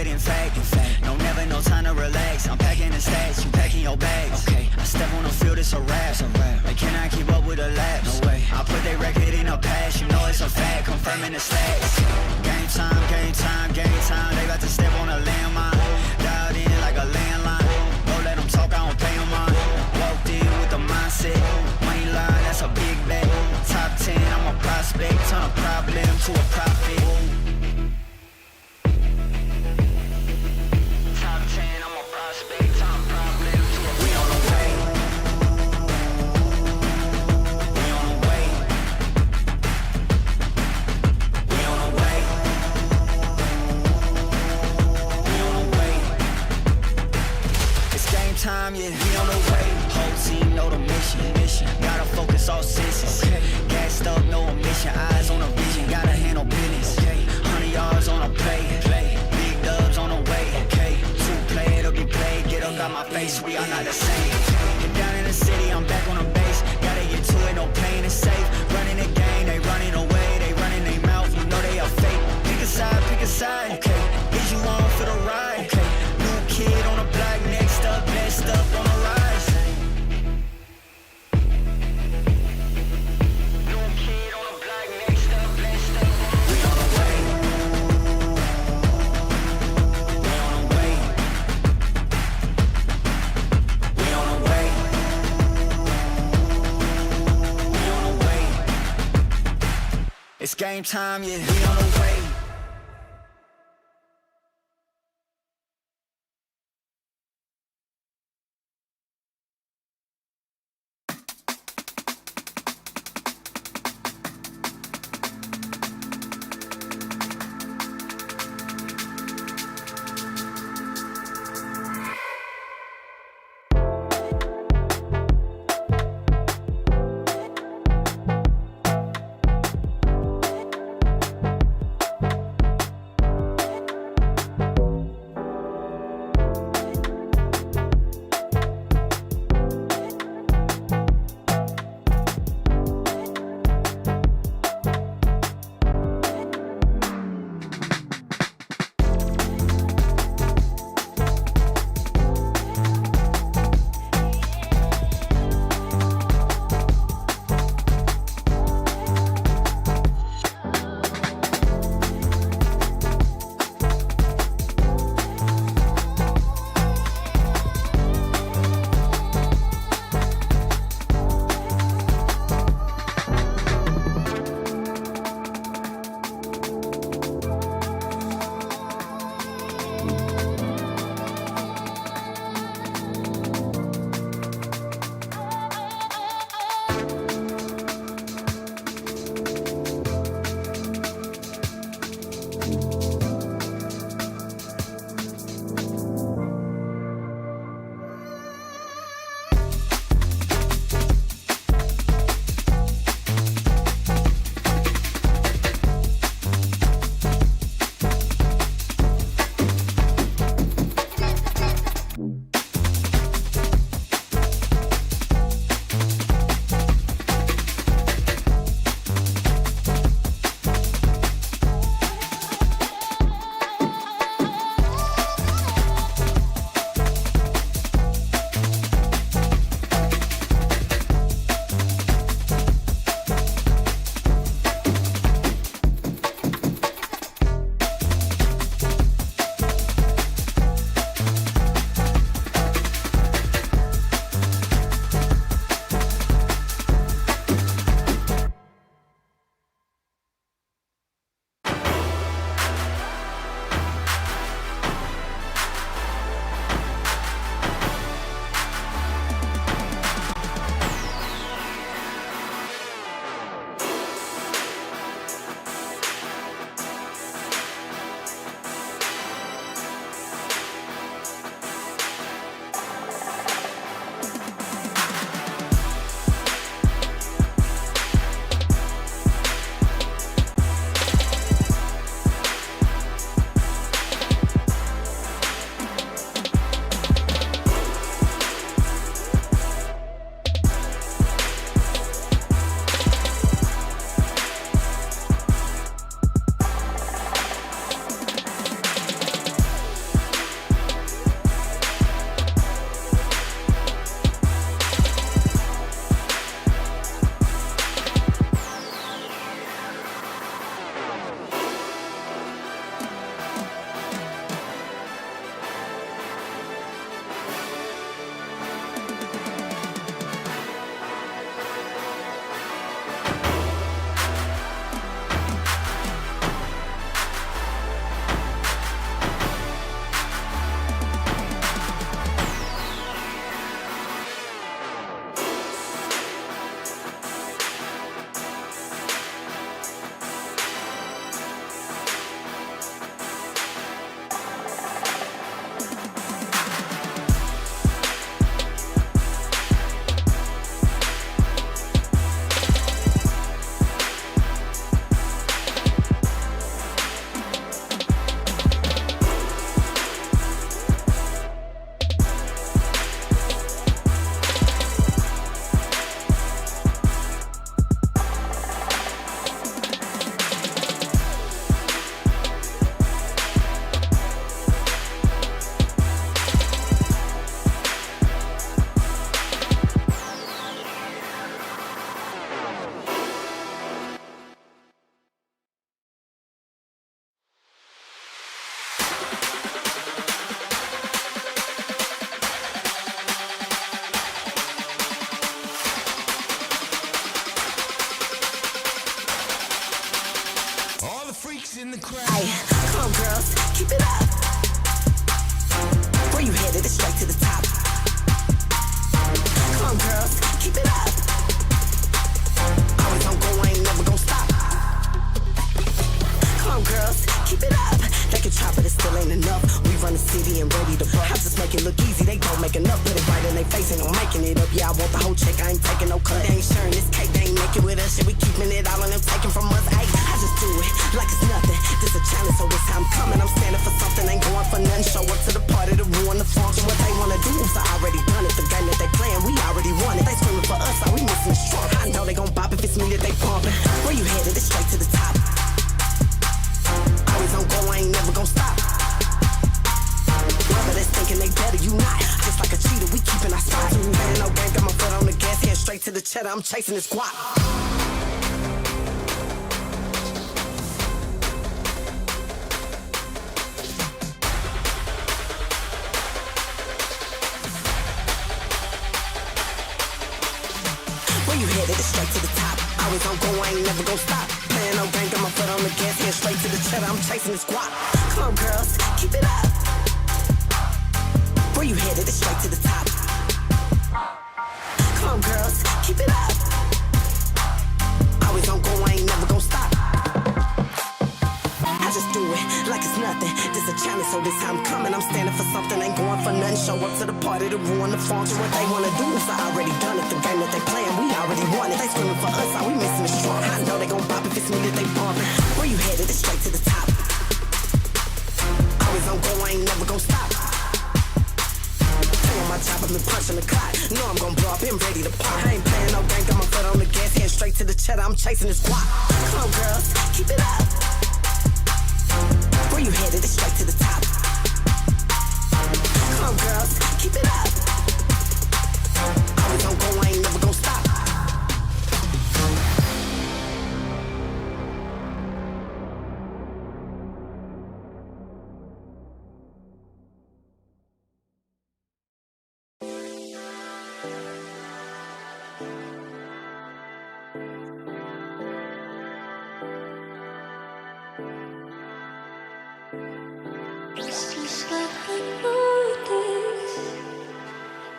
it in fact. No, never no time to relax. I'm packing the stats, you packing your bags. Okay, I step on the field, it's a rap. They cannot keep up with the laps. No way. I put their record in a pass, you know it's a fact. Confirming the stats. Game time, game time, game time. They about to step on a landmine. Dialed in like a landline. Don't let them talk, I don't pay them on. Walked in with the mindset. Money line, that's a big bet. Top 10, I'm a prospect. Turn a problem to a profit. Top 10, I'm a prospect. Turn a problem to a... We on the way. We on the way. We on the way. We on the way. It's game time, yeah. We on the way. Whole team know the mission. Gotta focus all senses. Gassed up, no omission. Eyes on the vision. Gotta handle business. 100 yards on a play. Big dubs on the way. Two play, it'll be played. Get up out my face, we are not the same. Get down in the city, I'm back on the base. Gotta get to it, no pain is safe. Running the game, they running away. They running their mouth, you know they are fake. Pick a side, pick a side. Okay, is you on for the ride? Okay, new kid on the block, next up, best up on the rise. It's game time, yeah, we on the way. in the crowd. Hey, come on, girls, keep it up. Where you headed? It's straight to the top. Come on, girls, keep it up. Always on go, I ain't never gon' stop. Come on, girls, keep it up. They can try, but it still ain't enough. We run the city and ready to buck. I just make it look easy, they don't make enough. Put it right in their face, ain't no making it up. Yeah, I want the whole check, I ain't taking no cut. They ain't sharing this cake, they ain't making with us. Shit, we keeping it all on them, taking from us. Ay, I just do it like it's nothing. This a challenge, so this how I'm coming. I'm standing for something, ain't going for nothing. Show up to the party to ruin the function. What they wanna do is I already done it. The game that they playing, we already won it. They screaming for us, all we missing is strong. I know they gon' bop if it's me that they pumping. Where you headed? It's straight to the top. Always on go, I ain't never gon' stop. Whoever that's thinking they better, you not. Just like a cheater, we keeping our spot. Ain't no game, got my foot on the gas, head straight to the cheddar. I'm chasing this guap. Where you headed? It's straight to the top. Always on go, I ain't never gon' stop. Playing no game, got my foot on the gas, head straight to the cheddar. I'm chasing this guap. Come on, girls, keep it up. Where you headed? It's straight to the top. Come on, girls, keep it up. Always on go, I ain't never gon' stop. I just do it like it's nothing. This a challenge, so this how I'm coming. I'm standing for something, ain't going for nothing. Show up to the party to ruin the function. What they wanna do is I already done it. The game that they playing, we already won it. They screaming for us, all we missing is strong. I know they gon' bop if it's me that they bumping. Where you headed? It's straight to the top. Always on go, I ain't never gon' stop. On my job, I've been punching the clock. Know I'm gon' blow up, been ready to pop. I ain't playing no game, got my foot on the gas, head straight to the cheddar. I'm chasing this guap. Come on, girls, keep it up. Where you headed? It's straight to the top. Come on, girls, keep it up. Always on go, I ain't never gon' stop. It's just like I noticed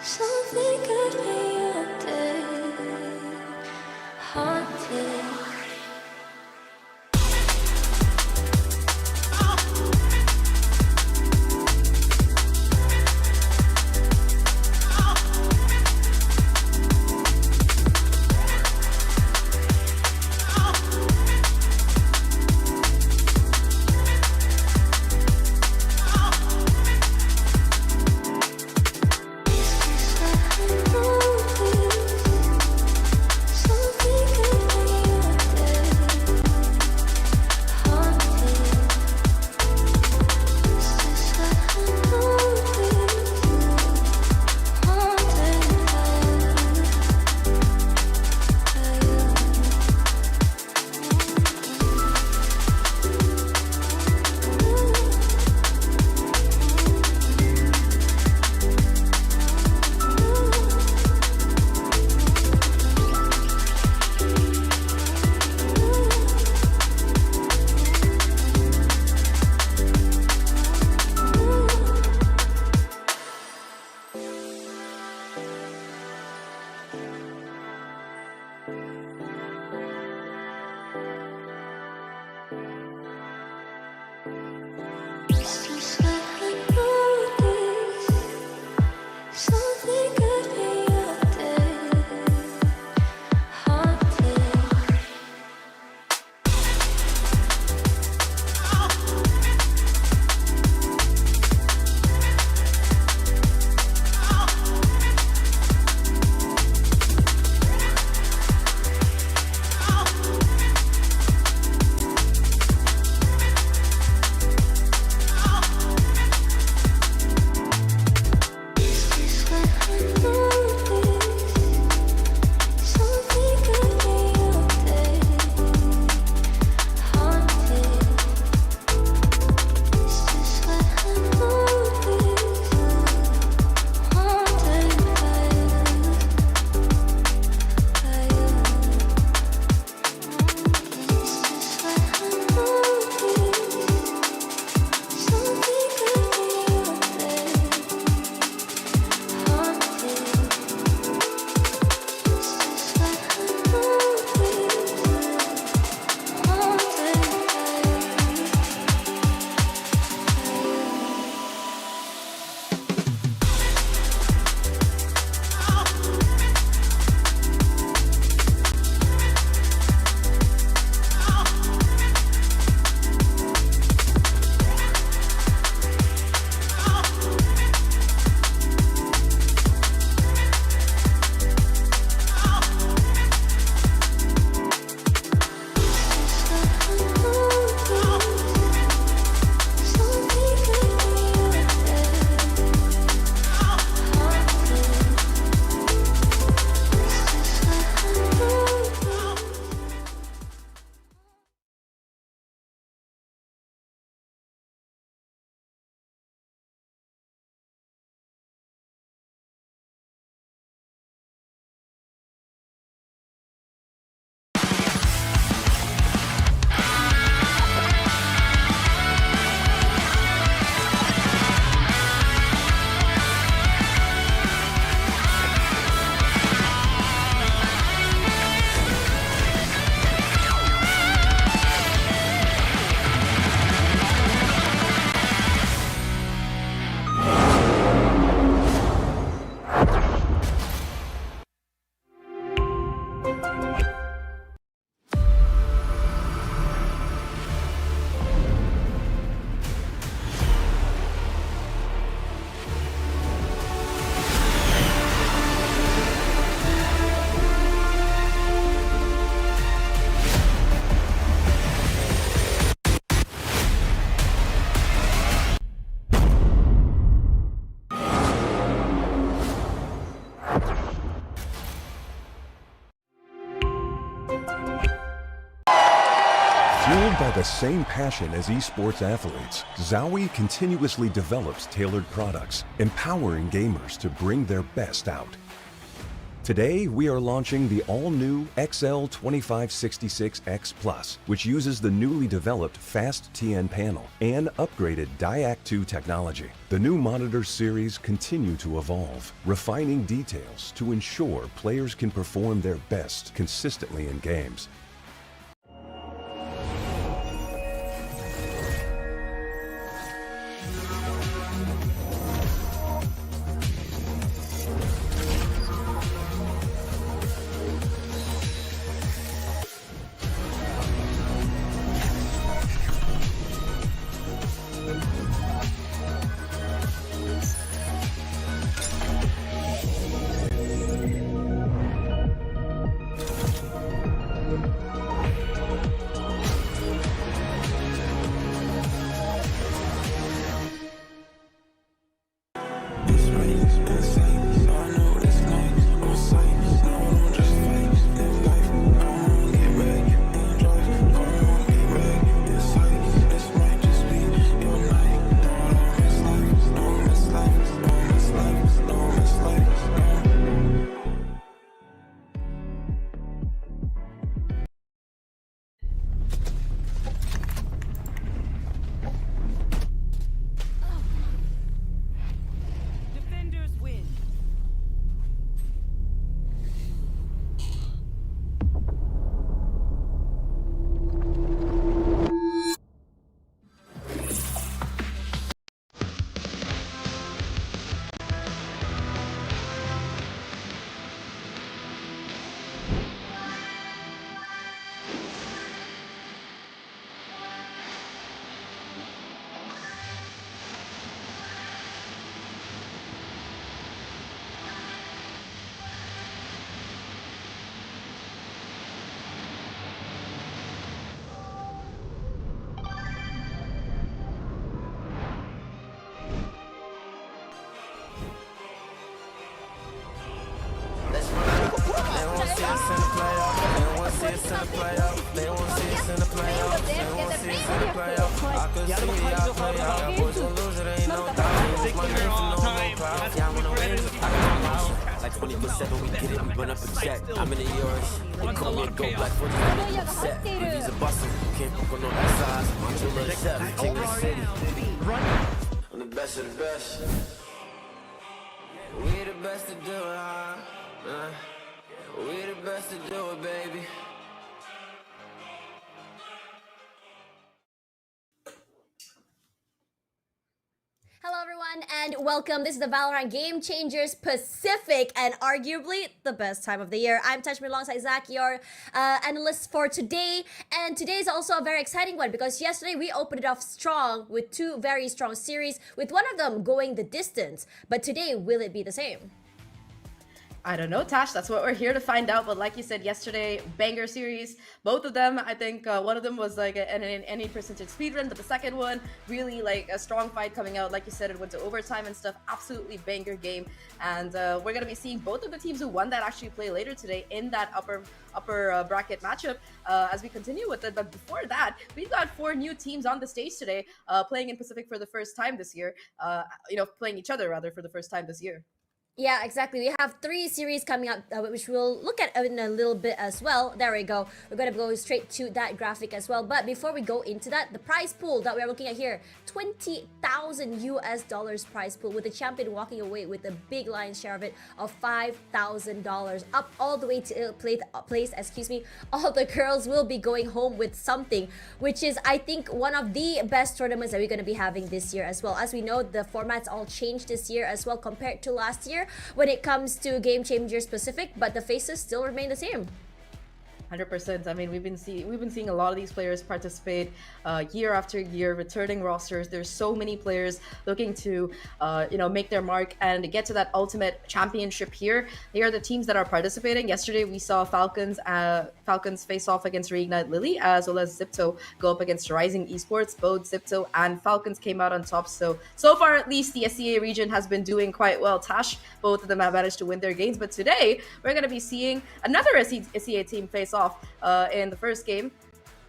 something could be out there, haunted. Fueled by the same passion as esports athletes, Zowie continuously develops tailored products, empowering gamers to bring their best out. Today, we are launching the all-new XL2566X Plus, which uses the newly developed Fast TN panel and upgraded Diac2 technology. The new monitor series continue to evolve, refining details to ensure players can perform their best consistently in games. Like 24/7, we get it, we run up a check. I'm in the yours. They call me a go black for the set. He's a bustle, can't fuck on that size. I'm too little chef, king of the city. I'm the best of the best. We the best to do it, huh? We the best to do it, baby. Hello everyone and welcome. This is the Valorant Game Changers Pacific and arguably the best time of the year. I'm Touchme alongside Zach, your analyst for today. And today is also a very exciting one because yesterday we opened it off strong with two very strong series, with one of them going the distance. But today, will it be the same? I don't know, Tash. That's what we're here to find out. But like you said yesterday, banger series. Both of them, I think one of them was like an any percentage speedrun, but the second one, really like a strong fight coming out. Like you said, it went to overtime and stuff. Absolutely banger game. And we're going to be seeing both of the teams who won that actually play later today in that upper bracket matchup as we continue with it. But before that, we've got 4 new teams on the stage today playing in Pacific for the first time this year. Playing each other rather for the first time this year. Yeah, exactly. We have 3 series coming up, which we'll look at in a little bit as well. There we go. We're going to go straight to that graphic as well. But before we go into that, the prize pool that we're looking at here, $20,000 prize pool, with the champion walking away with a big lion's share of it of $5,000, up all the way to place. All the girls will be going home with something, which is, I think, one of the best tournaments that we're going to be having this year as well. As we know, the formats all changed this year as well compared to last year when it comes to Game Changers Pacific, but the faces still remain the same. 100%. I mean, we've been seeing a lot of these players participate year after year, returning rosters. There's so many players looking to, make their mark and get to that ultimate championship here. Here are the teams that are participating. Yesterday, we saw Falcons face off against Reignite Lily, as well as Zipto go up against Rising Esports. Both Zipto and Falcons came out on top. So far, at least, the SEA region has been doing quite well. Tash, both of them have managed to win their games. But today, we're going to be seeing another SEA team face off in the first game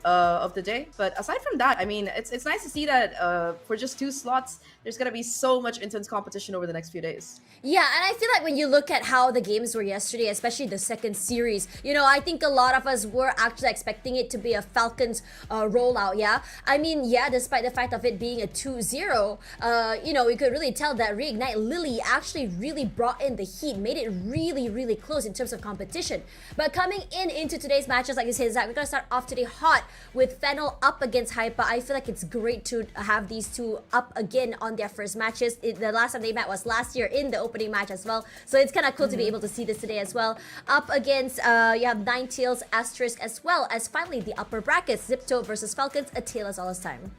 of the day. But aside from that, I mean, it's nice to see that for just 2 slots, there's going to be so much intense competition over the next few days. Yeah, and I feel like when you look at how the games were yesterday, especially the second series, I think a lot of us were actually expecting it to be a Falcons rollout, yeah? I mean, yeah, despite the fact of it being a 2-0, we could really tell that Reignite Lily actually really brought in the heat, made it really, really close in terms of competition. But coming into today's matches, like you said, Zach, we're going to start off today hot with Fennel up against HYPA. I feel like it's great to have these two up again on their first matches. The last time they met was last year in the opening match as well. So it's kind of cool to be able to see this today as well. Up against, you have Ninetales, Asterisk, as well as finally the upper brackets, Zipto versus Falcons, a tale as all as time.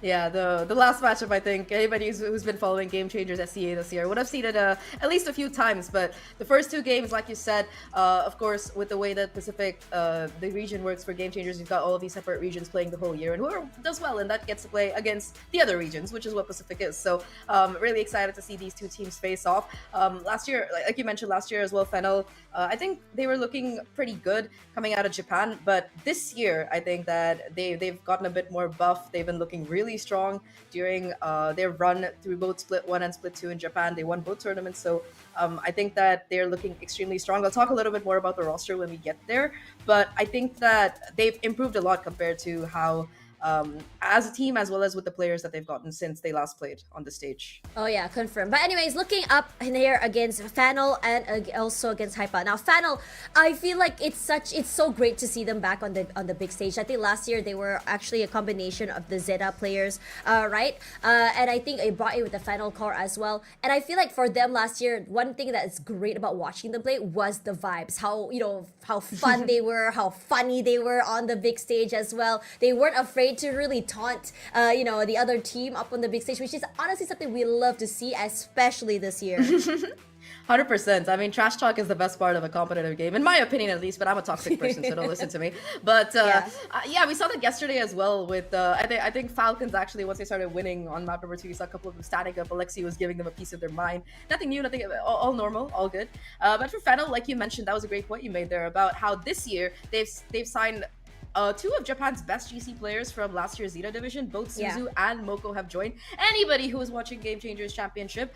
Yeah, the last matchup, I think anybody who's been following Game Changers SEA this year would have seen it at least a few times. But the first 2 games, like you said, of course, with the way that Pacific, the region works for Game Changers, you've got all of these separate regions playing the whole year, and whoever does well in that gets to play against the other regions, which is what Pacific is. So really excited to see these 2 teams face off. Last year, like you mentioned, last year as well, Fennel, I think they were looking pretty good coming out of Japan, but this year I think that they've gotten a bit more buff. They've been looking really strong during their run through both Split 1 and Split 2 in Japan. They won both tournaments, so I think that they're looking extremely strong. I'll talk a little bit more about the roster when we get there, but I think that they've improved a lot compared to how as a team, as well as with the players that they've gotten since they last played on the stage. Oh yeah, confirmed. But anyways, looking up in here against Fennel and also against HYPA. Now Fennel, I feel like it's so great to see them back on the big stage. I think last year they were actually a combination of the Zeta players, right? And I think it brought in with the Fennel core as well. And I feel like for them last year, one thing that is great about watching them play was the vibes. How fun they were, how funny they were on the big stage as well. They weren't afraid to really taunt the other team up on the big stage, which is honestly something we love to see, especially this year. 100%. I mean, trash talk is the best part of a competitive game, in my opinion at least, but I'm a toxic person, so don't listen to me. But yeah, we saw that yesterday as well with, I think Falcons actually, once they started winning on map number 2, you saw a couple of them standing up. Alexi was giving them a piece of their mind. Nothing new, nothing, all normal, all good. But for Fennel, like you mentioned, that was a great point you made there about how this year they've signed 2 of Japan's best GC players from last year's Zeta division. Both Suzu and Moko have joined. Anybody who is watching Game Changers Championship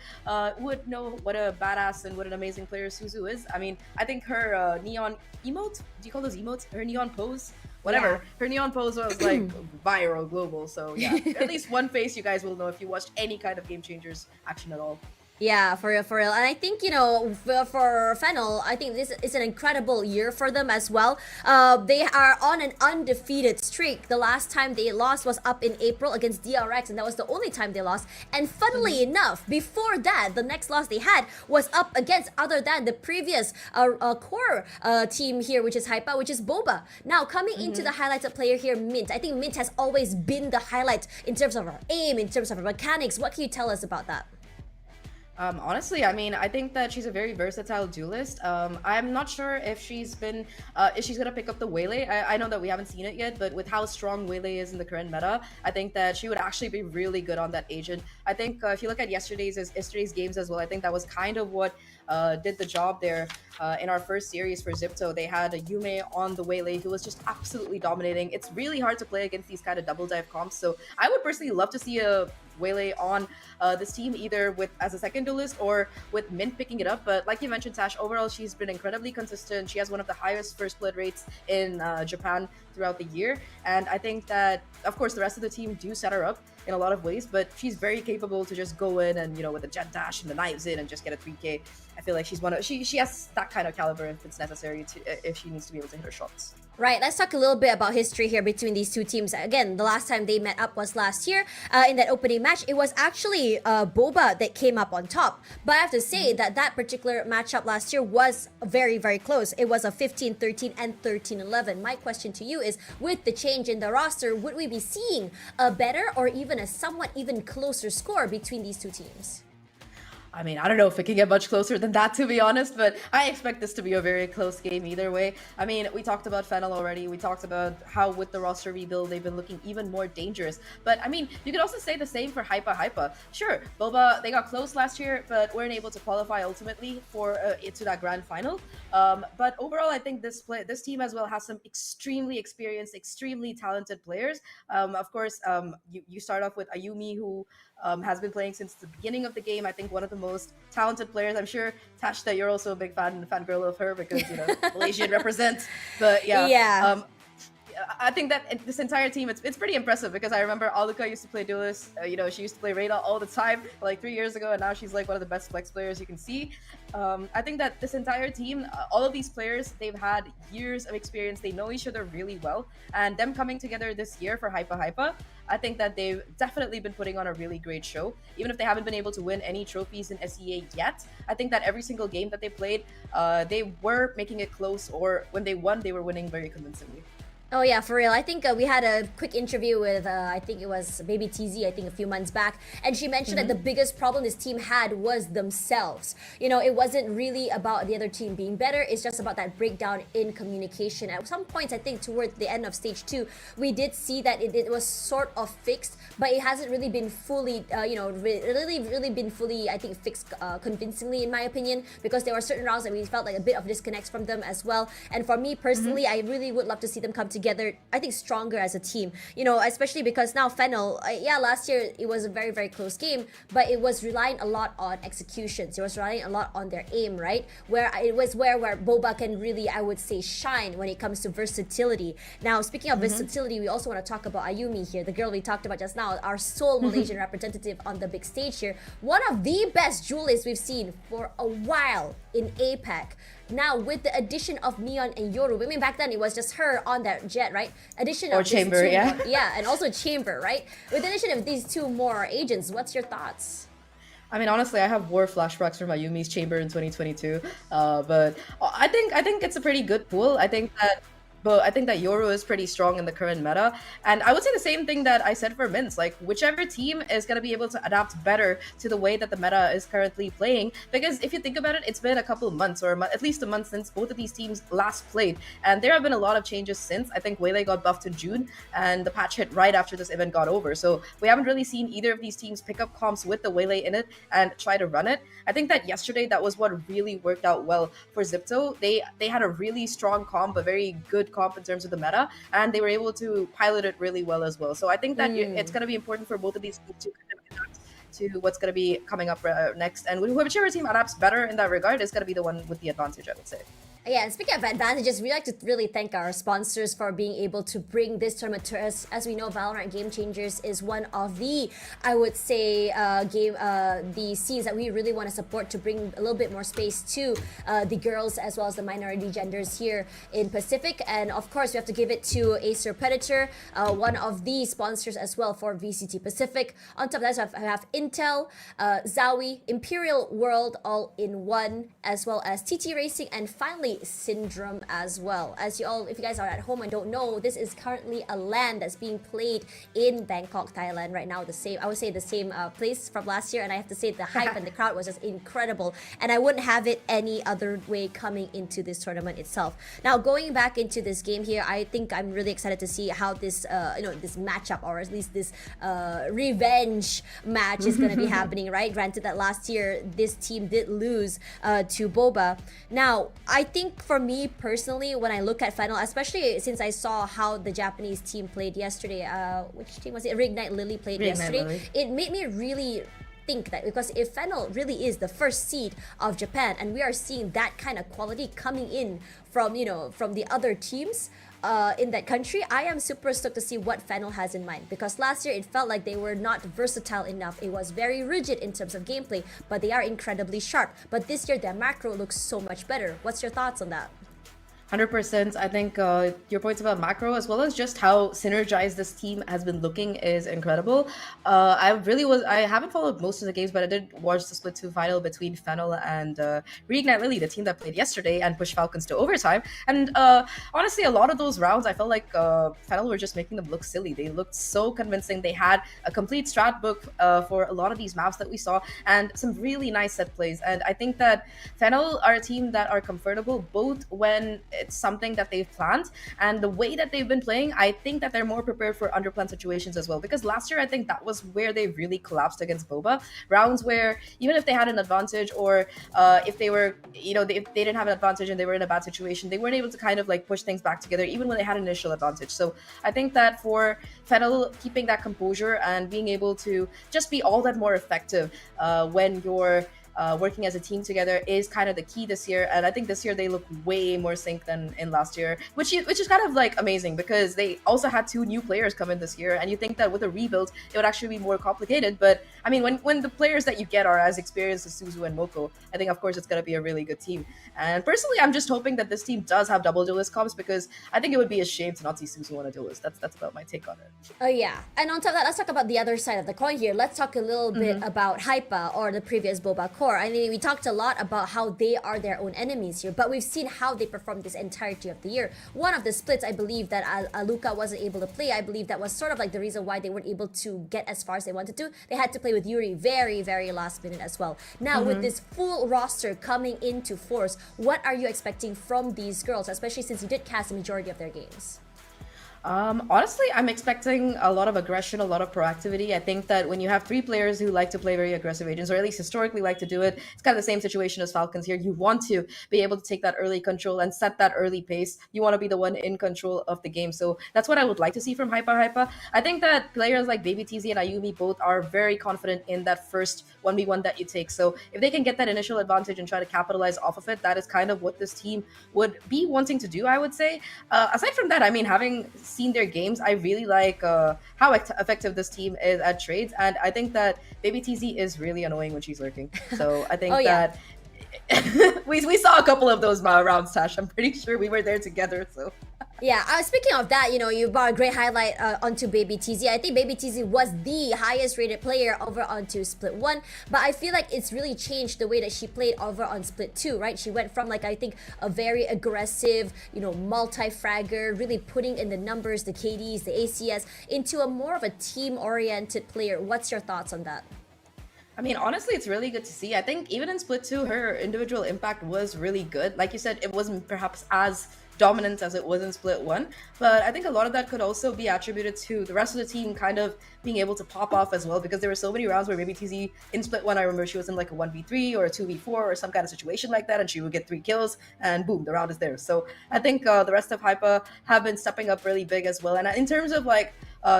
would know what a badass and what an amazing player Suzu is. I mean, I think her neon emote, do you call those emotes? Her neon pose? Whatever. Her neon pose was like viral, global. So yeah, at least one face you guys will know if you watched any kind of Game Changers action at all. Yeah, for real. And I think, for Fennel, I think this is an incredible year for them as well. They are on an undefeated streak. The last time they lost was up in April against DRX, and that was the only time they lost. And funnily enough, before that, the next loss they had was up against other than the previous core team here, which is HYPA, which is Boba. Now, coming into the highlighted player here, Mint. I think Mint has always been the highlight in terms of her aim, in terms of her mechanics. What can you tell us about that? Honestly, I mean, I think that she's a very versatile duelist. I'm not sure if she's been, if she's gonna pick up the Waylay. I know that we haven't seen it yet, but with how strong Waylay is in the current meta, I think that she would actually be really good on that agent. I think if you look at yesterday's games as well, I think that was kind of what did the job there in our first series for Zipto. They had a Yume on the Waylay who was just absolutely dominating. It's really hard to play against these kind of double dive comps, so I would personally love to see a Waylay on this team, either as a second duelist or with Mint picking it up. But like you mentioned, Tash, overall she's been incredibly consistent. She has one of the highest first blood rates in Japan throughout the year, and I think that of course the rest of the team do set her up in a lot of ways, but she's very capable to just go in and with the jet dash and the knives in and just get a 3k. I feel like she's she has that kind of caliber if it's necessary if she needs to be able to hit her shots. Right, let's talk a little bit about history here between these two teams. Again, the last time they met up was last year in that opening match. It was actually Boba that came up on top. But I have to say that that particular matchup last year was very, very close. It was a 15-13 and 13-11. My question to you is, with the change in the roster, would we be seeing a better or even a somewhat even closer score between these two teams? I mean, I don't know if it can get much closer than that, to be honest, but I expect this to be a very close game either way. I mean, we talked about Fennel already. We talked about how with the roster rebuild, they've been looking even more dangerous. But I mean, you could also say the same for HYPA. Sure, Boba, they got close last year, but weren't able to qualify ultimately for to that grand final. But overall, I think this team as well has some extremely experienced, extremely talented players. Of course, you start off with Ayumi, who has been playing since the beginning of the game. I think one of the most talented players. I'm sure, Tash, that you're also a big fangirl of her because, you know, Malaysian represent. But yeah. I think that this entire team, it's pretty impressive because I remember Aluka used to play duelist. You know, she used to play Reyna all the time, like 3 years ago, and now she's like one of the best flex players you can see. I think that this entire team, all of these players, they've had years of experience. They know each other really well, and them coming together this year for HYPA, I think that they've definitely been putting on a really great show. Even if they haven't been able to win any trophies in SEA yet, I think that every single game that they played, they were making it close, or when they won, they were winning very convincingly. Oh yeah, for real. I think we had a quick interview with, I think it was Baby TZ, I think a few months back. And she mentioned that the biggest problem this team had was themselves. You know, it wasn't really about the other team being better. It's just about that breakdown in communication. At some points, I think towards the end of stage 2, we did see that it was sort of fixed, but it hasn't really been fully, really been fully, I think, fixed convincingly, in my opinion, because there were certain rounds that we felt like a bit of disconnects from them as well. And for me personally, I really would love to see them come together, I think, stronger as a team, you know, especially because now Fennel, last year it was a very, very close game, but it was relying a lot on executions. It was relying a lot on their aim, right? Where it was where Boba can really, I would say, shine when it comes to versatility. Now, speaking of versatility, we also want to talk about Ayumi here, the girl we talked about just now, our sole Malaysian representative on the big stage here. One of the best duelists we've seen for a while in APAC. Now, with the addition of Neon and Yoru, I mean, back then it was just her on that jet, right? Addition of Chamber, and also Chamber, right? With the addition of these two more agents, what's your thoughts? I mean, honestly, I have war flashbacks from Ayumi's Chamber in 2022, but I think it's a pretty good pool. But I think that Yoru is pretty strong in the current meta. And I would say the same thing that I said for Mints. Like, whichever team is going to be able to adapt better to the way that the meta is currently playing. Because if you think about it, it's been a couple of months, or at least a month since both of these teams last played. And there have been a lot of changes since. I think Waylay got buffed in June, and the patch hit right after this event got over. So we haven't really seen either of these teams pick up comps with the Waylay in it and try to run it. I think that yesterday, that was what really worked out well for Zipto. They had a really strong comp, a very good comp in terms of the meta, and they were able to pilot it really well as well. So I think that it's going to be important for both of these teams to kind of adapt to what's going to be coming up next, and whichever team adapts better in that regard is going to be the one with the advantage, I would say. Yeah, and speaking of advantages, we like to really thank our sponsors for being able to bring this tournament to us. As we know, Valorant Game Changers is one of the, I would say, the scenes that we really want to support to bring a little bit more space to the girls as well as the minority genders here in Pacific. And of course, we have to give it to Acer Predator, one of the sponsors as well for VCT Pacific. On top of that, I have Intel, Zowie, Imperial World all in one, as well as TT Racing, and finally Syndrome as well. As you all, if you guys are at home and don't know, this is currently a LAN that's being played in Bangkok, Thailand right now. I would say the same place from last year, and I have to say the hype and the crowd was just incredible, and I wouldn't have it any other way coming into this tournament itself. Now, going back into this game here, I think I'm really excited to see how this this matchup, or at least this revenge match is going to be happening, right? Granted that last year this team did lose to Boba. Now, I think for me personally, when I look at Final, especially since I saw how the Japanese team played yesterday, which team was it? Reignite Lily played yesterday. Lily. It made me really think that, because if Fennel really is the first seed of Japan, and we are seeing that kind of quality coming in from from the other teams in that country, I am super stoked to see what Fennel has in mind, because last year it felt like they were not versatile enough. It was very rigid in terms of gameplay, but they are incredibly sharp. But this year their macro looks so much better. What's your thoughts on that? 100%. I think your points about macro, as well as just how synergized this team has been looking, is incredible. I haven't followed most of the games, but I did watch the split 2 final between Fennel and Reignite Lily, the team that played yesterday and pushed Falcons to overtime. And honestly, a lot of those rounds, I felt like Fennel were just making them look silly. They looked so convincing. They had a complete strat book for a lot of these maps that we saw, and some really nice set plays. And I think that Fennel are a team that are comfortable both when it's something that they've planned and the way that they've been playing. I think that they're more prepared for underplanned situations as well, because last year I think that was where they really collapsed against Boba. Rounds where even if they had an advantage, or if they were, if they didn't have an advantage and they were in a bad situation, they weren't able to kind of like push things back together even when they had an initial advantage. So I think that for Fennel, keeping that composure and being able to just be all that more effective when you're working as a team together is kind of the key this year. And I think this year they look way more synced than in last year, which is kind of like amazing, because they also had 2 new players come in this year, and you think that with a rebuild it would actually be more complicated. But I mean, when the players that you get are as experienced as Suzu and Moko, I think of course it's going to be a really good team. And personally, I'm just hoping that this team does have double duelist comps, because I think it would be a shame to not see Suzu on a duelist. That's about my take on it. Oh yeah, and on top of that, let's talk about the other side of the coin here. Let's talk a little bit about HYPA, or the previous Boba Core. I mean, we talked a lot about how they are their own enemies here, but we've seen how they performed this entirety of the year. One of the splits, I believe, that Aluka wasn't able to play, I believe that was sort of like the reason why they weren't able to get as far as they wanted to. They had to play with Yuri very, very last minute as well. Now, with this full roster coming into force, what are you expecting from these girls, especially since you did cast the majority of their games? Honestly, I'm expecting a lot of aggression, a lot of proactivity. I think that when you have 3 players who like to play very aggressive agents, or at least historically like to do it, it's kind of the same situation as Falcons here. You want to be able to take that early control and set that early pace. You want to be the one in control of the game. So that's what I would like to see from HYPA. I think that players like Baby TZ and Ayumi both are very confident in that first 1v1 that you take. So if they can get that initial advantage and try to capitalize off of it, that is kind of what this team would be wanting to do, I would say. Aside from that, I mean, having seen their games, I really like how effective this team is at trades, and I think that Baby TZ is really annoying when she's lurking. So I think that we saw a couple of those rounds, Tash. I'm pretty sure we were there together. So yeah, speaking of that, you brought a great highlight onto Baby TZ. I think Baby TZ was the highest rated player over onto Split 1, but I feel like it's really changed the way that she played over on Split 2, right? She went from, like, I think a very aggressive, multi-fragger, really putting in the numbers, the KDs, the ACS, into a more of a team-oriented player. What's your thoughts on that? I mean, honestly, it's really good to see. I think even in Split 2, her individual impact was really good. Like you said, it wasn't perhaps as dominant as it was in Split 1, but I think a lot of that could also be attributed to the rest of the team kind of being able to pop off as well, because there were so many rounds where maybe TZ in Split 1, I remember she was in like a 1v3 or a 2v4 or some kind of situation like that, and she would get 3 kills and boom, the round is there. So I think the rest of HYPA have been stepping up really big as well. And in terms of like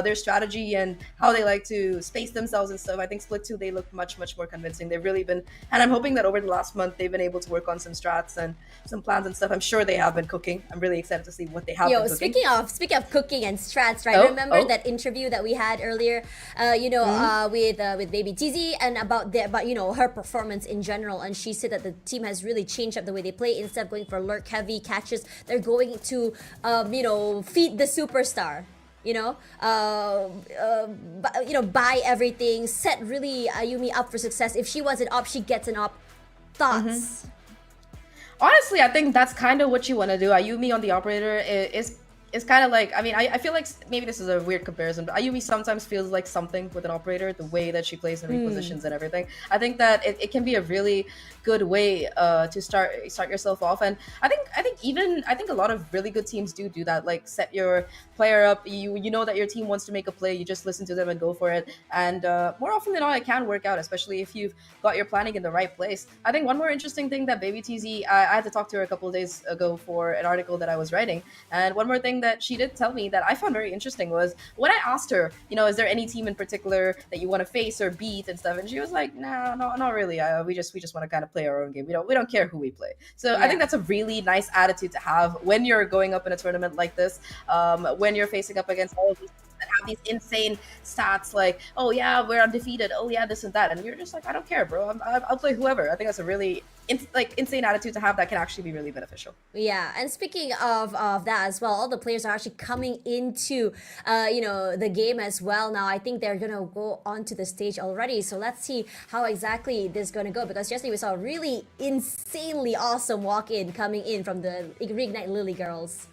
their strategy and how they like to space themselves and stuff, I think Split 2, they look much more convincing. They've really been, and I'm hoping that over the last month they've been able to work on some strats and some plans and stuff. I'm sure they have been cooking. I'm really excited to see what they have been cooking. Speaking of cooking and strats, right? Remember that interview that we had earlier, with Baby TZ, and about her performance in general, and she said that the team has really changed up the way they play. Instead of going for lurk heavy catches, they're going to feed the superstar. Buy everything, set really Ayumi up for success. If she wants an op, she gets an op. Thoughts? Honestly, I think that's kind of what you want to do. Ayumi on the operator is kind of like, I mean, I feel like maybe this is a weird comparison, but Ayumi sometimes feels like something with an operator, the way that she plays and repositions and everything. I think that it can be a really good way to start yourself off. And I think a lot of really good teams do that, like set your player up, you know that your team wants to make a play, you just listen to them and go for it. And more often than not, it can work out, especially if you've got your planning in the right place. I think one more interesting thing that Baby TZ, I had to talk to her a couple of days ago for an article that I was writing, and one more thing that she did tell me that I found very interesting was when I asked her, is there any team in particular that you want to face or beat and stuff, and she was like, no, not really. We just want to kind of play our own game. We don't care who we play. So I think that's a really nice attitude to have when you're going up in a tournament like this, when you're facing up against all of these that have these insane stats like, oh yeah, we're undefeated, oh yeah, this and that, and you're just like, I don't care, bro. I'll play whoever. I think that's a really insane attitude to have that can actually be really beneficial. Yeah, and speaking of that as well, all the players are actually coming into the game as well now. I think they're gonna go onto the stage already. So let's see how exactly this is gonna go, because yesterday we saw a really insanely awesome walk-in coming in from the Reignite Lily girls.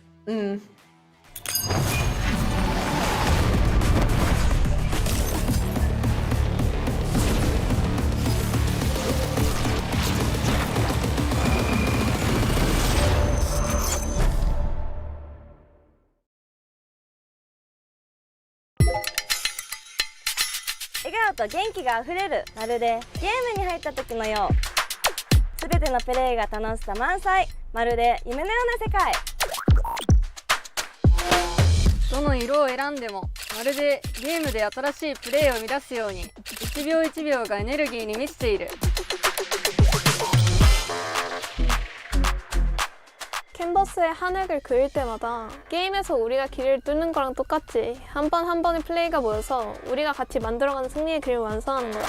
笑顔と元気があふれる、まるでゲームに入った時のよう。すべてのプレイが楽しさ満載、まるで夢のような世界。どの色を選んでもまるでゲームで新しいプレイを生み出すように一秒一秒がエネルギーに満ちている。 캔버스에 한 획을 그릴 때마다 게임에서 우리가 길을 뚫는 거랑 똑같이 한 번 한 번의 플레이가 모여서 우리가 같이 만들어가는 승리의 길을 완성하는 거야.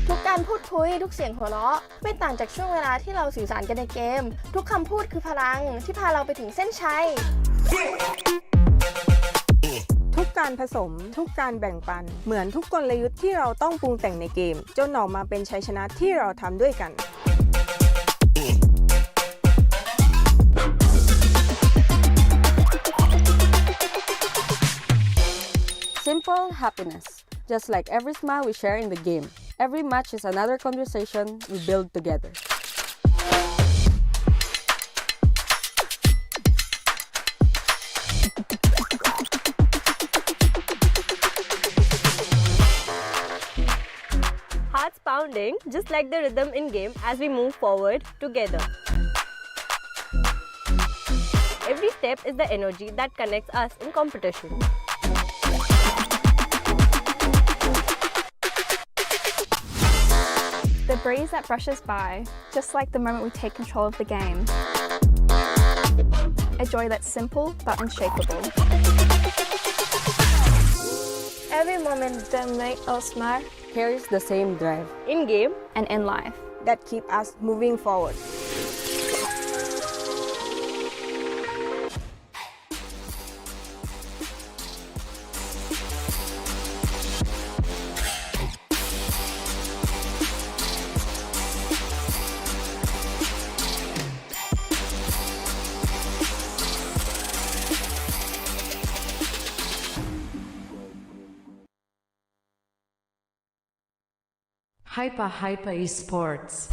ทุกการพูดคุยทุกเสียงหัวเราะไม่ต่างจากช่วงเวลาที่เราสื่อสารกันในเกมทุกคำพูดคือพลังที่พาเราไปถึงเส้นชัย ทุกการผสมทุกการแบ่งปันเหมือนทุกกลยุทธ์ที่เราต้องปรุงแต่งในเกมจนออกมาเป็นชัยชนะที่เราทำด้วยกัน Simple happiness, just like every smile we share in the game. Every match is another conversation we build together. Hearts pounding, just like the rhythm in-game as we move forward together. Every step is the energy that connects us in competition. The breeze that brushes by, just like the moment we take control of the game. A joy that's simple but unshakable. Every moment that makes us smile Carries the same drive in-game and in life. that keep us moving forward. HYPA Esports.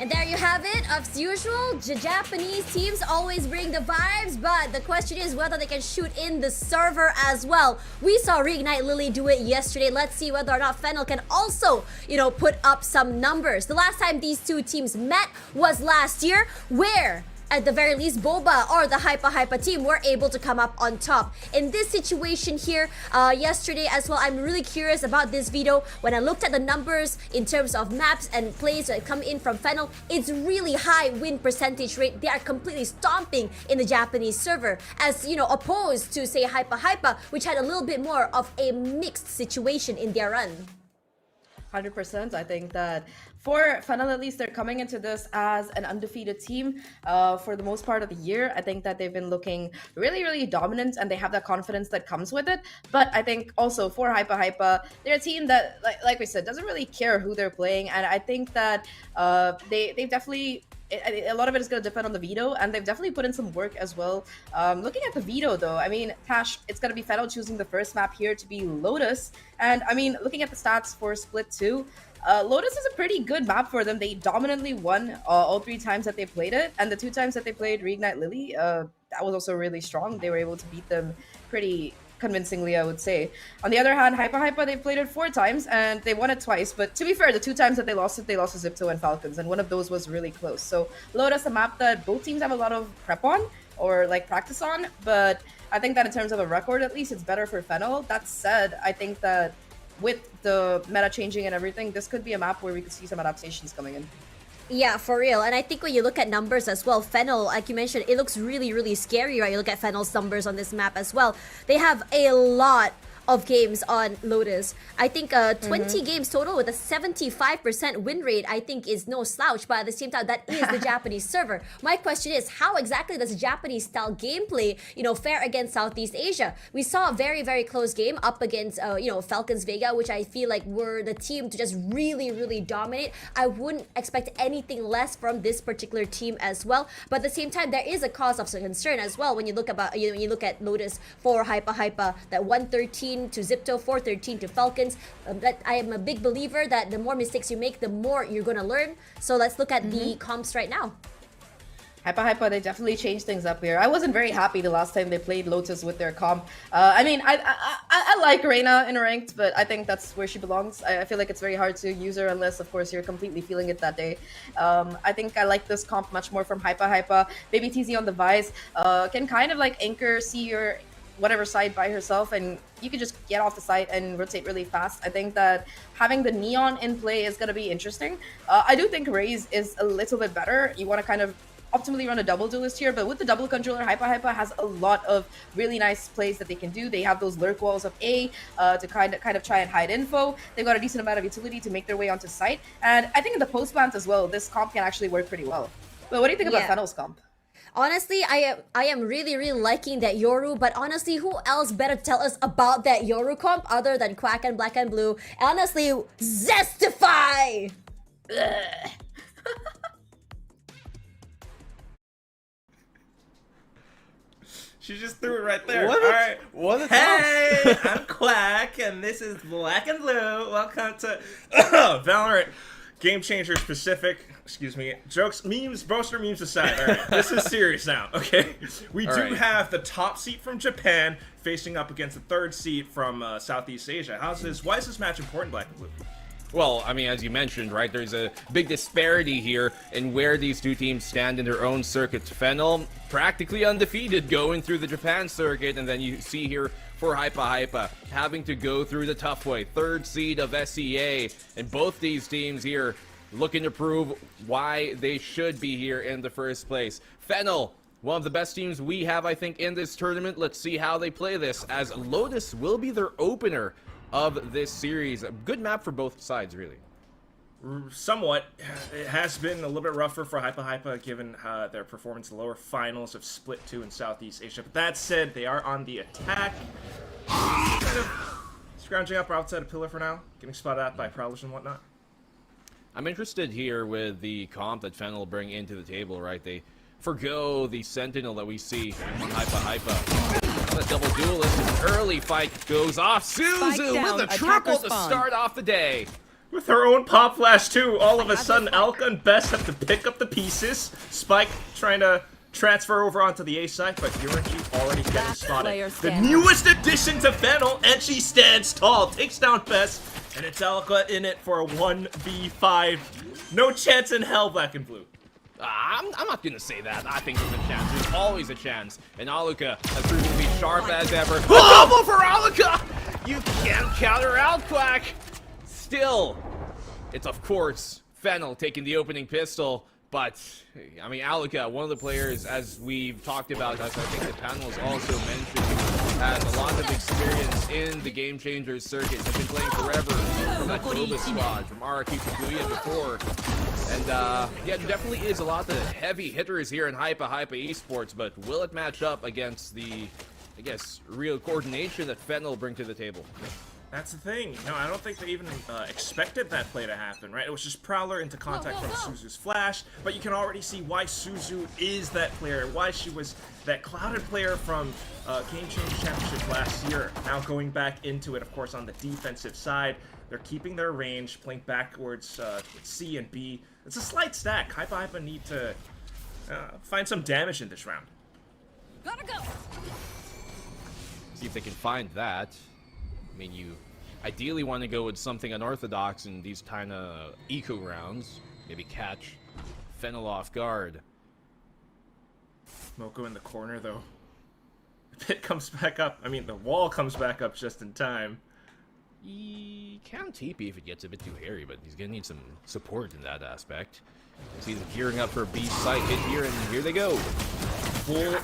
And there you have it. As usual, the Japanese teams always bring the vibes, but the question is whether they can shoot in the server as well. We saw Reignite Lily do it yesterday. Let's see whether or not Fennel can also, put up some numbers. The last time these two teams met was last year, where at the very least, Boba or the HYPA team were able to come up on top. In this situation here, yesterday as well, I'm really curious about this Veto. When I looked at the numbers in terms of maps and plays that come in from Fennel, it's really high win percentage rate. They are completely stomping in the Japanese server, as opposed to say HYPA, which had a little bit more of a mixed situation in their run. 100%. I think that for Fennel, at least, they're coming into this as an undefeated team for the most part of the year. I think that they've been looking really, really dominant, and they have that confidence that comes with it. But I think also for HYPA, they're a team that, like we said, doesn't really care who they're playing. And I think that they definitely... a lot of it is going to depend on the Veto, and they've definitely put in some work as well. Looking at the Veto, though, I mean, Tash, it's going to be Fennel choosing the first map here to be Lotus. And, I mean, looking at the stats for Split 2, Lotus is a pretty good map for them. They dominantly won all 3 times that they played it, and the 2 times that they played Reignite Lily, that was also really strong. They were able to beat them pretty convincingly, I would say. On the other hand, HYPA, they played it 4 times, and they won it twice. But to be fair, the 2 times that they lost it, they lost to Zipto and Falcons, and one of those was really close. So Lotus, a map that both teams have a lot of prep on, or like practice on, but I think that in terms of a record, at least, it's better for Fennel. That said, I think that with the meta changing and everything, this could be a map where we could see some adaptations coming in. Yeah, for real. And I think when you look at numbers as well, Fennel, like you mentioned, it looks really, really scary, right? You look at Fennel's numbers on this map as well. They have a lot of games on Lotus. I think 20 games total with a 75% win rate, I think, is no slouch, but at the same time, that is the Japanese server. My question is, how exactly does Japanese style gameplay, fare against Southeast Asia? We saw a very, very close game up against, Falcons Vega, which I feel like were the team to just really, really dominate. I wouldn't expect anything less from this particular team as well. But at the same time, there is a cause of concern as well when you look when you look at Lotus for HYPA, that 113 to Zipto, 413 to Falcons. That I am a big believer that the more mistakes you make, the more you're gonna learn. So let's look at the comps right now. HYPA, they definitely changed things up here. I wasn't very happy the last time they played Lotus with their comp. I mean, I like Reina in ranked, but I think that's where she belongs. I feel like it's very hard to use her unless, of course, you're completely feeling it that day. I think I like this comp much more from HYPA. Baby TZ on the Vice can kind of like anchor, see your whatever side by herself, and you can just get off the site and rotate really fast. I think that having the Neon in play is going to be interesting. I do think Raze is a little bit better. You want to kind of optimally run a double duelist here, but with the double controller, HYPA has a lot of really nice plays that they can do. They have those lurk walls of A to kind of try and hide info. They've got a decent amount of utility to make their way onto site, and I think in the post plant as well, this comp can actually work pretty well. But what do you think about Fennel's comp? Honestly, I am really, really liking that Yoru, but honestly, who else better to tell us about that Yoru comp other than Quack and Black and Blue? Honestly, Zestify! She just threw it right there. What? All right. What? Hey, I'm Quack, and this is Black and Blue. Welcome to Valorant Game Changers Pacific. Excuse me. Jokes, memes, broster memes aside. All right, this is serious now. Okay, we do have the top seed from Japan facing up against the 3rd seed from Southeast Asia. Why is this match important, Black and Blue? Well, I mean, as you mentioned, right, there's a big disparity here in where these 2 teams stand in their own circuits. Fennel, practically undefeated going through the Japan circuit, and then you see here for HYPA having to go through the tough way. 3rd seed of SEA, and both these teams here looking to prove why they should be here in the first place. Fennel, one of the best teams we have, I think, in this tournament. Let's see how they play this, as Lotus will be their opener of this series. A good map for both sides, really. Somewhat. It has been a little bit rougher for HYPA given their performance in the lower finals of Split 2 in Southeast Asia. But that said, they are on the attack. Kind of scrounging up outside a pillar for now, getting spotted out by Prowlers and whatnot. I'm interested here with the comp that Fennel bring into the table, right? They forgo the Sentinel that we see on HYPA. The double duelist, an early fight goes off. Suzu with a triple to start off the day. With her own pop flash too, all of a sudden Alka and Best have to pick up the pieces. Spike trying to transfer over onto the A side, but Yurenchi already getting spotted. The newest addition to Fennel, and she stands tall, takes down Best, and it's Alka in it for a 1v5. No chance in hell, Black and Blue. I'm not gonna say that. I think there's a chance. There's always a chance. And Aluka has proven to be sharp as ever. A double for Aluka! You can't counter out, Quack! Still, it's of course Fennel taking the opening pistol. But, I mean, Aluka, one of the players, as we've talked about, as I think the panel has also mentioned, has a lot of experience in the Game Changers circuit. Has been playing forever from that Globus squad, from RRQ Kaguya before. And yeah, there definitely is a lot of heavy hitters here in HYPA Esports, but will it match up against the, I guess, real coordination that Fennel bring to the table? That's the thing. No, I don't think they even expected that play to happen, right? It was just Prowler into contact from Suzu's flash, but you can already see why Suzu is that player, why she was that clouded player from Game Change Championship last year. Now going back into it, of course, on the defensive side. They're keeping their range, playing backwards C and B. It's a slight stack. HYPA need to find some damage in this round. Gotta go. See if they can find that. I mean, you ideally want to go with something unorthodox in these kind of eco rounds. Maybe catch Fennel off guard. Moko in the corner, though. The pit comes back up. I mean, the wall comes back up just in time. He can TP if it gets a bit too hairy, but he's gonna need some support in that aspect. So he's gearing up for a B site hit here, and here they go. Full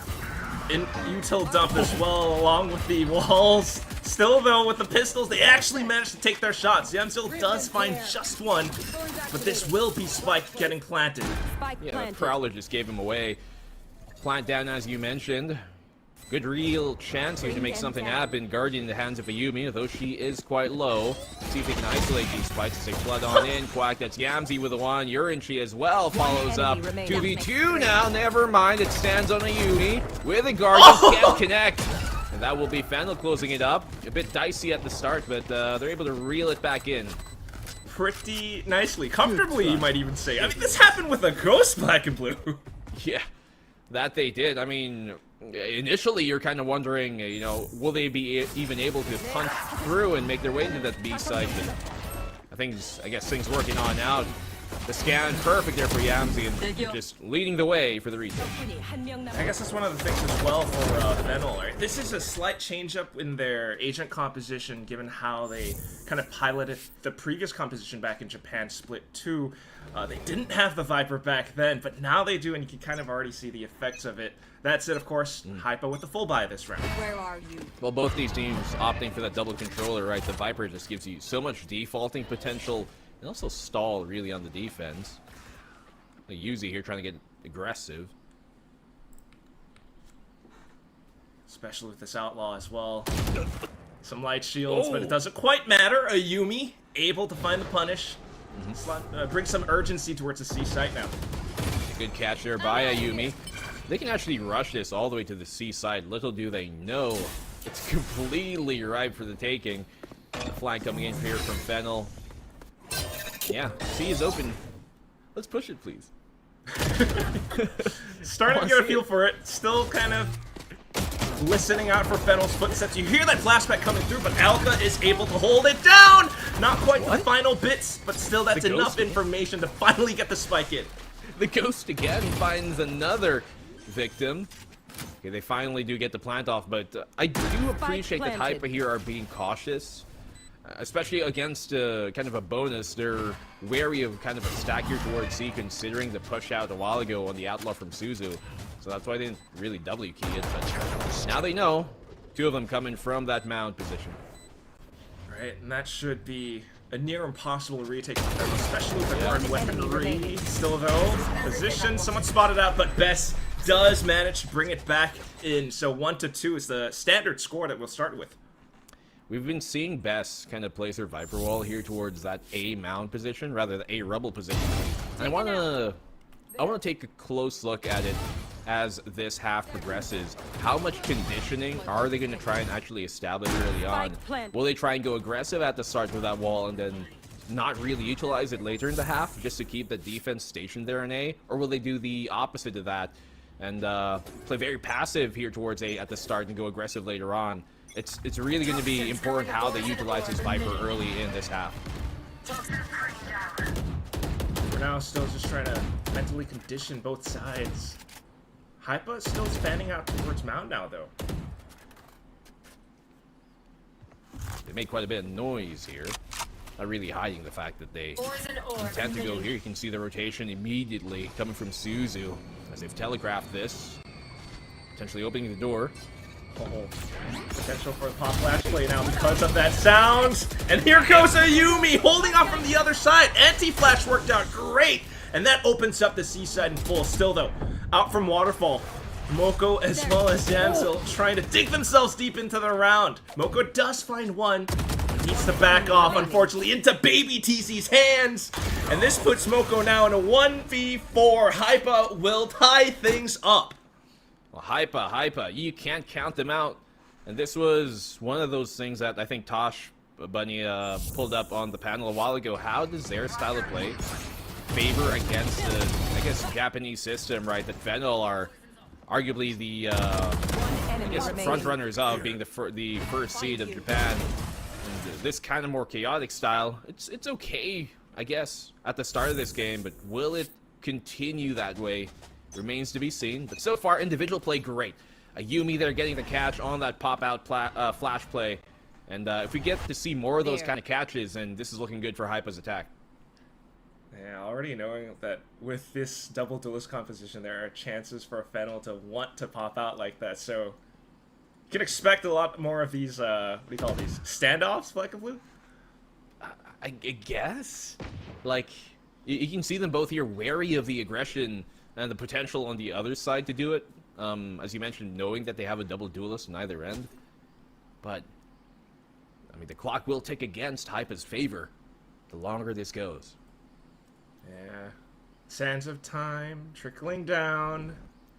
util dump as well, along with the walls. Still, though, with the pistols, they actually managed to take their shots. Yamsil does find just one, but this will be Spike getting planted. Yeah, Prowler just gave him away. Plant down, as you mentioned. Good real chance here to make something happen. Guardian in the hands of Ayumi, though she is quite low. See if they can isolate these spikes as they flood on in. Quack, that's Yamzi with a one. Urinchi as well follows up. 2v2 now, never mind. It stands on Ayumi with a Guardian. Can't connect. And that will be Fennel closing it up. A bit dicey at the start, but they're able to reel it back in. Pretty nicely. Comfortably, you might even say. I mean, this happened with a Ghost Black and Blue. Yeah, that they did. I mean, initially you're kind of wondering, you know, will they be even able to punch through and make their way into that B site? But I guess things working on out. The scan perfect there for Yamzi, and just leading the way for the retake. I guess that's one of the things as well for Fennel. Right? This is a slight change up in their agent composition, given how they kind of piloted the previous composition back in Japan Split 2. They didn't have the Viper back then, but now they do, and you can kind of already see the effects of it. That's it, of course. HYPA with the full buy this round. Where are you? Well, both these teams opting for that double controller, right? The Viper just gives you so much defaulting potential, and also stall really on the defense. The Yuzi here trying to get aggressive. Especially with this Outlaw as well. Some light shields, but it doesn't quite matter. Ayumi able to find the punish. Bring some urgency towards the C site now. Good catch there by Ayumi. They can actually rush this all the way to the C side. Little do they know, it's completely ripe for the taking. The flank coming in here from Fennel. Yeah, C is open. Let's push it, please. Starting to get a feel for it. Still kind of listening out for Fennel's footsteps. You hear that flashback coming through, but Alka is able to hold it down! Not quite the final bits, but still that's enough information to finally get the spike in. The Ghost again finds another victim. Okay, they finally do get the plant off, but I do appreciate that HYPA here are being cautious. Especially against kind of a bonus, they're wary of kind of a stack here towards C, considering the push out a while ago on the Outlaw from Suzu. So that's why they didn't really W key it, but now they know. Two of them coming from that mound position. Right, and that should be a near impossible retake for them, especially with the guard weaponry. Still though, position somewhat spotted out, but Bess does manage to bring it back in. So 1-2 is the standard score that we'll start with. We've been seeing Bess kind of place her Viper Wall here towards that A mound position, rather the A rubble position. And I wanna take a close look at it as this half progresses. How much conditioning are they gonna try and actually establish early on? Will they try and go aggressive at the start with that wall and then not really utilize it later in the half just to keep the defense stationed there in A? Or will they do the opposite of that and play very passive here towards A at the start and go aggressive later on? It's really going to be important how they utilize this Viper early in this half. For now, still just trying to mentally condition both sides. HYPA is still fanning out towards Mount now, though. They made quite a bit of noise here. Not really hiding the fact that they intend to go here. You can see the rotation immediately coming from Suzu as they've telegraphed this. Potentially opening the door. Oh, potential for the pop flash play now because of that sound. And here goes Ayumi holding off from the other side. Anti-flash worked out great. And that opens up the C side in full. Still though, out from Waterfall. Moko as well as Damsel trying to dig themselves deep into the round. Moko does find one. Needs to back off, unfortunately, into Baby TZ's hands. And this puts Moko now in a 1v4. HYPA will tie things up. Well, HYPA, you can't count them out. And this was one of those things that I think Tosh Bunny pulled up on the panel a while ago. How does their style of play favor against the, I guess, Japanese system, right? That Fennel are arguably the, I guess, front runners of being the first seed of Japan. And this kind of more chaotic style, it's okay, I guess, at the start of this game, but will it continue that way? Remains to be seen. But so far, individual play great. Ayumi there getting the catch on that pop-out flash play. And if we get to see more of those kind of catches, then this is looking good for HYPA's attack. Yeah, already knowing that with this double duelist composition, there are chances for a Fennel to want to pop out like that. So you can expect a lot more of these, what do you call these? Standoffs, Black and Blue? I guess? Like, you can see them both here wary of the aggression and the potential on the other side to do it. As you mentioned, knowing that they have a double duelist on either end. But, I mean, the clock will tick against HYPA's favor the longer this goes. Yeah. Sands of time trickling down.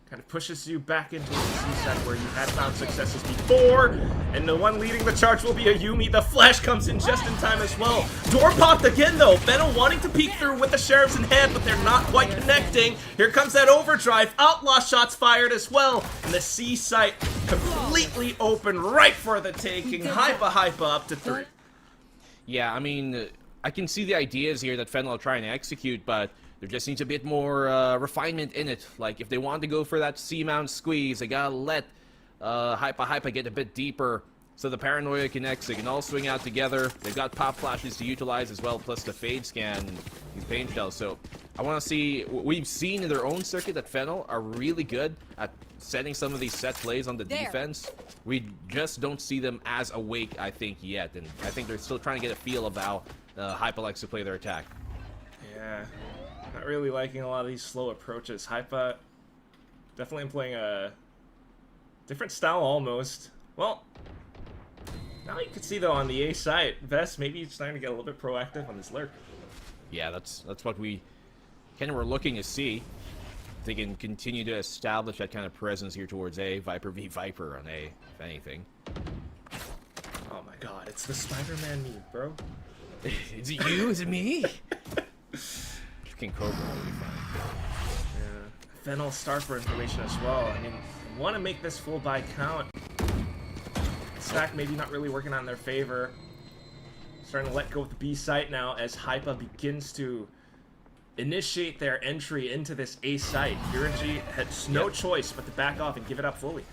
Kind of pushes you back into the C-side where you had found successes before. And the one leading the charge will be Ayumi. The flash comes in just in time as well. Door popped again though. Veto wanting to peek through with the sheriffs in hand, but they're not quite connecting. Here comes that overdrive. Outlaw shots fired as well. And the C-site completely open right for the taking. HYPA up to 3. Yeah, I mean, I can see the ideas here that Fennel are trying to execute, but there just needs a bit more refinement in it. Like, if they want to go for that C-mount squeeze, they gotta let HYPA get a bit deeper so the paranoia can exit. They can all swing out together. They've got pop flashes to utilize as well, plus the fade scan and these pain shells. So I want to see, we've seen in their own circuit that Fennel are really good at setting some of these set plays on the defense. We just don't see them as awake, I think, yet. And I think they're still trying to get a feel of how HYPA likes to play their attack. Yeah. Not really liking a lot of these slow approaches. HYPA definitely employing a different style almost. Well, now you can see though on the A side, Vest maybe he's starting to get a little bit proactive on this lurk. Yeah, that's what we kind of were looking to see. They can continue to establish that kind of presence here towards A. Viper v Viper on A, if anything. Oh my god, it's the Spider-Man meme, bro. Is it you? Is it me? King Cobra will be fine. Yeah. Fennel star for information as well. I mean, want to make this full buy count. Stack maybe not really working on their favor. Starting to let go of the B site now as HYPA begins to initiate their entry into this A site. Yurenji has no choice but to back off and give it up fully.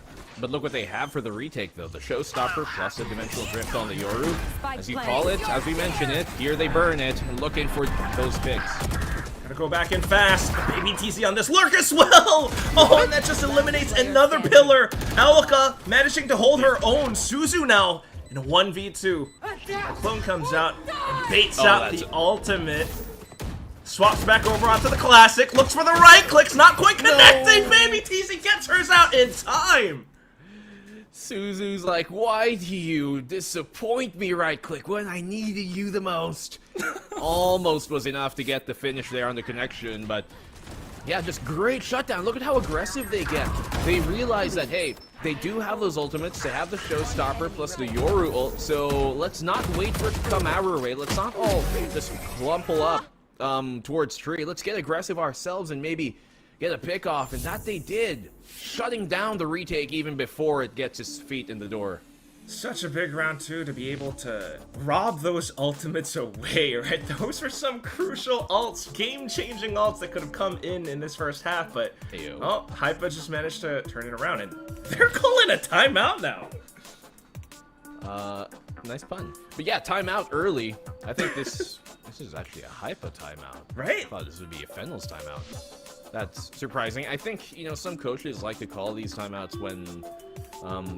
But look what they have for the retake, though. The Showstopper plus the Dimensional Drift on the Yoru. As you call it, as we mention it, here they burn it, looking for those picks. Gotta go back in fast. Baby TZ on this lurk as well. Oh, and that just eliminates another pillar. Alaka managing to hold her own. Suzu now in a 1v2. Our clone comes out and baits out the ultimate. Swaps back over onto the classic. Looks for the right clicks. Not quite connecting. Baby TZ gets hers out in time. Suzu's like, why do you disappoint me, right click, when I needed you the most? Almost was enough to get the finish there on the connection, but yeah, just great shutdown. Look at how aggressive they get. They realize that, hey, they do have those ultimates. They have the Showstopper plus the Yoru ult, so let's not wait for it to come our way. Let's not all just clumple up towards tree. Let's get aggressive ourselves and maybe get a pick off, and that they did, shutting down the retake even before it gets its feet in the door. Such a big round too to be able to rob those ultimates away, right? Those were some crucial ults, game-changing ults that could have come in this first half, but oh, HYPA just managed to turn it around, and they're calling a timeout now. Nice pun. But yeah, timeout early. I think this is actually a HYPA timeout. Right? I thought this would be a Fennel's timeout. That's surprising. I think, you know, some coaches like to call these timeouts when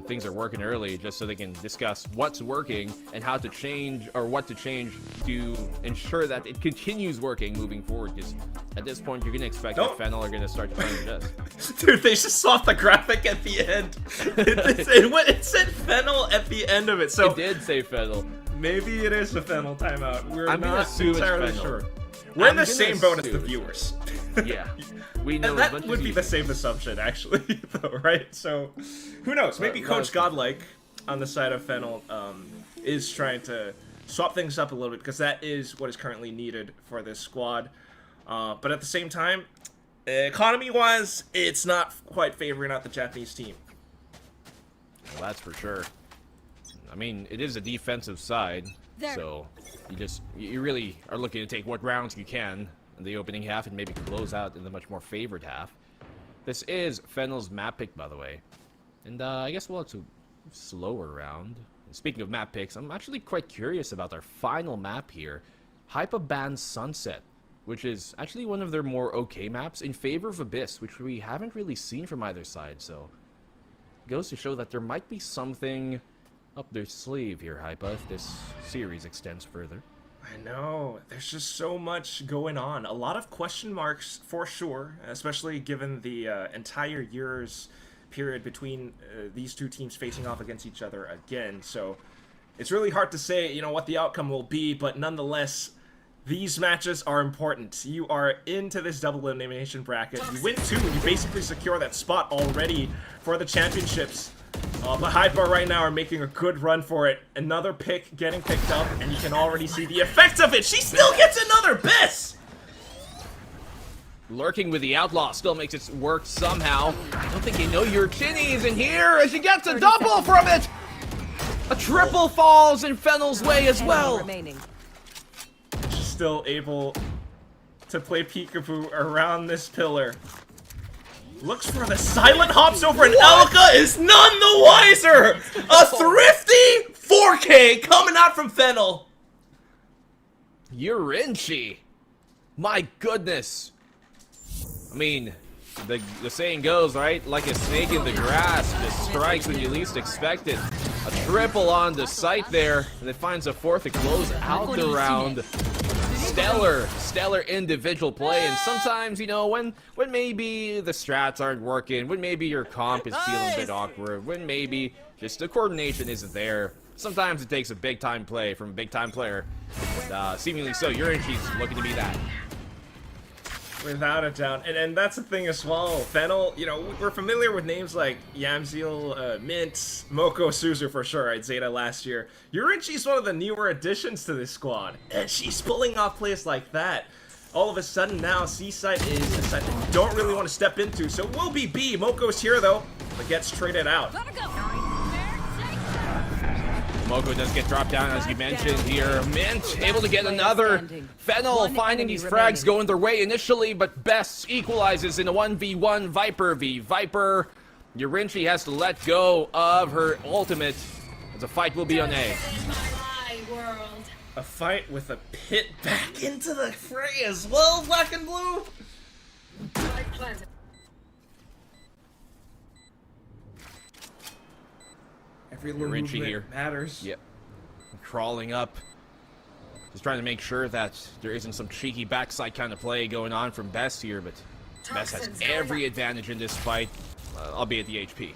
things are working early, just so they can discuss what's working and how to change, or what to change to ensure that it continues working moving forward. Because at this point, you're gonna expect that Fennel are gonna start trying to adjust. Dude, they just swapped the graphic at the end. It said Fennel at the end of it, so it did say Fennel. Maybe it is a Fennel timeout. We're I'm not entirely sure. We're in the same boat as the viewers. Yeah, we know. And that would be the same assumption, actually, though, right? So, who knows? Maybe Coach Godlike on the side of Fennel is trying to swap things up a little bit, because that is what is currently needed for this squad. But at the same time, economy-wise, it's not quite favoring out the Japanese team. Well, that's for sure. I mean, it is a defensive side, so you really are looking to take what rounds you can in the opening half and maybe close out in the much more favored half. This is Fennel's map pick, by the way, and I guess it's a slower round. Speaking of map picks, I'm actually quite curious about our final map here. HYPA bans Sunset, which is actually one of their more okay maps, in favor of Abyss, which we haven't really seen from either side, so it goes to show that there might be something up their sleeve here, HYPA, if this series extends further. I know, there's just so much going on. A lot of question marks for sure, especially given the entire year's period between these two teams facing off against each other again. So it's really hard to say, you know, what the outcome will be, but nonetheless, these matches are important. You are into this double elimination bracket. You win 2, you basically secure that spot already for the championships. But HYPA right now are making a good run for it. Another pick getting picked up, and you can already see the effects of it. She still gets another Bess! Lurking with the Outlaw still makes it work somehow. I don't think you know your Chinny's in here, as she gets a double from it! A triple falls in Fennel's way as well. She's still able to play peekaboo around this pillar. Looks for the silent hops over, and Elka is none the wiser! A thrifty 4K coming out from Fennel! Yurinchi! My goodness! I mean, the saying goes, right? Like a snake in the grass, just strikes when you least expect it. A triple on the site there, and it finds a fourth to close out the round. Stellar individual play, and sometimes, you know, when maybe the strats aren't working, when maybe your comp is feeling a bit awkward, when maybe just the coordination isn't there, sometimes it takes a big-time play from a big-time player. And, seemingly so, Yurinchi's looking to be that. Without a doubt, and that's the thing as well. Fennel, you know, we're familiar with names like Yamzeel, Mint, Moko Suzu for sure. I'd Zeta last year. Yurinchi's one of the newer additions to this squad, and she's pulling off plays like that. All of a sudden now, C-side is a side that you don't really want to step into, so it will be B. Moko's here though, but gets traded out. Moko does get dropped down, as you mentioned here. Mint able to get another. Fennel finding these frags going their way initially, but Bess equalizes in a 1v1 Viper v Viper. Yurinchi has to let go of her ultimate, as a fight will be on A. A fight with a pit back into the fray as well, black and blue. Every little Yurinchi here matters. Yep. Crawling up. Just trying to make sure that there isn't some cheeky backside kind of play going on from Bess here, but Bess has every advantage in this fight, albeit the HP.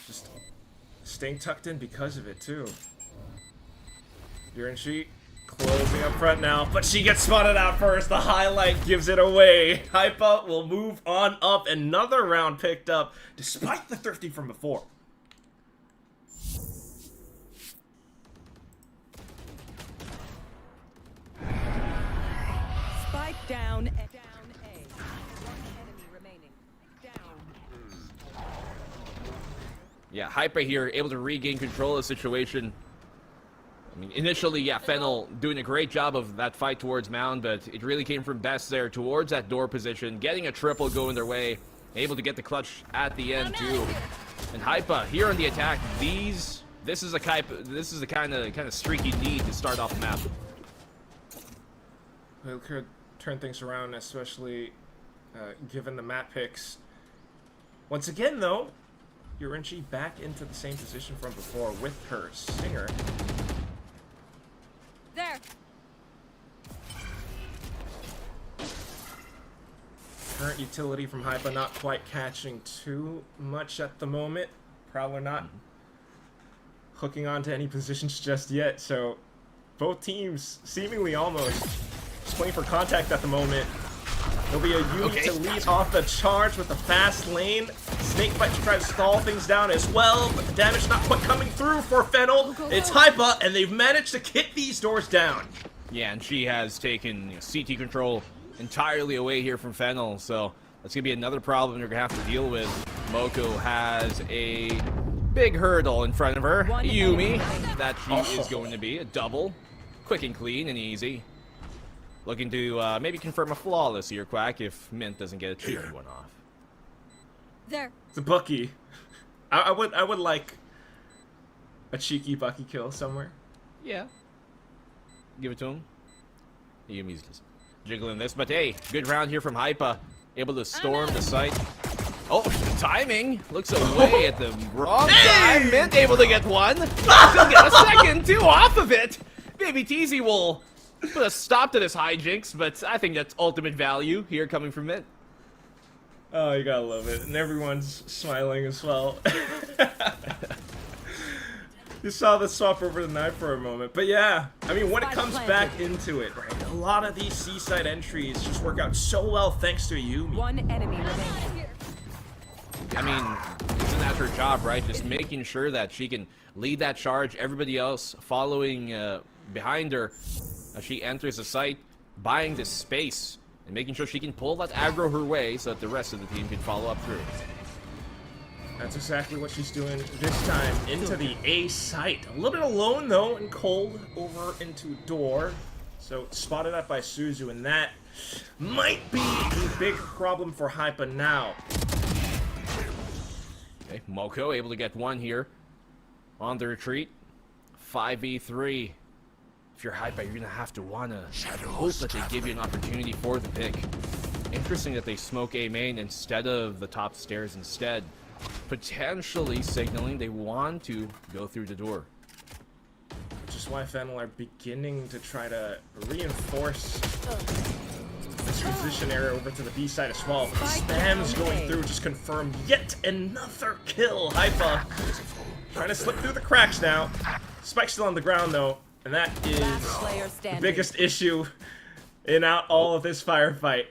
Just staying tucked in because of it, too. Yurinchi closing up front now, but she gets spotted out first. The highlight gives it away. HYPA will move on up. Another round picked up, despite the thrifty from before. Spike down A. One enemy remaining. Down. Yeah, HYPA here able to regain control of the situation. I mean, initially, yeah, Fennel doing a great job of that fight towards Mound, but it really came from Bess there towards that door position, getting a triple going their way, able to get the clutch at the end too. And HYPA here on the attack. This is the kind of streak you need to start off the map. It could turn things around, especially given the map picks. Once again, though, Yorinchi back into the same position from before with her Stinger. There. Current utility from HYPA not quite catching too much at the moment. Prowler not hooking onto any positions just yet, so both teams seemingly almost just playing for contact at the moment. There'll be a Yumi to lead off the charge with the fast lane. Snakebite to try to stall things down as well, but the damage not quite coming through for Fennel. It's HYPA, and they've managed to kick these doors down. Yeah, and she has taken CT control entirely away here from Fennel, so that's gonna be another problem you're gonna have to deal with. Moko has a big hurdle in front of her. Yumi, that she is going to be a double, quick and clean and easy. Looking to maybe confirm a flawless here, Quack, if Mint doesn't get a cheeky one off. There. It's a Bucky. I would like a cheeky Bucky kill somewhere. Yeah. Give it to him. Yumi's just jiggling this, but hey, good round here from HYPA. Able to storm the site. Oh, timing! Looks away at the wrong time. Mint able to get one. Still get a second, two off of it. Baby Teasy will put a stop to this hijinks, but I think that's ultimate value here coming from Mint. Oh, you gotta love it. And everyone's smiling as well. You saw the swap over the knife for a moment. But yeah, I mean, when it comes back into it, right, a lot of these seaside entries just work out so well thanks to Yumi. One enemy remaining. I mean, isn't that her job, right? Just making sure that she can lead that charge, everybody else following behind her as she enters the site, buying this space, and making sure she can pull that aggro her way so that the rest of the team can follow up through. That's exactly what she's doing this time, into the A site. A little bit alone, though, and cold over into door. So, spotted up by Suzu, and that might be a big problem for HYPA now. Okay, Moko able to get one here on the retreat. 5v3. If you're HYPA, you're gonna have to wanna hope that they give you an opportunity for the pick. Interesting that they smoke A main instead of the top stairs instead. Potentially signaling they want to go through the door. Which is why Fennel are beginning to try to reinforce this transition area over to the B side as well. But the spams going through just confirm yet another kill. HYPA trying to slip through the cracks now. Spike's still on the ground though, and that is the biggest issue in all of this firefight.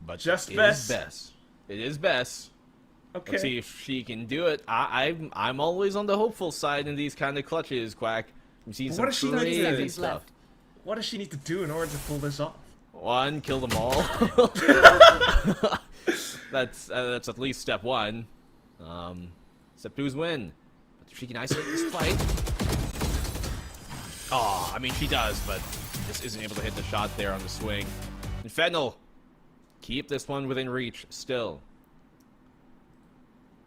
But just Bess. It is Bess. Okay. Let's see if she can do it. I'm always on the hopeful side in these kind of clutches, Quack. I'm seeing some crazy stuff. What does she need to do in order to pull this off? One, kill them all. That's at least step one. Step two is win. But if she can isolate this fight. Oh, I mean she does, but just isn't able to hit the shot there on the swing. And Fennel, keep this one within reach still.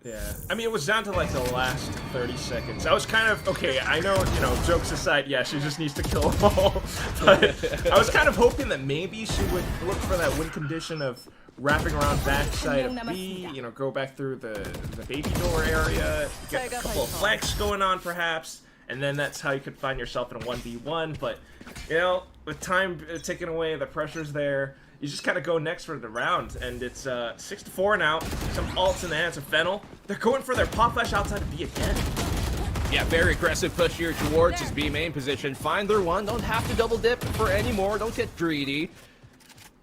Yeah, I mean, it was down to like the last 30 seconds. I was kind of, okay, I know, you know, jokes aside, yeah, she just needs to kill them all. But I was kind of hoping that maybe she would look for that win condition of wrapping around backside of B, you know, go back through the baby door area, get a couple of flanks going on perhaps, and then that's how you could find yourself in a 1v1. But, you know, with time ticking away, the pressure's there. You just kind of go next for the round, and it's 6-4 now. Some ults in the hands of Fennel. They're going for their pop flash outside of B again. Yeah, very aggressive push here towards his B main position. Find their one. Don't have to double dip for any more. Don't get greedy.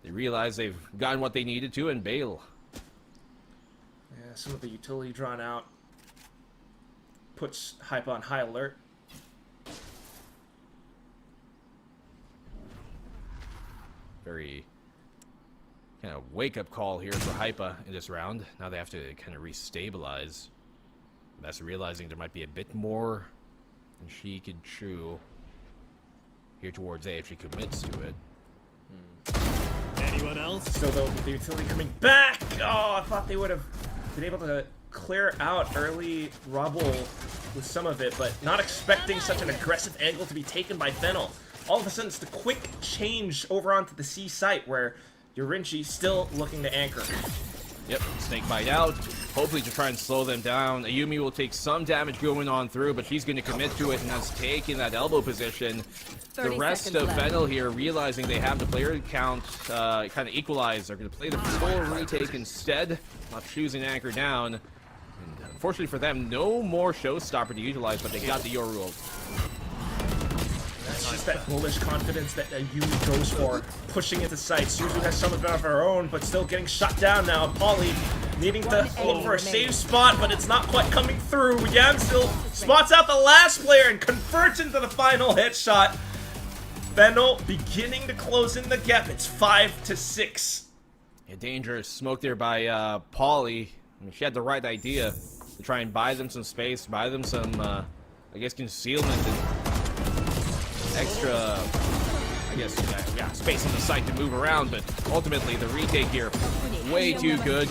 They realize they've gotten what they needed to and bail. Yeah, some of the utility drawn out puts HYPA on high alert. Very kind of wake-up call here for HYPA in this round. Now they have to kind of restabilize. That's realizing there might be a bit more than she could chew here towards A if she commits to it. Anyone else? Still though, the utility coming back! Oh, I thought they would have been able to clear out early rubble with some of it, but not expecting such an aggressive angle to be taken by Fennel. All of a sudden, it's the quick change over onto the C site where Yorinchi still looking to anchor. Yep, snake bite out. Hopefully to try and slow them down. Ayumi will take some damage going on through, but she's going to commit to it and has taken that elbow position. The rest of Fennel here, realizing they have the player count kind of equalized, are going to play the full retake instead, not choosing anchor down. And unfortunately for them, no more showstopper to utilize, but they got the Yoru. That's just that bullish confidence that Ayumi goes for, pushing into sight. Suzu has some of it of her own, but still getting shut down now. Polly needing to look for a safe spot, but it's not quite coming through. Yam still spots out the last player and converts into the final headshot. Fennel beginning to close in the gap. It's 5-6. Yeah, dangerous smoke there by Polly. I mean, she had the right idea to try and buy them some space, buy them some, I guess, concealment and extra, I guess, yeah, space on the site to move around, but ultimately the retake here, way too good.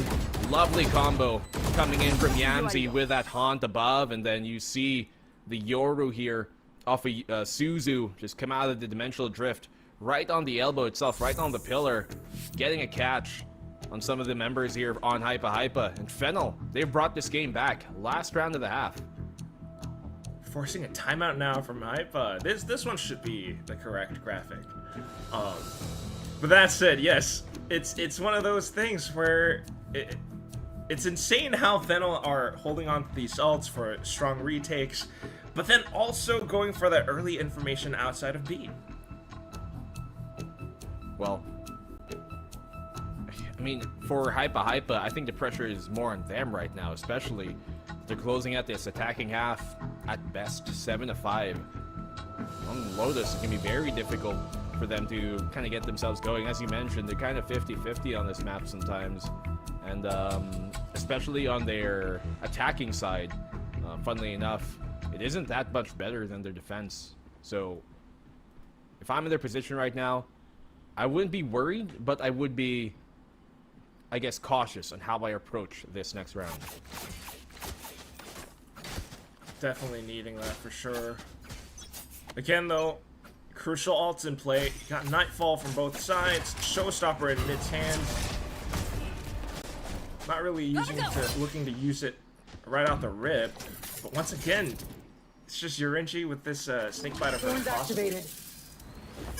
Lovely combo coming in from Yamzi with that haunt above, and then you see the Yoru here off of Suzu just come out of the dimensional drift right on the elbow itself, right on the pillar, getting a catch on some of the members here on HYPA. And Fennel, they've brought this game back. Last round of the half. Forcing a timeout now from HYPA. This one should be the correct graphic. But that said, yes, it's one of those things where it's insane how Fennel are holding on to these ults for strong retakes, but then also going for that early information outside of B. Well, I mean, for HYPA, I think the pressure is more on them right now, especially they're closing out this attacking half at best 7-5. On Lotus, it can be very difficult for them to kind of get themselves going. As you mentioned, they're kind of 50-50 on this map sometimes, and especially on their attacking side, funnily enough, it isn't that much better than their defense. So if I'm in their position right now, I wouldn't be worried, but I would be, I guess, cautious on how I approach this next round. Definitely needing that for sure. Again, though, crucial ults in play. You got Nightfall from both sides. Showstopper in mid's hand. Not really looking to use it right out the rip. But once again, it's just Yurinchi with this snakebite of her activated.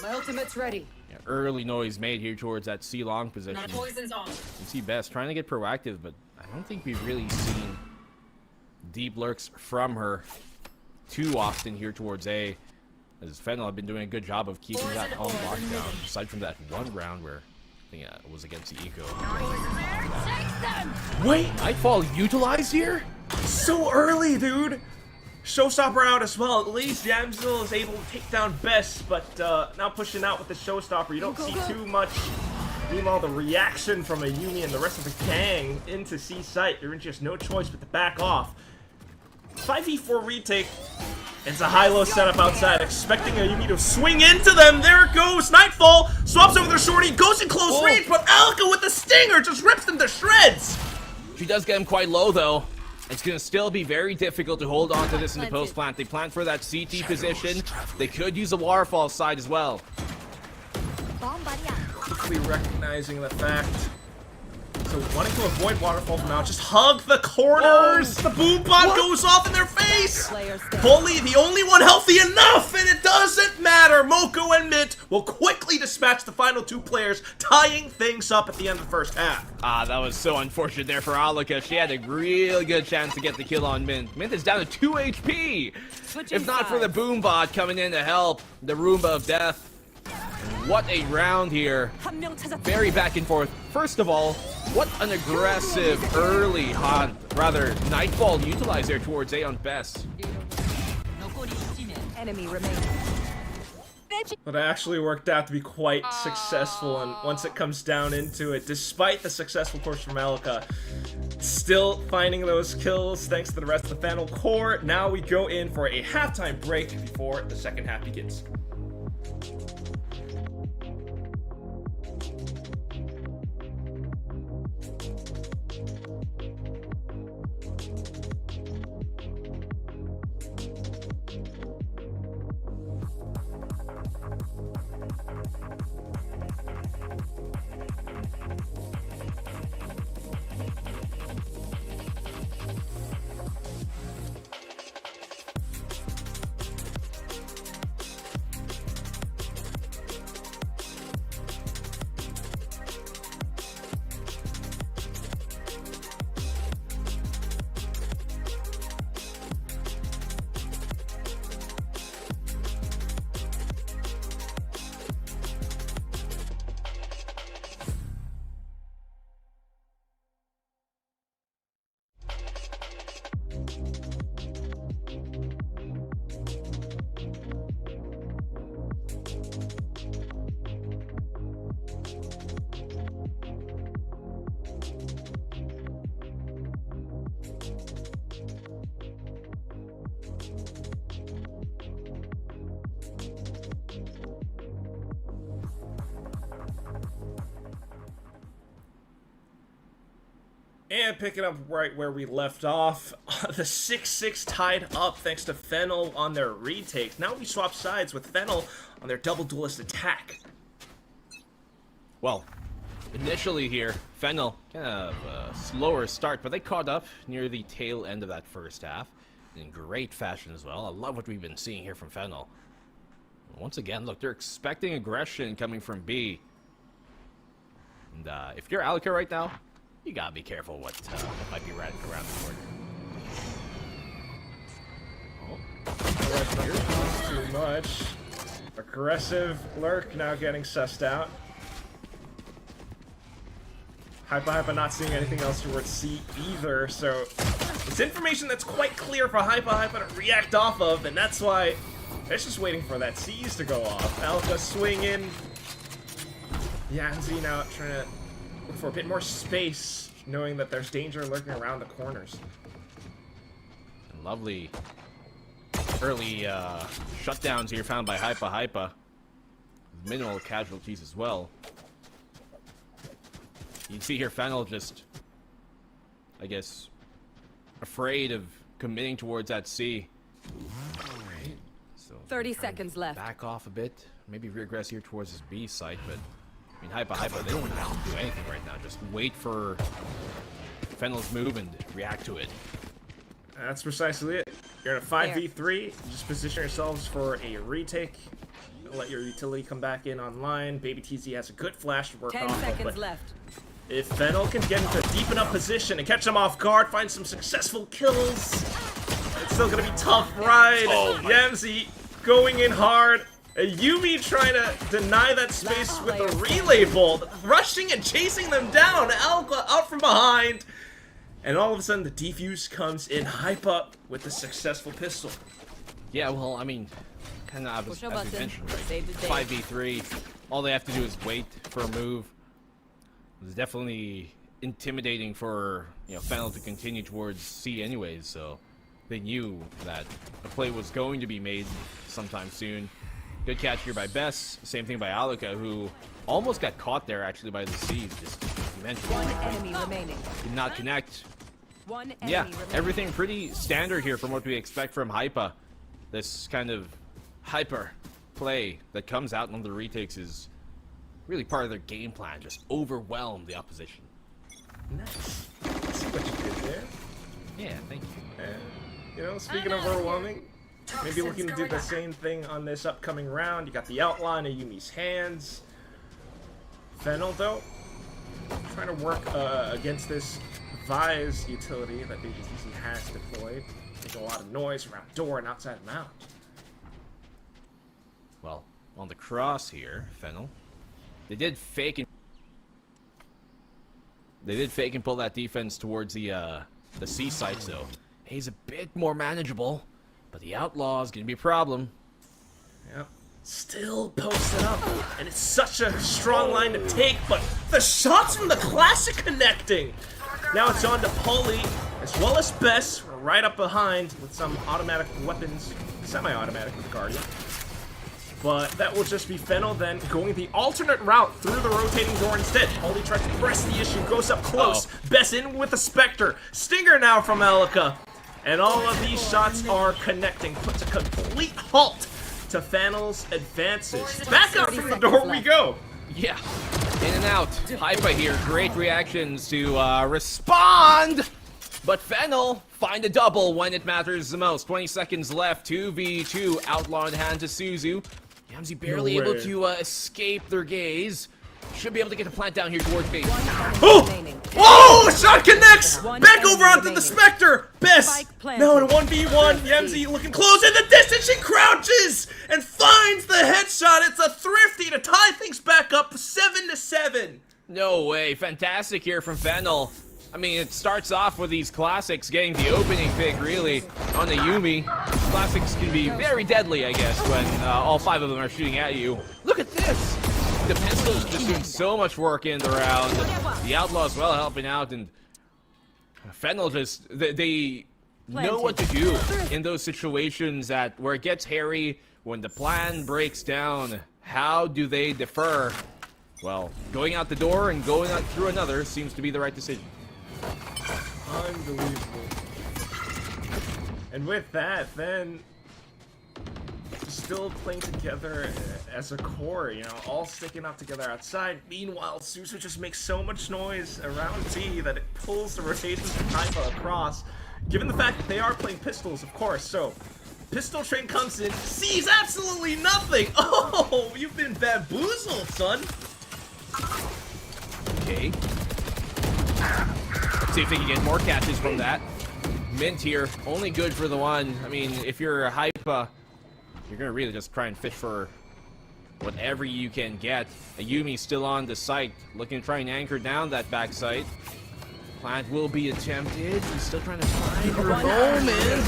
My ultimate's ready. Yeah, early noise made here towards that C-long position. My poison's on. You see Best trying to get proactive, but I don't think we've really seen deep lurks from her too often here towards A, as Fennel have been doing a good job of keeping that on lockdown, aside from that one round where I think it was against the Eco. Wait! Nightfall utilized here? So early, dude! Showstopper out as well. At least Yamzil is able to take down Best, but now pushing out with the Showstopper. You don't see too much. Meanwhile, the reaction from Ayumi and the rest of the gang into C site, there is just no choice but to back off. 5v4 retake. It's a high-low setup outside, expecting Ayumi to swing into them. There it goes. Nightfall swaps over their shorty, goes in close range, but Alka with the stinger just rips them to shreds. She does get him quite low, though. It's going to still be very difficult to hold on to this in the post plant. They plant for that CT position. They could use a waterfall side as well. Quickly recognizing the fact. So wanting to avoid waterfall from now, just hug the corners. The boom bot goes off in their face. Bully, the only one healthy enough, and it doesn't matter. Moko and Mint will quickly dispatch the final two players, tying things up at the end of the first half. Ah, that was so unfortunate there for Alika. She had a really good chance to get the kill on Mint. Mint is down to 2 HP. If not for the boom bot coming in to help, the Roomba of Death. What a round here. Very back and forth. First of all, what an aggressive early Nightfall utilized there towards A on Best. Enemy remaining. But it actually worked out to be quite successful, and once it comes down into it, despite the successful course from Alika, still finding those kills thanks to the rest of the Fennel core. Now we go in for a halftime break before the second half begins. And picking up right where we left off, the 6-6 tied up thanks to Fennel on their retakes. Now we swap sides with Fennel on their double duelist attack. Well, initially here, Fennel kind of a slower start, but they caught up near the tail end of that first half in great fashion as well. I love what we've been seeing here from Fennel. Once again, look, they're expecting aggression coming from B. And if you're Alka right now, you gotta be careful what might be right around the corner. Oh, too much. Aggressive lurk now getting sussed out. HYPA not seeing anything else towards C either, so it's information that's quite clear for HYPA to react off of, and that's why they're just waiting for that C's to go off. Alka swinging. Yanzi now trying to look for a bit more space, knowing that there's danger lurking around the corners. And lovely early shutdowns here found by HYPA. Minimal casualties as well. You can see here Fennel just, I guess, afraid of committing towards that C. Right. So 30 seconds left. Back off a bit. Maybe regress here towards his B site, but I mean, HYPA, they don't have to do anything right now. Just wait for Fennel's move and react to it. That's precisely it. You're in a 5v3. Just position yourselves for a retake. Let your utility come back in online. Baby TZ has a good flash to work off of. 10 seconds left. If Fennel can get into a deep enough position and catch them off guard, find some successful kills, it's still gonna be tough ride. Yamzi going in hard. Yumi trying to deny that space with a relay bolt, rushing and chasing them down. Alka out from behind. And all of a sudden the defuse comes in. HYPA with the successful pistol. Yeah, well, I mean, kind of as we mentioned, right? 5v3. All they have to do is wait for a move. It's definitely intimidating for, you know, Fennel to continue towards C anyways, so they knew that a play was going to be made sometime soon. Good catch here by Bess. Same thing by Alka, who almost got caught there actually by the C. Just you mentioned. One enemy remaining. Did not connect. One enemy Yeah, remaining. everything pretty standard here from what we expect from HYPA. This kind of hyper play that comes out on the retakes is really part of their game plan. Just overwhelm the opposition. Nice. See what you did there. Yeah, thank you. And, you know, speaking of overwhelming, maybe looking to do the same thing on this upcoming round. You got the outline of Yumi's hands. Fennel, though, trying to work against this Vise utility that BBTC has deployed. Making a lot of noise around door and outside mount. Well, on the cross here, Fennel, they did fake and pull that defense towards the C site, so he's a bit more manageable. But the Outlaw is gonna be a problem. Yep. Still posted up, and it's such a strong line to take, but the shots from the Classic connecting! Now it's on to Polly, as well as Bess, right up behind with some automatic weapons, semi-automatic with Guardian. But that will just be Fennel then going the alternate route through the rotating door instead. Polly tries to press the issue, goes up close, Bess in with the Spectre, Stinger now from Alka. And all of these shots are connecting, puts a complete halt to Fennel's advances. Back up from the door we go! Yeah, in and out. HYPA here, great reactions to respond! But Fennel find a double when it matters the most. 20 seconds left, 2v2, Outlaw in hand to Suzu. Yamzi barely able to escape their gaze. Should be able to get the plant down here towards B. Oh! Oh! A shot connects! Back over onto the Spectre! Bess! Now in a 1v1, Yamzi looking close in the distance, she crouches! And finds the headshot! It's a thrifty to tie things back up 7-7! No way, fantastic here from Fennel. I mean, it starts off with these Classics getting the opening pick, really, on the Yumi. Classics can be very deadly, I guess, when all 5 of them are shooting at you. Look at this! The pistol's just doing so much work in the round. The Outlaw as well helping out, and Fennel just, they know what to do in those situations where it gets hairy, when the plan breaks down. How do they defer? Well, going out the door and going out through another seems to be the right decision. Unbelievable. And with that, then still playing together as a core, you know, all sticking up together outside. Meanwhile, Suzu just makes so much noise around B that it pulls the rotations from HYPA across. Given the fact that they are playing pistols, of course, so pistol train comes in, sees absolutely nothing. Oh, you've been bamboozled, son. Okay. See if they can get more catches from that. Mint here, only good for the one. I mean, if you're a HYPA, you're gonna really just try and fish for whatever you can get. Ayumi's still on the site, looking to try and anchor down that back site. Plant will be attempted. He's still trying to find her moment.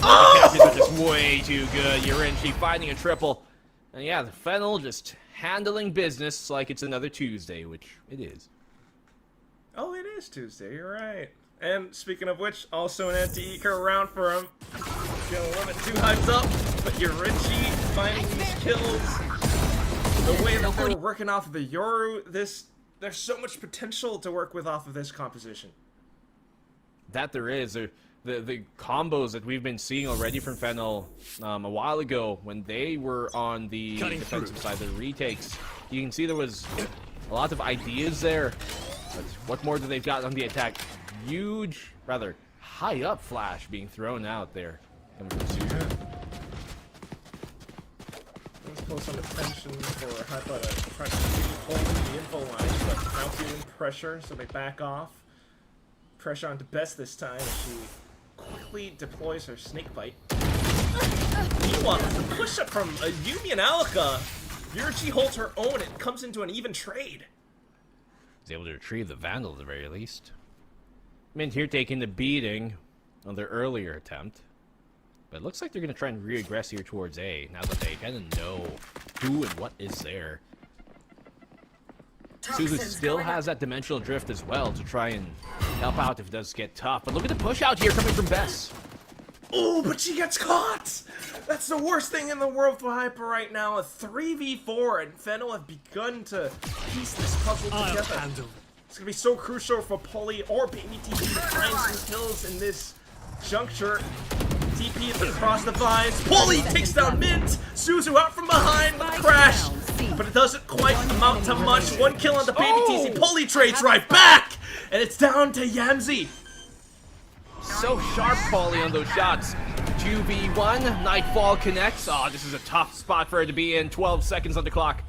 Oh! The catches are just way too good. Yorinchi finding a triple. And yeah, the Fennel just handling business like it's another Tuesday, which it is. Oh, it is Tuesday, you're right. And speaking of which, also an anti-eco round for him. Getting a little bit too hyped up, but Yorinchi finding these kills. The way that they're working off of the Yoru, there's so much potential to work with off of this composition. That there is. The combos that we've been seeing already from Fennel a while ago when they were on the defensive side, the retakes, you can see there was a lot of ideas there. But what more do they've got on the attack? Huge, rather high up flash being thrown out there. Coming from Suzu. Let's pull some attention for HYPA to try to hold the info line, but now feeling pressure, so they back off. Pressure onto Best this time as she quickly deploys her snake bite. Meanwhile, the push up from Ayumi and Alika, Yorinchi holds her own and comes into an even trade. He's able to retrieve the Vandal at the very least. Mint here taking the beating on their earlier attempt. But it looks like they're going to try and re-aggress here towards A, now that they kind of know who and what is there. Suzu still has that dimensional drift as well to try and help out if it does get tough. But look at the push out here coming from Bess. Oh, but she gets caught! That's the worst thing in the world for HYPA right now. A 3v4, and Fennel have begun to piece this puzzle together. It's gonna be so crucial for Polly or Baby TP to find some kills in this juncture. TP across the vines. Polly takes down Mint. Suzu out from behind with a crash. But it doesn't quite amount to much. One kill on the Baby TC. Polly trades right back! And it's down to Yamzi. So sharp, Polly, on those shots. 2v1, Nightfall connects. Oh, this is a tough spot for her to be in. 12 seconds on the clock.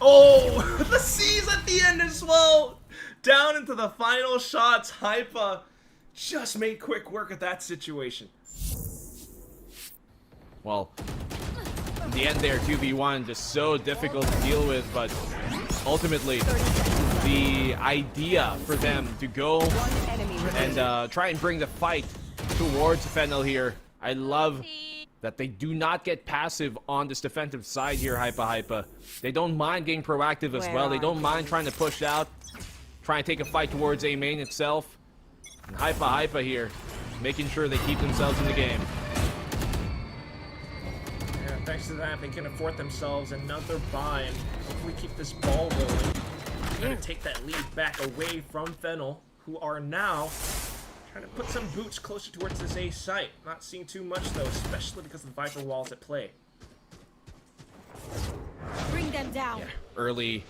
Oh, the C's at the end as well. Down into the final shots. HYPA just made quick work of that situation. Well, in the end there, 2v1, just so difficult to deal with, but ultimately, the idea for them to go and try and bring the fight towards Fennel here, I love that they do not get passive on this defensive side here, HYPA. They don't mind getting proactive as well. They don't mind trying to push out, try and take a fight towards A main itself. And HYPA here, making sure they keep themselves in the game. Yeah, thanks to that, they can afford themselves another buy and hopefully keep this ball rolling. Trying to take that lead back away from Fennel, who are now trying to put some boots closer towards this A site. Not seeing too much though, especially because of the Viper walls at play. Bring them down. Yeah, early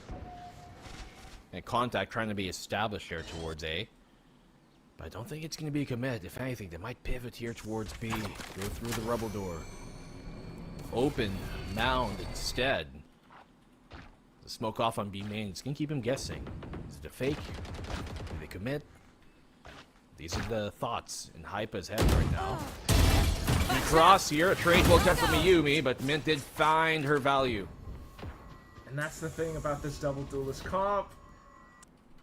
contact trying to be established here towards A. But I don't think it's going to be a commit. If anything, they might pivot here towards B. Go through the rubble door. Open mound instead. The smoke off on B main. It's going to keep him guessing. Is it a fake? Do they commit? These are the thoughts in HYPA's head right now. Cross here. A trade will come from Ayumi, but Mint did find her value. And that's the thing about this double duelist comp.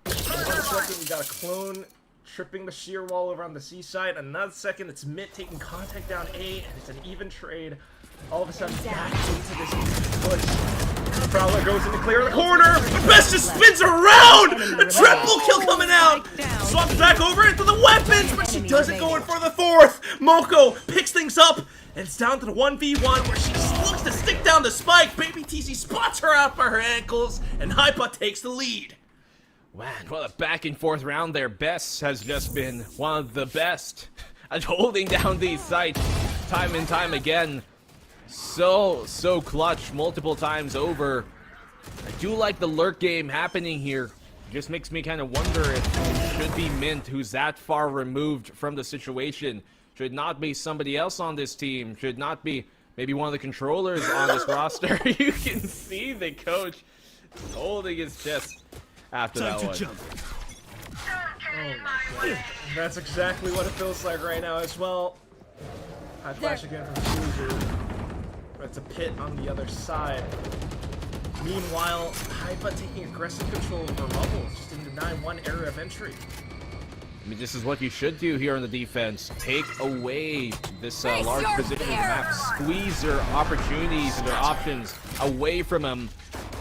In 1 second, we got a clone tripping the shear wall over on the C side. Another second, it's Mint taking contact down A, and it's an even trade. All of a sudden, back into this push. Prowler goes in to clear the corner, but Best just spins around! A triple kill coming out! Swaps back over into the weapons, but she doesn't go in for the fourth! Moko picks things up, and it's down to the 1v1 where she looks to stick down the spike. Baby TC spots her out by her ankles, and HYPA takes the lead. Man, what a back and forth round there. Bess has just been one of the best at holding down these sites time and time again. So clutch multiple times over. I do like the lurk game happening here. Just makes me kind of wonder if it should be Mint, who's that far removed from the situation. Should not be somebody else on this team. Should not be maybe one of the controllers on this roster. You can see the coach holding his chest after that one. Oh my God. That's exactly what it feels like right now as well. High flash again from Cruiser. It's a pit on the other side. Meanwhile, HYPA taking aggressive control over Rubble, just in the 9-1 area of entry. I mean, this is what you should do here on the defense. Take away this large position map. Squeeze their opportunities and their options away from them.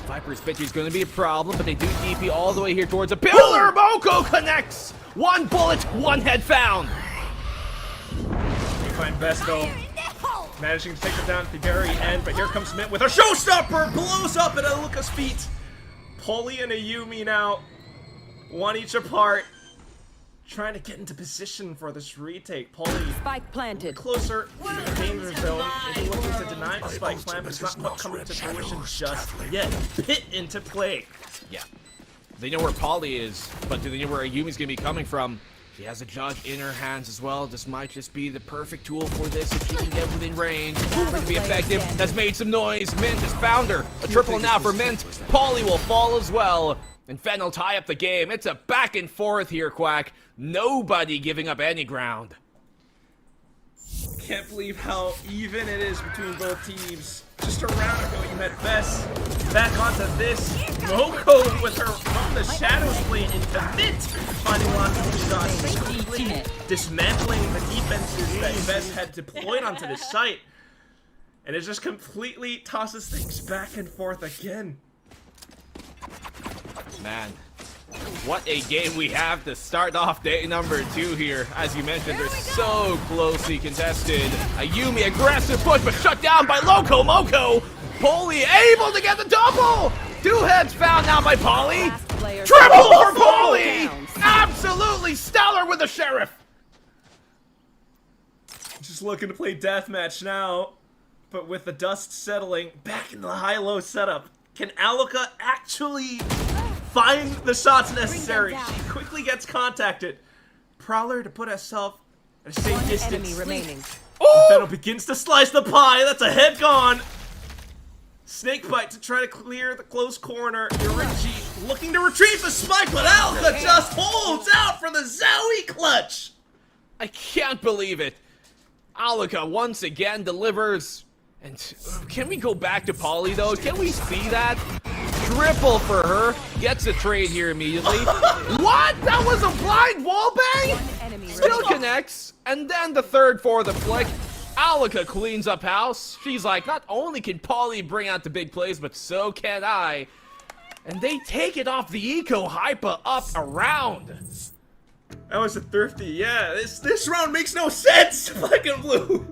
Viper's pitch is going to be a problem, but they do DP all the way here towards a pillar. Moko connects! One bullet, one head found. We find Vesto managing to take them down at the very end, but here comes Mint with a showstopper! Blows up at Aluka's feet. Polly and Ayumi now, one each apart, trying to get into position for this retake. Polly Spike planted. Closer to the danger zone, maybe looking to deny the spike plant, but it's not quite coming to fruition just yet. Pit into play. Yeah. They know where Polly is, but do they know where Ayumi's gonna be coming from? She has a judge in her hands as well. This might just be the perfect tool for this if she can get within range. Going to be effective. Has made some noise. Mint has found her. A triple now for Mint. Polly will fall as well. And Fen will tie up the game. It's a back and forth here, Quack. Nobody giving up any ground. Can't believe how even it is between both teams. Just a round ago, you had Bess back onto this. Moko with her from the shadows lane into Mint, finding lots of shots, completely dismantling the defenses that Bess had deployed onto this site. And it just completely tosses things back and forth again. Man, what a game we have to start off day number 2 here. As you mentioned, they're so closely contested. Ayumi aggressive push, but shut down by Loco Moko. Polly able to get the double. 2 heads found now by Polly. Triple for Polly. Absolutely stellar with the Sheriff. Just looking to play deathmatch now, but with the dust settling, back in the high-low setup. Can Aluka actually find the shots necessary? She quickly gets contacted. Prowler to put herself at a safe distance. Veto begins to slice the pie. That's a head gone. Snakebite to try to clear the close corner. Yorichi looking to retrieve the spike, but Aluka just holds out for the Zowie clutch. I can't believe it. Aluka once again delivers. And can we go back to Polly though? Can we see that? Triple for her. Gets a trade here immediately. What? That was a blind wallbang? Still connects. And then the third for the flick. Aluka cleans up house. She's like, not only can Polly bring out the big plays, but so can I. And they take it off the eco HYPA up around. That was a thrifty, yeah. This round makes no sense, black and blue.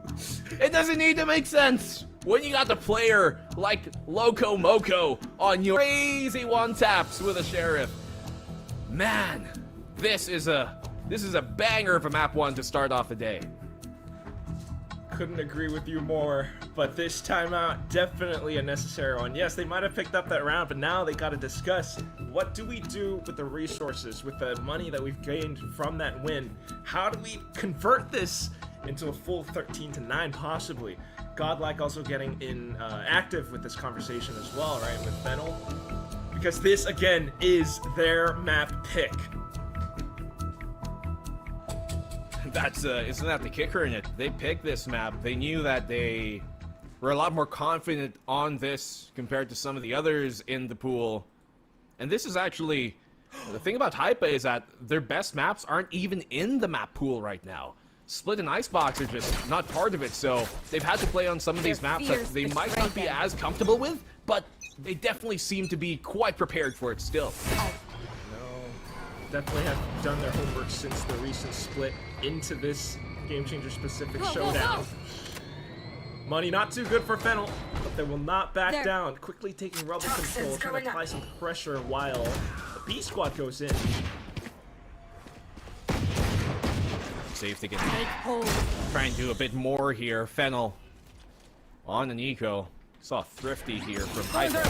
It doesn't need to make sense when you got the player like Loco Moko on your crazy one taps with a Sheriff. Man, this is a banger of a map 1 to start off the day. Couldn't agree with you more, but this timeout definitely a necessary one. Yes, they might have picked up that round, but now they got to discuss what do we do with the resources, with the money that we've gained from that win. How do we convert this into a full 13-9 possibly? Godlike also getting in active with this conversation as well, right, with Fennel, because this again is their map pick. That's isn't that the kicker in it? They picked this map. They knew that they were a lot more confident on this compared to some of the others in the pool. And this is actually the thing about HYPA is that their best maps aren't even in the map pool right now. Split and Icebox are just not part of it, so they've had to play on some of these maps that they might not be as comfortable with, but they definitely seem to be quite prepared for it still. Definitely have done their homework since the recent split into this Game Changer specific showdown. Money not too good for Fennel, but they will not back down. Quickly taking rubble control, trying to apply some pressure while the B squad goes in. See if they can try and do a bit more here. Fennel on an eco. Saw Thrifty here from HYPA.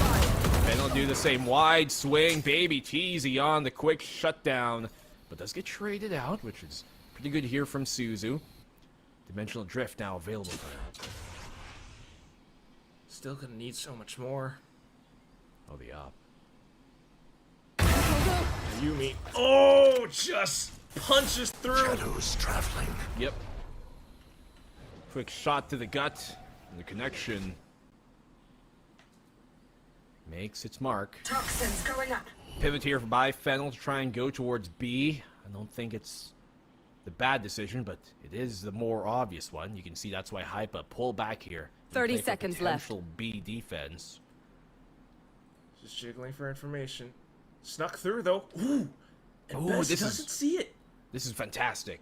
Fennel do the same wide swing. Baby Teasy on the quick shutdown. But does get traded out, which is pretty good here from Suzu. Dimensional Drift now available for him. Still gonna need so much more. Oh, the op. Yumi. Oh, just punches through. Shadows traveling. Yep. Quick shot to the gut. And the connection makes its mark. Toxins going up. Pivot here by Fennel to try and go towards B. I don't think it's the bad decision, but it is the more obvious one. You can see that's why HYPA pull back here. 30 seconds left. Potential B defense. Just jiggling for information. Snuck through though. Ooh. And Best doesn't see it. This is fantastic.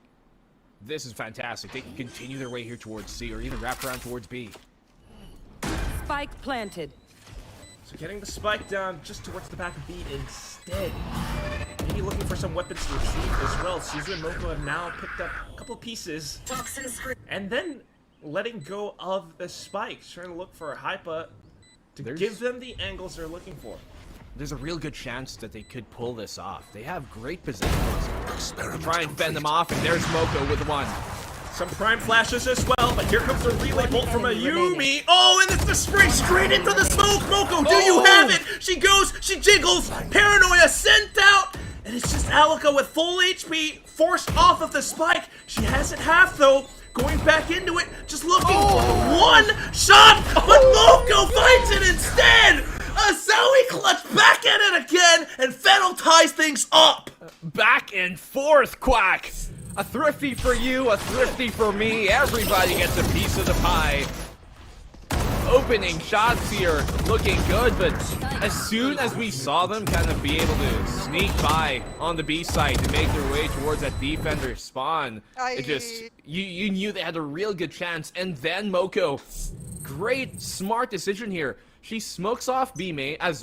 This is fantastic. They can continue their way here towards C or even wrap around towards B. Spike planted. So getting the spike down just towards the back of B instead. Maybe looking for some weapons to retrieve as well. Suzu and Moko have now picked up a couple pieces. And then letting go of the spikes. Trying to look for HYPA to give them the angles they're looking for. There's a real good chance that they could pull this off. They have great positions. Try and fend them off, and there's Moko with one. Some prime flashes as well, but here comes the relay bolt from a Yumi. Oh, and it's the spring straight into the smoke. Moko, do you have it? She goes, she jiggles, Paranoia sent out, and it's just Alika with full HP, forced off of the spike. She has it half though, going back into it, just looking for one shot, but Moko finds it instead. A Zowie clutch back at it again, and Fennel ties things up. Back and forth, Quack. A Thrifty for you, a Thrifty for me. Everybody gets a piece of the pie. Opening shots here, looking good, but as soon as we saw them kind of be able to sneak by on the B side to make their way towards that defender spawn, it just, you knew they had a real good chance. And then Moko, great, smart decision here. She smokes off B main, as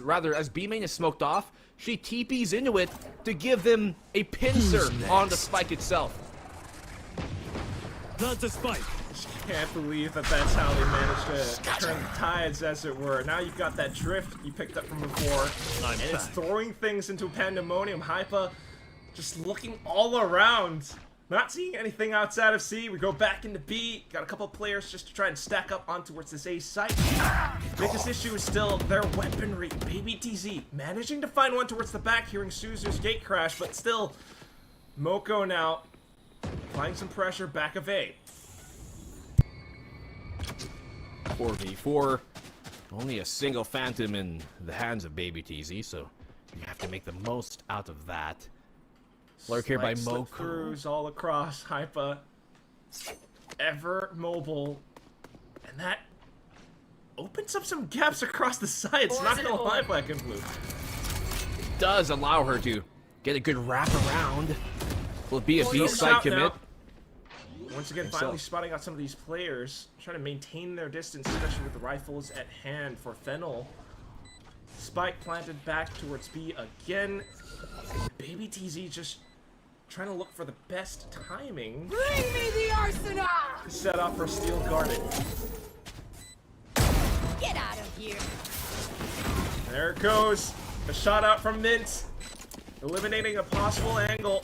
B main is smoked off, she TPs into it to give them a pincer on the spike itself. Not the spike. Can't believe that that's how they managed to turn the tides, as it were. Now you've got that drift you picked up from before, and it's throwing things into pandemonium. HYPA just looking all around. Not seeing anything outside of C. We go back into B. Got a couple players just to try and stack up on towards this A site. Biggest issue is still their weaponry. Baby TZ managing to find one towards the back, hearing Suzu's gate crash, but still, Moko now applying some pressure back of A. 4v4. Only a single Phantom in the hands of Baby TZ, so you have to make the most out of that. Lurk here by Moko. Throughs all across HYPA. Ever mobile. And that opens up some gaps across the sides. Not gonna lie, Black and Blue. It does allow her to get a good wrap around. Will it be a B side commit? Now. Once again, finally spotting out some of these players. Trying to maintain their distance, especially with the rifles at hand for Fennel. Spike planted back towards B again. Baby TZ just trying to look for the best timing. Bring me the arsenal! To set up for Steel Garden. Get out of here! There it goes. A shot out from Mint. Eliminating a possible angle.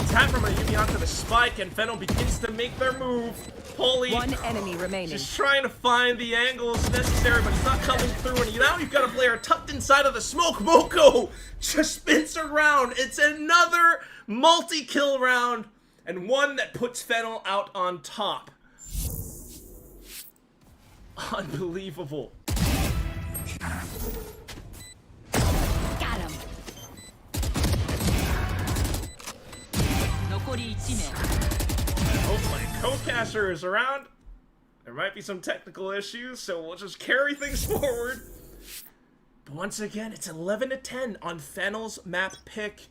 Tap from a Yumi onto the spike, and Fennel begins to make their move. Holy. One enemy remaining. Just trying to find the angles necessary, but it's not coming through. And now you've got a player tucked inside of the smoke. Moko just spins around. It's another multi-kill round, and one that puts Fennel out on top. Unbelievable. Got him. Hopefully, co-caster is around. There might be some technical issues, so we'll just carry things forward. But once again, it's 11-10 on Fennel's map pick.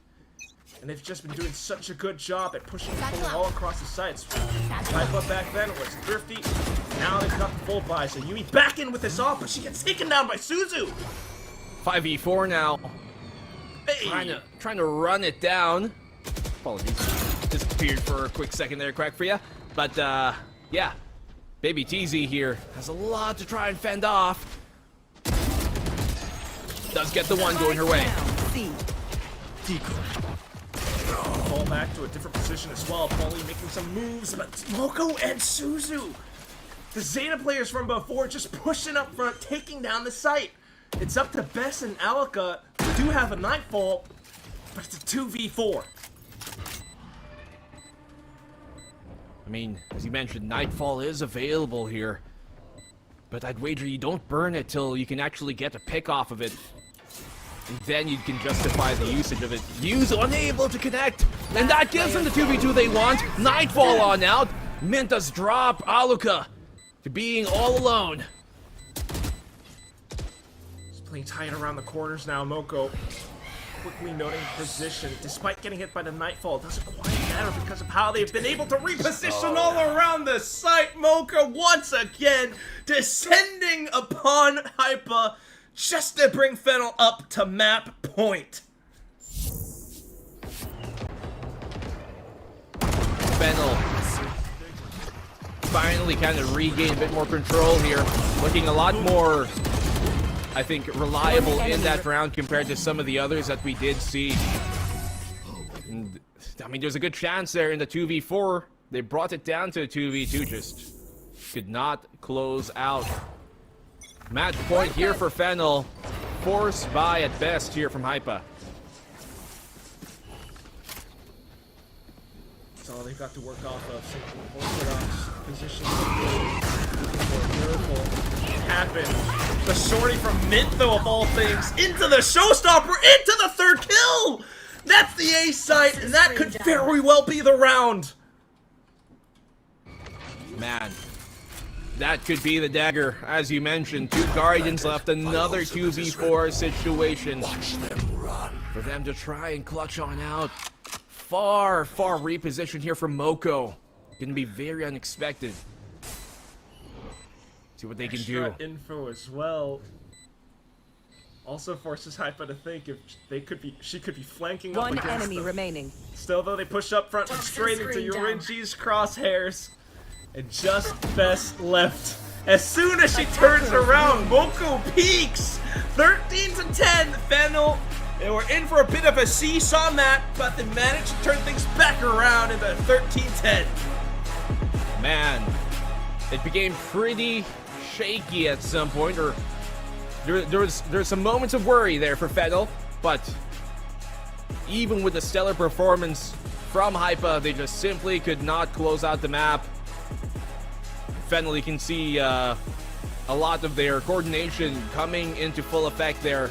And they've just been doing such a good job at pushing people all across the sites. HYPA back then was Thrifty. Now they've got the full buy, so Yumi back in with this off, but she gets taken down by Suzu. 5v4 now. Trying to run it down. Apologies. Disappeared for a quick second there, Quack for you. But, yeah. Baby TZ here has a lot to try and fend off. Does get the one going her way. Fall back to a different position as well. Polly making some moves, but Moko and Suzu, the Zeta players from before, just pushing up front, taking down the site. It's up to Bess and Alka, who do have a Nightfall, but it's a 2v4. I mean, as you mentioned, Nightfall is available here. But I'd wager you don't burn it till you can actually get a pick off of it. And then you can justify the usage of it. Use unable to connect! And that gives them the 2v2 they want! Nightfall on out! Minta's drop Aluka to being all alone. He's playing tight around the corners now. Moko quickly noting position. Despite getting hit by the Nightfall, it doesn't quite matter because of how they've been able to reposition all around the site. Mocha once again descending upon HYPA just to bring Fennel up to map point. Fennel finally kind of regained a bit more control here, looking a lot more, I think, reliable in that round compared to some of the others that we did see. And, I mean, there's a good chance there in the 2v4. They brought it down to a 2v2, just could not close out. Match point here for Fennel. Forced by at best here from HYPA. That's all they've got to work off of. Some orthodox positions for a miracle happen. The sortie from Mint, though, of all things, into the showstopper, into the third kill! That's the A site, and that could very well be the round. Man, that could be the dagger. As you mentioned, 2 Guardians left, another 2v4 situation for them to try and clutch on out. Far reposition here from Moko. Gonna be very unexpected. See what they can do. Info as well. Also forces HYPA to think if she could be flanking up against them. One enemy remaining. Still though, they push up front and straight into Yorinji's crosshairs. And just Bess left. As soon as she turns around, Moko peaks! 13 to 10, Fennel. They were in for a bit of a seesaw map, but they managed to turn things back around into 13-10. Man, it became pretty shaky at some point, or there's some moments of worry there for Fennel, but even with the stellar performance from HYPA, they just simply could not close out the map. Fennel, you can see a lot of their coordination coming into full effect there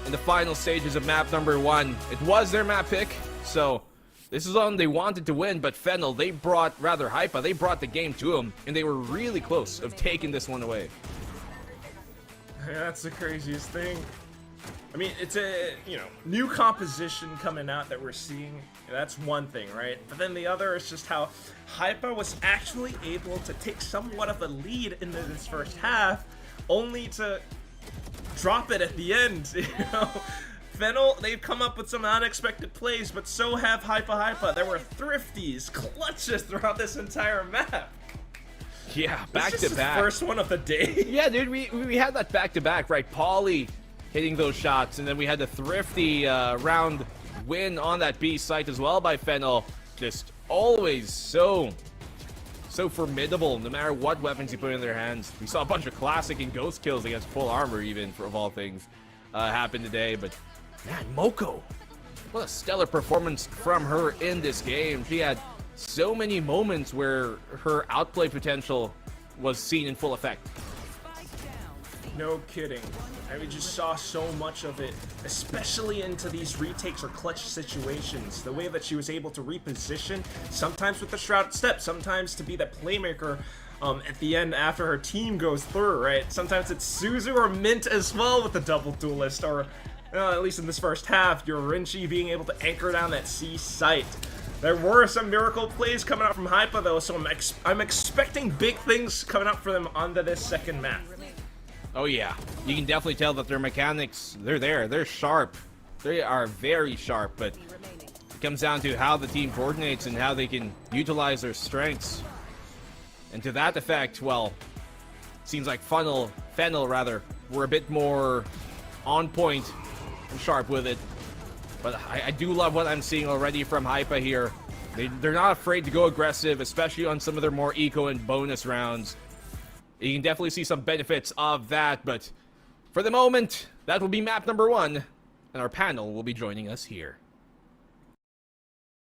in the final stages of map number 1. It was their map pick, so this is one they wanted to win, but Fennel, HYPA, they brought the game to them, and they were really close of taking this one away. Yeah, that's the craziest thing. I mean, it's a, new composition coming out that we're seeing. That's one thing, right? But then the other is just how HYPA was actually able to take somewhat of a lead into this first half, only to drop it at the end, Fennel, they've come up with some unexpected plays, but so have HYPA. There were thrifties, clutches throughout this entire map. Yeah, back to back. First one of the day. Yeah, dude, we had that back to back, right? Pauly hitting those shots, and then we had the thrifty round win on that B site as well by Fennel. Just always so formidable, no matter what weapons you put in their hands. We saw a bunch of classic and ghost kills against full armor, even, of all things, happen today. But man, Moko, what a stellar performance from her in this game. She had so many moments where her outplay potential was seen in full effect. No kidding. We just saw so much of it, especially into these retakes or clutch situations. The way that she was able to reposition, sometimes with the shrouded step, sometimes to be the playmaker at the end after her team goes through, right? Sometimes it's Suzu or Mint as well with the double duelist, or at least in this first half, Yorinji being able to anchor down that C site. There were some miracle plays coming out from HYPA though, so I'm expecting big things coming out for them onto this second map. Oh yeah, you can definitely tell that their mechanics, they're there, they're sharp. They are very sharp, but it comes down to how the team coordinates and how they can utilize their strengths. And to that effect, well, it seems like Fennel were a bit more on point and sharp with it. But I do love what I'm seeing already from HYPA here. They're not afraid to go aggressive, especially on some of their more eco and bonus rounds. You can definitely see some benefits of that, but for the moment, that will be map number 1, and our panel will be joining us here.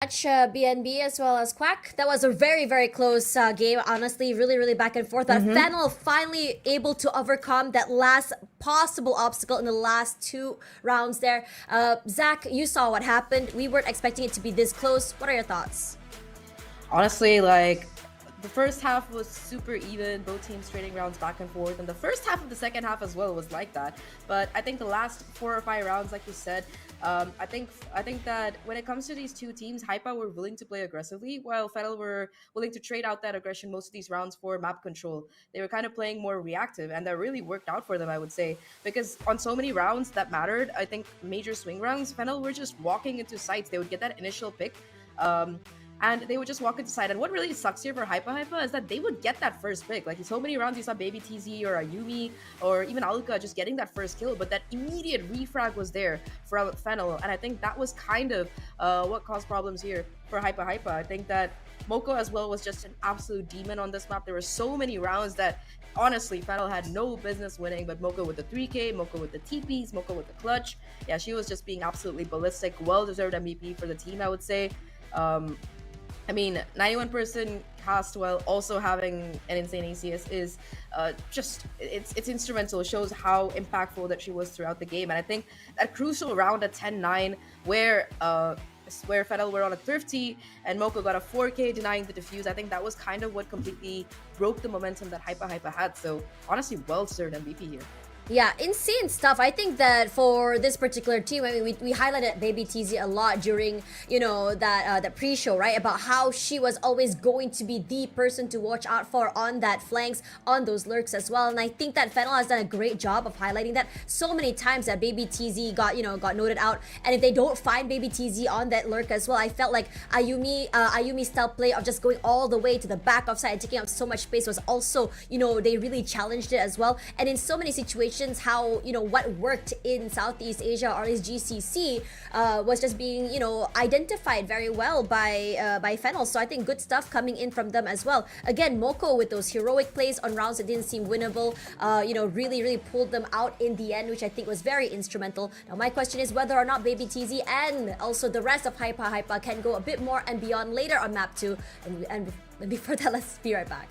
BNB as well as Quack. That was a very, very close game. Honestly, really back and forth. Fennel finally able to overcome that last possible obstacle in the last 2 rounds there. Zach, you saw what happened. We weren't expecting it to be this close. What are your thoughts? Honestly, like, the first half was super even, both teams trading rounds back and forth, and the first half of the second half as well was like that. But I think the last 4 or 5 rounds, like you said, I think that when it comes to these two teams, HYPA were willing to play aggressively, while Fennel were willing to trade out that aggression most of these rounds for map control. They were kind of playing more reactive, and that really worked out for them, I would say, because on so many rounds that mattered, I think major swing rounds, Fennel were just walking into sites. They would get that initial pick, and they would just walk into side. And what really sucks here for HYPA is that they would get that first pick. Like, in so many rounds, you saw Baby TZ or Ayumi or even Alka just getting that first kill, but that immediate refrag was there for Fennel. And I think that was kind of what caused problems here for HYPA. I think that Moko as well was just an absolute demon on this map. There were so many rounds that, honestly, Fennel had no business winning, but Moko with the 3K, Moko with the TPs, Moko with the clutch. Yeah, she was just being absolutely ballistic. Well-deserved MVP for the team, I would say. I mean, 91% cast while also having an insane ACS is it's instrumental. It shows how impactful that she was throughout the game. And I think that crucial round at 10-9 where Fennel were on a thrifty and Moko got a 4K denying the defuse, I think that was kind of what completely broke the momentum that HYPA had. So honestly, well-deserved MVP here. Yeah, insane stuff. I think that for this particular team, I mean, we highlighted Baby TZ a lot during, you know, that pre-show, right? About how she was always going to be the person to watch out for on that flanks, on those lurks as well. And I think that Fennel has done a great job of highlighting that so many times that Baby TZ got noted out. And if they don't find Baby TZ on that lurk as well, I felt like Ayumi's style play of just going all the way to the back of side and taking up so much space was also, you know, they really challenged it as well. And in so many situations, how, you know, what worked in Southeast Asia or at least GCC was just being, you know, identified very well by Fennel. So I think good stuff coming in from them as well. Again, Moko with those heroic plays on rounds that didn't seem winnable, you know, really pulled them out in the end, which I think was very instrumental. Now my question is whether or not Baby TZ and also the rest of HYPA can go a bit more and beyond later on map 2. And before that, let's be right back.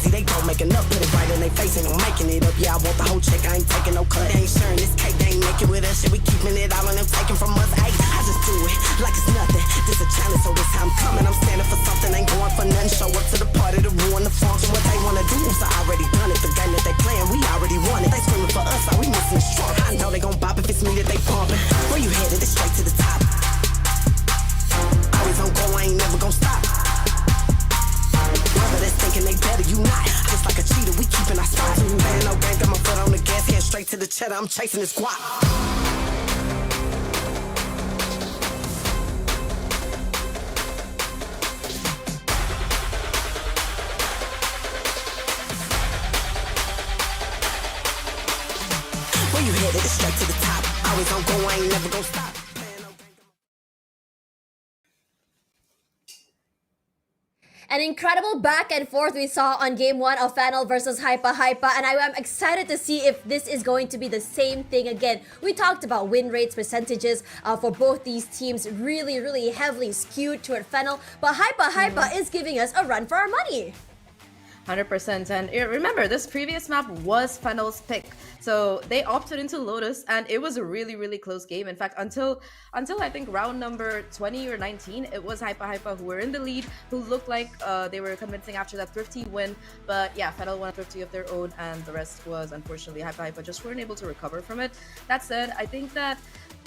easy, they don't make enough. Put it right in their face, ain't no making it up. Yeah, I want the whole check, I ain't taking no cut. They ain't sharing this cake, they ain't making with us. Shit, we keeping it all and them taking from us. Ayy, I just do it like it's nothing. This a challenge, so this how I'm coming. I'm standing for something, ain't going for nothing. Show up to the party to ruin the function. What they wanna do, so I already done it. The game that they playing, we already won it. They screaming for us, all we missing is strong. I know they gon' bop if it's me that they pumping. Where you headed? It's straight to the top. Always on go, I ain't never gon' stop. Brother that's thinking they better, you not. Just like a cheater, we keeping our spot. Playing no game, got my foot on the gas, head straight to the cheddar. I'm chasing this guap. Where you headed? It's straight to the top. Always on go, I ain't never gon' stop. An incredible back and forth we saw on game 1 of FNL versus HYPA, and I am excited to see if this is going to be the same thing again. We talked about win rates, percentages for both these teams, really heavily skewed toward FNL, but HYPA is giving us a run for our money. 100%. And remember, this previous map was FNL's pick. So they opted into Lotus, and it was a really close game. In fact, until I think round number 20 or 19, it was HYPA who were in the lead, who looked like they were convincing after that Thrifty win. But yeah, FNL won a Thrifty of their own, and the rest was unfortunately HYPA just weren't able to recover from it. That said, I think that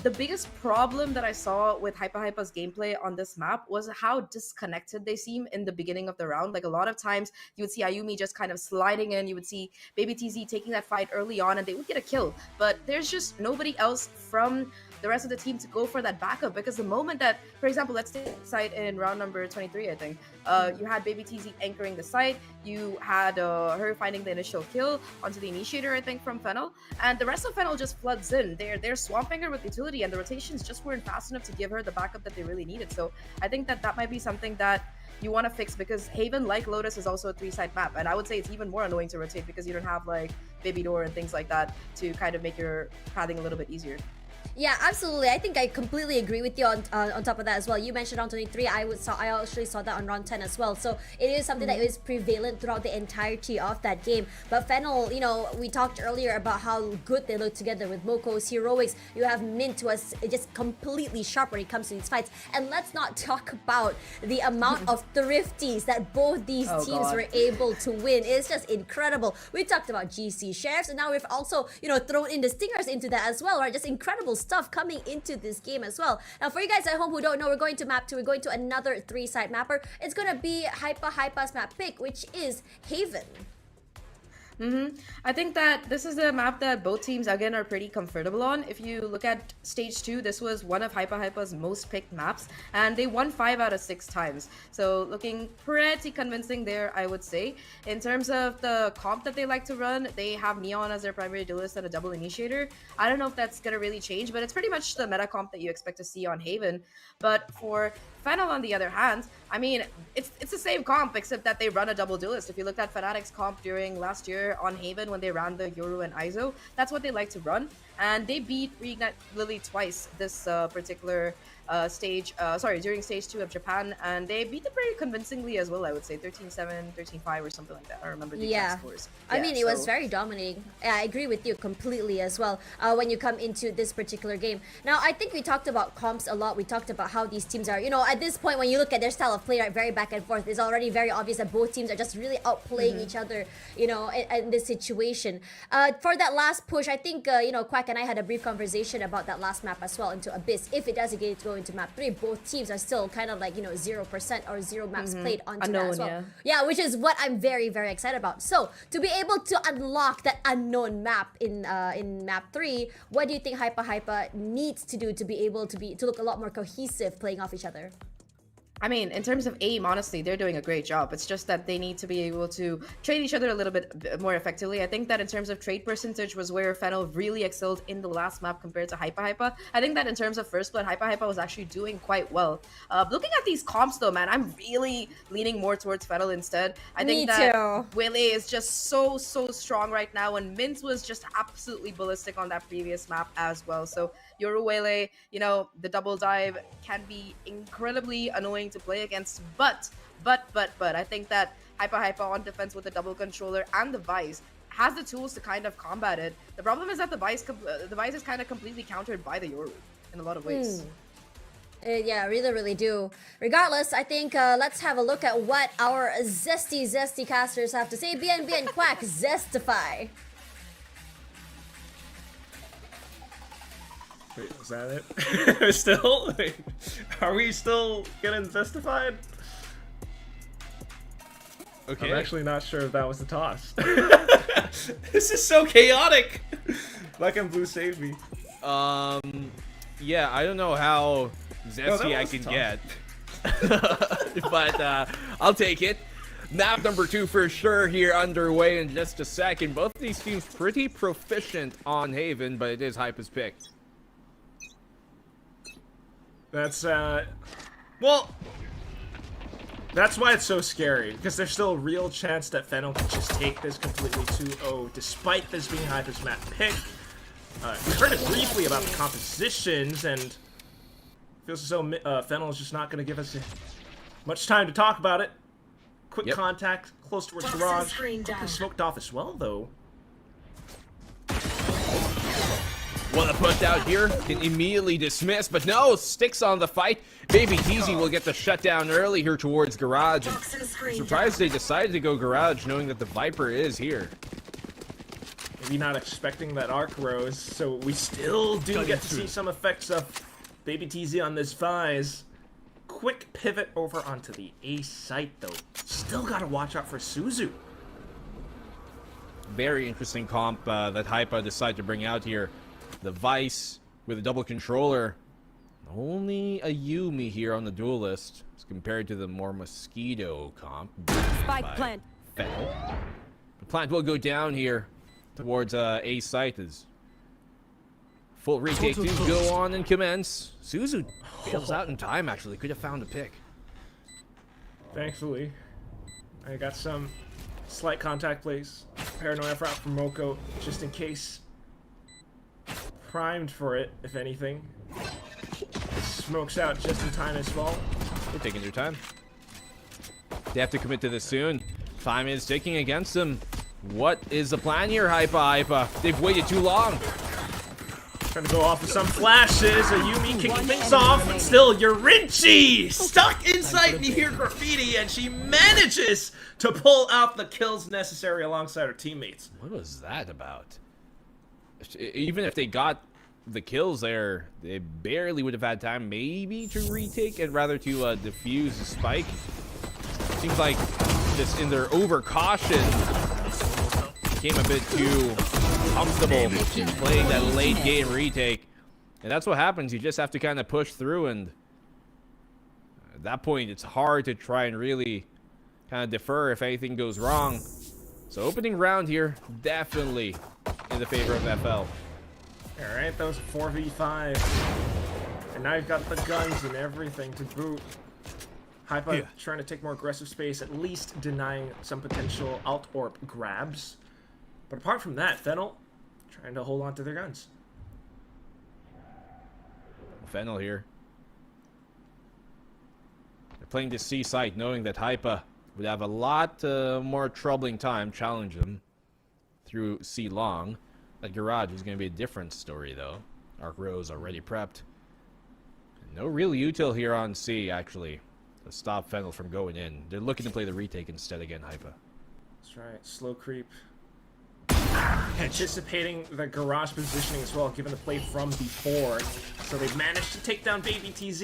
the biggest problem that I saw with HYPA's gameplay on this map was how disconnected they seem in the beginning of the round. Like, a lot of times you would see Ayumi just kind of sliding in, you would see Baby TZ taking that fight early on, and they would get a kill. But there's just nobody else from the rest of the team to go for that backup, because the moment that, for example, let's take the site in round number 23, I think, you had Baby TZ anchoring the site, you had her finding the initial kill onto the initiator, I think, from FNL, and the rest of FNL just floods in. They're swamping her with utility, and the rotations just weren't fast enough to give her the backup that they really needed. So I think that might be something that you want to fix, because Haven, like Lotus, is also a 3-side map, and I would say it's even more annoying to rotate because you don't have like Baby Door and things like that to kind of make your pathing a little bit easier. Yeah, absolutely. I think I completely agree with you on top of that as well. You mentioned round 23. I actually saw that on round 10 as well. So it is something that is prevalent throughout the entirety of that game. But FNL, you know, we talked earlier about how good they look together with Moko's heroics. You have Mint, who is just completely sharp when it comes to these fights. And let's not talk about the amount of thrifties that both these teams were able to win. It's just incredible. We talked about GC Sheriffs, and now we've also, you know, thrown in the Stingers into that as well, right? Just incredible stuff coming into this game as well. Now, for you guys at home who don't know, we're going to map 2. We're going to another 3-side mapper. It's gonna be HYPA's map pick, which is Haven. I think that this is a map that both teams, again, are pretty comfortable on. If you look at stage 2, this was one of HYPA's most picked maps, and they won 5 out of 6 times. So looking pretty convincing there, I would say. In terms of the comp that they like to run, they have Neon as their primary duelist and a double initiator. I don't know if that's gonna really change, but it's pretty much the meta comp that you expect to see on Haven. But for FNL, on the other hand, I mean, it's the same comp, except that they run a double duelist. If you looked at Fnatic's comp during last year on Haven when they ran the Yoru and Iso, that's what they like to run. And they beat Reignite Lily twice this particular during stage 2 of Japan, and they beat it pretty convincingly as well, I would say. 13-7, 13-5 or something like that. I remember the exact scores. I mean, it was very dominating. Yeah, I agree with you completely as well when you come into this particular game. Now, I think we talked about comps a lot. We talked about how these teams are, you know, at this point when you look at their style of play, right, very back and forth, it's already very obvious that both teams are just really outplaying each other, you know, in this situation. For that last push, I think, you know, Quack and I had a brief conversation about that last map as well, into Abyss. If it does get to go into map 3, both teams are still kind of like, you know, 0% or 0 maps played onto that as well. Yeah, which is what I'm very excited about. So to be able to unlock that unknown map in map 3, what do you think HYPA needs to do to be able to look a lot more cohesive playing off each other? I mean, in terms of aim, honestly, they're doing a great job. It's just that they need to be able to trade each other a little bit more effectively. I think that in terms of trade percentage was where FNL really excelled in the last map compared to HYPA. I think that in terms of first blood, HYPA was actually doing quite well. Looking at these comps though, man, I'm really leaning more towards FNL instead. I think that Willie is just so strong right now, and Mint was just absolutely ballistic on that previous map as well. So Yoruwele, you know, the double dive can be incredibly annoying to play against, but I think that HYPA on defense with the double controller and the Vice has the tools to kind of combat it. The problem is that the Vice is kind of completely countered by the Yoru in a lot of ways. Yeah, really do. Regardless, I think let's have a look at what our zesty casters have to say. BNB and Quack, zestify. Wait, is that it? Still? Wait, are we still getting zestified? Okay. I'm actually not sure if that was the toss. This is so chaotic. Black and blue save me. Yeah, I don't know how zesty I can get, but I'll take it. Map number 2 for sure here underway in just a second. Both of these teams pretty proficient on Haven, but it is HYPA's pick. That's well, that's why it's so scary, because there's still a real chance that Fennel can just take this completely 2-0 despite this being HYPA's map pick. We heard it briefly about the compositions, and it feels as though Fennel is just not going to give us much time to talk about it. Quick contact, close towards Garage. Quickly smoked off as well, though. Well, the put out here can immediately dismiss, but no, sticks on the fight. Baby Teasy will get the shutdown early here towards Garage. I'm surprised they decided to go Garage knowing that the Viper is here. Maybe not expecting that arc rose, so we still do get to see some effects of Baby TZ on this Vise. Quick pivot over onto the A site, though. Still gotta watch out for Suzu. Very interesting comp that HYPA decided to bring out here. The Vice with a double controller. Only a Yumi here on the duel list as compared to the more Mosquito comp. Spike plant. Fennel. The plant will go down here towards A site as full retake to go on and commence. Suzu bails out in time, actually. Could have found a pick. Thankfully. I got some slight contact plays. Paranoia out from Moko, just in case. Primed for it, if anything. Smokes out just in time as well. They're taking their time. They have to commit to this soon. Time is ticking against them. What is the plan here, HYPA? They've waited too long. Trying to go off with some flashes. A Yumi kicking things off, but still Yorinchi stuck inside Near Graffiti, and she manages to pull out the kills necessary alongside her teammates. What was that about? Even if they got the kills there, they barely would have had time maybe to retake and rather to defuse the spike. Seems like just in their overcaution became a bit too comfortable playing that late game retake. And that's what happens. You just have to kind of push through, and at that point it's hard to try and really kind of defer if anything goes wrong. So opening round here, definitely in the favor of FL. Alright, that was 4v5. And now you've got the guns and everything to boot. HYPA trying to take more aggressive space, at least denying some potential alt orb grabs. But apart from that, Fennel trying to hold on to their guns. Fennel here. They're playing this C site knowing that HYPA would have a lot more troubling time challenge them through C long. That Garage is going to be a different story, though. Arc Rose already prepped. No real util here on C, actually, to stop Fennel from going in. They're looking to play the retake instead again, HYPA. That's right. Slow creep. Anticipating the Garage positioning as well, given the play from before. So they've managed to take down Baby TZ.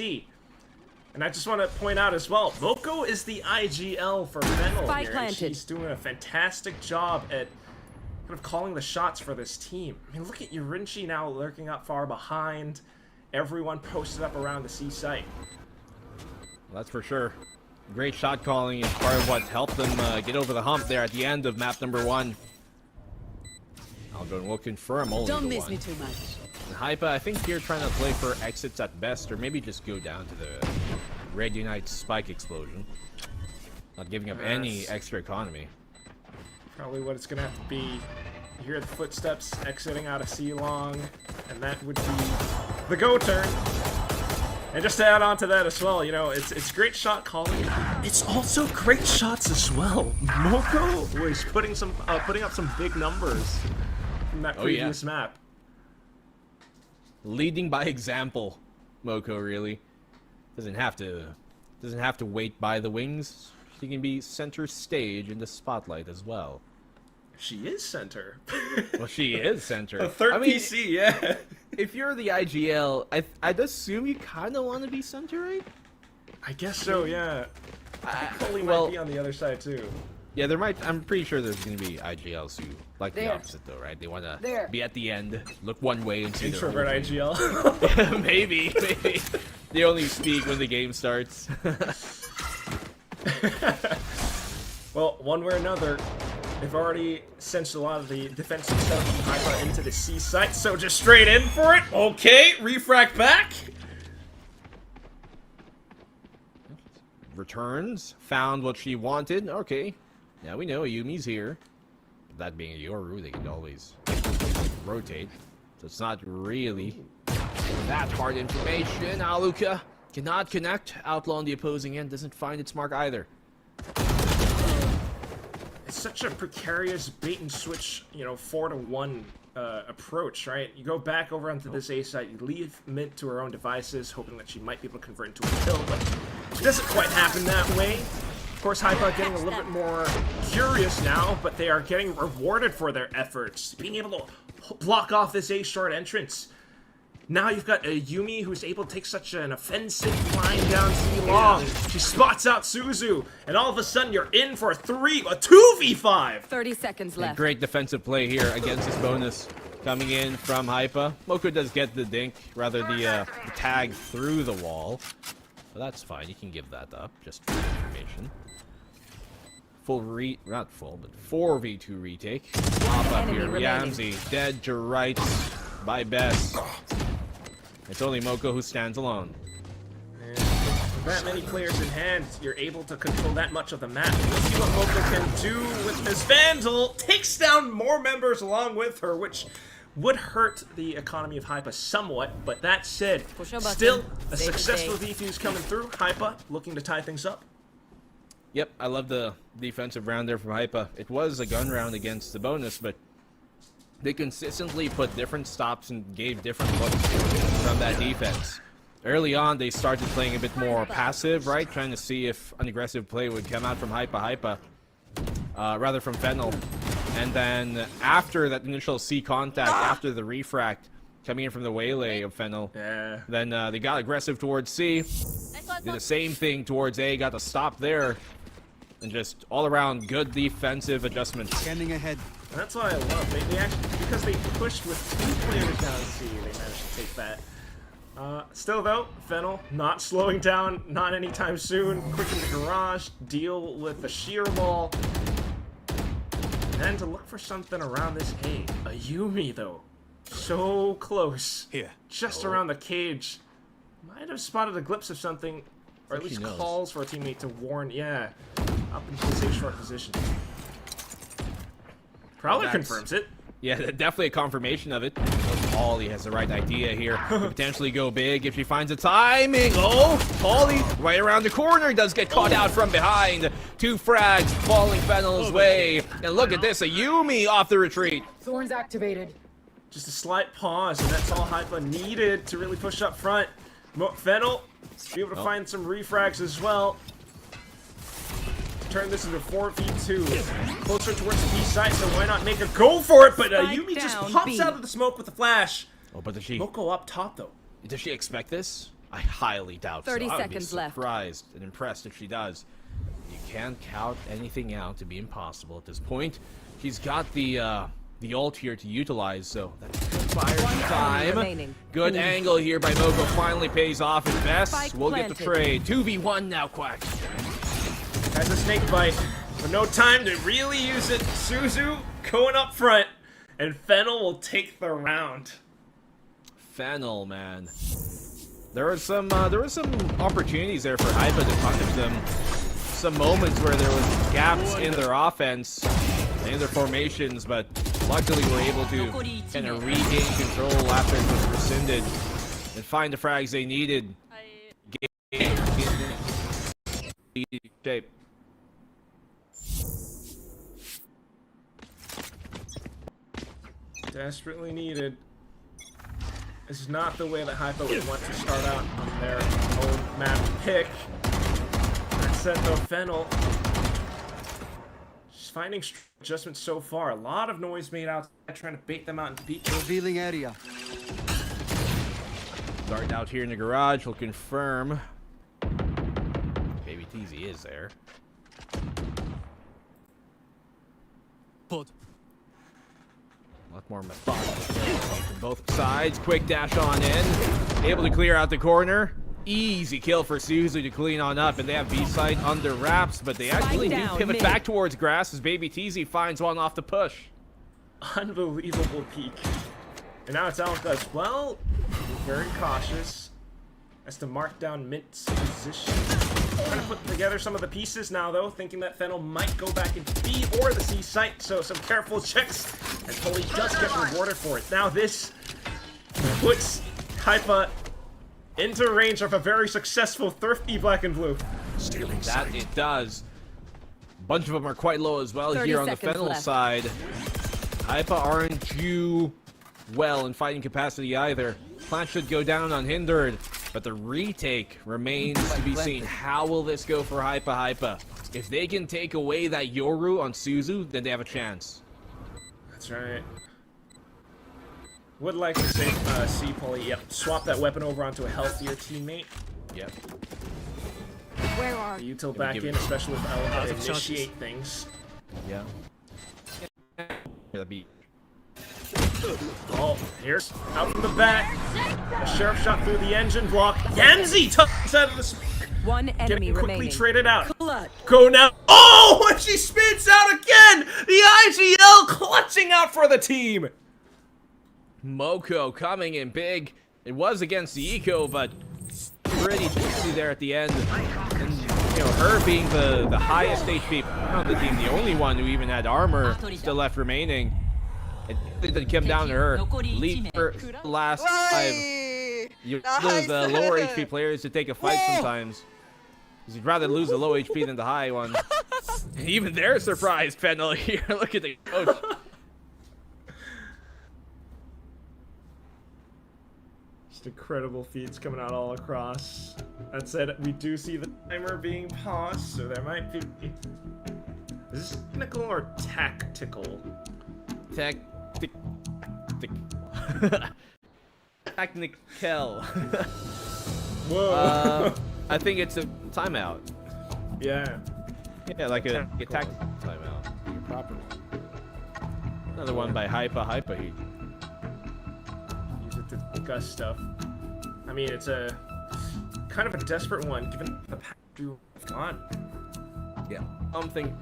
And I just want to point out as well, Moko is the IGL for Fennel here. And she's doing a fantastic job at kind of calling the shots for this team. I mean, look at Yorinchi now lurking up far behind. Everyone posted up around the C site. Well, that's for sure. Great shot calling is part of what helped them get over the hump there at the end of map number 1. Algon will confirm only Don't the miss one. me too much. And HYPA, I think here trying to play for exits at best, or maybe just go down to the Red Unite spike explosion. Not giving up any extra economy. Probably what it's going to have to be. You hear the footsteps exiting out of C long, and that would be the go turn. And just to add on to that as well, you know, it's great shot calling. It's also great shots as well. Moko was putting up some big numbers from that previous map. Leading by example, Moko really doesn't have to wait by the wings. She can be center stage in the spotlight as well. She is center. Well, she is center. A third PC, yeah. If you're the IGL, I'd assume you kind of want to be center, right? I guess so, yeah. Coley might be on the other side too. Yeah, there might. I'm pretty sure there's gonna be IGLs who like the opposite though, right? They want to be at the end, look one way and see introvert IGL. maybe. They only speak when the game starts. Well, one way or another, they've already sensed a lot of the defensive stuff from HYPA into the C site, so just straight in for it. Okay, refract back. Returns, found what she wanted. Okay, now we know Yumi's here. That being a Yoru, they can always rotate, so it's not really that hard information. Aluka cannot connect. Outlaw on the opposing end doesn't find its mark either. It's such a precarious bait and switch, you know, 4-to-1 approach, right? You go back over onto this A site, you leave Mint to her own devices, hoping that she might be able to convert into a kill, but it doesn't quite happen that way. Of course, HYPA getting a little bit more curious now, but they are getting rewarded for their efforts. Being able to block off this A short entrance. Now you've got a Yumi who's able to take such an offensive line down C long. She spots out Suzu, and all of a sudden you're in for a 2v5. 30 seconds left. A great defensive play here against this bonus coming in from HYPA. Moko does get the dink, rather the tag through the wall. But that's fine, you can give that up, just for information. Not full, but 4v2 retake. Pop up here, Yamzi, dead to rights by Bess. It's only Moko who stands alone. And with that many players in hand, you're able to control that much of the map. Let's see what Moko can do with this Vandal. Takes down more members along with her, which would hurt the economy of HYPA somewhat, but that said, still a successful defuse coming through. HYPA looking to tie things up. Yep, I love the defensive round there from HYPA. It was a gun round against the bonus, but they consistently put different stops and gave different looks from that defense. Early on, they started playing a bit more passive, right? Trying to see if an aggressive play would come out from HYPA, rather from Fennel. And then after that initial C contact, after the refract coming in from the waylay of Fennel, then they got aggressive towards C. Did the same thing towards A, got the stop there. And just all around good defensive adjustments. Scanning ahead. That's what I love. They actually, because they pushed with 2 players down C, they managed to take that. Still though, Fennel not slowing down, not anytime soon. Quick in the garage, deal with the sheer wall. And to look for something around this A. A Yumi though. So close. Here. Just around the cage. Might have spotted a glimpse of something, or at least calls for a teammate to warn. Yeah. Up into the safe short position. Probably confirms it. Yeah, definitely a confirmation of it. Holly has the right idea here. Could potentially go big if she finds the timing. Oh, Holly right around the corner does get caught out from behind. 2 frags falling Fennel's way. And look at this, a Yumi off the retreat. Thorns activated. Just a slight pause, and that's all HYPA needed to really push up front. Fennel be able to find some refrags as well. Turn this into 4v2. Closer towards the B side, so why not make a go for it? But Yumi just pops out of the smoke with a flash. Oh, but does she... Moko up top, though. Does she expect this? I highly doubt 30 so. seconds left. I would be surprised and impressed if she does. You can't count anything out to be impossible at this point. She's got the ult here to utilize, so that's good fire time. Good angle here by Moko finally pays off at best. We'll get the trade. 2v1 now, Quack. Has a snake bite, but no time to really use it. Suzu going up front, and Fennel will take the round. Fennel, man. There were some opportunities there for HYPA to punish them. Some moments where there was gaps in their offense and in their formations, but luckily we're able to kind of regain control after it was rescinded and find the frags they needed. shape. Desperately needed. This is not the way that HYPA would want to start out on their own map pick. That said, though, Fennel just finding adjustments so far. A lot of noise made out, trying to bait them out into deep. Revealing area. Starting out here in the garage, we'll confirm. Baby Teasy is there. Pod. A lot more methodical from both sides. Quick dash on in. Able to clear out the corner. Easy kill for Suzu to clean on up. And they have B-side under wraps, but they actually do pivot back towards grass as Baby Teasy finds one off the push. Unbelievable peak. And now it's Alka as well. Very cautious as to mark down Mint's position. Trying to put together some of the pieces now, though, thinking that Fennel might go back into B or the C site, so some careful checks, and Polly does get rewarded for it. Now this puts HYPA into range of a very successful thrifty black and blue. Stealing that it does. A bunch of them are quite low as well here on the Fennel side. HYPA aren't you well in fighting capacity either. Plant should go down unhindered, but the retake remains to be seen. How will this go for HYPA? If they can take away that Yoru on Suzu, then they have a chance. That's right. Would like to say C Polly, yep, swap that weapon over onto a healthier teammate. Yep. Where are you? Util back in, especially with Ellen to initiate things. Yeah. That'd be. Oh, here's out from the back. A sheriff shot through the engine block. Yanzi tucks out of the speaker. One enemy Getting quickly remaining. traded out. Go now. Oh, and she spins out again. The IGL clutching out for the team. Moko coming in big. It was against the Eco, but pretty juicy there at the end. And you know, her being the highest HP on the team, the only one who even had armor still left remaining. It didn't come down to her. Lead her last 5. You lose the lower HP players to take a fight sometimes. Because you'd rather lose the low HP than the high one. And even they're surprised, Fennel here. Look at the coach. Just incredible feeds coming out all across. That said, we do see the timer being paused, so there might be... Is this technical or tactical? Technical. Whoa. I think it's a timeout. Yeah. Yeah, like a tactical timeout. Proper. Another one by HYPA here. Use it to discuss stuff. I mean, it's a kind of a desperate one given the pack you have gone. Yeah. Something.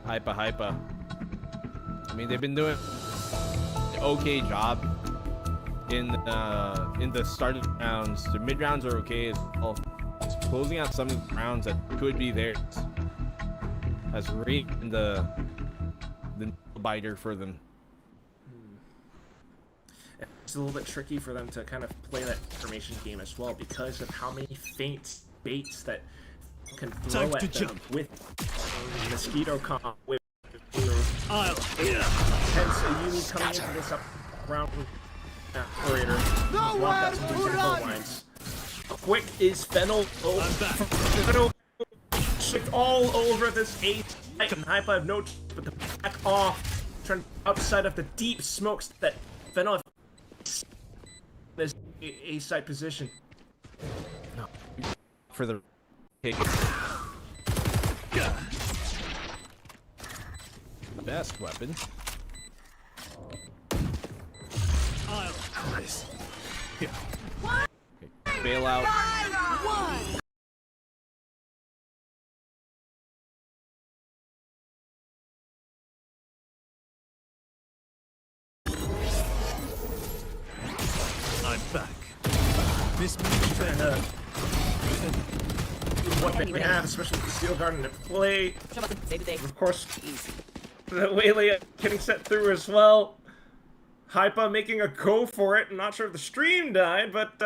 HYPA. I mean, they've been doing an okay job in the starting rounds. The mid rounds are okay as well. Just closing out some of the rounds that could be theirs has really been the biter for them. It's a little bit tricky for them to kind of play that information game as well because of how many feint baits that can throw at them with mosquito comp. Hence, Ayumi coming into this up round with operator. Block out some decent lines. Quick is Fennel. Fennel shift all over this A site. And HYPA have no but to back off. Turn outside of the deep smokes that Fennel this A site position. For the kick. Best weapon. Nice. Yeah. Bailout. I'm back. This what they have, especially with the Steel Garden at play. Of course, the Waylay getting set through as well. HYPA making a go for it. I'm not sure if the stream died, but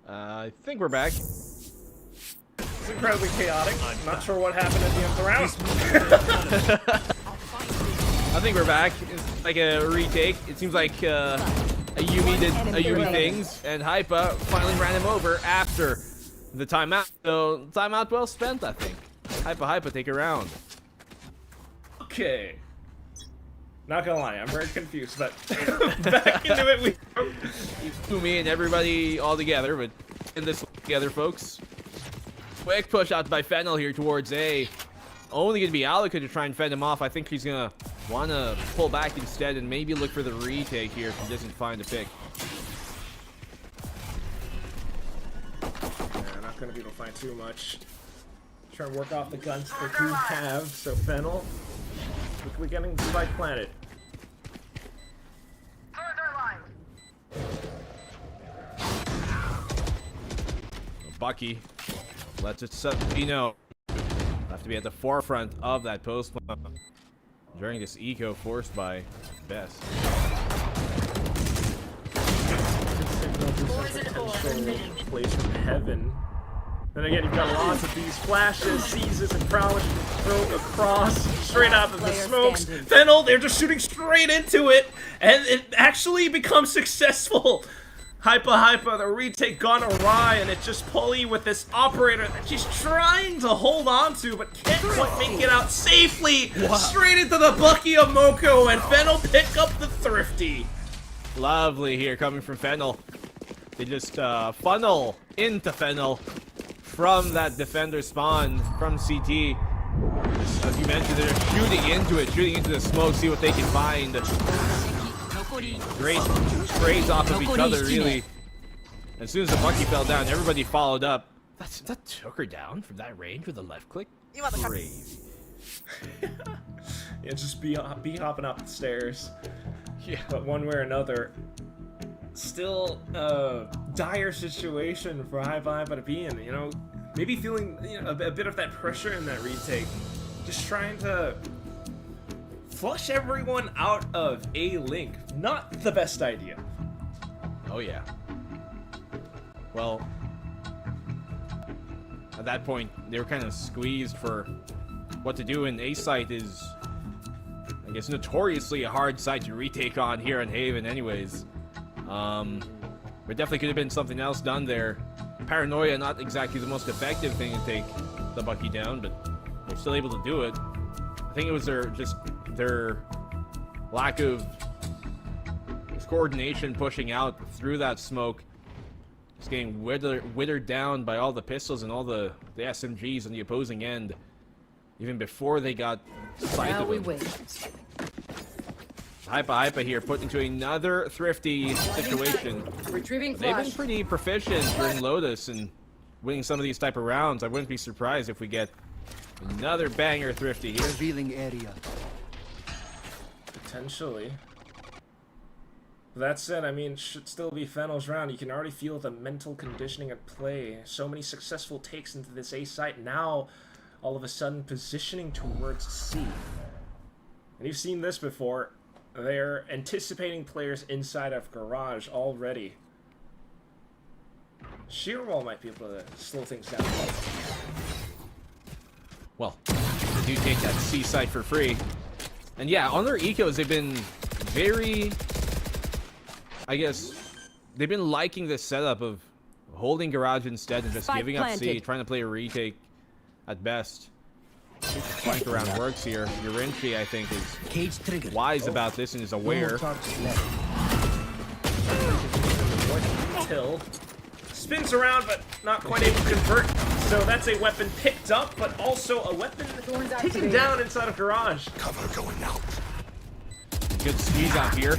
I think we're back. It's incredibly chaotic. I'm not sure what happened at the end of the round. I think we're back. It's like a retake. It seems like a Yumi did a Yumi things, and HYPA finally ran him over after the timeout. So timeout well spent, I think. HYPA take a round. Okay. Not gonna lie, I'm very confused, but back into it we go. Yumi and everybody all together, but in this together, folks. Quick push out by Fennel here towards A. Only gonna be Alika to try and fend him off. I think he's gonna wanna pull back instead and maybe look for the retake here if he doesn't find a pick. Yeah, not gonna be able to find too much. Try and work off the guns they do have, so Fennel quickly getting the spike planted. Bucky lets it be known. Have to be at the forefront of that post during this eco forced by Best. Plays from heaven. Then again, you've got lots of these flashes, seizes, and prowess throw across, straight out of the smokes. Fennel, they're just shooting straight into it, and it actually becomes successful. HYPA, the retake gone awry, and it's just Polly with this operator that she's trying to hold on to, but can't quite make it out safely. Wow. Straight into the Bucky of Moko, and Fennel pick up the Thrifty. Lovely here coming from Fennel. They just funnel into Fennel from that defender spawn from CT. As you mentioned, they're shooting into the smoke, see what they can find. Great sprays off of each other, really. As soon as the Bucky fell down, everybody followed up. That took her down from that range with a left click. Crazy. Yeah, just be hopping up the stairs. Yeah. But one way or another, still a dire situation for HYPA to be in. You know, maybe feeling a bit of that pressure in that retake. Just trying to flush everyone out of A link. Not the best idea. Oh yeah. Well, at that point, they were kind of squeezed for what to do, and A site is, I guess, notoriously a hard site to retake on here in Haven anyways. But definitely could have been something else done there. Paranoia, not exactly the most effective thing to take the Bucky down, but they're still able to do it. I think it was their lack of coordination pushing out through that smoke. Just getting withered down by all the pistols and all the SMGs on the opposing end, even before they got sight of them. HYPA here put into another thrifty situation. Retrieving They've flash. been pretty proficient during Lotus and winning some of these type of rounds. I wouldn't be surprised if we get another banger thrifty here. Revealing area. Potentially. That said, I mean, it should still be Fennel's round. You can already feel the mental conditioning at play. So many successful takes into this A site. Now, all of a sudden, positioning towards C. And you've seen this before. They're anticipating players inside of Garage already. Shearwall might be able to slow things down. Well, they do take that C site for free. And yeah, on their ecos, they've been very, I guess, they've been liking this setup of holding Garage instead and just giving up C, trying to play a retake at best. Flank around works here. Yurinchi, I think, is wise about this and is aware. Till spins around, but not quite able to convert. So that's a weapon picked up, but also a weapon taken down inside of Garage. Cover going out. Good squeeze out here.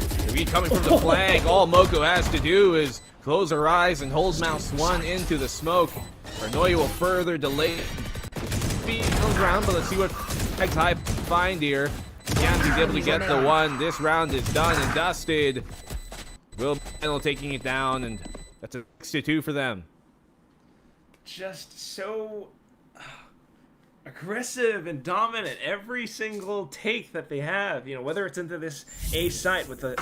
Coming from the flank. All Moko has to do is close her eyes and hold Mouse 1 into the smoke. Paranoia will further delay. Speed comes around, but let's see what XIP find here. Yanzi's able to get the one. This round is done and dusted. Will Panel taking it down, and that's a 6-2 for them. Just so aggressive and dominant every single take that they have. You know, whether it's into this A site with the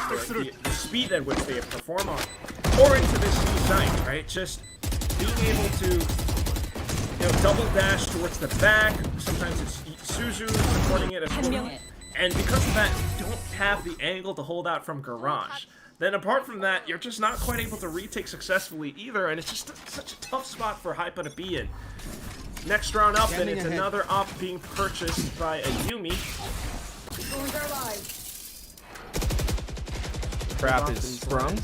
speed at which they perform on, or into this C site, right? Just being able to you know, double dash towards the back. Sometimes it's Suzu supporting it as well. And because of that, you don't have the angle to hold out from Garage. Then apart from that, you're just not quite able to retake successfully either, and it's just such a tough spot for HYPA to be in. Next round up, and it's another op being purchased by a Yumi. Trap is sprung.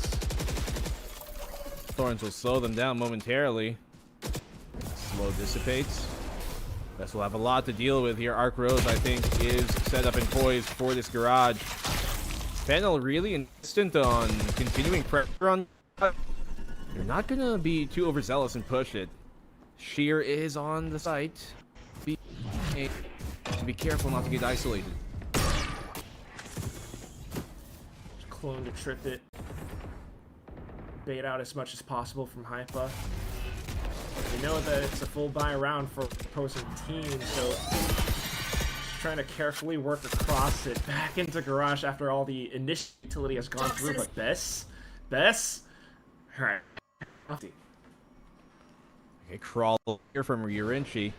Thorns will slow them down momentarily. Slow dissipates. This will have a lot to deal with here. Arc Rose, I think, is set up and poised for this Garage. Fennel really insistent on continuing pressure on. You're not gonna be too overzealous and push it. Sheer is on the site. Be careful not to get isolated. Clone to trip it. Bait out as much as possible from HYPA. We know that it's a full buy round for opposing teams, so just trying to carefully work across it back into Garage after all the initial utility has gone through. But Bess, alright. Okay, crawl here from Yurinchi.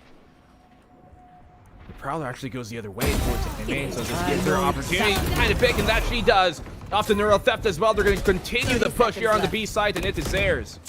The Prowler actually goes the other way towards the main, so this gives her an opportunity to kind of pick, and that she does. Off the Neural Theft as well. They're going to continue the push here on the B side, and it is theirs.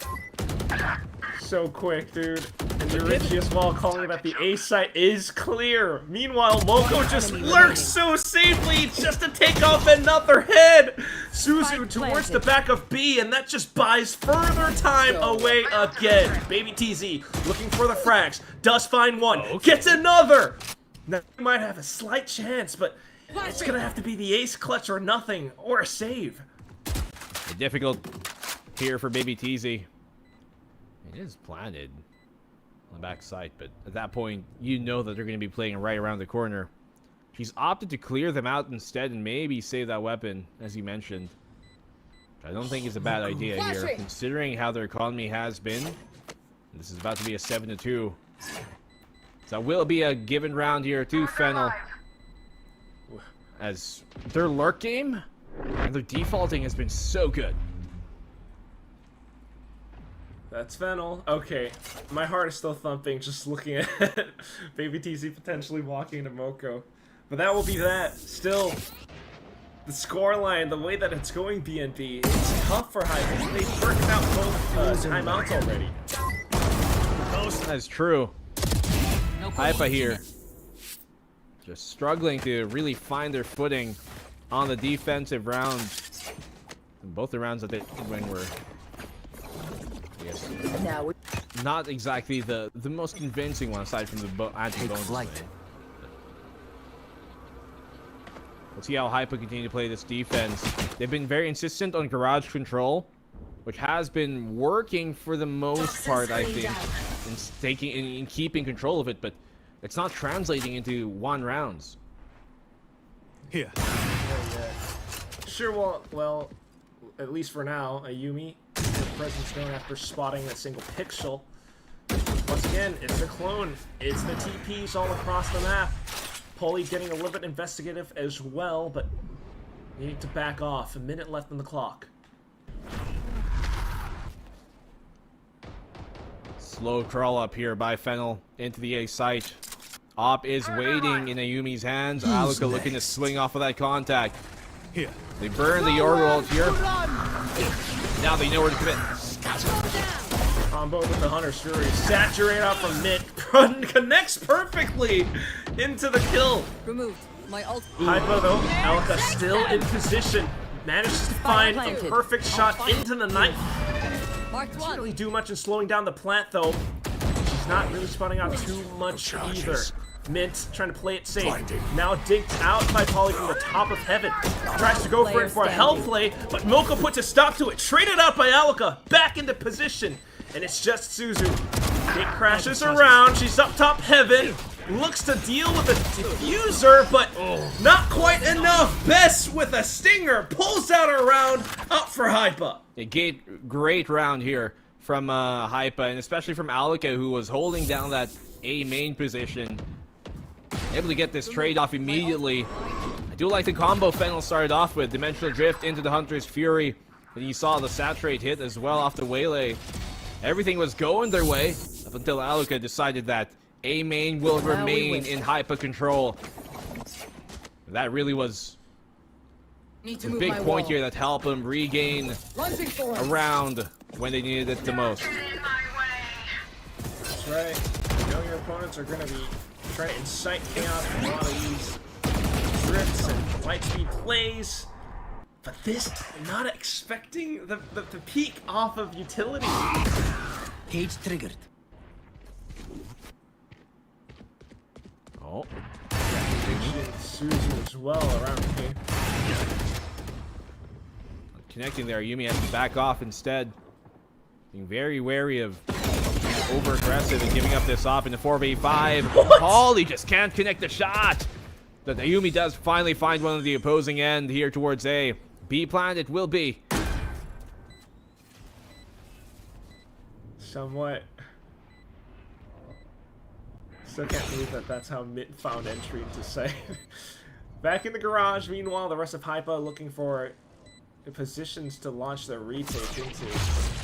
So quick, dude. And Yurinchi as well, calling that the A site is clear. Meanwhile, Moko just lurks so safely just to take off another head. Suzu towards the back of B, and that just buys further time away again. Baby TZ looking for the frags. Does find one. Gets another. Now, you might have a slight chance, but it's going to have to be the ace clutch or nothing, or a save. Difficult here for Baby TZ. It is planted on the back side, but at that point, you know that they're going to be playing right around the corner. She's opted to clear them out instead and maybe save that weapon, as you mentioned. Which I don't think is a bad idea here, considering how their economy has been. This is about to be a 7-2. So it will be a given round here to Fennel. As their lurk game and their defaulting has been so good. That's Fennel. Okay, my heart is still thumping just looking at Baby TZ potentially walking into Moko. But that will be that. Still, the scoreline, the way that it's going BNB, it's tough for HYPA. They've worked out both timeouts already. That's true. HYPA here. Just struggling to really find their footing on the defensive rounds. And both the rounds that they did win were, I guess, not exactly the most convincing one aside from the anti-bonus win. Let's see how HYPA continue to play this defense. They've been very insistent on Garage control, which has been working for the most part, I think, in keeping control of it, but it's not translating into one rounds. Here. Sure, well, at least for now, a Yumi, her presence known after spotting a single pixel. Once again, it's a clone. It's the TPs all across the map. Polly getting a little bit investigative as well, but you need to back off. A minute left on the clock. Slow crawl up here by Fennel into the A site. Op is waiting in Ayumi's hands. Aluka looking to swing off of that contact. Here. They burn the Yorwald here. Now they know where to commit. Combo with the Hunter's Fury. Saturate out from mid. Connects perfectly into the kill. Removed. My ult. HYPA though, Aluka still in position. Manages to find a perfect shot into the knife. Doesn't really do much in slowing down the plant though. She's not really spotting out too much either. Mint trying to play it safe. Now digged out by Polly from the top of heaven. Tries to go for it for a hell play, but Moko puts a stop to it. Traded out by Aluka. Back into position. And it's just Suzu. It crashes around. She's up top heaven. Looks to deal with a diffuser, but not quite enough. Bess with a stinger pulls out a round up for HYPA. A great round here from HYPA, and especially from Aluka, who was holding down that A main position. Able to get this trade off immediately. I do like the combo Fennel started off with. Dimensional Drift into the Hunter's Fury. And you saw the Saturate hit as well off the Waylay. everything was going their way up until Aluka decided that A main will remain in HYPA control. That really was a big point here that helped them regain a round when they needed it the most. That's right. You know your opponents are going to be trying to incite chaos in a lot of these drifts and light speed plays. But this, not expecting the peak off of utility. Cage triggered. Oh. Suzu as well around here. Connecting there, Yumi has to back off instead. Being very wary of over aggressive and giving up this off in the 4v5. Holly just can't connect the shot. But Yumi does finally find one of the opposing end here towards A. B plan it will be. Somewhat. Still can't believe that that's how Mitt found entry into site. Back in the garage, meanwhile, the rest of HYPA looking for positions to launch their retake into.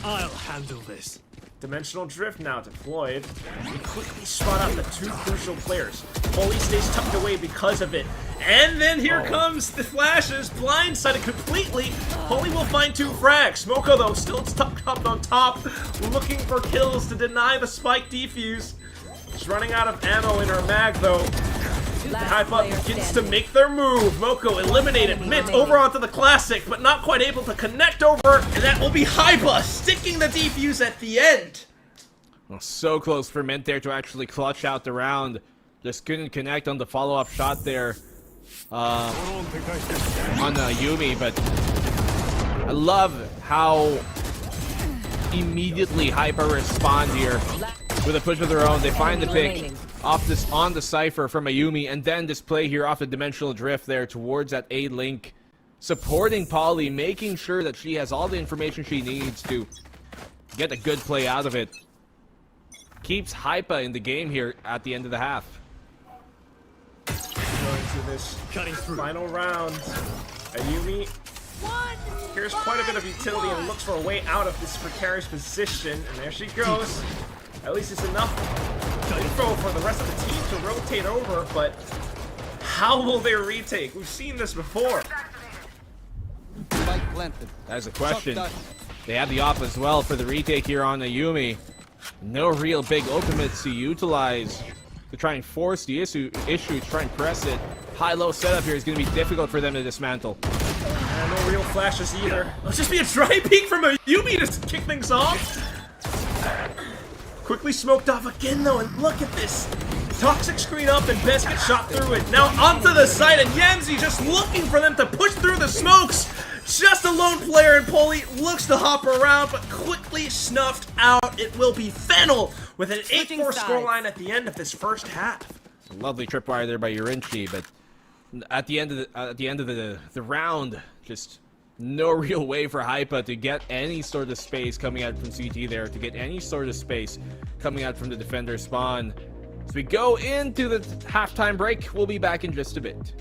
I'll handle this. Dimensional drift now deployed. We quickly spot out the two crucial players. Holy stays tucked away because of it. And then here comes the flashes, blindsided completely. Holy will find 2 frags. Smoko though still stuck up on top, looking for kills to deny the spike defuse. She's running out of ammo in her mag though. HYPA begins to make their move. Moko eliminated. Mint over onto the classic, but not quite able to connect over. And that will be HYPA sticking the defuse at the end. Well, so close for Mint there to actually clutch out the round. Just couldn't connect on the follow-up shot there on Yumi, but I love how immediately HYPA respond here with a push of their own. They find the pick off this on the Cypher from Ayumi, and then this play here off the dimensional drift there towards that A link, supporting Polly, making sure that she has all the information she needs to get a good play out of it. Keeps HYPA in the game here at the end of the half. Going to this final round. Ayumi here's quite a bit of utility and looks for a way out of this precarious position, and there she goes. At least it's enough info for the rest of the team to rotate over, but how will they retake? We've seen this before. That's a question. They have the op as well for the retake here on Ayumi. No real big ultimates to utilize to try and force the issue to try and press it. High-low setup here is going to be difficult for them to dismantle. And no real flashes either. Let's just be a dry peek from Ayumi to kick things off. Quickly smoked off again though, and look at this. Toxic screen up and Best gets shot through it. Now onto the side, and Yamzi just looking for them to push through the smokes. Just a lone player, and Poli looks to hop around, but quickly snuffed out. It will be Fennel with an 8-4 scoreline at the end of this first half. Lovely tripwire there by Yurinchi, but at the end of the round, just no real way for HYPA to get any sort of space coming out from CT there, to get any sort of space coming out from the defender spawn. As we go into the halftime break, we'll be back in just a bit.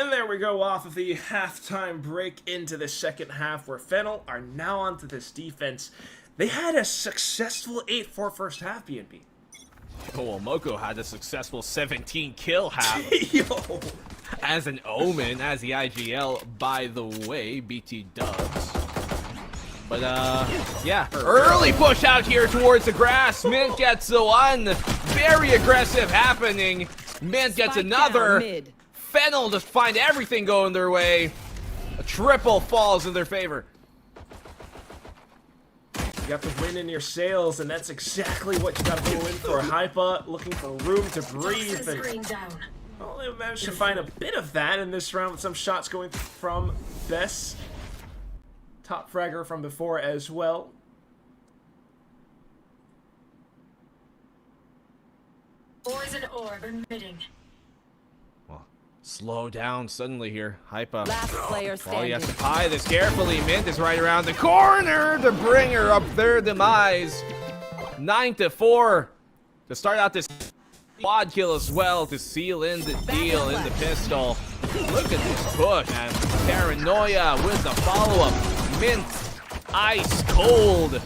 And there we go off of the halftime break into the second half, where Fennel are now onto this defense. They had a successful 8-4 first half, BNB. Oh, well, Moko had a successful 17 kill half. Yo. As an omen, as the IGL, by the way, BT dubs. But, yeah, early push out here towards the grass. Mint gets the one. Very aggressive happening. Mint gets another. Fennel just find everything going their way. A triple falls in their favor. You got the wind in your sails, and that's exactly what you got to go in for. HYPA looking for room to breathe. And, well, they managed to find a bit of that in this round with some shots going from Bess. Top fragger from before as well. Poison orb emitting. Well, slow down suddenly here. HYPA. Last player standing. Oh, he has to pie this carefully. Mint is right around the corner to bring her up their demise. 9-4 to start out this quad kill as well to seal in the deal in the pistol. Look at this push, and Paranoia with the follow-up. Mint, ice cold.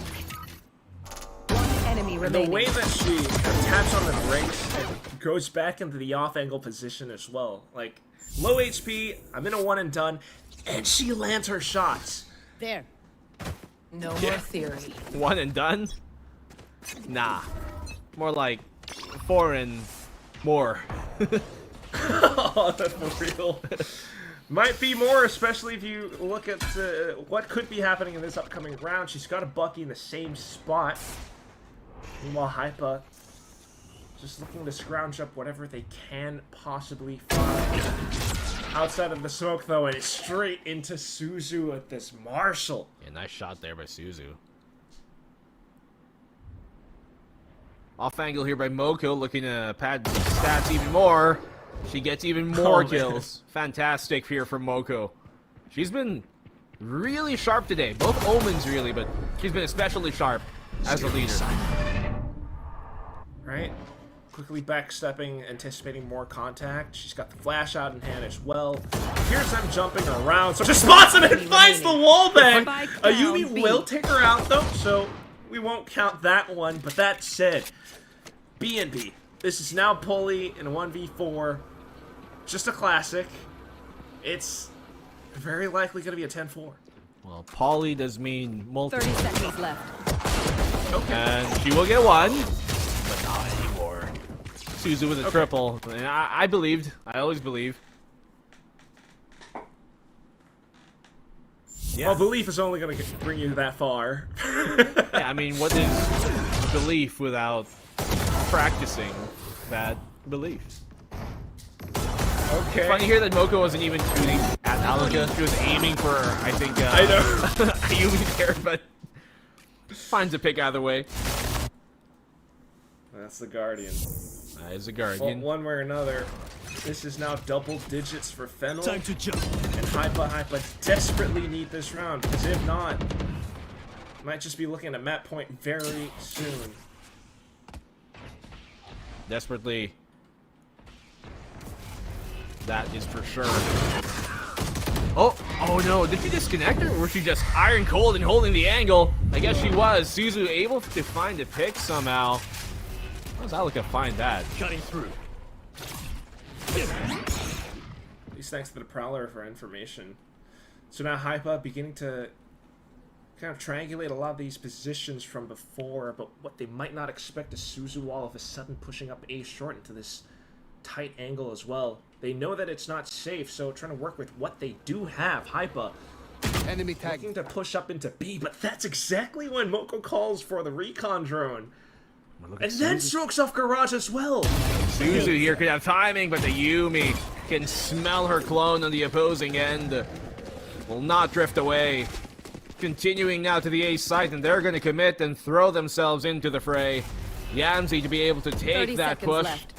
Enemy And the way that she taps on the brakes and goes back into the off-angle position as well. Like, low HP, I'm in a one and done, and she lands her shots. There. No more theory. One and done? Nah. More like 4 and more. Oh, that's for real. Might be more, especially if you look at what could be happening in this upcoming round. She's got a Bucky in the same spot. Meanwhile, HYPA just looking to scrounge up whatever they can possibly find. Outside of the smoke, though, and it's straight into Suzu with this Marshall. Yeah, nice shot there by Suzu. Off angle here by Moko, looking to pad the stats even more. She gets even more kills. Fantastic here from Moko. She's been really sharp today. Both omens really, but she's been especially sharp as a leader. Right? Quickly backstepping, anticipating more contact. She's got the flash out in hand as well. Here's them jumping around. So just spots him and finds the wall bang. Ayumi will take her out though, so we won't count that one. But that said, BNB. This is now Pulley in a 1v4. Just a classic. It's very likely going to be a 10-4. Well, Polly does mean multiple. 30 seconds left. Okay. And she will get one, but not anymore. Suzu with a triple. And I believed. I always believe. Yeah. Well, belief is only going to bring you that far. Yeah, I mean, what is belief without practicing that belief? Okay. Funny here that Moko wasn't even shooting at Alaka. She was aiming for, I think, I know. Ayumi there, but finds a pick either way. That's the Guardian. That is a Guardian. Well, one way or another, this is now double digits for Fennel. Time to jump. And HYPA desperately need this round, because if not, might just be looking at a map point very soon. Desperately. That is for sure. Oh no, did she disconnect her? Or was she just iron cold and holding the angle? I guess she was. Suzu able to find a pick somehow. How does Alaka find that? Cutting through. At least thanks to the Prowler for information. So now HYPA beginning to kind of triangulate a lot of these positions from before, but what they might not expect is Suzu all of a sudden pushing up A short into this tight angle as well. They know that it's not safe, so trying to work with what they do have. HYPA enemy tag looking to push up into B, but that's exactly when Moko calls for the recon drone. And then strokes off Garage as well. Suzu here could have timing, but the Yumi can smell her clone on the opposing end. Will not drift away. Continuing now to the A site, and they're going to commit and throw themselves into the fray. Yamzi to be able to take that push. Left.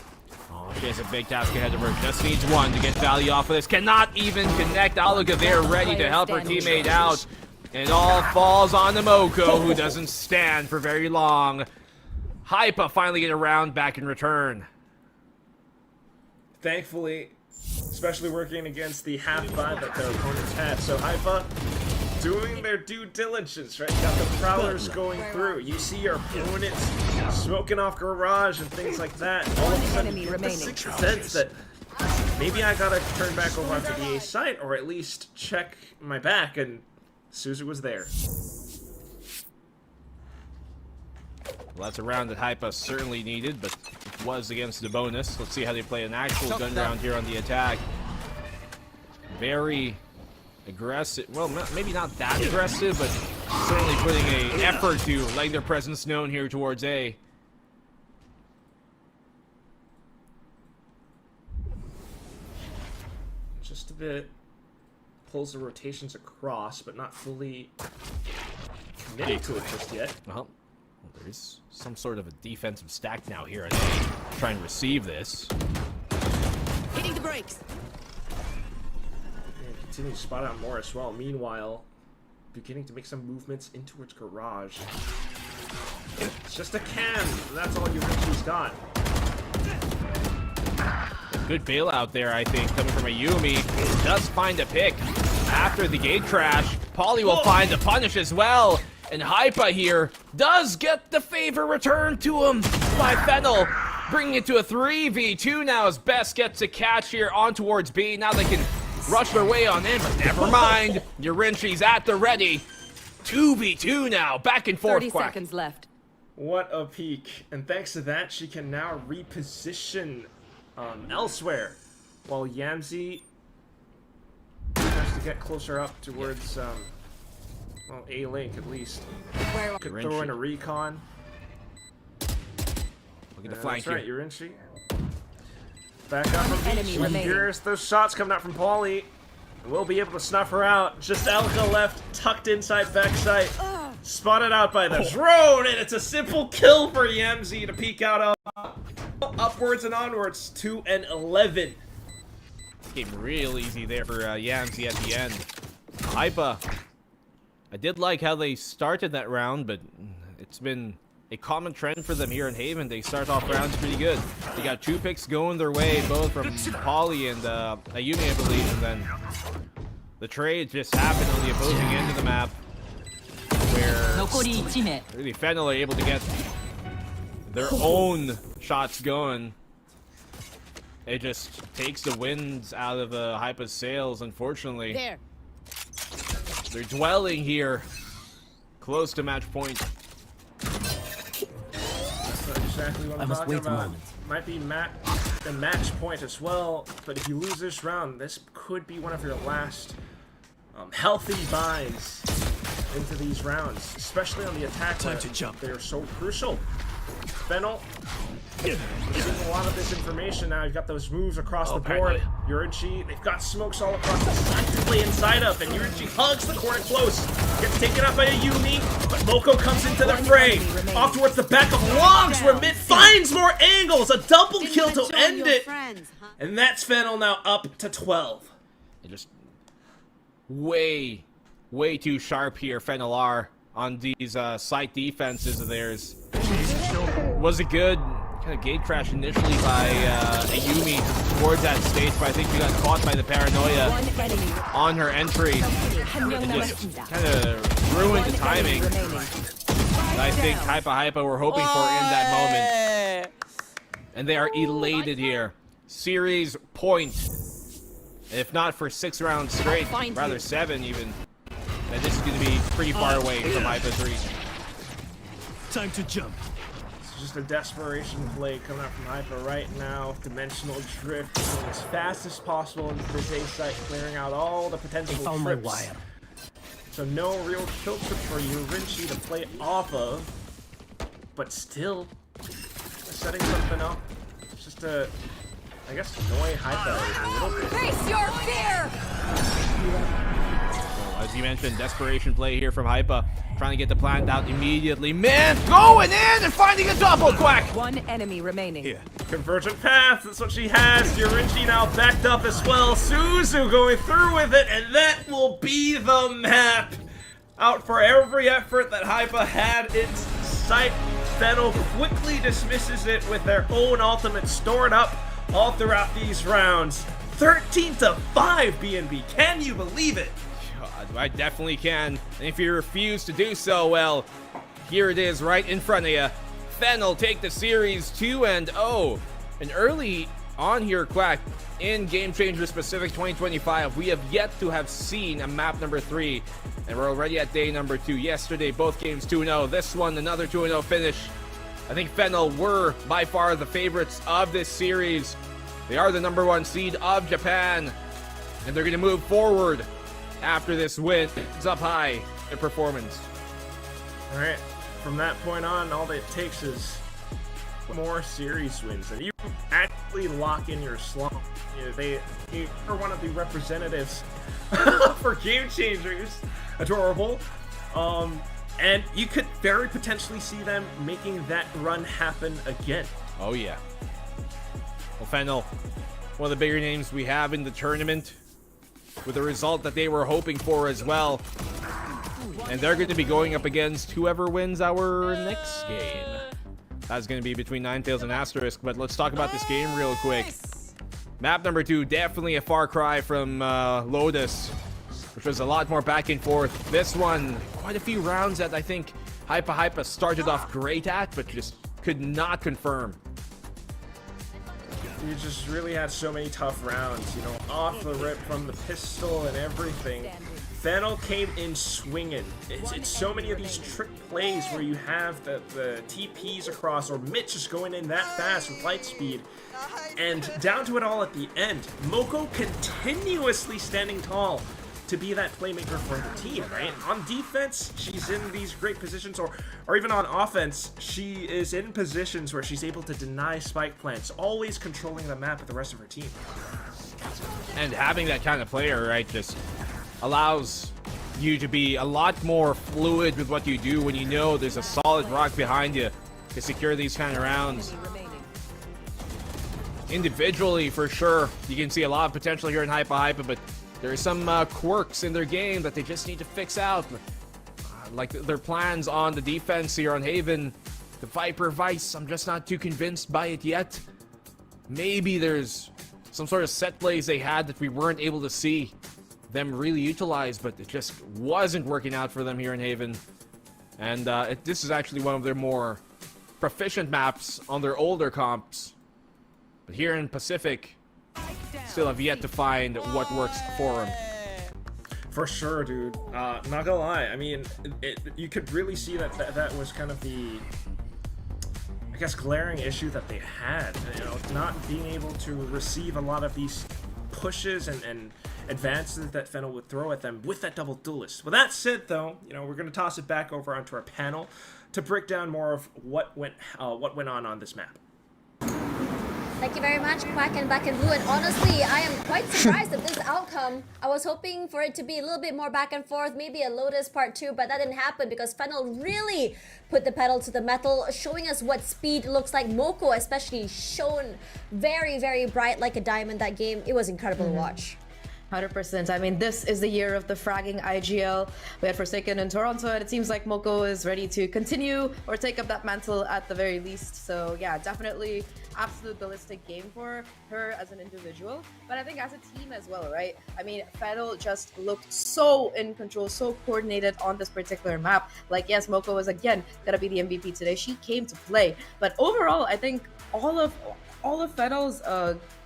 Oh, she has a big task ahead of her. Just needs one to get value off of this. Cannot even connect. Alaka there ready to help her teammate out. And it all falls on the Moko, who doesn't stand for very long. HYPA finally get a round back in return. Thankfully, especially working against the half-5 that their opponents had. So HYPA doing their due diligence, right? You got the prowlers going through. You see your opponents smoking off garage and things like that. All of a sudden, you get the sixth sense that maybe I gotta turn back over onto the A site, or at least check my back, and Suzu was there. Well, that's a round that HYPA certainly needed, but it was against the bonus. Let's see how they play an actual gun round here on the attack. Very aggressive. Well, maybe not that aggressive, but certainly putting an effort to letting their presence known here towards A. Just a bit. Pulls the rotations across, but not fully committed to it just yet. Well, there's some sort of a defensive stack now here at A. Trying to receive this. Hitting the brakes. And continue to spot out more as well. Meanwhile, beginning to make some movements in towards garage. It's just a can. That's all Yurichi's got. Good bailout there, I think, coming from Ayumi. Does find a pick after the gate crash. Pauly will find the punish as well. And HYPA here does get the favor returned to him by Fennel, bringing it to a 3v2 now as Best gets a catch here on towards B. Now they can rush their way on in, but never mind. Yurichi's at the ready. 2v2 now, back and forth. 30 seconds left. What a peek. And thanks to that, she can now reposition elsewhere, while Yamzi has to get closer up towards well, A-Link at least. Could throw in a recon. Look at the flank that's here. Right, Yurichi. Back up from beach. Here's those shots coming out from Pauly. We'll be able to snuff her out. Just Elka left, tucked inside backside. Spotted out by the drone, and it's a simple kill for Yamzi to peek out upwards and onwards. 2 and 11. Game real easy there for Yamzi at the end. HYPA, I did like how they started that round, but it's been a common trend for them here in Haven. They start off rounds pretty good. They got 2 picks going their way, both from Pauly and Ayumi, I believe, and then the trade just happened on the opposing end of the map, where really Fennel are able to get their own shots going. It just takes the winds out of HYPA's sails, unfortunately. They're dwelling here, close to match point. That's exactly what I'm talking about. Might be the match point as well, but if you lose this round, this could be one of your last healthy buys into these rounds, especially on the attack. Time to jump. They're so crucial. Fennel, seeing a lot of this information now. You've got those moves across the board. Yurichi, they've got smokes all across the side to play inside of, and Yurichi hugs the corner close. Gets taken up by Ayumi, but Moko comes into the fray. Off towards the back of Logs, where Mid finds more angles. A double kill to end it. And that's Fennel now up to 12. They're just way too sharp here, Fennel are, on these site defenses of theirs. Was a good kind of gate crash initially by Ayumi towards that stage, but I think we got caught by the paranoia on her entry. It just kind of ruined the timing that I think HYPA were hoping for in that moment. And they are elated here. Series point. If not for 6 rounds straight, rather 7 even. And this is going to be pretty far away from HYPA's reach. Time to jump. It's just a desperation play coming out from HYPA right now. Dimensional drift, going as fast as possible into this A site, clearing out all the potential trips. So no real kill trip for Yurichi to play off of, but still setting something up. It's just a, I guess, annoy HYPA a little bit. Face your fear! As you mentioned, desperation play here from HYPA. Trying to get the plant out immediately. Man, going in and finding a double quack! 1 enemy remaining. Here. Convergent path, that's what she has. Yurichi now backed up as well. Suzu going through with it, and that will be the map. Out for every effort that HYPA had in sight. Veto quickly dismisses it with their own ultimate stored up all throughout these rounds. 13-5 BNB. Can you believe it? God, I definitely can. And if you refuse to do so, well, here it is right in front of you. Fennel take the series 2-0. And early on here, Quack, in Game Changers Pacific 2025, we have yet to have seen a map number 3. And we're already at day number 2. Yesterday, both games 2-0. This one, another 2-0 finish. I think Fennel were by far the favorites of this series. They are the number 1 seed of Japan. And they're going to move forward after this win. It's up high in performance. All right. From that point on, all it takes is more series wins, and you actually lock in your slot. You know, they are one of the representatives for Game Changers. Adorable. And you could very potentially see them making that run happen again. Oh yeah. Well, Fennel, one of the bigger names we have in the tournament, with the result that they were hoping for as well. And they're going to be going up against whoever wins our next game. That's going to be between Ninetales and Asterisk, but let's talk about this game real quick. Map number 2, definitely a far cry from Lotus, which was a lot more back and forth. This one, quite a few rounds that I think HYPA started off great at, but just could not confirm. You just really had so many tough rounds, you know, off the rip from the pistol and everything. Fennel came in swinging. It's so many of these trick plays where you have the TPs across, or Mitch just going in that fast with light speed, and down to it all at the end. Moko continuously standing tall to be that playmaker for the team, right? On defense, she's in these great positions, or even on offense, she is in positions where she's able to deny spike plants, always controlling the map with the rest of her team. And having that kind of player, right, just allows you to be a lot more fluid with what you do when you know there's a solid rock behind you to secure these kind of rounds. Individually, for sure, you can see a lot of potential here in HYPA, but there are some quirks in their game that they just need to fix out. Like their plans on the defense here on Haven. The Viper Vice, I'm just not too convinced by it yet. Maybe there's some sort of set plays they had that we weren't able to see them really utilize, but it just wasn't working out for them here in Haven. And this is actually one of their more proficient maps on their older comps. But here in Pacific, still have yet to find what works for them. For sure, dude. Not gonna lie. I mean, you could really see that was kind of the, I guess, glaring issue that they had. You know, not being able to receive a lot of these pushes and advances that Fennel would throw at them with that double duelist. With that said, though, you know, we're going to toss it back over onto our panel to break down more of what went on this map. Thank you very much, Quack and Black and Blue. And honestly, I am quite surprised at this outcome. I was hoping for it to be a little bit more back and forth, maybe a Lotus part 2, but that didn't happen because Fennel really put the pedal to the metal, showing us what speed looks like. Moko especially shone very, very bright like a diamond that game. It was incredible to watch. 100%. I mean, this is the year of the fragging IGL. We had Forsaken in Toronto, and it seems like Moko is ready to continue or take up that mantle at the very least. So yeah, definitely absolute ballistic game for her as an individual, but I think as a team as well, right? I mean, Fennel just looked so in control, so coordinated on this particular map. Like, yes, Moko was again gonna be the MVP today. She came to play, but overall, I think all of Fennel's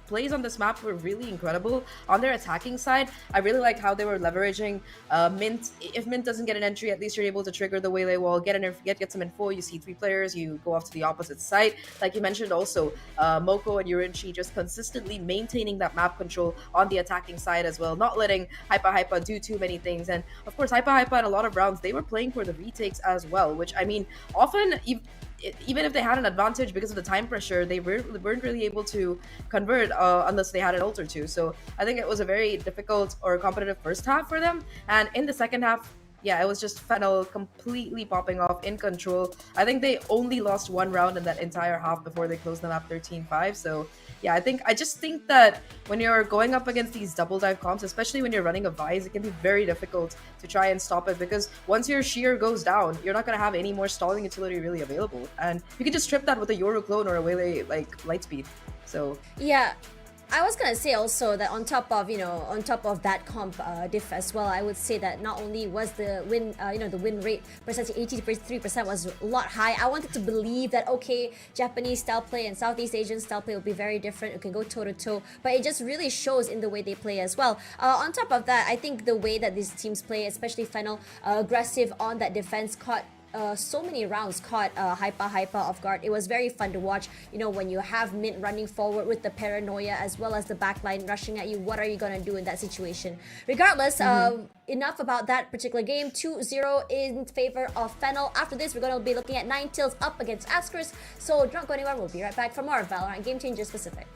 plays on this map were really incredible. On their attacking side, I really like how they were leveraging Mint. If Mint doesn't get an entry, at least you're able to trigger the waylay wall, get some info. You see 3 players, you go off to the opposite side. Like you mentioned also, Moko and Yurinchi just consistently maintaining that map control on the attacking side as well, not letting HYPA do too many things. And of course, HYPA in a lot of rounds, they were playing for the retakes as well, which I mean, often even if they had an advantage because of the time pressure, they weren't really able to convert unless they had an ult or two. So I think it was a very difficult or competitive first half for them. And in the second half, yeah, it was just Fennel completely popping off, in control. I think they only lost 1 round in that entire half before they closed them up 13-5. So yeah, I just think that when you're going up against these double dive comps, especially when you're running a Vise, it can be very difficult to try and stop it, because once your shear goes down, you're not going to have any more stalling utility really available. And you can just trip that with a Yoru clone or a Waylay like Lightspeed. So yeah. I was gonna say also that on top of that comp diff as well, I would say that not only was the win the win rate percentage 83% was a lot high. I wanted to believe that okay, Japanese style play and Southeast Asian style play will be very different. It can go toe to toe, but it just really shows in the way they play as well. On top of that, I think the way that these teams play, especially Fennel, aggressive on that defense, caught so many rounds, caught HYPA off guard. It was very fun to watch. You know, when you have mid running forward with the paranoia as well as the backline rushing at you, what are you gonna do in that situation? Regardless, enough about that particular game. 2-0 in favor of Fennel. After this, we're gonna be looking at Ninetales up against Askers. So don't go anywhere. We'll be right back for more Valorant Game Changers Pacific.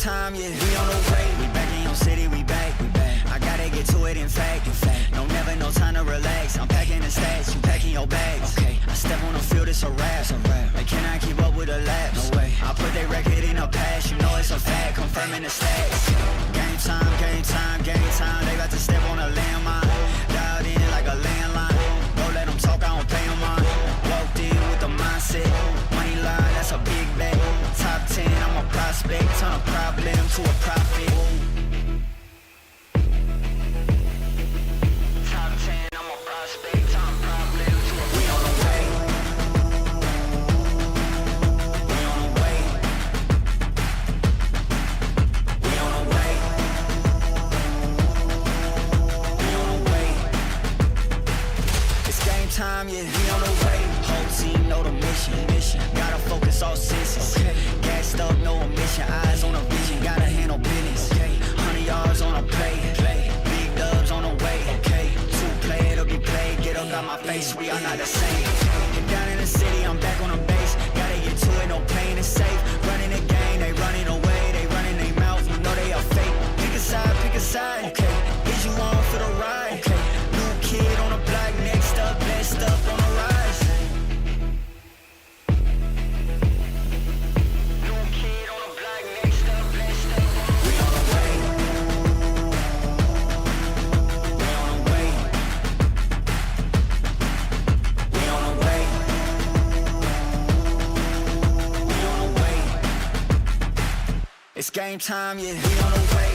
time, yeah, we on the way. We back in your city, we back. I gotta get to it, in fact. No, never no time to relax. I'm packing the stats, you packing your bags. Okay, I step on the field, it's a rap. Like, can I keep up with the laps? No way. I put that record in a pass, you know it's a fact. Confirming the stats. Game time, game time, game time. They about to step on a landmine. Dialed in like a landline. Don't let them talk, I don't pay them on. Walked in with the mindset. Money line, that's a big bet. Top 10, I'm a prospect. Turn a problem to a profit. Top 10, I'm a prospect. Turn a problem to a... We on the way. We on the race, we are not the same. Get down in the city, I'm back on the base. Gotta get to it, no pain is safe. Running the game, they running away. They running their mouth, you know they are fake. Pick a side, okay. Is you on for the ride? Okay. New kid on the block, next up, best up on the rise. New kid on the block, next up, best up. We on the way. We on the way. We on the way. We on the way. It's game time, yeah. We on the way.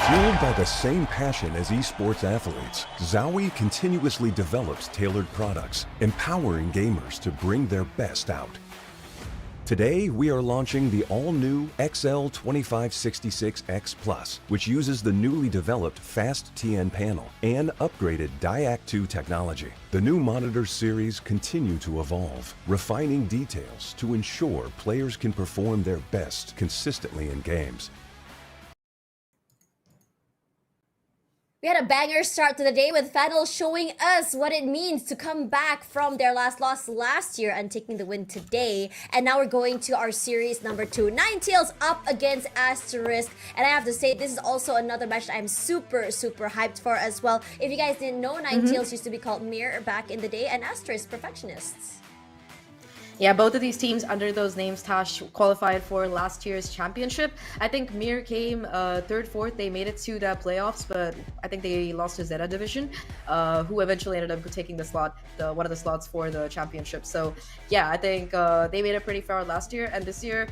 Fueled by the same passion as esports athletes, Zowie continuously develops tailored products, empowering gamers to bring their best out. Today, we are launching the all-new XL2566X Plus, which uses the newly developed Fast TN panel and upgraded Diac2 technology. The new monitor series continue to evolve, refining details to ensure players can perform their best consistently in games. We had a banger start to the day with Fadl showing us what it means to come back from their last loss last year and taking the win today. And now we're going to our series number 2. Ninetales up against Asterisk. And I have to say, this is also another match that I'm super hyped for as well. If you guys didn't know, Ninetales used to be called Mir back in the day, and Asterisk Perfectionists. Yeah, both of these teams under those names, Tash, qualified for last year's championship. I think Mir came third, fourth. They made it to the playoffs, but I think they lost to Zeta Division, who eventually ended up taking the slot, one of the slots for the championship. So yeah, I think they made it pretty far last year. And this year,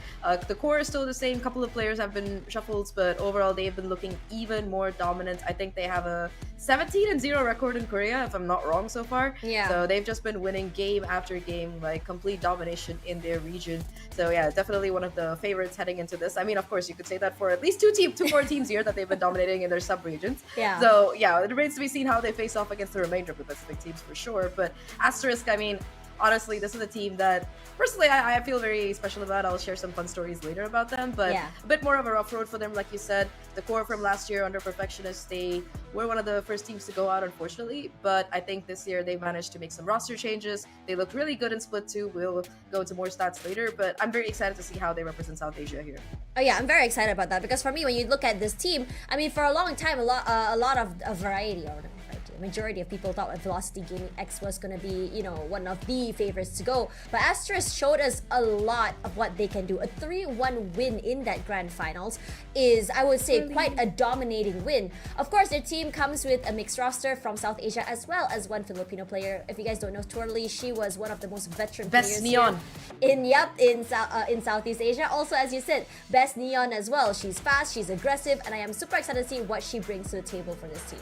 the core is still the same. A couple of players have been shuffled, but overall they've been looking even more dominant. I think they have a 17-0 record in Korea, if I'm not wrong so far. Yeah. So they've just been winning game after game, like complete domination in their region. So yeah, definitely one of the favorites heading into this. I mean, of course, you could say that for at least two more teams here that they've been dominating in their sub-regions. Yeah. So yeah, it remains to be seen how they face off against the remainder of the Pacific teams for sure. But Asterisk, I mean, honestly, this is a team that personally I feel very special about. I'll share some fun stories later about them, but a bit more of a rough road for them, like you said. The core from last year under Perfectionists, they were one of the first teams to go out, unfortunately, but I think this year they managed to make some roster changes. They looked really good in Split 2. We'll go into more stats later, but I'm very excited to see how they represent South Asia here. Oh yeah, I'm very excited about that, because for me, when you look at this team, I mean, for a long time, a lot of variety, or majority of people thought that Velocity Gaming X was going to be, you know, one of the favorites to go. But Asterisk showed us a lot of what they can do. A 3-1 win in that grand finals is, I would say, quite a dominating win. Of course, their team comes with a mixed roster from South Asia, as well as one Filipino player. If you guys don't know, Twirly, she was one of the most veteran Best players Neon. in Southeast Asia. Also, as you said, Best Neon as well. She's fast, she's aggressive, and I am super excited to see what she brings to the table for this team.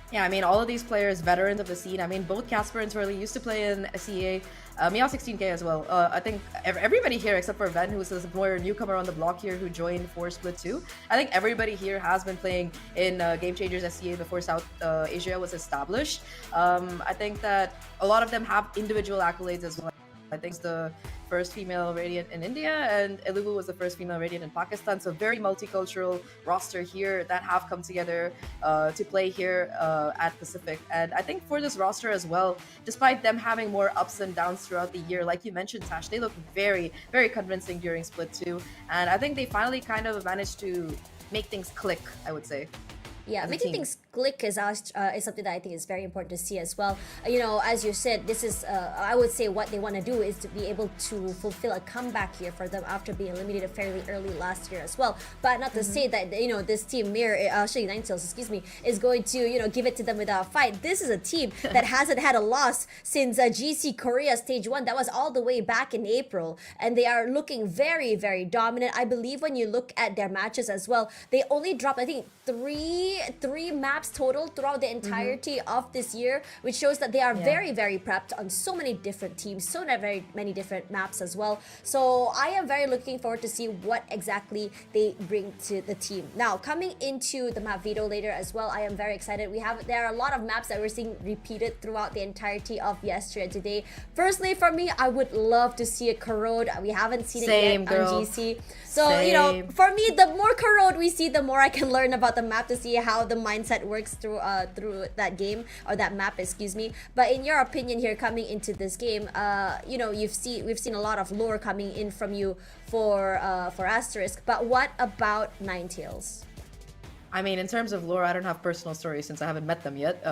Yeah, I mean, all of these players, veterans of the scene. I mean, both Casper and Twirly used to play in SEA, Meow 16K as well. I think everybody here, except for Ven, who's a more newcomer on the block here, who joined for Split 2. I think everybody here has been playing in Game Changers SEA before South Asia was established. I think that a lot of them have individual accolades as well. I think it's the first female Radiant in India, and Elubu was the first female Radiant in Pakistan. So very multicultural roster here that have come together to play here at Pacific. And I think for this roster as well, despite them having more ups and downs throughout the year, like you mentioned, Tash, they look very convincing during Split 2. And I think they finally kind of managed to make things click, I would say. Yeah, making things click is something that I think is very important to see as well. You know, as you said, this is, I would say what they want to do is to be able to fulfill a comeback here for them after being eliminated fairly early last year as well. But not to say that, you know, this team, Ninetales, excuse me, is going to, you know, give it to them without a fight. This is a team that hasn't had a loss since GC Korea Stage 1. That was all the way back in April. And they are looking very dominant. I believe when you look at their matches as well, they only dropped, I think, three maps total throughout the entirety of this year, which shows that they are very prepped on so many different teams, so very many different maps as well. So I am very looking forward to see what exactly they bring to the team. Now, coming into the map Veto later as well, I am very excited. There are a lot of maps that we're seeing repeated throughout the entirety of yesterday and today. Firstly, for me, I would love to see a Corrode. We haven't seen it yet on GC. So, you know, for me, the more Corrode we see, the more I can learn about the map to see how the mindset works through that game, or that map, excuse me. But in your opinion here, coming into this game, you know, we've seen a lot of lore coming in from you for Asterisk. But what about Ninetales? I mean, in terms of lore, I don't have personal stories since I haven't met them yet.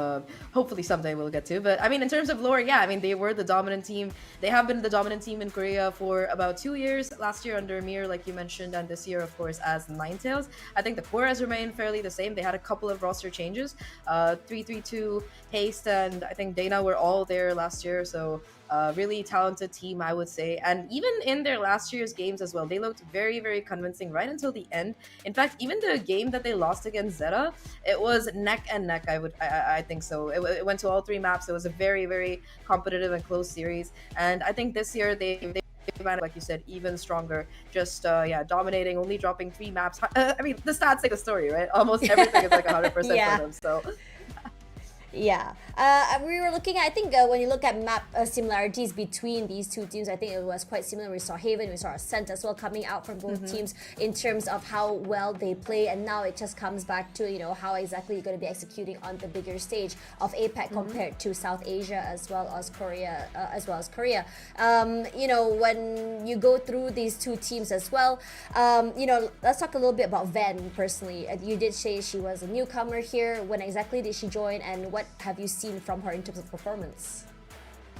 Hopefully someday we'll get to. But I mean, in terms of lore, yeah, I mean, they were the dominant team. They have been the dominant team in Korea for about 2 years. Last year under Mir, like you mentioned, and this year, of course, as Ninetales. I think the core has remained fairly the same. They had a couple of roster changes. 332, Haste, and I think Dana were all there last year. So really talented team, I would say. And even in their last year's games as well, they looked very convincing right until the end. In fact, even the game that they lost against Zeta, it was neck and neck. I think so. It went to all 3 maps. It was a very competitive and close series. And I think this year they managed, like you said, even stronger. Just dominating, only dropping 3 maps. I mean, the stats say the story, right? Almost everything is like 100% for them. So Yeah, we were looking at, I think when you look at map similarities between these two teams, I think it was quite similar. We saw Haven, we saw Ascent as well coming out from both teams in terms of how well they play, and now it just comes back to, you know, how exactly you're going to be executing on the bigger stage of APAC compared to South Asia as well as Korea. You know, when you go through these two teams as well, you know, let's talk a little bit about Ven personally. You did say she was a newcomer here. When exactly did she join, and what have you seen from her in terms of performance?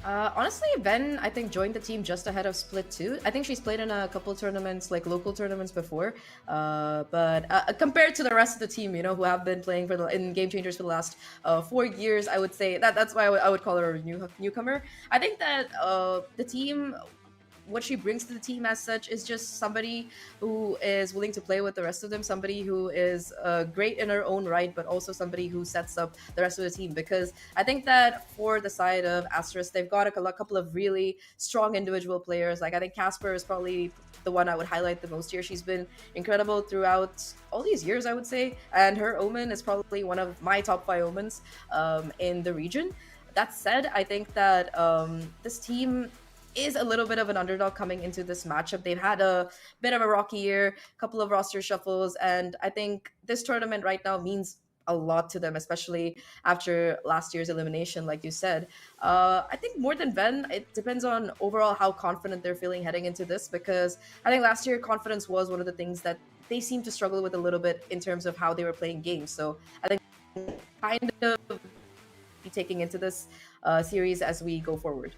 Honestly, Ven, I think, joined the team just ahead of Split 2. I think she's played in a couple tournaments, like local tournaments before. But compared to the rest of the team, you know, who have been playing in Game Changers for the last 4 years, I would say that's why I would call her a newcomer. I think that the team, what she brings to the team as such is just somebody who is willing to play with the rest of them, somebody who is great in her own right, but also somebody who sets up the rest of the team. Because I think that for the side of Asterisk, they've got a couple of really strong individual players. Like, I think Casper is probably the one I would highlight the most here. She's been incredible throughout all these years, I would say, and her Omen is probably one of my top 5 Omens in the region. That said, I think that this team is a little bit of an underdog coming into this matchup. They've had a bit of a rocky year, a couple of roster shuffles, and I think this tournament right now means a lot to them, especially after last year's elimination, like you said. I think more than Ven, it depends on overall how confident they're feeling heading into this, because I think last year confidence was one of the things that they seemed to struggle with a little bit in terms of how they were playing games. So I think kind of be taking into this series as we go forward.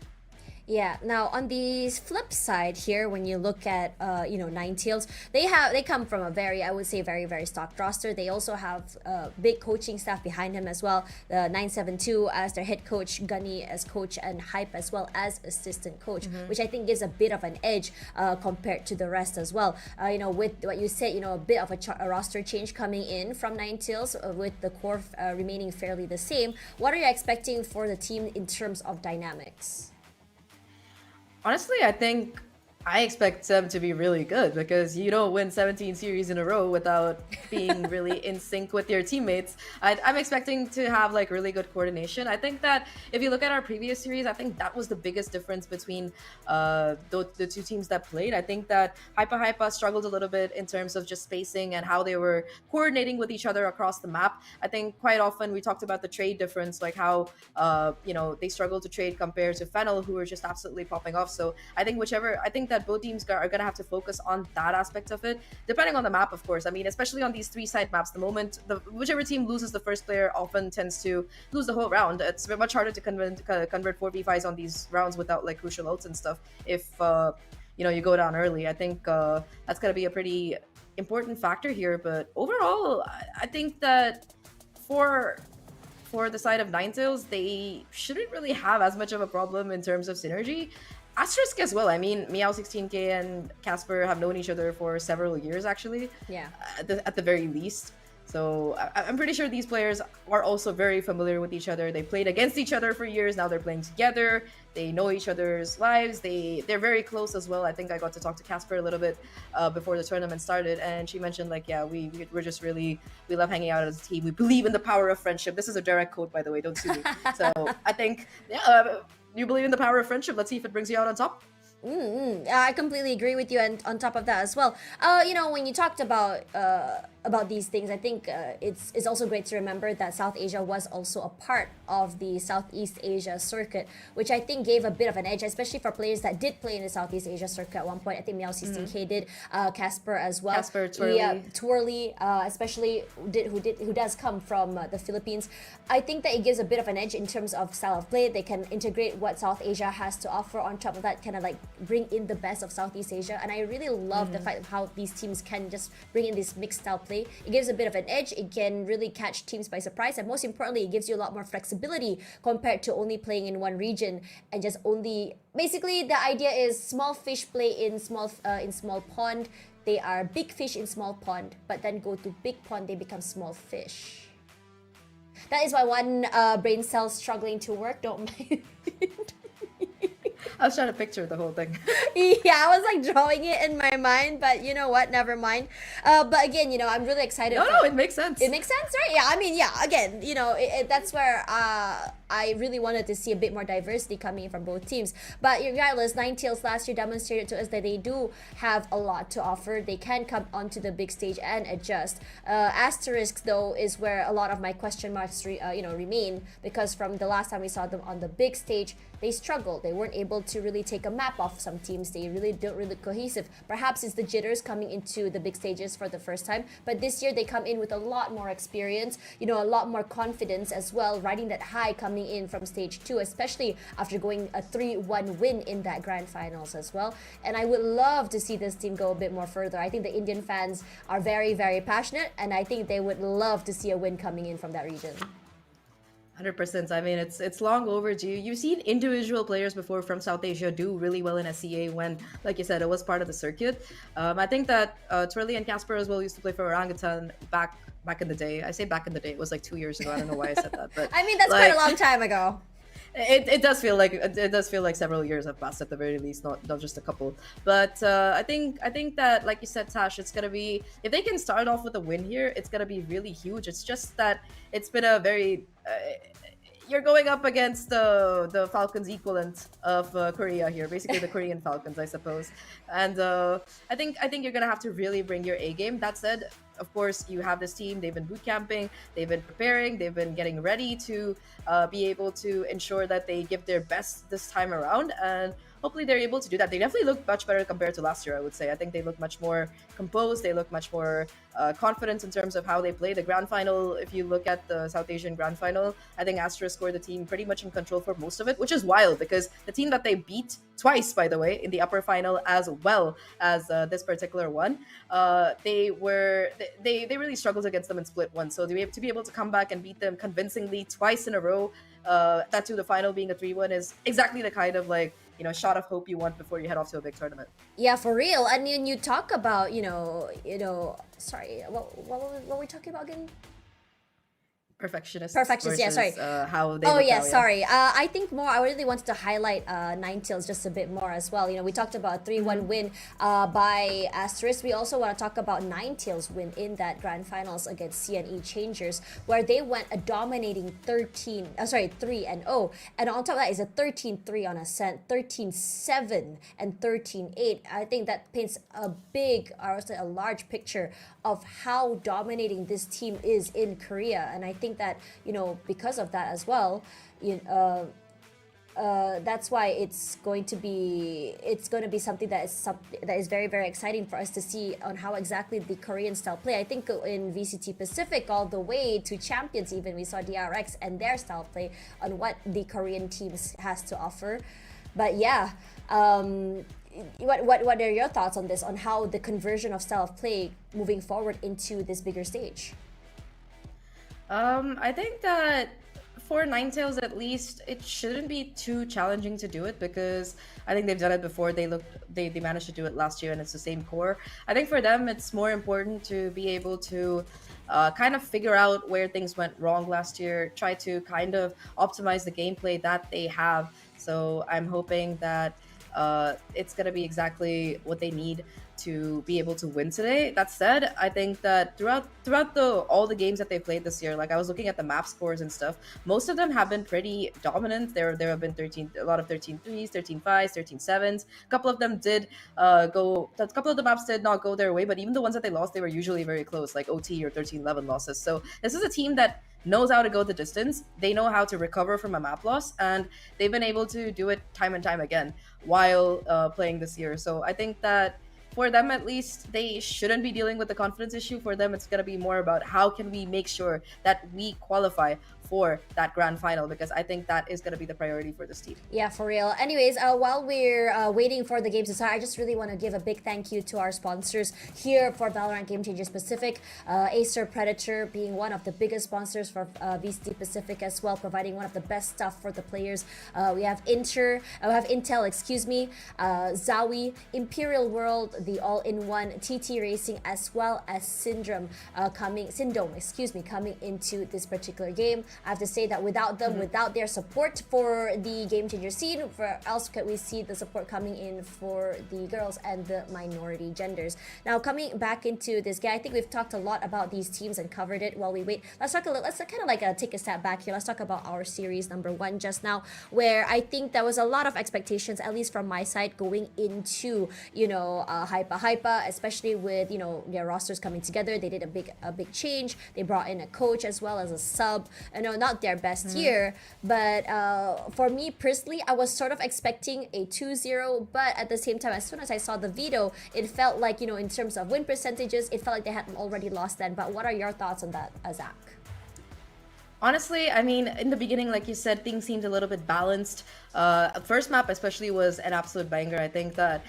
Yeah. Now on the flip side here, when you look at you know, Ninetales, they come from a very, I would say, very stocked roster. They also have big coaching staff behind him as well. The 972 as their head coach, Gunny as coach, and HYPA as well as assistant coach, which I think gives a bit of an edge compared to the rest as well. You know, with what you said, you know, a bit of a roster change coming in from Ninetales, with the core remaining fairly the same. What are you expecting for the team in terms of dynamics? Honestly, I expect them to be really good, because you don't win 17 series in a row without being really in sync with your teammates. I'm expecting to have like really good coordination. I think that if you look at our previous series, I think that was the biggest difference between the two teams that played. I think that HYPA struggled a little bit in terms of just spacing and how they were coordinating with each other across the map. I think quite often we talked about the trade difference, like how you know, they struggled to trade compared to Fennel, who were just absolutely popping off. So I think that both teams are going to have to focus on that aspect of it, depending on the map, of course. I mean, especially on these 3-side maps, the moment whichever team loses the first player often tends to lose the whole round. It's much harder to convert 4v5s on these rounds without like crucial ults and stuff if you know, you go down early. I think that's going to be a pretty important factor here. But overall, I think that for the side of Ninetales, they shouldn't really have as much of a problem in terms of synergy. Asterisk as well. I mean, Meow16k and Casper have known each other for several years, actually. Yeah. At the very least. So I'm pretty sure these players are also very familiar with each other. They played against each other for years. Now they're playing together. They know each other's lives. They're very close as well. I think I got to talk to Casper a little bit before the tournament started, and she mentioned like, yeah, we're just really, we love hanging out as a team. We believe in the power of friendship. This is a direct quote, by the way. Don't sue me. So I think, yeah. You believe in the power of friendship. Let's see if it brings you out on top. I completely agree with you, and on top of that as well, you know, when you talked about these things, I think it's also great to remember that South Asia was also a part of the Southeast Asia circuit, which I think gave a bit of an edge, especially for players that did play in the Southeast Asia circuit at one point. I think Meow16k did, Casper as well. Casper, Twirly. Yeah, Twirly, especially who does come from the Philippines. I think that it gives a bit of an edge in terms of style of play. They can integrate what South Asia has to offer. On top of that, kind of like bring in the best of Southeast Asia, and I really love the fact of how these teams can just bring in this mixed style play. It gives a bit of an edge. It can really catch teams by surprise, and most importantly, it gives you a lot more flexibility compared to only playing in one region and just only. Basically, the idea is small fish play in small pond. They are big fish in small pond, but then go to big pond, they become small fish. That is why one brain cell's struggling to work. Don't mind. I was trying to picture the whole thing. Yeah, I was like drawing it in my mind, but you know what? Never mind. But again, you know, I'm really excited. No, it makes sense. It makes sense, right? Yeah, I mean, yeah. Again, you know, that's where I really wanted to see a bit more diversity coming in from both teams. But regardless, Ninetales last year demonstrated to us that they do have a lot to offer. They can come onto the big stage and adjust. Asterisk though is where a lot of my question marks remain, because from the last time we saw them on the big stage, they struggled. They weren't able to really take a map off some teams. They really don't really cohesive. Perhaps it's the jitters coming into the big stages for the first time. But this year they come in with a lot more experience, you know, a lot more confidence as well, riding that high coming in from stage 2, especially after going a 3-1 win in that grand finals as well. And I would love to see this team go a bit more further. I think the Indian fans are very, very passionate, and I think they would love to see a win coming in from that region. 100%. I mean, it's long overdue. You've seen individual players before from South Asia do really well in SCA when, like you said, it was part of the circuit. I think that Twirly and Casper as well used to play for Orangutan back in the day. I say back in the day. It was like 2 years ago. I don't know why I said that, but I mean, that's like, quite a long time ago. It does feel like several years have passed at the very least, not just a couple. But I think that, like you said, Tash, it's gonna be, if they can start off with a win here, it's gonna be really huge. It's just that it's been a very you're going up against the Falcons equivalent of Korea here, basically the Korean Falcons, I suppose. And I think you're gonna have to really bring your A game. That said, of course, you have this team. They've been boot camping, they've been preparing, they've been getting ready to be able to ensure that they give their best this time around, and hopefully they're able to do that. They definitely look much better compared to last year, I would say. I think they look much more composed. They look much more confident in terms of how they play. The grand final, if you look at the South Asian grand final, I think Astra scored the team pretty much in control for most of it, which is wild because the team that they beat twice, by the way, in the upper final as well as this particular one, they really struggled against them in split one. So to be able to come back and beat them convincingly twice in a row, that to the final being a 3-1 is exactly the kind of, like, you know, shot of hope you want before you head off to a big tournament. Yeah, for real. And when you talk about, sorry, what were we talking about again? Perfectionists. Yeah, sorry. How they sorry. I think I really wanted to highlight Ninetales just a bit more as well. You know, we talked about a 3-1 win by Asterisk. We also want to talk about Ninetales win in that grand finals against CNE Changers, where they went a dominating 3-0. And on top of that is a 13-3 on Ascent, 13-7 and 13-8. I think that paints a large picture of how dominating this team is in Korea. And I think that, you know, because of that as well, that's why it's going to be something that is very, very exciting for us to see on how exactly the Korean style play. I think in VCT Pacific all the way to champions, even we saw DRX and their style play on what the Korean teams has to offer. But yeah, what are your thoughts on this, on how the conversion of style of play moving forward into this bigger stage? I think that for Ninetales at least, it shouldn't be too challenging to do it because I think they've done it before. They managed to do it last year and it's the same core. I think for them it's more important to be able to kind of figure out where things went wrong last year, try to kind of optimize the gameplay that they have. So I'm hoping that it's going to be exactly what they need to be able to win today. That said, I think that throughout all the games that they played this year, like I was looking at the map scores and stuff, most of them have been pretty dominant. There have been a lot of 13-3s, 13-5s, 13-7s. A couple of them did a couple of the maps did not go their way, but even the ones that they lost, they were usually very close, like OT or 13-11 losses. So this is a team that knows how to go the distance. They know how to recover from a map loss, and they've been able to do it time and time again while playing this year. So I think that for them, at least, they shouldn't be dealing with the confidence issue. For them, it's going to be more about how can we make sure that we qualify for that grand final, because I think that is going to be the priority for this team. Yeah, for real. Anyways, while we're waiting for the games to start, I just really want to give a big thank you to our sponsors here for Valorant Game Changers Pacific. Acer Predator being one of the biggest sponsors for VCT Pacific as well, providing one of the best stuff for the players. We have Intel, Zawi, Imperial World, the all-in-one TT Racing as well as Syndrome coming into this particular game. I have to say that without them, without their support for the game changer scene, where else could we see the support coming in for the girls and the minority genders? Now, coming back into this game, I think we've talked a lot about these teams and covered it while we wait. Let's kind of like take a step back here. Let's talk about our series number 1 just now, where I think there was a lot of expectations, at least from my side, going into HYPA, especially with their rosters coming together. They did a big change. They brought in a coach as well as a sub. Not their best year, but for me personally, I was sort of expecting a 2-0, but at the same time, as soon as I saw the Veto, it felt like, in terms of win percentages, it felt like they had already lost then. But what are your thoughts on that, Zach? Honestly, I mean, in the beginning, like you said, things seemed a little bit balanced. First map especially was an absolute banger. I think that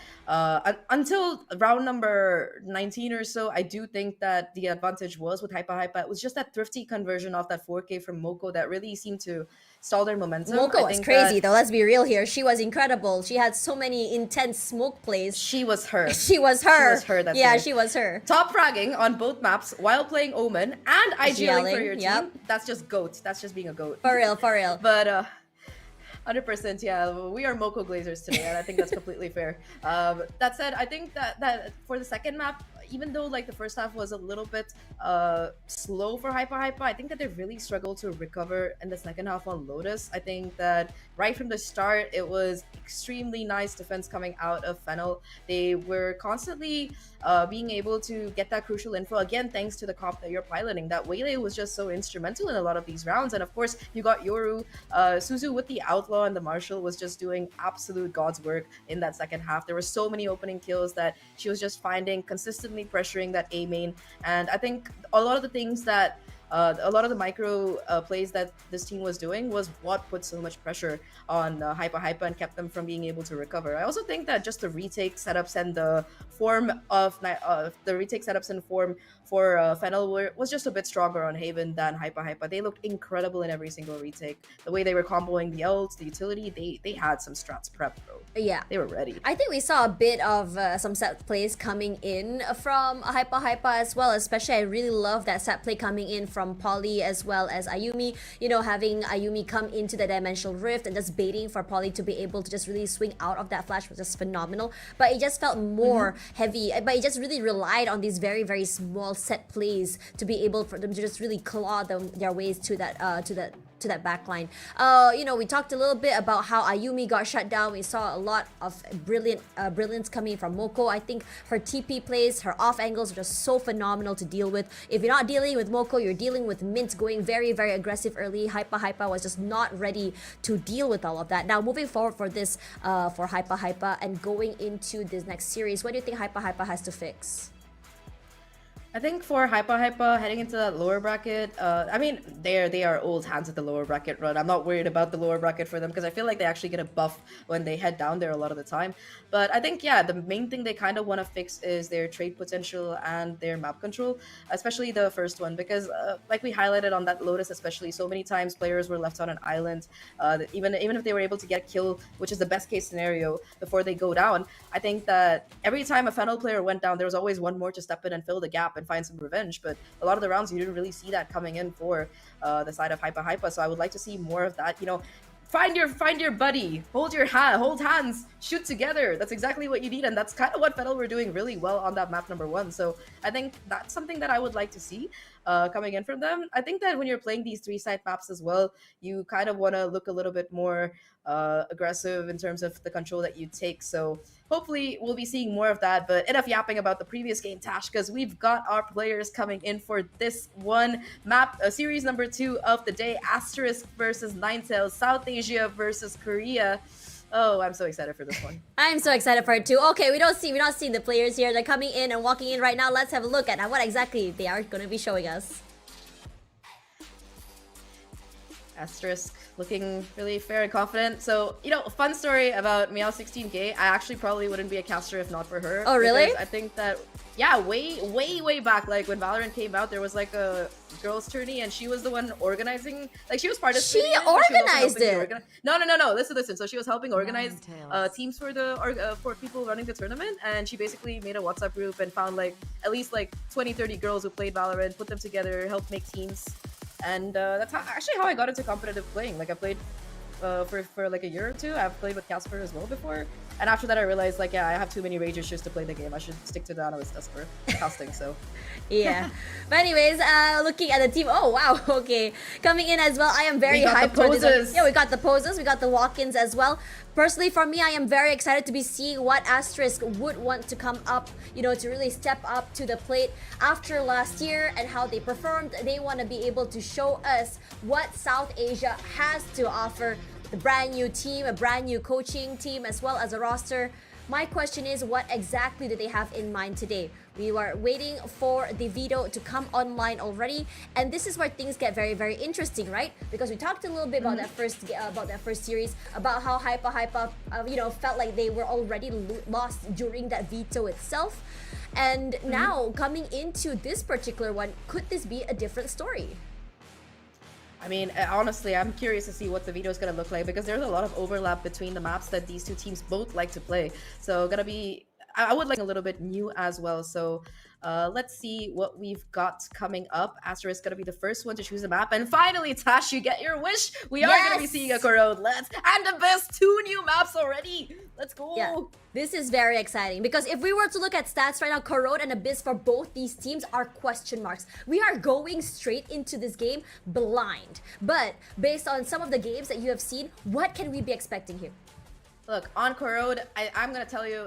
until round number 19 or so, I do think that the advantage was with HYPA. It was just that thrifty conversion off that 4K from Moko that really seemed to stall their momentum. Moko was crazy though, let's be real here. She was incredible. She had so many intense smoke plays. She was her. She was her. That yeah, day. She was her. Top fragging on both maps while playing Omen and IGLing for your team. Yep. That's just GOAT. That's just being a GOAT. For real. But 100%, yeah, we are Moko Glazers today, and I think that's completely fair. That said, I think that for the second map, even though like the first half was a little bit slow for HYPA, I think that they really struggled to recover in the second half on Lotus. I think that right from the start, it was extremely nice defense coming out of Fennel. They were constantly being able to get that crucial info, again, thanks to the comp that you're piloting. That Waylay was just so instrumental in a lot of these rounds. And of course, you got Yoru. Suzu with the Outlaw and the Marshal was just doing absolute God's work in that second half. There were so many opening kills that she was just finding, consistently pressuring that A main. And I think a lot of the things that a lot of the micro plays that this team was doing was what put so much pressure on HYPA and kept them from being able to recover. I also think that just the retake setups and the form of the retake setups and form for Fennel was just a bit stronger on Haven than HYPA. They looked incredible in every single retake. The way they were comboing the ults, the utility, they had some strats prepped, bro. Yeah. They were ready. I think we saw a bit of some set plays coming in from HYPA as well, especially I really love that set play coming in from Polly as well as Ayumi. Having Ayumi come into the Dimensional Rift and just baiting for Polly to be able to just really swing out of that flash was just phenomenal. But it just felt more heavy, but it just really relied on these very, very small set plays to be able for them to just really claw their ways to that backline. We talked a little bit about how Ayumi got shut down. We saw a lot of brilliance coming from Moko. I think her TP plays, her off angles are just so phenomenal to deal with. If you're not dealing with Moko, you're dealing with Mint going very, very aggressive early. HYPA was just not ready to deal with all of that. Now, moving forward for this, for HYPA and going into this next series, what do you think HYPA has to fix? I think for HYPA heading into that lower bracket, I mean, they are old hands at the lower bracket run. I'm not worried about the lower bracket for them because I feel like they actually get a buff when they head down there a lot of the time. But I think, yeah, the main thing they kind of want to fix is their trade potential and their map control, especially the first one, because like we highlighted on that Lotus especially, so many times players were left on an island. Even if they were able to get a kill, which is the best case scenario, before they go down, I think that every time a Fennel player went down, there was always one more to step in and fill the gap and find some revenge. But a lot of the rounds you didn't really see that coming in for the side of HYPA. So I would like to see more of that. Find your buddy, hold hands, shoot together. That's exactly what you need, and that's kind of what Veto were doing really well on that map number 1. So I think that's something that I would like to see coming in from them. I think that when you're playing these 3-side maps as well, you kind of want to look a little bit more aggressive in terms of the control that you take. So hopefully we'll be seeing more of that. But enough yapping about the previous game, Tash, because we've got our players coming in for this one map, series number 2 of the day, Asterisk versus Ninetales, South Asia versus Korea. Oh, I'm so excited for this one. I'm so excited for it too. Okay, we're not seeing the players here. They're coming in and walking in right now. Let's have a look at what exactly they are going to be showing us. Asterisk looking really fair and confident. So, you know, a fun story about Meow16K. I actually probably wouldn't be a caster if not for her. Oh, really? I think that, yeah, way back, like when Valorant came out, there was like a girls' tourney and she was the one organizing, like she was participating. She organized it. No. Listen. So she was helping organize teams for for people running the tournament, and she basically made a WhatsApp group and found like at least like 20-30 girls who played Valorant, put them together, helped make teams. And that's actually how I got into competitive playing. Like I played for like a year or two. I've played with Casper as well before. And after that I realized like, yeah, I have too many rage issues to play the game. I should stick to the analyst test for casting, so. Yeah. But anyways, looking at the team. Oh, wow. Okay. Coming in as well, I am very hyped for this one. Yeah, we got the poses. We got the walk-ins as well. Personally, for me, I am very excited to be seeing what Asterisk would want to come up, you know, to really step up to the plate after last year and how they performed. They want to be able to show us what South Asia has to offer. The brand new team, a brand new coaching team, as well as a roster. My question is, what exactly do they have in mind today? We were waiting for the Veto to come online already, and this is where things get very, very interesting, right? Because we talked a little bit about that first series, about how HYPA, you know, felt like they were already lost during that Veto itself, and now coming into this particular one, could this be a different story? I mean, honestly, I'm curious to see what the Veto is going to look like, because there's a lot of overlap between the maps that these two teams both like to play. So gonna be, I would like a little bit new as well. So let's see what we've got coming up. Asterisk is going to be the first one to choose a map. And finally, Tash, you get your wish. We are going to be seeing a Corrode. And the best 2 new maps already. Let's go. Yeah. This is very exciting, because if we were to look at stats right now, Corrode and Abyss for both these teams are question marks. We are going straight into this game blind. But based on some of the games that you have seen, what can we be expecting here? Look, on Corrode, I'm gonna tell you,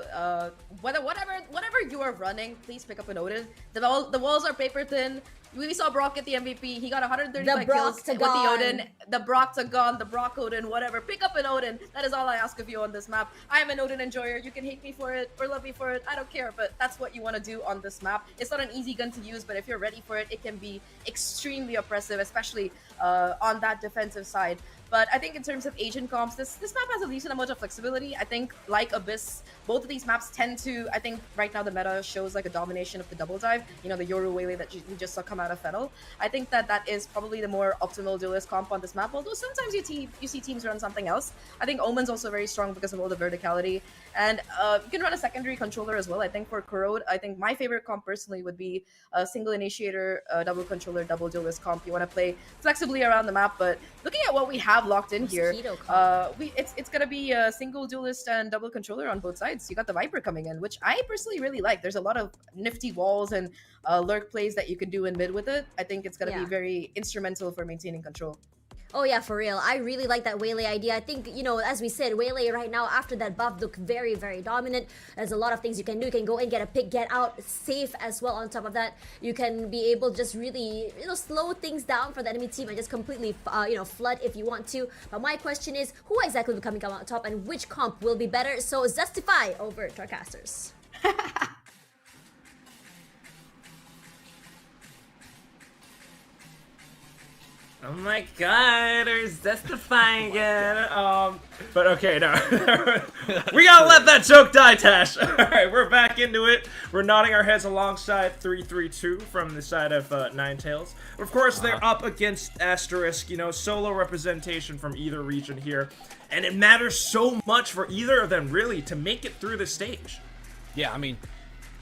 whatever you are running, please pick up an Odin. The walls are paper thin. We saw Brock get the MVP. He got 135 kills with the Odin. The Brock-tagon, the Brock Odin, whatever. Pick up an Odin. That is all I ask of you on this map. I am an Odin enjoyer. You can hate me for it or love me for it. I don't care, but that's what you want to do on this map. It's not an easy gun to use, but if you're ready for it, it can be extremely oppressive, especially on that defensive side. But I think in terms of Asian comps, this map has a decent amount of flexibility. I think, like Abyss, both of these maps tend to, I think right now the meta shows like a domination of the double dive. You know, the Yoru Wele that we just saw come out of Fennel. I think that is probably the more optimal duelist comp on this map, although sometimes you see teams run something else. I think Omen's also very strong because of all the verticality. And you can run a secondary controller as well. I think for Corrode, I think my favorite comp personally would be a single initiator, double controller, double duelist comp. You want to play flexibly around the map, but looking at what we have locked in here, it's gonna be a single duelist and double controller on both sides. You got the Viper coming in, which I personally really like. There's a lot of nifty walls and lurk plays that you can do in mid with it. I think it's gonna be very instrumental for maintaining control. Oh yeah, for real. I really like that Wele idea. I think, you know, as we said, Wele right now, after that buff, look very, very dominant. There's a lot of things you can do. You can go in, get a pick, get out, safe as well. On top of that, you can be able to just really, you know, slow things down for the enemy team and just completely, you know, flood if you want to. But my question is, who exactly will be coming out on top and which comp will be better? So Zestify over to our casters. Oh my god, there's Zestifying again. But okay, no. We gotta let that joke die, Tash. Alright, we're back into it. We're nodding our heads alongside 332 from the side of Ninetales. Of course, they're up against Asterisk, you know, solo representation from either region here. And it matters so much for either of them, really, to make it through the stage. Yeah, I mean,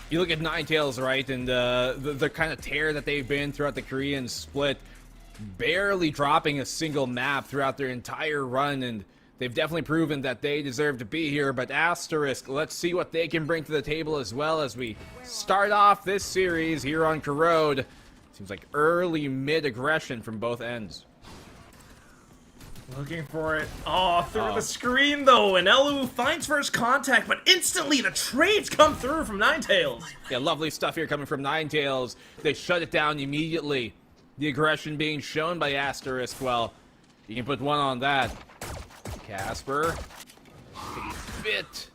you look at Ninetales, right, and the kind of tear that they've been throughout the Korean split, barely dropping a single map throughout their entire run, and they've definitely proven that they deserve to be here. But Asterisk, let's see what they can bring to the table as well as we start off this series here on Corrode. Seems like early mid aggression from both ends. Looking for it. Oh, through the screen though, and Elu finds first contact, but instantly the trades come through from Ninetales. Yeah, lovely stuff here coming from Ninetales. They shut it down immediately. The aggression being shown by Asterisk. Well, you can put one on that. Casper. A bit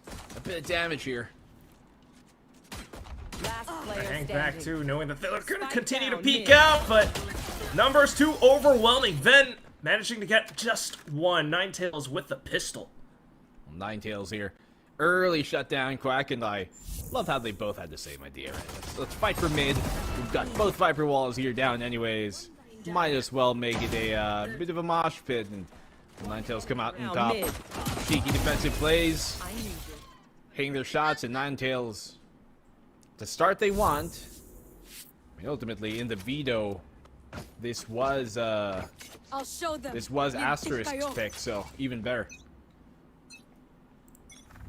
of damage here. Hang back too, knowing that they're going to continue to peek out, but numbers too overwhelming. managing to get just one. Ninetales with the pistol. Ninetales here. Early shutdown, Quack and I. Love how they both had the same idea, right? Let's fight for mid. We've got both Viper walls here down anyways. Might as well make it a bit of a mosh pit, and Ninetales come out on top. Cheeky defensive plays. Hitting their shots, and Ninetales, the start they want. I mean, ultimately, in the Veto, this was Asterisk's pick, so even better.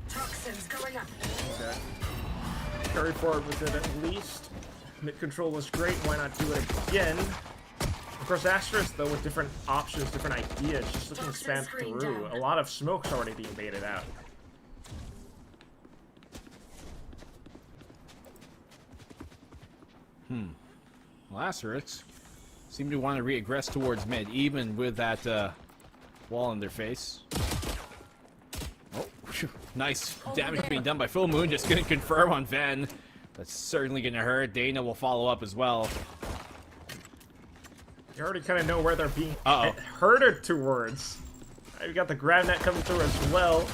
Toxins going up. Okay. Carry forward with it at least. Mid control was great, why not do it again? Of course, Asterisk, though, with different options, different ideas, just looking to spam through. A lot of smoke's already being baited out. Well, Asterisk seem to want to regress towards mid, even with that wall in their face. Oh, nice damage being done by Full Moon. Just gonna confirm on Ven. That's certainly gonna hurt. Dana will follow up as well. You already kind of know where they're being hurted towards. You got the grab net coming through as well.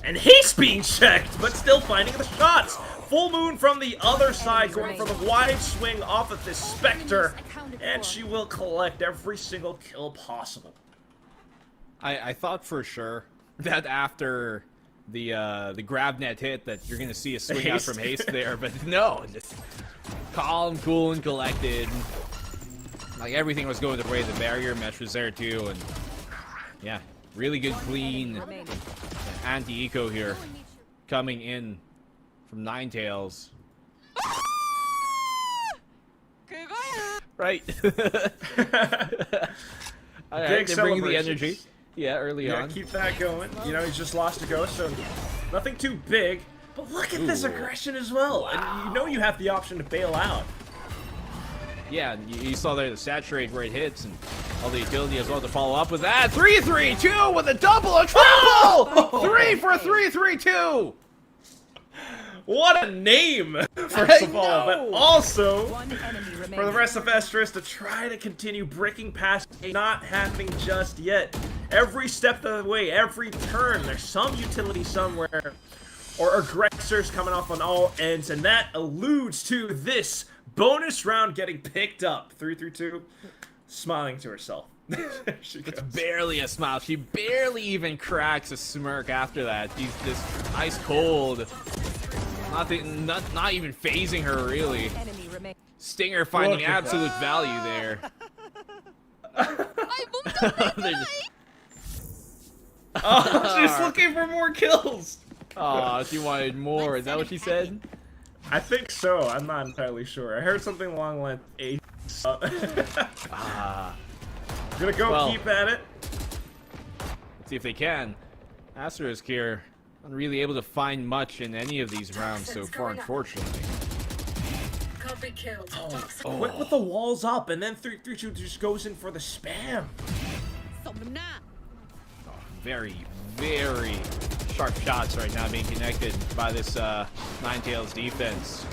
And Haste being checked, but still finding the shots. Full Moon from the other side, going for the wide swing off of this Spectre. And she will collect every single kill possible. I thought for sure that after the grab net hit that you're gonna see a swing out from Haste there, but no, just calm, cool, and collected. Like everything was going the way. The barrier mesh was there too, and yeah, really good clean anti-eco here coming in from Ninetales. Right. Alright, they're bringing the energy. Yeah, early on. Keep that going. You know, he's just lost a ghost, so nothing too big. But look at this aggression as well. Wow. And you know you have the option to bail out. Yeah, you saw there the saturate where it hits, and all the utility as well to follow up with that. 3-3-2 with a double, a triple! Oh! 3 for 3-3-2! What a name, first of all, but also for the rest of Asterisk to try to continue breaking past, not happening just yet. Every step of the way, every turn, there's some utility somewhere, or aggressors coming off on all ends, and that alludes to this bonus round getting picked up. 3-3-2, smiling to herself. It's barely a smile. She barely even cracks a smirk after that. She's just ice cold. Not even phasing her, really. Stinger finding absolute value there. Oh, she's looking for more kills. Oh, she wanted more. Is that what she said? I think so. I'm not entirely sure. I heard something along the lines of gonna go keep at it. Let's see if they can. Asterisk here. Not really able to find much in any of these rounds so far, unfortunately. Quick with the walls up, and then 3-3-2 just goes in for the spam. Very, very sharp shots right now being connected by this Ninetales defense.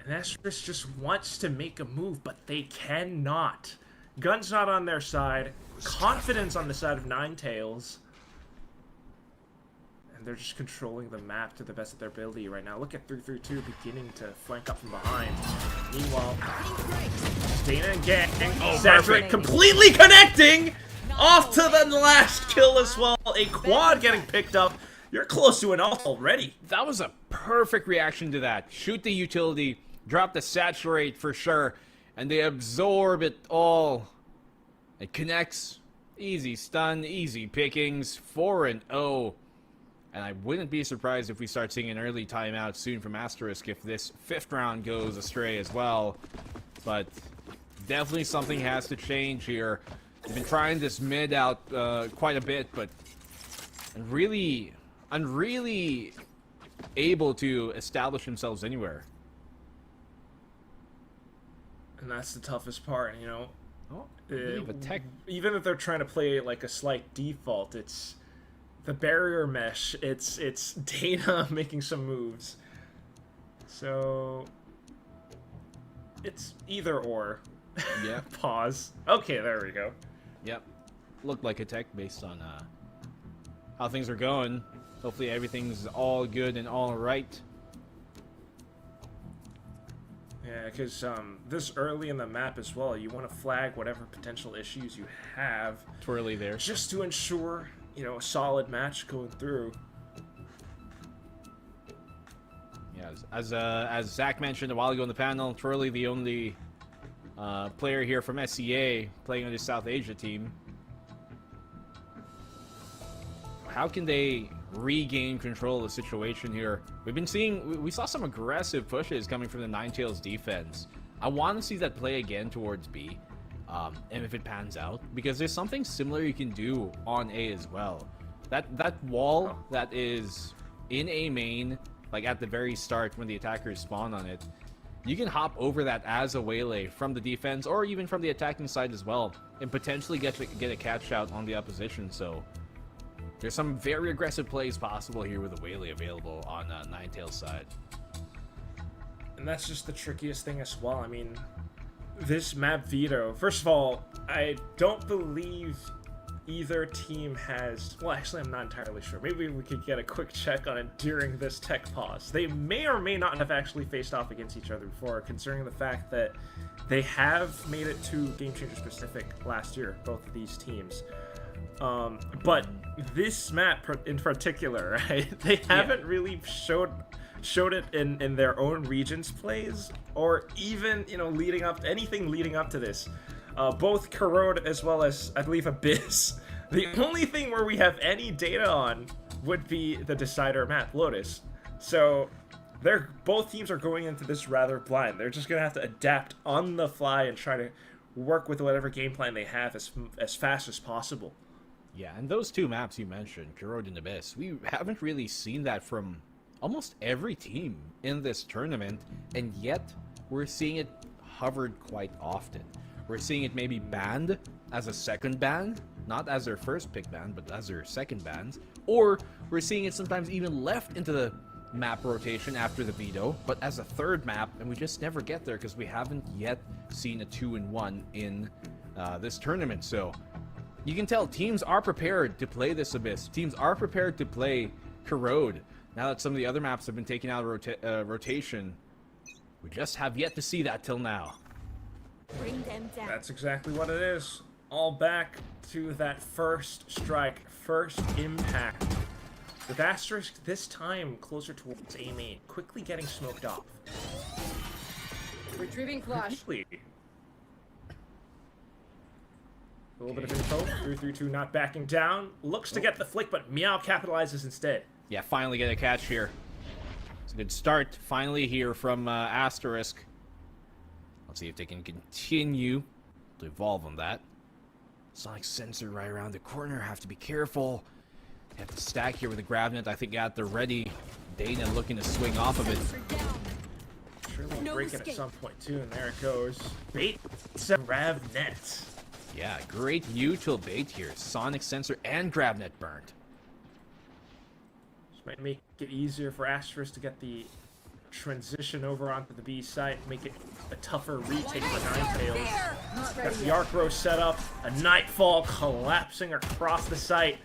And Asterisk just wants to make a move, but they cannot. Gun's not on their side. Confidence on the side of Ninetales. And they're just controlling the map to the best of their ability right now. Look at 3-3-2 beginning to flank up from behind. Meanwhile, Dana and Gang, Saturate completely connecting! Off to the last kill as well. A quad getting picked up. You're close to an ult already. That was a perfect reaction to that. Shoot the utility, drop the saturate for sure, and they absorb it all. It connects. Easy stun, easy pickings, 4-0. And I wouldn't be surprised if we start seeing an early timeout soon from Asterisk if this 5th round goes astray as well. But definitely something has to change here. They've been trying this mid out quite a bit, but really able to establish themselves anywhere. And that's the toughest part, you know. Even if they're trying to play like a slight default, it's the barrier mesh. It's Dana making some moves. So it's either or. Yeah. Pause. Okay, there we go. Yep. Looked like a tech based on how things are going. Hopefully everything's all good and all right. Yeah, because this early in the map as well, you want to flag whatever potential issues you have. Twirly there. Just to ensure, you know, a solid match going through. Yeah, as Zach mentioned a while ago in the panel, Twirly the only player here from SCA playing on the South Asia team. How can they regain control of the situation here? We saw some aggressive pushes coming from the Ninetales defense. I want to see that play again towards B, and if it pans out, because there's something similar you can do on A as well. That wall that is in A main, like at the very start when the attackers spawn on it, you can hop over that as a waylay from the defense or even from the attacking side as well, and potentially get a catch out on the opposition. So there's some very aggressive plays possible here with a waylay available on Ninetales' side. And that's just the trickiest thing as well. I mean, this map Veto, first of all, I don't believe either team has... Well, actually, I'm not entirely sure. Maybe we could get a quick check on it during this tech pause. They may or may not have actually faced off against each other before, considering the fact that they have made it to Game Changers Pacific last year, both of these teams. But this map in particular, right? They haven't really showed it in their own regions plays, or even, you know, leading up to this. Both Corrode as well as, I believe, Abyss. The only thing where we have any data on would be the decider map, Lotus. So both teams are going into this rather blind. They're just gonna have to adapt on the fly and try to work with whatever game plan they have as fast as possible. Yeah, and those two maps you mentioned, Corrode and Abyss, we haven't really seen that from almost every team in this tournament, and yet we're seeing it hovered quite often. We're seeing it maybe banned as a second ban, not as their first pick ban, but as their second bans, or we're seeing it sometimes even left into the map rotation after the Veto, but as a third map, and we just never get there because we haven't yet seen a 2-in-1 in this tournament. So you can tell teams are prepared to play this Abyss. Teams are prepared to play Corrode. Now that some of the other maps have been taken out of rotation, we just have yet to see that till now. Bring them down. That's exactly what it is. All back to that first strike, first impact. With Asterisk this time closer towards A main, quickly getting smoked off. Retrieving flash. Quickly. A little bit of info. 3-3-2 not backing down. Looks to get the flick, but Meow capitalizes instead. Yeah, finally get a catch here. It's a good start finally here from Asterisk. Let's see if they can continue to evolve on that. Sonic sensor right around the corner. Have to be careful. Have to stack here with the Gravnet. I think at the ready. Dana looking to swing off of it. Sure will break it at some point too, and there it goes. Bait Gravnet. Yeah, great util bait here. Sonic sensor and Gravnet burnt. This might make it easier for Asterisk to get the transition over onto the B site, make it a tougher retake for Ninetales. Got the arc row set up, a Nightfall collapsing across the site.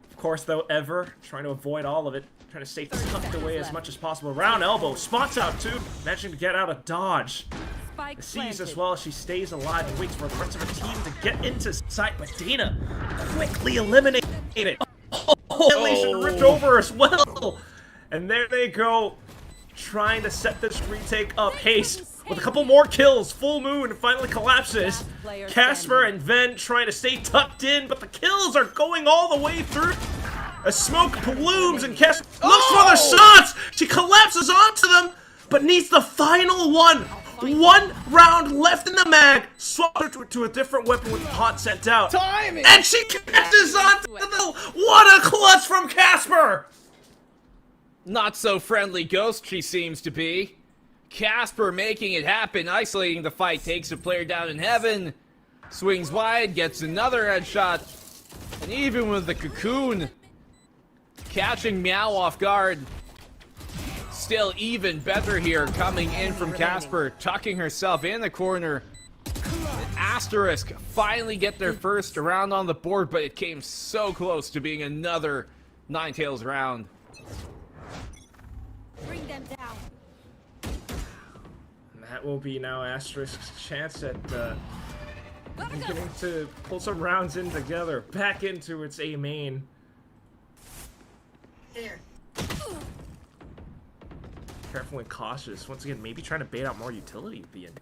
Of course, though, Ever trying to avoid all of it, trying to stay tucked away as much as possible. Round elbow, spots out too, managing to get out of dodge. Sees as well as she stays alive and waits for the rest of her team to get into sight, but Dana quickly eliminated it. Annihilation ripped over as well. And there they go, trying to set this retake up. Haste with a couple more kills. Full Moon finally collapses. Casper and Ven trying to stay tucked in, but the kills are going all the way through. As smoke blooms and Casper looks for the shots. She collapses onto them, but needs the final one. One round left in the mag. Swapped her to a different weapon with the hot sent out. Timing! And she catches onto the... What a clutch from Casper! Not so friendly ghost she seems to be. Casper making it happen, isolating the fight, takes a player down in heaven. Swings wide, gets another headshot. And even with the cocoon catching Meow off guard, still even better here coming in from Casper, tucking herself in the corner. Asterisk finally get their first round on the board, but it came so close to being another Ninetales round. Bring them down. And that will be now Asterisk's chance at beginning to pull some rounds in together, back into its A main. There. Careful and cautious. Once again, maybe trying to bait out more utility with BNB.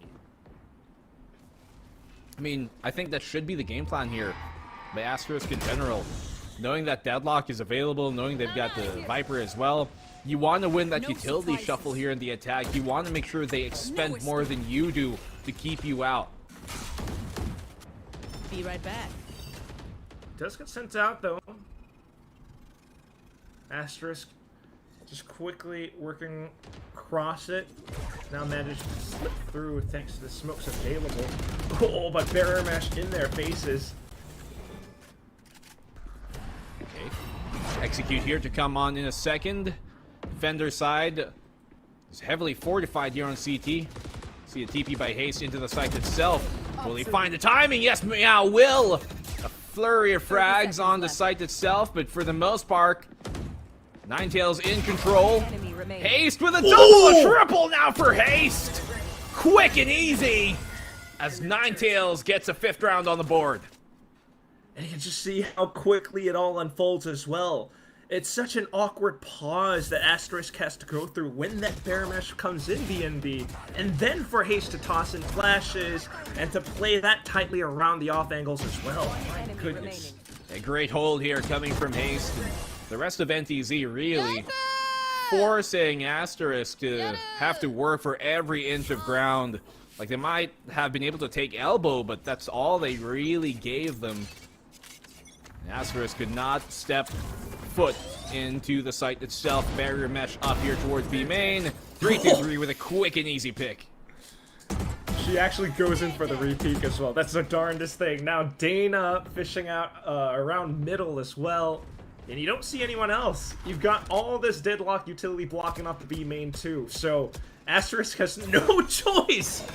I mean, I think that should be the game plan here by Asterisk in general. Knowing that Deadlock is available, knowing they've got the Viper as well, you want to win that utility shuffle here in the attack. You want to make sure they expend more than you do to keep you out. Be right back. Does get sent out though. Asterisk just quickly working across it. Now managed to slip through thanks to the smokes available. Oh, but barrier mesh in their faces. Okay. Execute here to come on in a second. Defender side is heavily fortified here on CT. See a TP by Haste into the site itself. Will he find the timing? Yes, Meow will! A flurry of frags on the site itself, but for the most part, Ninetales in control. Haste with a double, a triple now for Haste! Quick and easy as Ninetales gets a 5th round on the board. And you can just see how quickly it all unfolds as well. It's such an awkward pause that Asterisk has to go through when that bear mesh comes in BNB, and then for Haste to toss in flashes and to play that tightly around the off angles as well. My goodness. A great hold here coming from Haste. The rest of NTZ really forcing Asterisk to have to work for every inch of ground. Like, they might have been able to take elbow, but that's all they really gave them. Asterisk could not step foot into the site itself. Barrier mesh up here towards B main. 3-2-3 with a quick and easy pick. She actually goes in for the repeat as well. That's the darndest thing. Now Dana fishing out around middle as well. And you don't see anyone else. You've got all this Deadlock utility blocking off the B main too. So Asterisk has no choice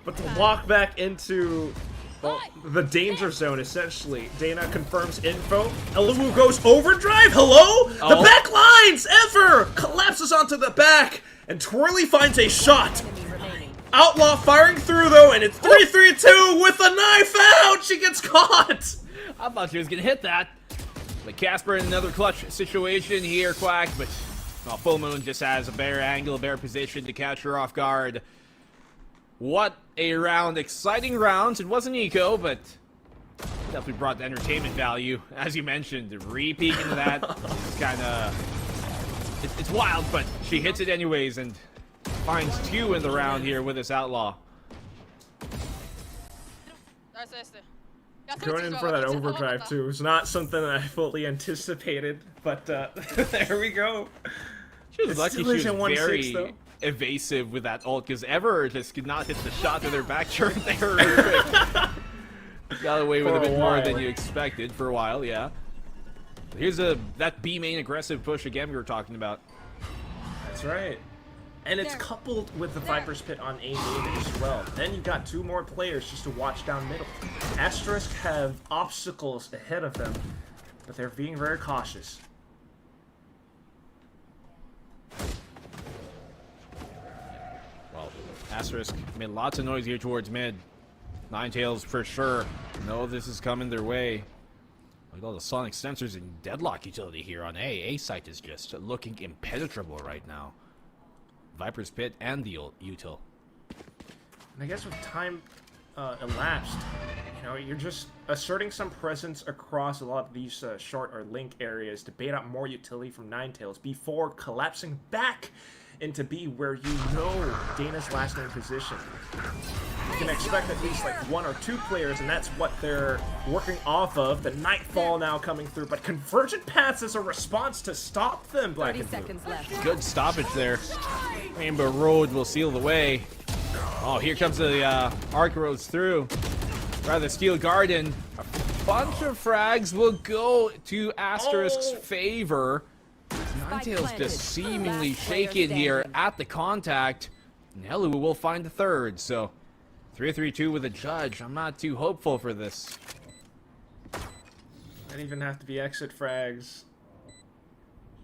but to walk back into, well, the danger zone, essentially. Dana confirms info. Eluwu goes overdrive. Hello? Oh. The back lines ever collapses onto the back, and Twirly finds a shot. Outlaw firing through though, and it's 3-3-2 with a knife out. She gets caught. I thought she was gonna hit that. But Casper in another clutch situation here, Quack, but well, Full Moon just has a better angle, a better position to catch her off guard. What a round. Exciting rounds. It wasn't eco, but definitely brought the entertainment value. As you mentioned, the re-peek into that is kind of... It's wild, but she hits it anyways and finds 2 in the round here with this Outlaw. Going in for that overdrive too is not something that I fully anticipated, but there we go. She was lucky she was very evasive with that ult, because Ever just could not hit the shot to their back turn there real quick. Got away with a bit more than you expected for a while, yeah. Here's that B main aggressive push again we were talking about. That's right. And it's coupled with the Viper's Pit on A main as well. Then you've got 2 more players just to watch down middle. Asterisk have obstacles ahead of them, but they're being very cautious. Well, Asterisk made lots of noise here towards mid. Ninetales for sure know this is coming their way. Look at all the sonic sensors and Deadlock utility here on A. A site is just looking impenetrable right now. Viper's Pit and the util. And I guess with time elapsed, you know, you're just asserting some presence across a lot of these short or link areas to bait out more utility from Ninetales before collapsing back into B, where you know Dana's last name position. You can expect at least like 1 or 2 players, and that's what they're working off of. The Nightfall now coming through, but Convergent Paths is a response to stop them, Black and Blue. Good stoppage there. Rainbow Road will seal the way. Oh, here comes the Arc Roads through. Rather, Steel Garden. A bunch of frags will go to Asterisk's favor. Ninetales just seemingly shaken here at the contact. Nelu will find the 3rd, so 3-3-2 with a judge. I'm not too hopeful for this. Might even have to be exit frags.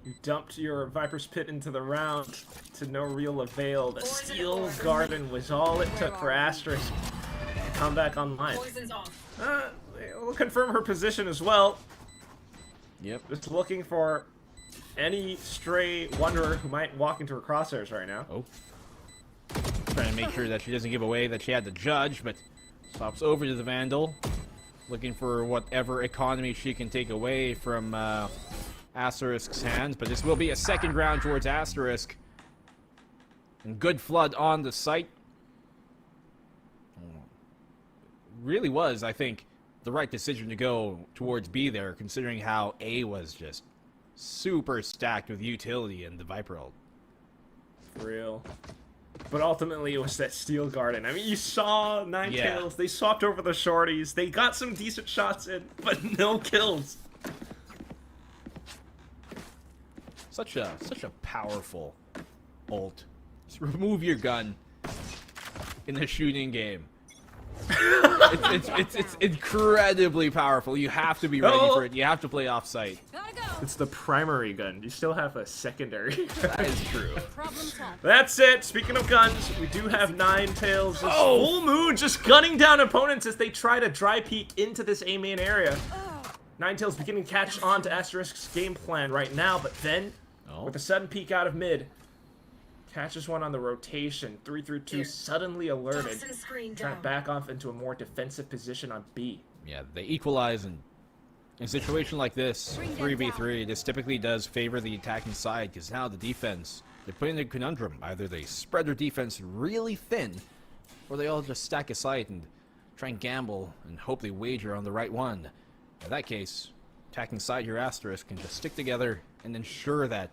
You dumped your Viper's Pit into the round to no real avail. The Steel Garden was all it took for Asterisk to come back online. We'll confirm her position as well. Yep. Just looking for any stray wanderer who might walk into her crosshairs right now. Oh. Trying to make sure that she doesn't give away that she had the judge, but swaps over to the Vandal. Looking for whatever economy she can take away from Asterisk's hands, but this will be a second round towards Asterisk. And good flood on the site. Really was, I think, the right decision to go towards B there, considering how A was just super stacked with utility and the Viper ult. For real. But ultimately, it was that Steel Garden. I mean, you saw Ninetales. They swapped over the shorties. They got some decent shots in, but no kills. Such a powerful ult. Just remove your gun in the shooting game. It's incredibly powerful. You have to be ready for it. You have to play off-site. It's the primary gun. You still have a secondary. That is true. That's it. Speaking of guns, we do have Ninetales. Full Moon just gunning down opponents as they try to dry peek into this A main area. Ninetales beginning to catch on to Asterisk's game plan right now, but then, with a sudden peek out of mid, catches one on the rotation. 3-2 suddenly alerted. Trying to back off into a more defensive position on B. Yeah, they equalize, and in a situation like this, 3v3, this typically does favor the attacking side, because now the defense, they're put in a conundrum. Either they spread their defense really thin, or they all just stack a site and try and gamble and hope they wager on the right one. In that case, attacking side here, Asterisk, can just stick together and ensure that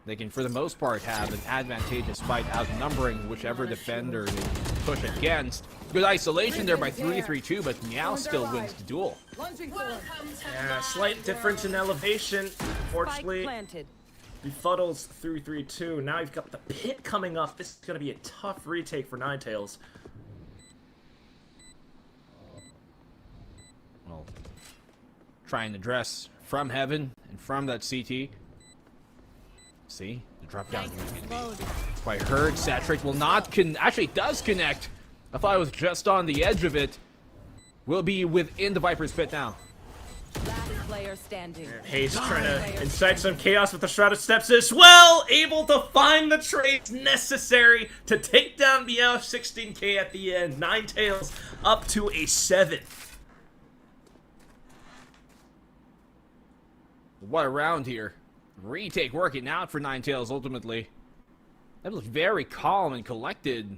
they can, for the most part, have an advantageous fight, outnumbering whichever defender they push against. Good isolation there by 3-3-2, but Meow still wins the duel. Yeah, slight difference in elevation. Unfortunately, befuddles 3-3-2. Now you've got the pit coming up. This is going to be a tough retake for Ninetales. Well, try and address from heaven and from that CT. See, the drop down is going to be quite hurt. Saturate will not actually it does connect. I thought it was just on the edge of it. Will be within the Viper's Pit now. Last player standing. Hayes trying to incite some chaos with the Shrouded Steps as well. Able to find the trades necessary to take down Meow. 16k at the end. Ninetales up to a 7. What a round here. Retake working out for Ninetales ultimately. That was very calm and collected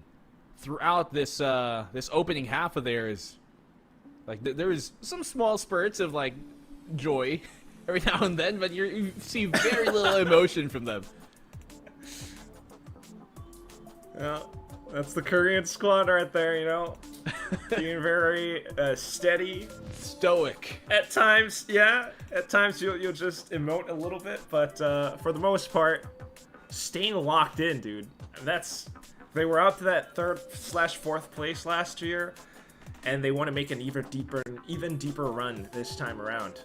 throughout this this opening half of theirs. Like there was some small spurts of like joy every now and then, but you see very little emotion from them. Yeah, that's the Korean squad right there, you know. Being very steady, stoic. At times, yeah. At times you'll just emote a little bit, but for the most part, staying locked in, dude. They were out to that 3rd/4th place last year, and they want to make an even deeper run this time around.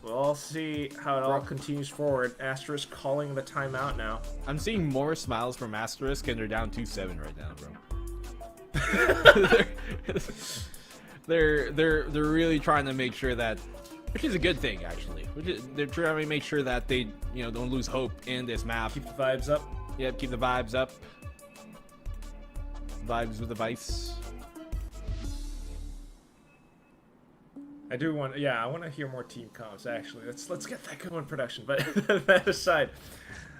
We'll all see how it all continues forward. Asterisk calling the timeout now. I'm seeing more smiles from Asterisk, and they're down 2-7 right now, bro. they're really trying to make sure that, which is a good thing actually. They're trying to make sure that they don't lose hope in this map. Keep the vibes up. Yep, keep the vibes up. Vibes with the vice. I do want, I want to hear more team comms actually. Let's get that going in production. But that aside,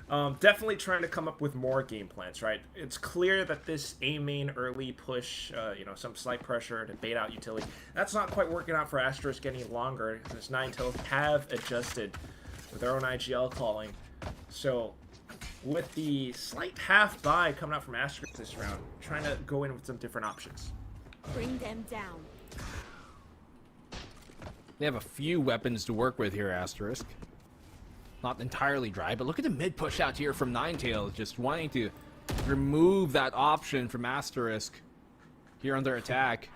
definitely trying to come up with more game plans, right? It's clear that this A main early push, some slight pressure to bait out utility, that's not quite working out for Asterisk any longer. This Ninetales have adjusted with their own IGL calling. So with the slight half buy coming out from Asterisk this round, trying to go in with some different options. Bring them down. They have a few weapons to work with here, Asterisk. Not entirely dry, but look at the mid push out here from Ninetales, just wanting to remove that option from Asterisk. here under attack.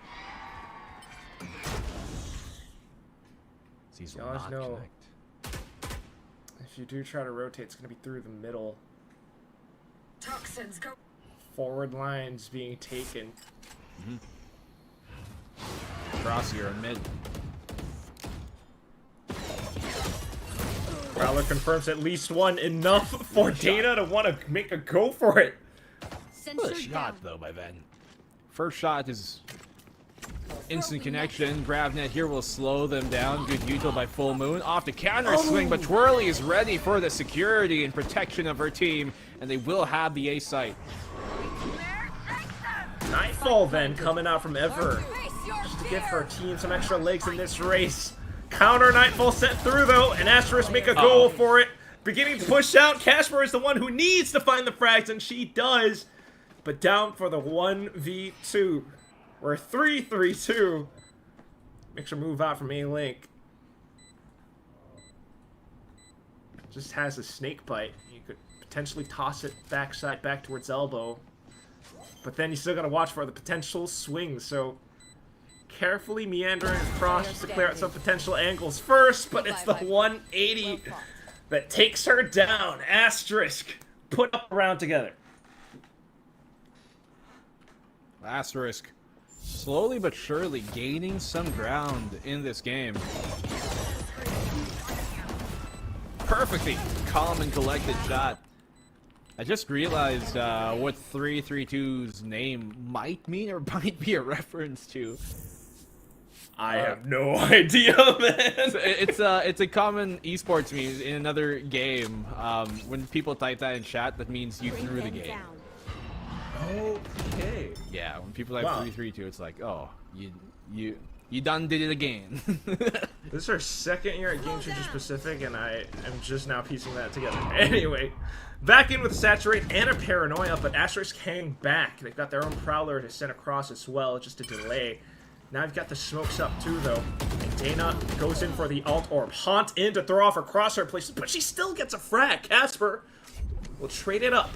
These will Y'all not know connect. if you do try to rotate, it's going to be through the middle. Toxins go. Forward lines being taken. Cross here in mid. Prowler confirms at least one, enough for Dana to want to make a go for it. What a shot, though, by Ven. First shot is instant connection. Gravnet here will slow them down. Good util by Full Moon. Off the counter swing, but Twirly is ready for the security and protection of her team, and they will have the A site. Nightfall then coming out from Ever, just to give her team some extra legs in this race. Counter Nightfall sent through though, and Asterisk make a goal for it. Beginning to push out. Casper is the one who needs to find the frags, and she does. But down for the 1v2. We're 3-3-2. Makes her move out from A-Link. Just has a snake bite. You could potentially toss it backside back towards elbow. But then you still gotta watch for the potential swings, so carefully meandering across just to clear out some potential angles first, but it's the 180 that takes her down. Asterisk put up a round together. Asterisk slowly but surely gaining some ground in this game. Perfectly calm and collected shot. I just realized what 332's name might mean or might be a reference to. I have no idea, man. It's a common esports meme in another game. When people type that in chat, that means you threw the game. Okay. Yeah, when people type 332, it's like, oh, you done did it again. This is our second year at Game Changers Pacific, and I am just now piecing that together. Anyway, back in with Saturate and a Paranoia, but Asterisk hang back. They've got their own Prowler to send across as well, just to delay. Now I've got the smokes up too, though. And Dana goes in for the alt orb. Haunt in to throw off her crosshair places, but she still gets a frag. Casper will trade it up.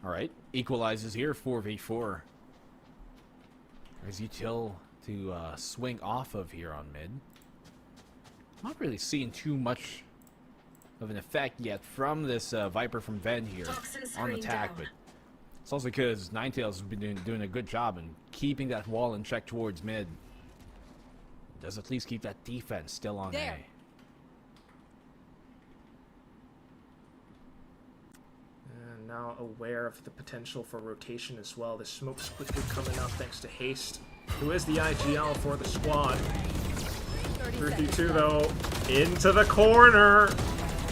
All right, equalizes here, 4v4. There's util to swing off of here on mid. Not really seeing too much of an effect yet from this Viper from Ven here on attack, but it's also because Ninetales has been doing a good job in keeping that wall in check towards mid. Does at least keep that defense still on A. And now aware of the potential for rotation as well. The smoke's quickly coming out thanks to Haste, who is the IGL for the squad. 3v2 though, into the corner.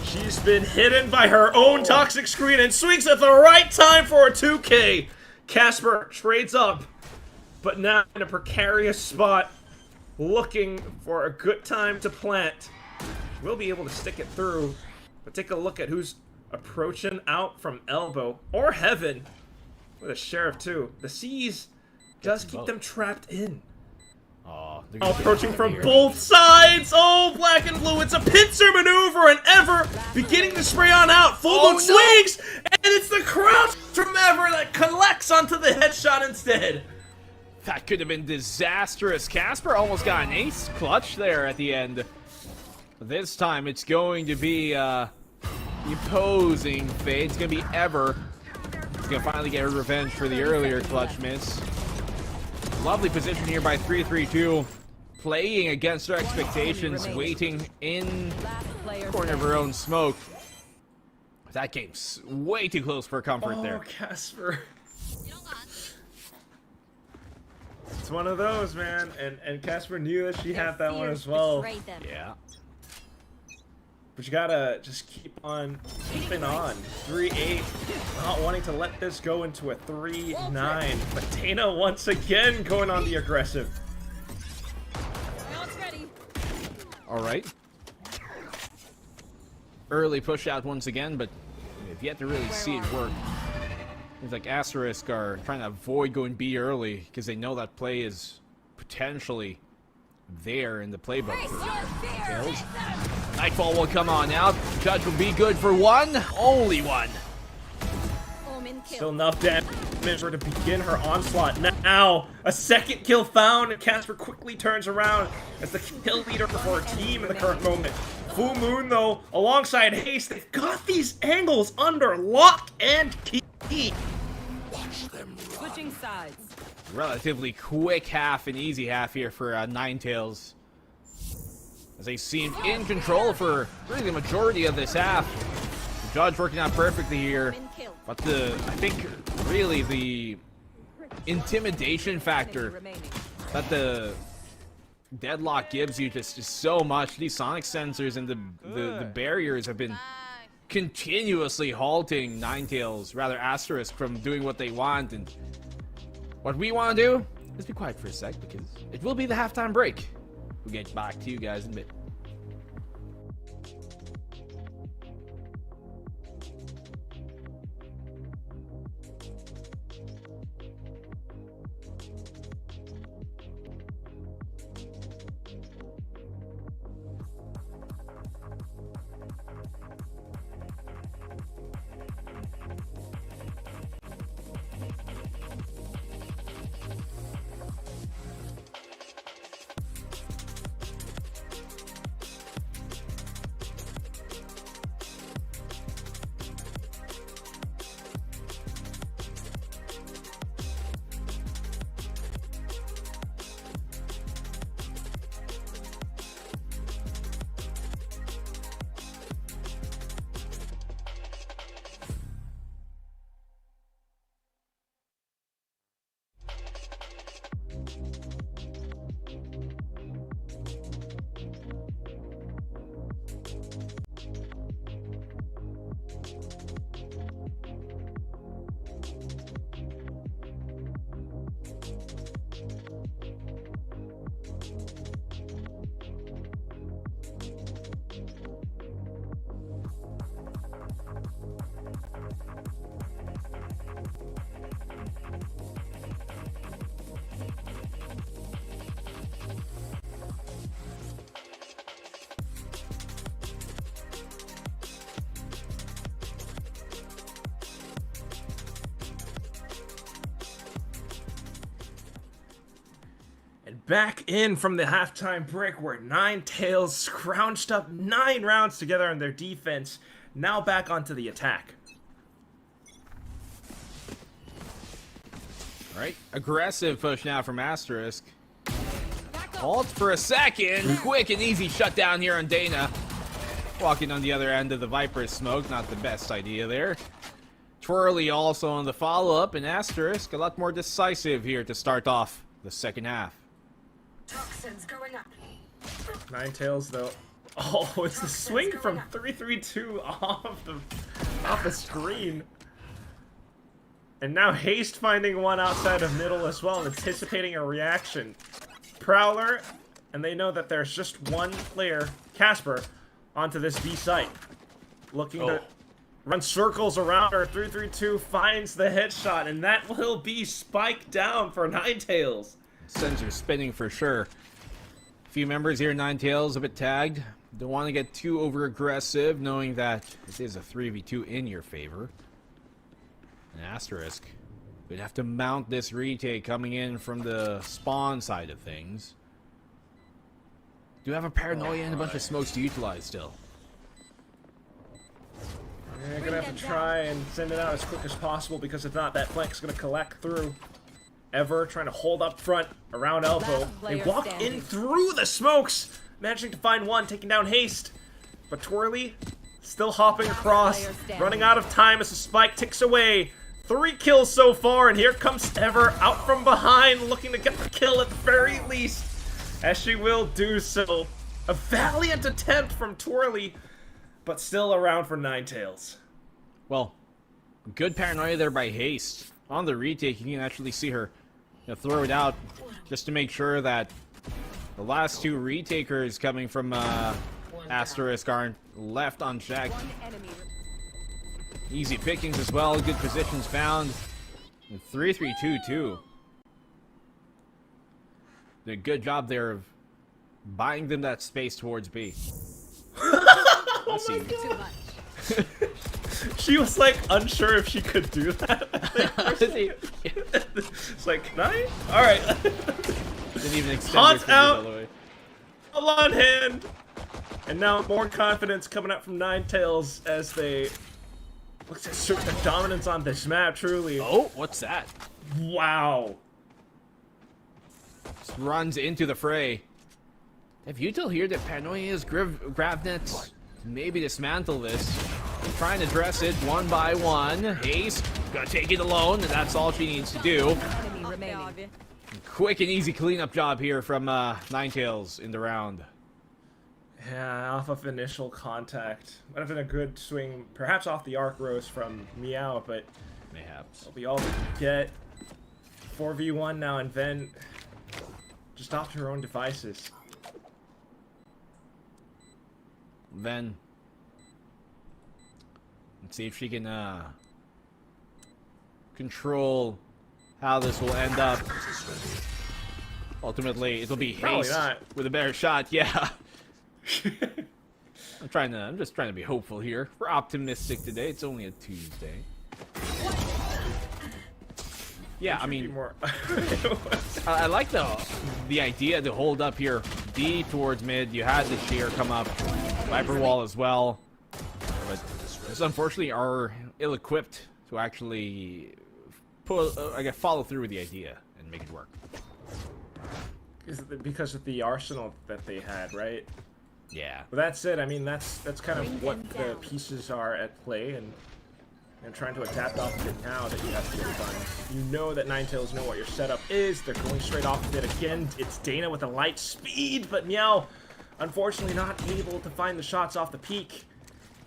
She's been hidden by her own toxic screen and swings at the right time for a 2K. Casper trades up, but now in a precarious spot, looking for a good time to plant. We'll be able to stick it through, but take a look at who's approaching out from elbow or heaven with a Sheriff too. The C's does keep them trapped in. Approaching from both sides. Oh, black and blue. It's a pincer maneuver, and Ever beginning to spray on out. Full Moon swings, and it's the crouch from Ever that collects onto the headshot instead. That could have been disastrous. Casper almost got an ace clutch there at the end. This time it's going to be the opposing fate. It's going to be Ever. He's going to finally get revenge for the earlier clutch miss. Lovely position here by 332. Playing against her expectations, waiting in the corner of her own smoke. That game's way too close for comfort there. Oh, Casper. It's one of those, man. And Casper knew that she had that one as well. Yeah. But you gotta just keep on keeping on. 3-8. Not wanting to let this go into a 3-9. But Dana once again going on the aggressive. Alright. Early push out once again, but we've yet to really see it work. Seems like Asterisk are trying to avoid going B early because they know that play is potentially there in the playbook for Tails. Nightfall will come on out. Judge will be good for one. Only one. Still enough damage for to begin her onslaught. Now, a second kill found, and Casper quickly turns around as the kill leader for her team in the current moment. Full Moon, though, alongside Haste, they've got these angles under lock and key. Watch them. Switching sides. Relatively quick half and easy half here for Ninetales, as they seem in control for really the majority of this half. The Judge working out perfectly here, but I think really the intimidation factor that the deadlock gives you just so much. These sonic sensors and the barriers have been continuously halting Ninetales, rather Asterisk, from doing what they want. And what we want to do is be quiet for a sec, because it will be the halftime break. We'll get back to you guys in a bit. Back in from the halftime break, where Ninetales scrounged up 9 rounds together on their defense. Now back onto the attack. Alright, aggressive push now from Asterisk. Halt for a second. Quick and easy shutdown here on Dana. Walking on the other end of the Viper's smoke, not the best idea there. Twirly also on the follow-up, and Asterisk a lot more decisive here to start off the second half. Toxins going up. Ninetales, though. Oh, it's the swing from 332 off the screen. And now Haste finding one outside of middle as well, anticipating a reaction. Prowler, and they know that there's just one player, Casper, onto this B site. Looking to run circles around her. 332 finds the headshot, and that will be spiked down for Ninetales. Sensor spinning for sure. A few members here, Ninetales a bit tagged. Don't want to get too over aggressive, knowing that it is a 3v2 in your favor. An Asterisk would have to mount this retake coming in from the spawn side of things. Do have a Paranoia and a bunch of smokes to utilize still. Yeah, gonna have to try and send it out as quick as possible, because if not, that flank's gonna collect through. Ever trying to hold up front around elbow. They walk in through the smokes, managing to find one, taking down Haste. But Twirly still hopping across, running out of time as the spike ticks away. 3 kills so far, and here comes Ever out from behind, looking to get the kill at the very least, as she will do so. A valiant attempt from Twirly, but still around for Ninetales. Well, good Paranoia there by Haste. On the retake, you can actually see her throw it out just to make sure that the last 2 retakers coming from Asterisk aren't left unchecked. Easy pickings as well, good positions found. And 3-3-2 too. Did a good job there of buying them that space towards B. Oh my God. She was like unsure if she could do that. It's like, can I? All right. Didn't even extend Haunts her fingers all the way. All on hand. And now more confidence coming up from Ninetales as they look to assert their dominance on this map, truly. Oh, what's that? Wow. Just runs into the fray. Have you till here that Paranoia's Gravnets maybe dismantle this? Try and address it one by one. Haste, gotta take it alone, and that's all she needs to do. Quick and easy cleanup job here from Ninetales in the round. Yeah, off of initial contact. Might have been a good swing, perhaps off the arc rose from Meow, but mayhaps. That'll be all we can get. 4v1 now, and Ven just off to her own devices. Ven. Let's see if she can control how this will end up. Ultimately, it'll be Haste with a better shot. Yeah. I'm just trying to be hopeful here. We're optimistic today. It's only a Tuesday. Yeah, I mean, I like the idea to hold up here D towards mid. You had the shear come up, Viper wall as well, but just unfortunately are ill-equipped to actually follow through with the idea and make it work. Because of the arsenal that they had, right? Yeah. But that said, I mean, that's kind of what the pieces are at play, and trying to adapt off of it now that you have to get fun. You know that Ninetales know what your setup is. They're going straight off of it again. It's Dana with a light speed, but Meow, unfortunately, not able to find the shots off the peak.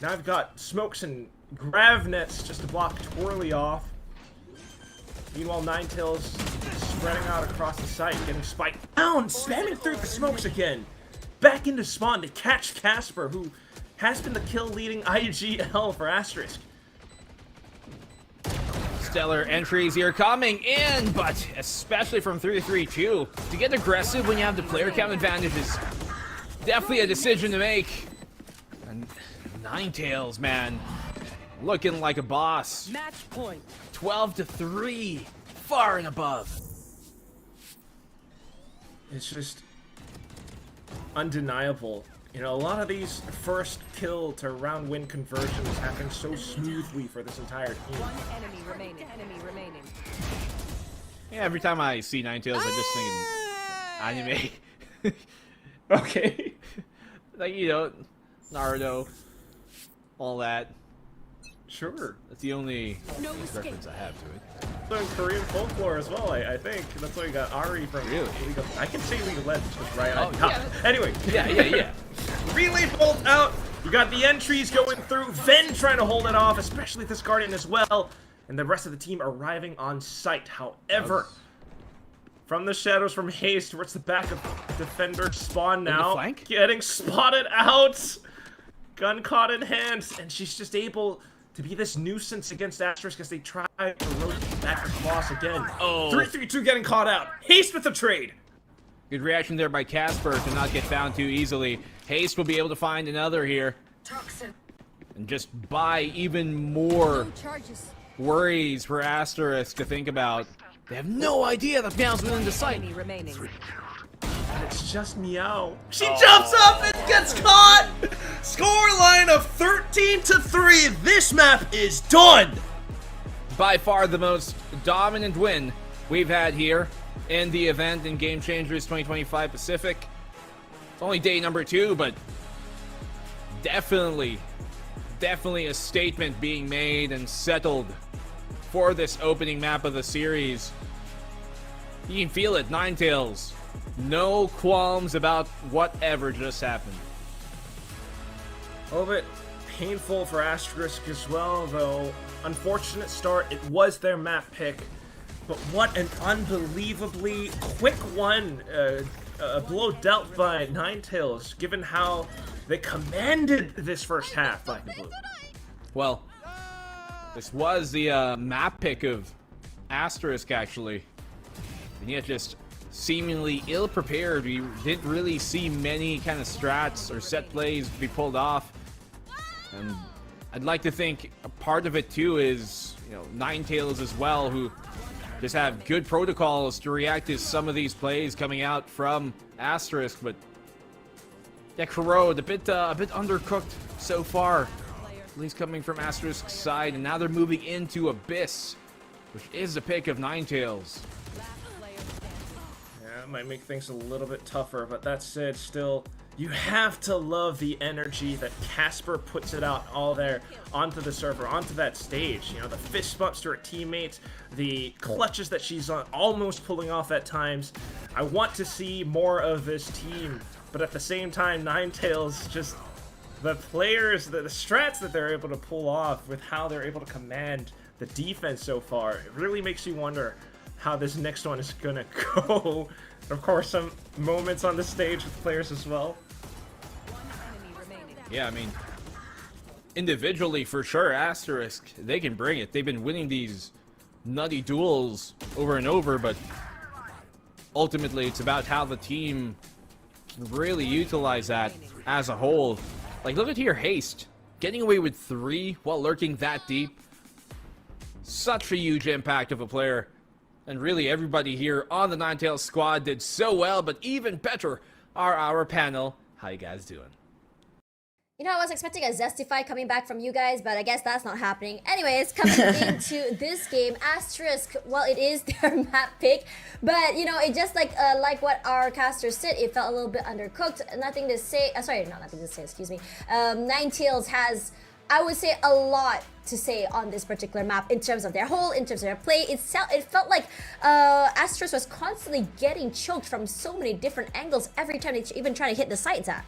Now I've got smokes and grav nets just to block Twirly off. Meanwhile, Ninetales spreading out across the site, getting spiked down, spamming through the smokes again. Back into spawn to catch Casper, who has been the kill-leading IGL for Asterisk. Stellar entries here coming in, but especially from 3-3-2. To get aggressive when you have the player count advantage is definitely a decision to make. And Ninetales, man, looking like a boss. Match point. 12-3, far and above. It's just undeniable. You know, a lot of these first kill to round win conversions happen so smoothly for this entire team. One enemy remaining. Yeah, every time I see Ninetales, I just think anime. Okay. Like, you know, Naruto, all that. Sure. That's the only reference I have to it. So in Korean folklore as well, I think. That's why you got Ari from League of... I can say League of Legends, just right? Yeah. Anyway. Yeah. Relay bolt out. You got the entries going through. Ven trying to hold it off, especially this Guardian as well. And the rest of the team arriving on site. However, from the shadows from Haste, towards the back of Defender spawn now. Getting spotted out. Gun caught in hand. And she's just able to be this nuisance against Asterisk as they try to rotate back across again. 3-3-2 getting caught out. Haste with the trade. Good reaction there by Casper to not get found too easily. Haste will be able to find another here. And just buy even more worries for Asterisk to think about. They have no idea that Meow's within the site. And it's just Meow. She jumps up and gets caught! Scoreline of 13-3. This map is done! By far the most dominant win we've had here in the event in Game Changers 2025 Pacific. It's only day number 2, but definitely a statement being made and settled for this opening map of the series. You can feel it, Ninetales. No qualms about whatever just happened. A little bit painful for Asterisk as well, though. Unfortunate start. It was their map pick. But what an unbelievably quick one. A blow dealt by Ninetales, given how they commanded this first half, Black and Blue. Well, this was the map pick of Asterisk, actually. And yet just seemingly ill-prepared. We didn't really see many kind of strats or set plays be pulled off. And I'd like to think a part of it too is, you know, Ninetales as well, who just have good protocols to react to some of these plays coming out from Asterisk. But yeah, Corrode a bit undercooked so far, at least coming from Asterisk's side, and now they're moving into Abyss, which is the pick of Ninetales. Yeah, it might make things a little bit tougher, but that said, still, you have to love the energy that Casper puts it out all there onto the server, onto that stage. You know, the fist bumps to her teammates, the clutches that she's almost pulling off at times. I want to see more of this team, but at the same time, Ninetales, just the players, the strats that they're able to pull off with how they're able to command the defense so far, it really makes you wonder how this next one is gonna go. Of course, some moments on the stage with players as well. Yeah, I mean, individually for sure, Asterisk, they can bring it. They've been winning these nutty duels over and over, but ultimately it's about how the team can really utilize that as a whole. Like, look at here, Haste, getting away with 3 while lurking that deep. Such a huge impact of a player. And really everybody here on the Ninetales squad did so well, but even better are our panel. How you guys doing? You know, I was expecting a Zestify coming back from you guys, but I guess that's not happening. Anyways, coming into this game, Asterisk, well, it is their map pick, but, you know, it just like what our caster said, it felt a little bit undercooked. Nothing to say, sorry, not nothing to say, excuse me. Ninetales has, I would say, a lot to say on this particular map in terms of their hold, in terms of their play. It felt like Asterisk was constantly getting choked from so many different angles every time they even try to hit the site, Zach.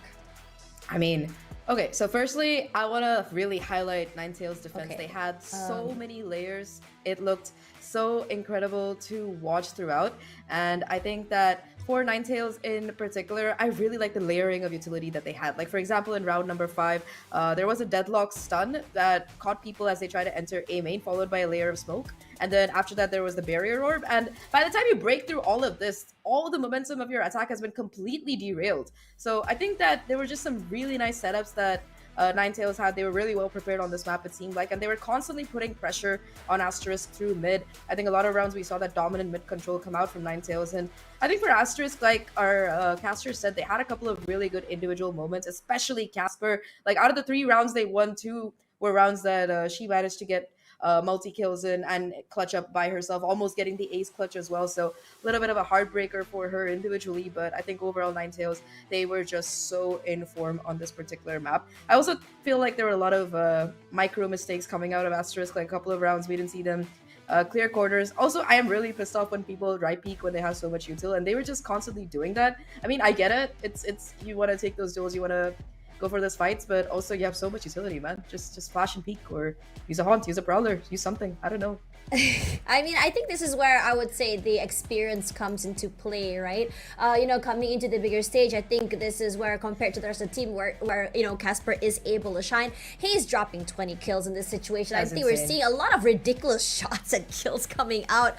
I mean, okay, so firstly, I want to really highlight Ninetales' defense. Okay. They had so many layers. It looked so incredible to watch throughout. And I think that for Ninetales in particular, I really like the layering of utility that they had. Like, for example, in round number 5, there was a deadlock stun that caught people as they try to enter A main, followed by a layer of smoke. And then after that, there was the barrier orb. And by the time you break through all of this, all the momentum of your attack has been completely derailed. So I think that there were just some really nice setups that Ninetales had. They were really well prepared on this map, it seemed like, and they were constantly putting pressure on Asterisk through mid. I think a lot of rounds we saw that dominant mid control come out from Ninetales, and I think for Asterisk, like our caster said, they had a couple of really good individual moments, especially Casper. Like, out of the 3 rounds they won, 2 were rounds that she managed to get multi-kills in and clutch up by herself, almost getting the ace clutch as well. So a little bit of a heartbreaker for her individually, but I think overall Ninetales, they were just so in form on this particular map. I also feel like there were a lot of micro mistakes coming out of Asterisk. Like, a couple of rounds we didn't see them clear corners. Also, I am really pissed off when people right peek when they have so much util, and they were just constantly doing that. I mean, I get it. It's you want to take those duels, you want to go for those fights, but also you have so much utility, man. Just flash and peek, or use a haunt, use a prowler, use something. I don't know. I mean, I think this is where I would say the experience comes into play, right? You know, coming into the bigger stage, I think this is where, compared to the rest of the team, where you know, Casper is able to shine. He's dropping 20 kills in this situation. That's I think insane. we're seeing a lot of ridiculous shots and kills coming out,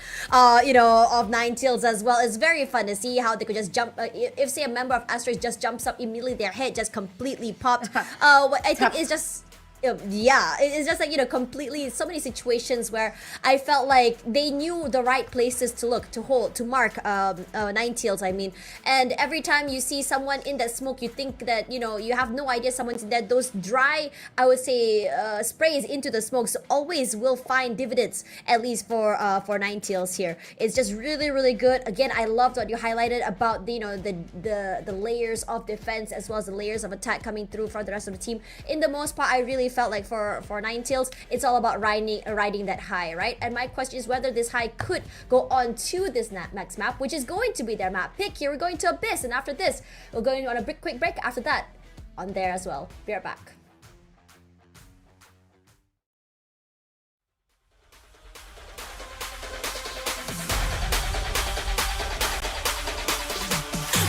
you know, of Ninetales as well. It's very fun to see how they could just jump. If, say, a member of Asterisk just jumps up immediately, their head just completely popped. What I think is just... yeah, it's just like, you know, completely so many situations where I felt like they knew the right places to look, to hold, to mark Ninetales, I mean. And every time you see someone in that smoke, you think that, you know, you have no idea someone's in there. Those dry, I would say, sprays into the smokes always will find dividends, at least for Ninetales here. It's just really, really good. Again, I loved what you highlighted about the, you know, the layers of defense as well as the layers of attack coming through for the rest of the team. In the most part, I really felt like for Ninetales, it's all about riding that high, right? And my question is whether this high could go on to this next map, which is going to be their map pick. Here we're going to Abyss, and after this, we're going on a quick break. After that, on there as well. Be right back.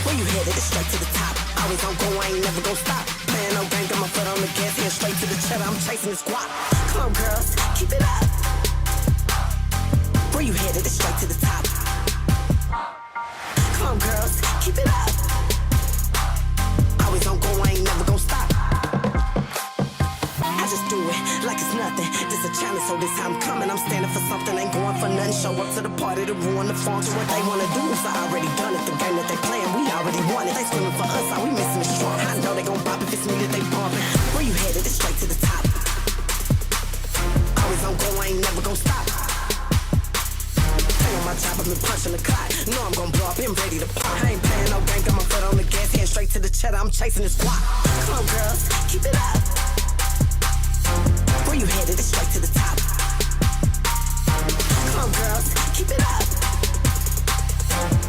When you headed it straight to the top, always on go, I ain't never gon' stop. Playing no game, got my foot on the gas, head straight to the cheddar, I'm chasing the squat. Come on, girls, keep it up. Where you headed it straight to the top. Come on, girls, keep it up. Always on go, I ain't never gon' stop. I just do it like I'm coming, I'm standing for something, ain't going for nothing. Show up to the party to ruin the function. What they wanna do is I already done it. The game that they playing, we already won it. They screaming for us, how we missing the strong. I know they gon' pop if it's me that they bumping. Where you headed? It's straight to the top. Always on go, I ain't never gon' stop. Playing my job, I've been punching the clock. Know I'm gon' blow up, been ready to pop. I ain't playing no game, got my foot on the gas, hand straight to the cheddar. I'm chasing this block. Come on, girls, keep it up. Where you headed? It's straight to the top. Come on, girls, keep it up.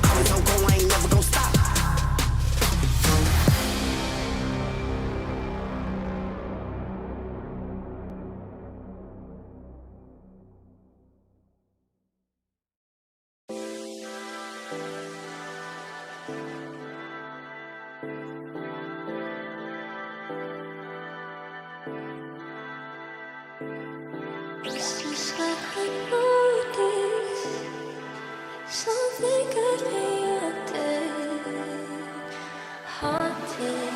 Always on go, I ain't never gon' stop. It's just like I noticed something got me up there, haunted.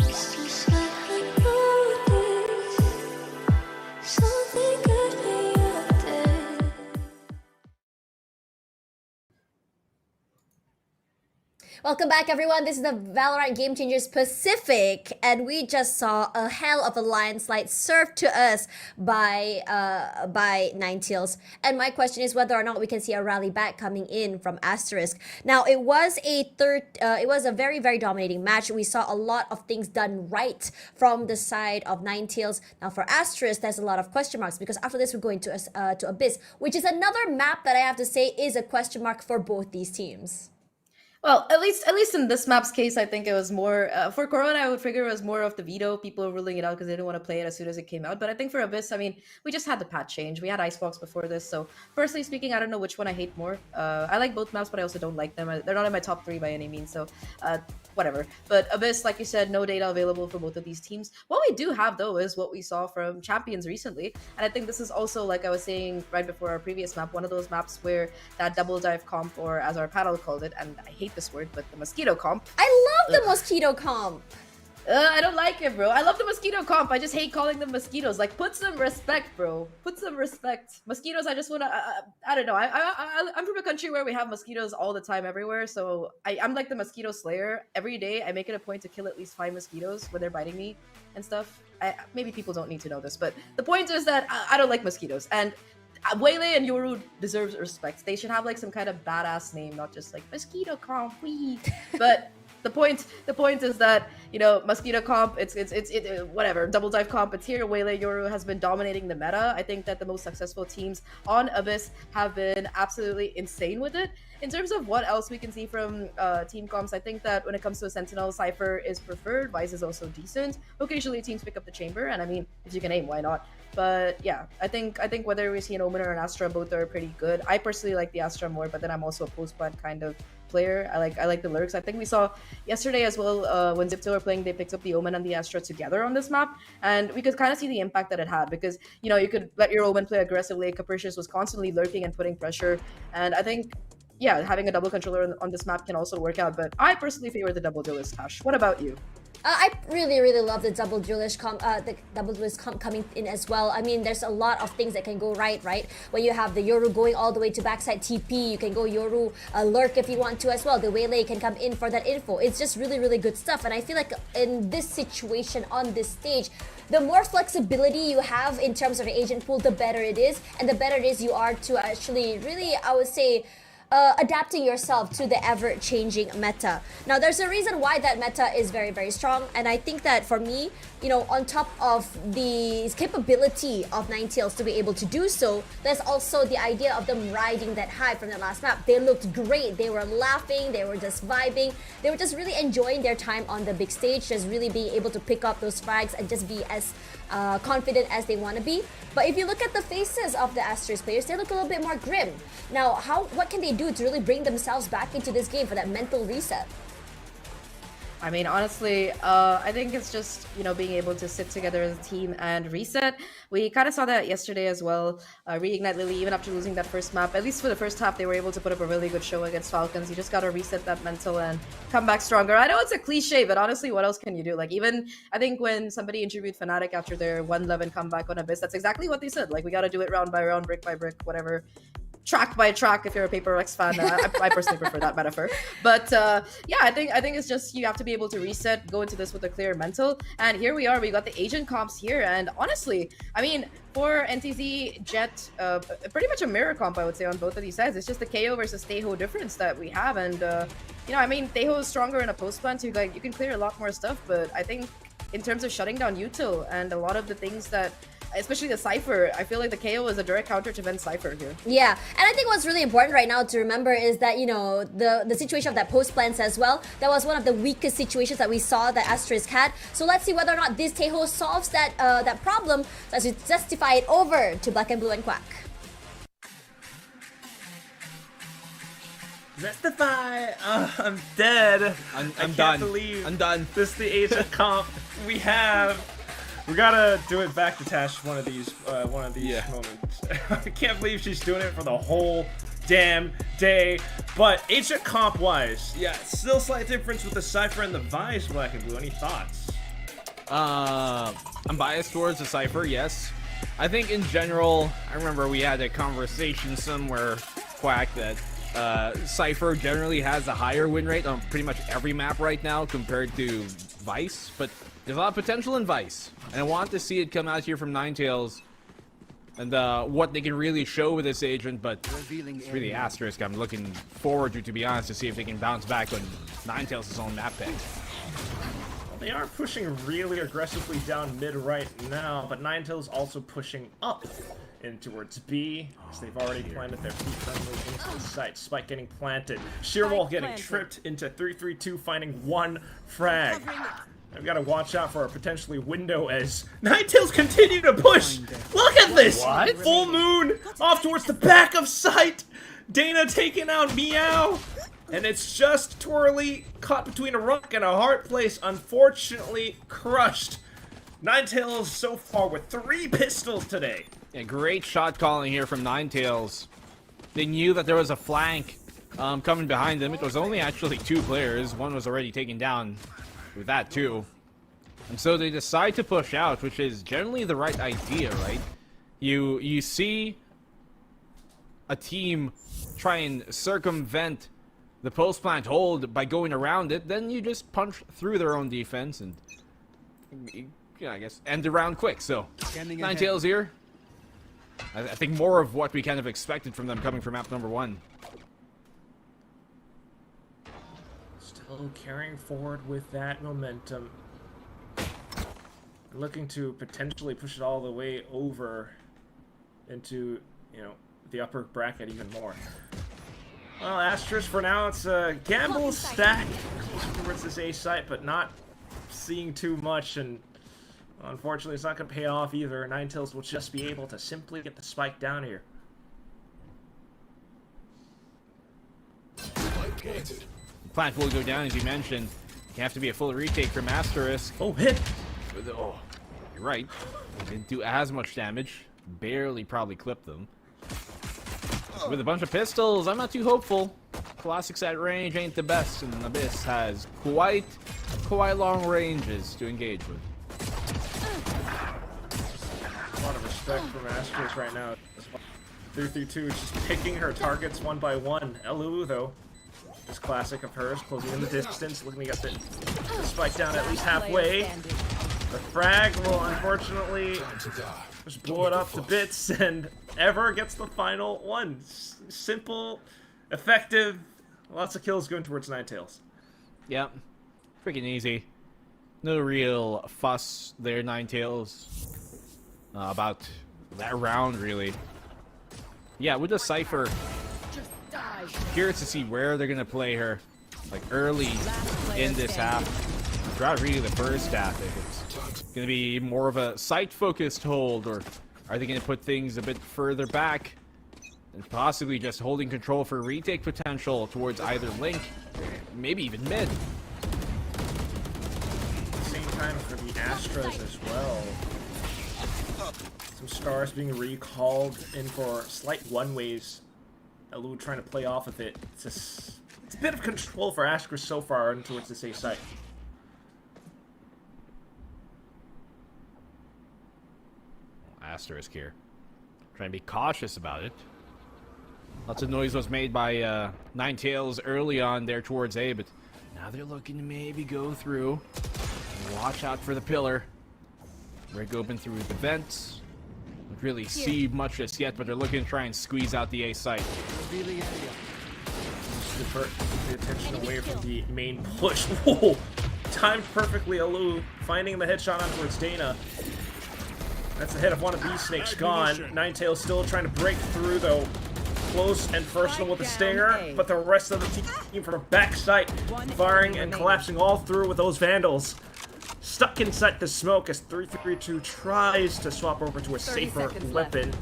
It's just like I noticed something got me up there. Welcome back, everyone. This is the Valorant Game Changers Pacific, and we just saw a hell of a landslide served to us by Ninetales. And my question is whether or not we can see a rally back coming in from Asterisk. Now, it was a very, very dominating match. We saw a lot of things done right from the side of Ninetales. Now, for Asterisk, there's a lot of question marks because after this, we're going to Abyss, which is another map that I have to say is a question mark for both these teams. Well, at least in this map's case, I think it was more for Corona. I would figure it was more of the veto. People were ruling it out because they didn't want to play it as soon as it came out. But I think for Abyss, I mean, we just had the patch change. We had Icebox before this, so personally speaking, I don't know which one I hate more. I like both maps, but I also don't like them. They're not in my top 3 by any means, so whatever. But Abyss, like you said, no data available for both of these teams. What we do have though is what we saw from Champions recently, and I think this is also, like I was saying right before our previous map, one of those maps where that double dive comp, or as our panel called it, and I hate this word, but the mosquito comp. I love the mosquito comp. I don't like it, bro. I love the mosquito comp. I just hate calling them mosquitoes. Like, put some respect, bro. Put some respect. Mosquitoes, I just want to, I don't know. I'm from a country where we have mosquitoes all the time everywhere. So I'm like the mosquito slayer. Every day, I make it a point to kill at least 5 mosquitoes when they're biting me and stuff. Maybe people don't need to know this, but the point is that I don't like mosquitoes. And Waylay and Yoru deserves respect. They should have like some kind of badass name, not just like mosquito comp, wee. But the point is that, you know, mosquito comp, it's whatever, double dive comp, it's here. Waylay Yoru has been dominating the meta. I think that the most successful teams on Abyss have been absolutely insane with it. In terms of what else we can see from team comps, I think that when it comes to a Sentinel, Cypher is preferred. Vice is also decent. Occasionally teams pick up the Chamber, and I mean, if you can aim, why not? But yeah, I think whether we see an Omen or an Astra, both are pretty good. I personally like the Astra more, but then I'm also a post-plant kind of player. I like the lurks. I think we saw yesterday as well when Zipto were playing, they picked up the Omen and the Astra together on this map, and we could kind of see the impact that it had, because, you know, you could let your Omen play aggressively. Capricious was constantly lurking and putting pressure, and I think, yeah, having a double controller on this map can also work out, but I personally favor the double duelist, Tash. What about you? I really love the double duelist comp coming in as well. I mean, there's a lot of things that can go right? When you have the Yoru going all the way to backside TP, you can go Yoru lurk if you want to as well. The Waylay can come in for that info. It's just really good stuff. And I feel like in this situation on this stage, the more flexibility you have in terms of the agent pool, the better it is, and the better it is you are to actually really, I would say, adapting yourself to the ever-changing meta. Now, there's a reason why that meta is very strong, and I think that for me, you know, on top of the capability of Ninetales to be able to do so, there's also the idea of them riding that high from the last map. They looked great. They were laughing. They were just vibing. They were just really enjoying their time on the big stage, just really being able to pick up those frags and just be as confident as they want to be. But if you look at the faces of the Asterisk players, they look a little bit more grim. Now, what can they do to really bring themselves back into this game for that mental reset? I mean, honestly, I think it's just, you know, being able to sit together as a team and reset. We kind of saw that yesterday as well. Reignite Lily, even after losing that first map, at least for the first half, they were able to put up a really good show against Falcons. You just got to reset that mental and come back stronger. I know it's a cliche, but honestly, what else can you do? Like, even, I think when somebody interviewed Fnatic after their 1-11 comeback on Abyss, that's exactly what they said. Like, we got to do it round by round, brick by brick, whatever. Track by track, if you're a Paper Rex fan. I personally prefer that metaphor. But yeah, I think it's just you have to be able to reset, go into this with a clear mental. And here we are. We got the agent comps here. And honestly, I mean, for NTZ, Jet, pretty much a mirror comp, I would say, on both of these sides. It's just the KO versus Teho difference that we have. And, you know, I mean, Teho is stronger in a post plant, so you can clear a lot more stuff. But I think in terms of shutting down util and a lot of the things that, especially the Cypher, I feel like the KO is a direct counter to Ven's Cypher here. Yeah, and I think what's really important right now to remember is that, you know, the situation of that post plants as well, that was one of the weakest situations that we saw that Asterisk had. So let's see whether or not this Teho solves that that problem, as we justify it over to Black and Blue and Quack. Justify! I'm dead. I'm I done. can't believe I'm done. This is the agent comp we have. We gotta do it back to Tash one of these moments. I can't believe she's doing it for the whole damn day. But agent comp wise, yeah, still slight difference with the Cypher and the Vise, Black and Blue. Any thoughts? I'm biased towards the Cypher, yes. I think in general, I remember we had a conversation somewhere, Quack, that Cypher generally has a higher win rate on pretty much every map right now compared to Vice, but there's a lot of potential in Vice, and I want to see it come out here from Ninetales and what they can really show with this agent, but it's really Asterisk I'm looking forward to be honest, to see if they can bounce back on Ninetales' own map pick. Well, they are pushing really aggressively down mid right now, but Ninetales also pushing up in towards B, as they've already planted their feet firmly into the site. Spike getting planted. Sheerwall getting tripped into 3-3-2, finding one frag. I've got to watch out for a potentially window as Ninetales continue to push. Look at this! What? Full moon off towards the back of sight. Dana taking out Meow. And it's just Twirly caught between a rock and a hard place. Unfortunately crushed. Ninetales so far with 3 pistols today. Yeah, great shot calling here from Ninetales. They knew that there was a flank coming behind them. It was only actually 2 players. One was already taken down with that too. And so they decide to push out, which is generally the right idea, right? You see a team try and circumvent the post plant hold by going around it, then you just punch through their own defense and, yeah, I guess end the round quick. So Ninetales here. I think more of what we kind of expected from them coming from map number 1. Still carrying forward with that momentum. Looking to potentially push it all the way over into, you know, the upper bracket even more. Well, Asterisk for now, it's a gamble stack towards this A site, but not seeing too much, and unfortunately it's not going to pay off either. Ninetales will just be able to simply get the spike down here. Plant will go down, as you mentioned. You have to be a full retake from Asterisk. Oh, hit! Oh, you're right. Didn't do as much damage. Barely probably clipped them. With a bunch of pistols, I'm not too hopeful. Classics at range ain't the best, and Abyss has quite quite long ranges to engage with. A lot of respect from Astros right now. 3-3-2 is just picking her targets one by one. Elu, though, this classic of hers, closing in the distance, looking to get the spike down at least halfway. The frag will unfortunately just blow it up to bits, and Ever gets the final one. Simple, effective, lots of kills going towards Ninetales. Yep, freaking easy. No real fuss there, Ninetales, about that round, really. Yeah, with the Cypher, curious to see where they're gonna play her, like early in this half, throughout really the first half. If it's gonna be more of a site-focused hold, or are they gonna put things a bit further back and possibly just holding control for retake potential towards either link, maybe even mid. Same time for the Astros as well. Some stars being recalled in for slight one-ways. Elu trying to play off of it. It's a bit of control for Astros so far and towards this A site. Asterisk here. Trying to be cautious about it. Lots of noise was made by Ninetales early on there towards A, but now they're looking to maybe go through. Watch out for the pillar. Break open through the vents. Don't really see much just yet, but they're looking to try and squeeze out the A site. Divert the attention away from the main push. Whoa! Timed perfectly, Elu finding the headshot on towards Dana. That's the head of one of these snakes gone. Ninetales still trying to break through, though. Close and personal with the stinger, but the rest of the team from backside firing and collapsing all through with those Vandals. Stuck inside the smoke as 3-3-2 tries to swap over to a safer weapon.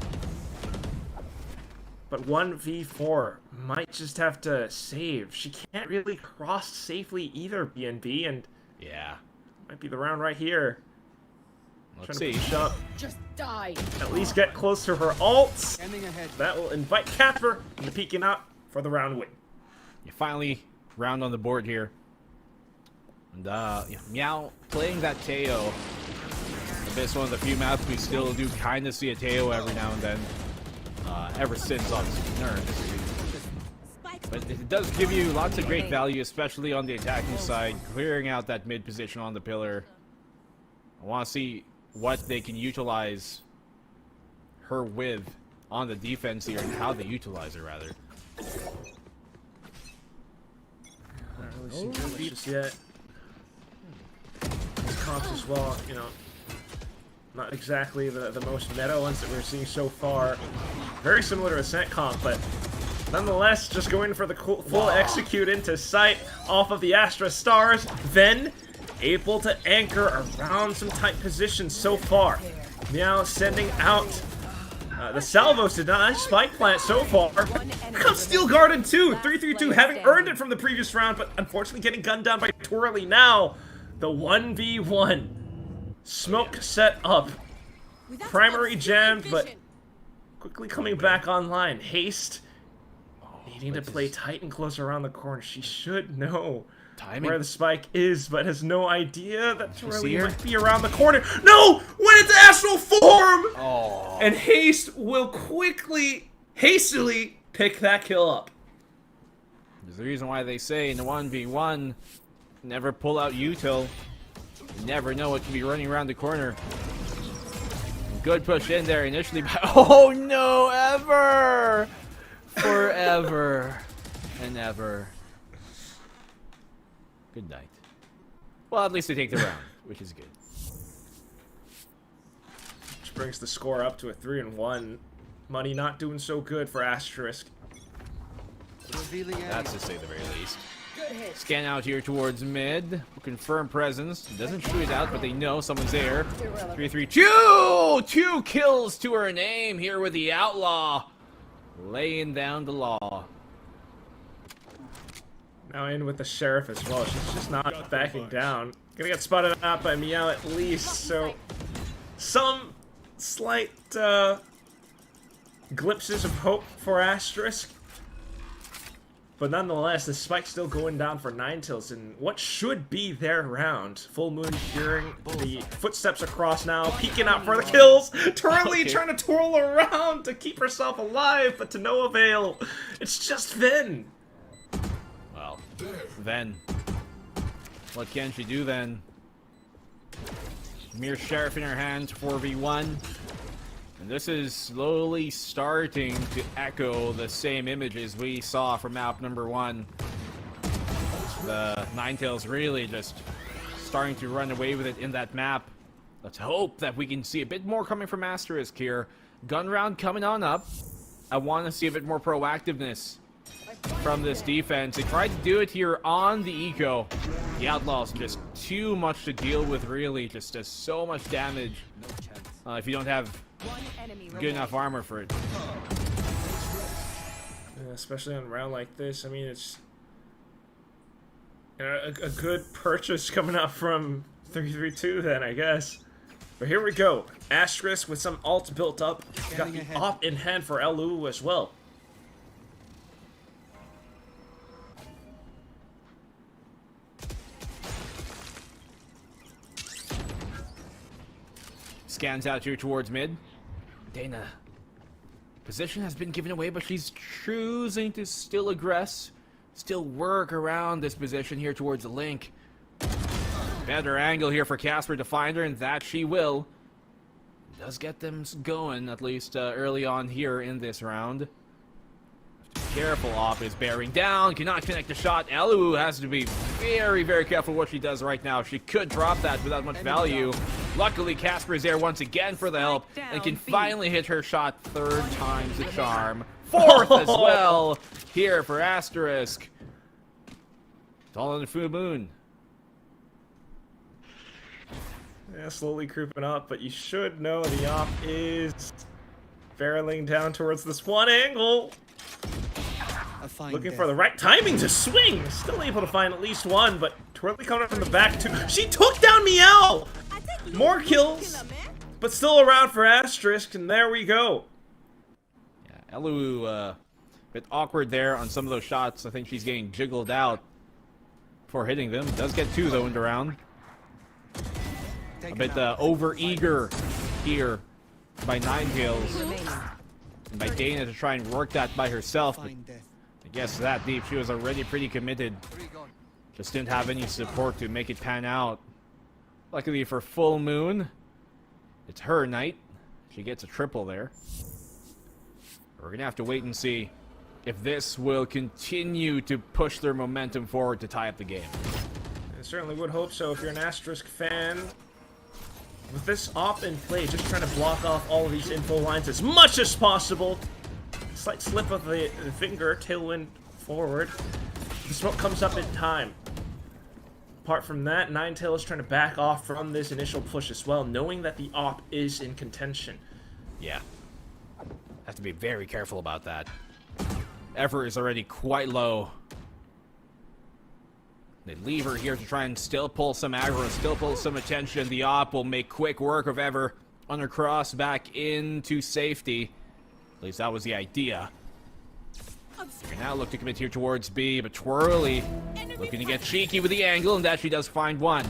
But 1v4 might just have to save. She can't really cross safely either, BNB, and yeah, might be the round right here. Let's Trying see. to push up. Just die. At least get close to her ults. That will invite Cather into peeking out for the round win. You finally round on the board here. And Meow playing that Teo. This one of the few maps we still do kind of see a Teo every now and then. Ever since obviously nerfed. But it does give you lots of great value, especially on the attacking side, clearing out that mid position on the pillar. I want to see what they can utilize her with on the defense here, and how they utilize her, rather. Not really seeing much just yet. These comps as well, you know, not exactly the most meta ones that we're seeing so far. Very similar to Ascent comp, but nonetheless, just going for the full execute into sight off of the Astra Stars, then able to anchor around some tight positions so far. Meow sending out the salvos to nice spike plant so far. Here comes Steel Garden too. 3-3-2 having earned it from the previous round, but unfortunately getting gunned down by Twirly now. The 1v1. Smoke set up. Primary jammed, but quickly coming back online. Haste needing to play tight and close around the corner. She should know where the spike is, but has no idea that Twirly might be around the corner. No! When it's astral form! Oh. And Haste will hastily pick that kill up. There's the reason why they say in the 1v1, never pull out util. You never know what can be running around the corner. Good push in there initially, but oh no, ever! Forever and ever. Good night. Well, at least they take the round, which is good. Which brings the score up to a 3-1. Money not doing so good for Asterisk. That's to say the very least. Scan out here towards mid. Confirm presence. Doesn't shoot it out, but they know someone's there. 3-3-2! 2 kills to her name here with the Outlaw. Laying down the law. Now in with the Sheriff as well. She's just not backing down. Gonna get spotted out by Meow at least, so some slight glimpses of hope for Asterisk. But nonetheless, the spike's still going down for Ninetales in what should be their round. Full Moon hearing the footsteps across now, peeking out for the kills. Turley trying to twirl around to keep herself alive, but to no avail. It's just Ven. Well, Ven. What can she do then? Mere Sheriff in her hand, 4v1. And this is slowly starting to echo the same images we saw from map number 1. The Ninetales really just starting to run away with it in that map. Let's hope that we can see a bit more coming from Asterisk here. Gun round coming on up. I want to see a bit more proactiveness from this defense. They tried to do it here on the eco. The Outlaws just too much to deal with, really. Just does so much damage if you don't have good enough armor for it. Yeah, especially on a round like this. I mean, it's a good purchase coming out from 332 then, I guess. But here we go. Asterisk with some ult built up. Got the op in hand for LU as well. Scans out here towards mid. Dana. Position has been given away, but she's choosing to still aggress. Still work around this position here towards the link. Better angle here for Casper to find her, and that she will. Does get them going, at least early on here in this round. Careful, Op is bearing down, cannot connect the shot. Elu has to be very, very careful what she does right now. She could drop that without much value. Luckily, Casper is there once again for the help and can finally hit her shot 3rd time's the charm. 4th as well here for Asterisk. It's all on the full moon. Yeah, slowly creeping up, but you should know the op is barreling down towards this one angle. Looking for the right timing to swing. Still able to find at least one, but Twirly coming up from the back too. She took down Meow! More kills, but still around for Asterisk, and there we go. Yeah, Elu, a bit awkward there on some of those shots. I think she's getting jiggled out before hitting them. Does get 2 though in the round. A bit over-eager here by Ninetales. And by Dana to try and work that by herself. But I guess that deep, she was already pretty committed. Just didn't have any support to make it pan out. Luckily for Full Moon, it's her night. She gets a triple there. We're gonna have to wait and see if this will continue to push their momentum forward to tie up the game. I certainly would hope so if you're an Asterisk fan. With this op in play, just trying to block off all of these info lines as much as possible. Slight slip of the finger, tailwind forward. The smoke comes up in time. Apart from that, Ninetales is trying to back off from this initial push as well, knowing that the op is in contention. Yeah. Have to be very careful about that. Effort is already quite low. They leave her here to try and still pull some aggro, still pull some attention. The op will make quick work of Ever on her cross back into safety. At least that was the idea. They now look to commit here towards B, but Twirly looking to get cheeky with the angle, and that she does find one.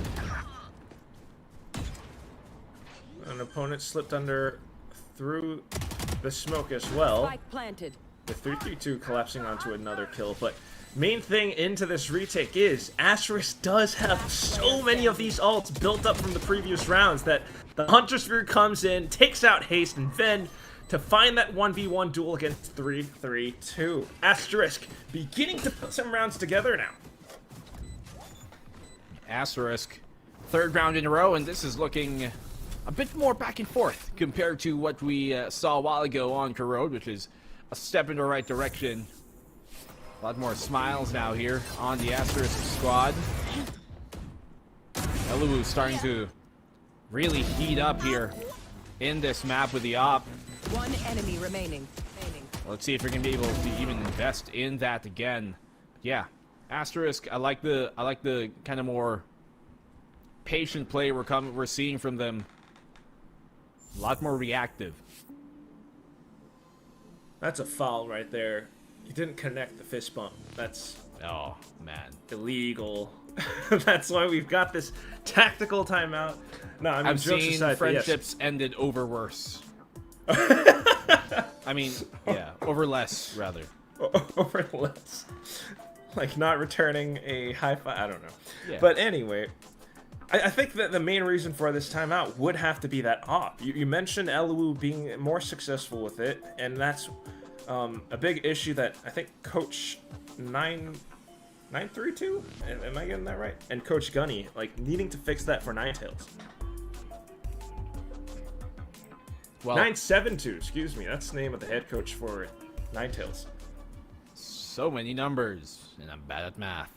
An opponent slipped under through the smoke as well. Spike planted. The 332 collapsing onto another kill, but main thing into this retake is Asterisk does have so many of these ults built up from the previous rounds that the Hunter Sphere comes in, takes out Haste and Ven to find that 1v1 duel against 332. Asterisk beginning to put some rounds together now. Asterisk, 3rd round in a row, and this is looking a bit more back and forth compared to what we saw a while ago on Corrode, which is a step in the right direction. A lot more smiles now here on the Asterisk squad. Elu starting to really heat up here in this map with the op. One enemy remaining. Let's see if we're gonna be able to even invest in that again. Yeah, Asterisk. I like the kind of more patient play we're seeing from them. A lot more reactive. That's a foul right there. He didn't connect the fist bump. That's oh man, illegal. That's why we've got this tactical timeout. No, I mean, I've jokes seen aside, but yes. friendships ended over worse. I mean, yeah, over less rather. Over less. Like not returning a high five. I don't know. Yeah. But anyway, I think that the main reason for this timeout would have to be that op. You mentioned Eluwu being more successful with it, and that's a big issue that I think Coach 932, am I getting that right? And Coach Gunny, like, needing to fix that for Ninetales. Well, 972, excuse me. That's the name of the head coach for Ninetales. So many numbers, and I'm bad at math.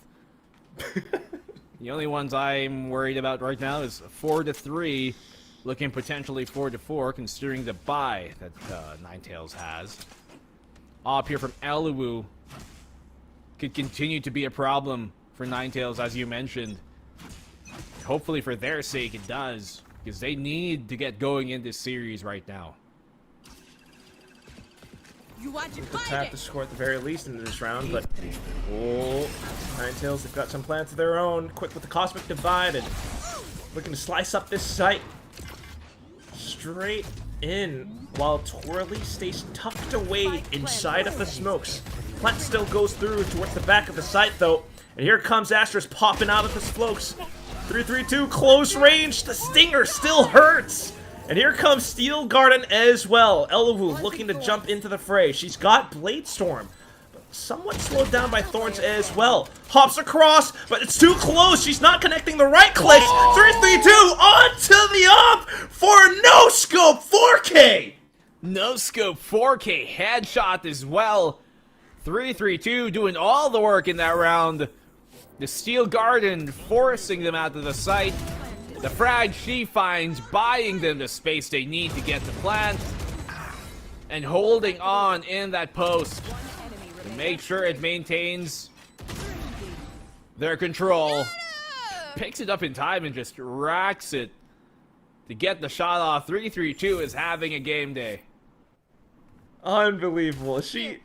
The only ones I'm worried about right now is 4-3, looking potentially 4-4, considering the bye that Ninetales has. Up here from Eluwu could continue to be a problem for Ninetales, as you mentioned. Hopefully, for their sake, it does, because they need to get going in this series right now. To tap the score at the very least in this round, but oh, Ninetales, they've got some plans of their own. Quick with the Cosmic Divide and looking to slice up this site straight in, while Twirly stays tucked away inside of the smokes. Plant still goes through towards the back of the site though, and here comes Asterisk popping out of the smokes. 3-3-2, close range. The stinger still hurts. And here comes Steel Garden as well. Eluwu looking to jump into the fray. She's got Blade Storm, but somewhat slowed down by Thorns as well. Hops across, but it's too close. She's not connecting the right clicks. 3-3-2 onto the up for No Scope 4K. No Scope 4K headshot as well. 3-3-2 doing all the work in that round. The Steel Garden forcing them out of the site. The frag she finds, buying them the space they need to get to plant, and holding on in that post to make sure it maintains their control. Picks it up in time and just racks it to get the shot off. 3-3-2 is having a game day. Unbelievable. She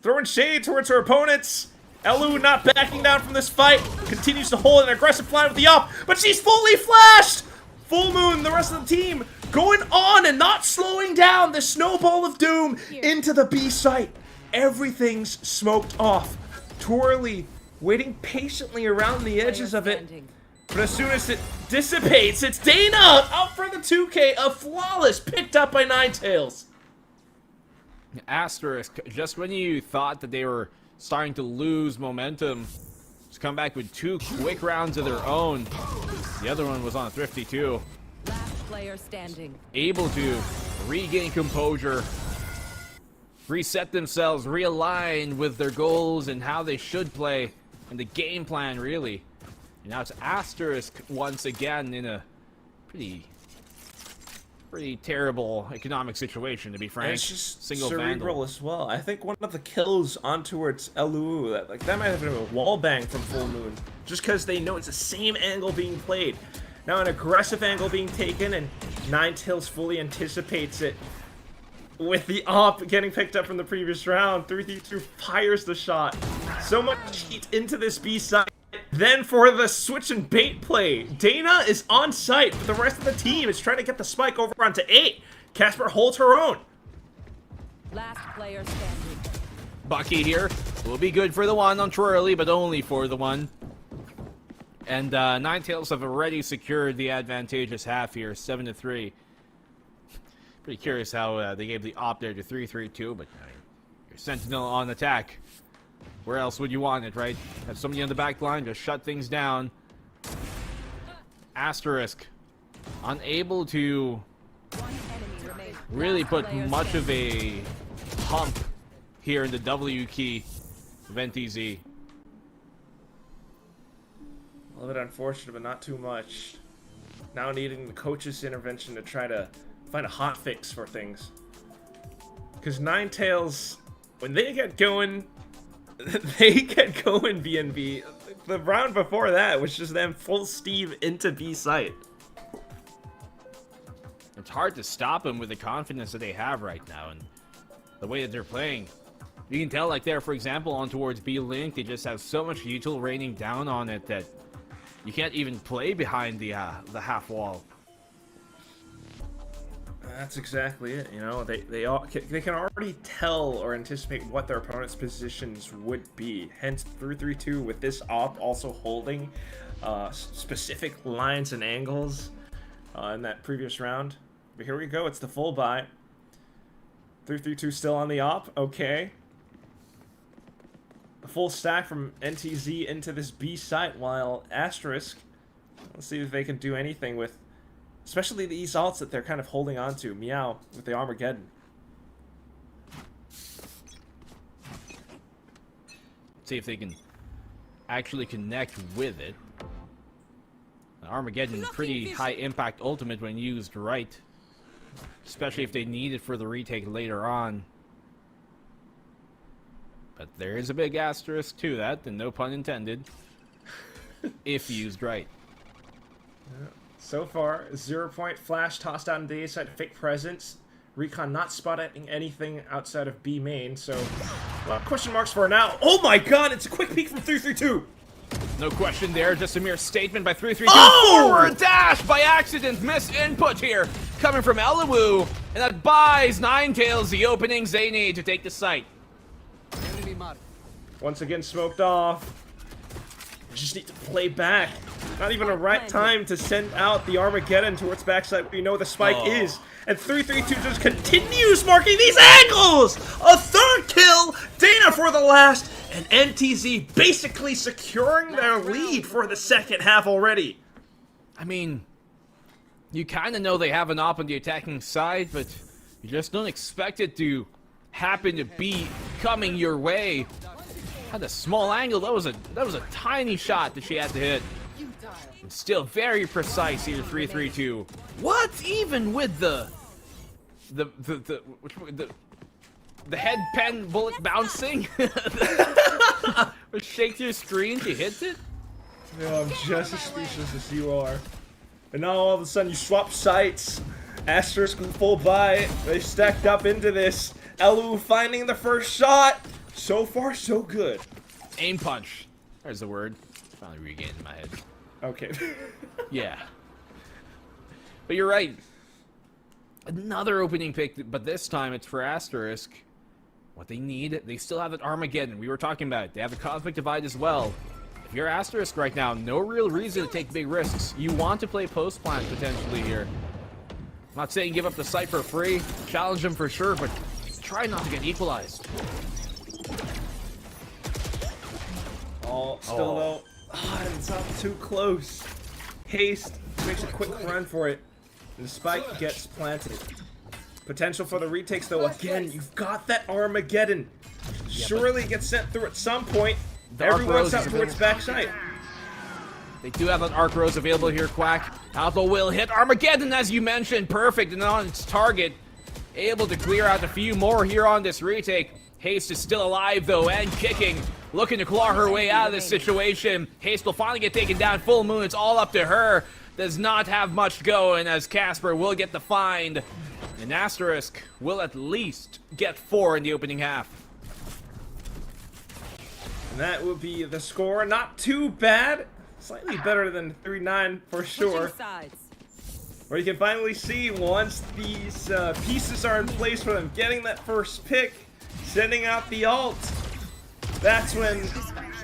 throwing shade towards her opponents. Eluwu not backing down from this fight, continues to hold an aggressive line with the up, but she's fully flashed! Full Moon, the rest of the team, going on and not slowing down the snowball of doom into the B site. Everything's smoked off. Twirly waiting patiently around the edges of it, but as soon as it dissipates, it's Dana out for the 2K, a flawless picked up by Ninetales. Asterisk, just when you thought that they were starting to lose momentum, just come back with 2 quick rounds of their own. The other one was on Thrifty too. Last player standing. Able to regain composure, reset themselves, realign with their goals and how they should play, and the game plan really. And now it's Asterisk once again in a pretty terrible economic situation, to be frank. And it's just single cerebral vandal as well. I think one of the kills on towards Eluwu, that might have been a wall bang from Full Moon, just because they know it's the same angle being played. Now an aggressive angle being taken, and Ninetales fully anticipates it. With the op getting picked up from the previous round, 3-3-2 fires the shot. So much heat into this B side. Then for the switch and bait play, Dana is on site, but the rest of the team is trying to get the spike over onto 8. Casper holds her own. Last player standing. Bucky here will be good for the one on Twirly, but only for the one. And Ninetales have already secured the advantageous half here, 7-3. Pretty curious how they gave the op there to 3-3-2, but your Sentinel on attack. Where else would you want it, right? Have somebody on the back line to shut things down. Asterisk, unable to really put much of a hump here in the W key of NTZ. A little bit unfortunate, but not too much. Now needing the coach's intervention to try to find a hot fix for things. Because Ninetales, when they get going, BNB. The round before that was just them full steam into B site. It's hard to stop them with the confidence that they have right now and the way that they're playing. You can tell, like there, for example, on towards B-Link, they just have so much util raining down on it that you can't even play behind the half wall. That's exactly it. You know, they can already tell or anticipate what their opponent's positions would be. Hence, 3-3-2 with this op also holding specific lines and angles in that previous round. But here we go. It's the full buy. 3-3-2 still on the op. Okay. A full stack from NTZ into this B site, while Asterisk, let's see if they can do anything with, especially these ults that they're kind of holding on to. Meow with the Armageddon. See if they can actually connect with it. Armageddon, pretty high impact ultimate when used right. Especially if they need it for the retake later on. But there is a big asterisk to that, and no pun intended. If used right. Yeah. So far, 0 point flash tossed out in the A side, fake presence. Recon not spotting anything outside of B main, so a lot of question marks for now. Oh my god, it's a quick peek from 3-3-2. No question there, just a mere statement by 3-3-2. Oh! Forward dash by accident, missed input here, coming from Elowu, and that buys Ninetales the openings they need to take the site. Once again smoked off. Just need to play back. Not even a right time to send out the Armageddon towards backside where you know the spike is. And 3-3-2 just continues marking these angles! A third kill! Dana for the last, and NTZ basically securing their lead for the second half already. I mean, you kind of know they have an op on the attacking side, but you just don't expect it to happen to be coming your way. Had a small angle. That was a tiny shot that she had to hit. And still very precise here, 3-3-2. What? Even with the head pen bullet bouncing? With shake through screen, she hits it? No, I'm just as speechless as you are. And now all of a sudden you swap sites. Asterisk full buy. They stacked up into this. Elu finding the first shot. So far, so good. Aim punch. There's the word. Finally regained in my head. Okay. Yeah. But you're right. Another opening pick, but this time it's for Asterisk. What they need, they still have that Armageddon. We were talking about it. They have the Cosmic Divide as well. If you're Asterisk right now, no real reason to take big risks. You want to play post plant potentially here. I'm not saying give up the site for free. Challenge them for sure, but try not to get equalized. Oh, still though. It's not too close. Haste makes a quick run for it. And the spike gets planted. Potential for the retakes though. Again, you've got that Armageddon. Surely it gets sent through at some point. Everyone's out towards backside. They do have an Arc Rose available here, Quack. Alpha will hit Armageddon, as you mentioned. Perfect and on its target. Able to clear out a few more here on this retake. Haste is still alive, though, and kicking. Looking to claw her way out of this situation. Haste will finally get taken down. Full Moon, it's all up to her. Does not have much going, as Casper will get the find. And Asterisk will at least get 4 in the opening half. And that will be the score. Not too bad. Slightly better than 3-9 for sure. Where you can finally see once these pieces are in place for them, getting that first pick, sending out the ult. That's when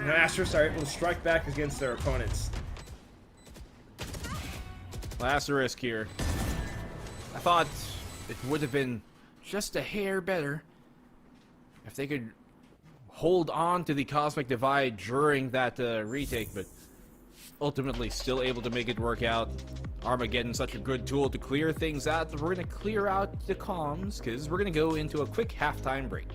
Asterisk are able to strike back against their opponents. Asterisk here. I thought it would have been just a hair better if they could hold on to the Cosmic Divide during that retake, but ultimately still able to make it work out. Armageddon, such a good tool to clear things out. We're going to clear out the comms because we're going to go into a quick halftime break.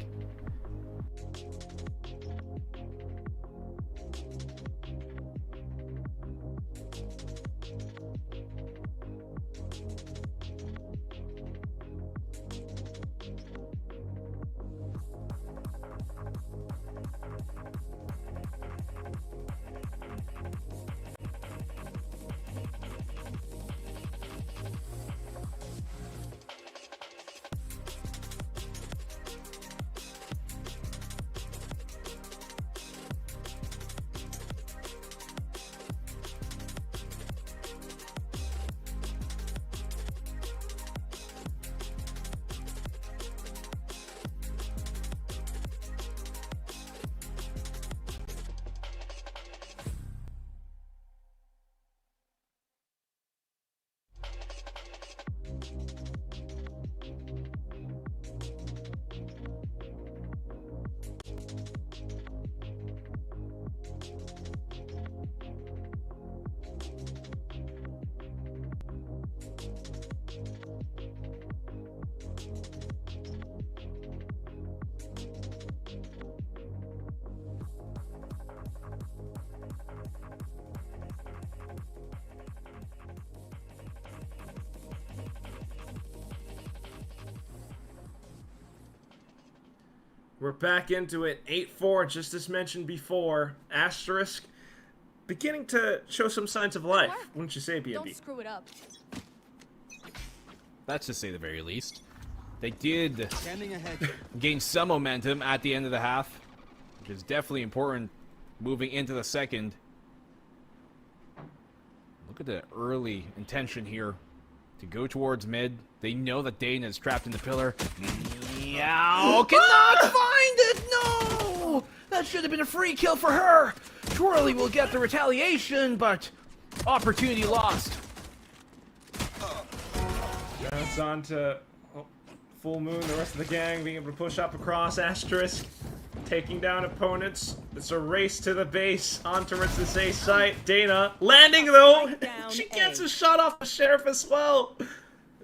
We're back into it. 8-4, just as mentioned before. Asterisk beginning to show some signs of life, wouldn't you say, BNB? Don't screw it up. That's to say the very least. They did gain some momentum at the end of the half, which is definitely important moving into the second. Look at the early intention here to go towards mid. They know that Dana is trapped in the pillar. Meow, cannot find it! No! That should have been a free kill for her! Twirly will get the retaliation, but opportunity lost. Now it's on to Full Moon, the rest of the gang being able to push up across. Asterisk taking down opponents. It's a race to the base on towards this A site. Dana landing though. She gets a shot off the Sheriff as well.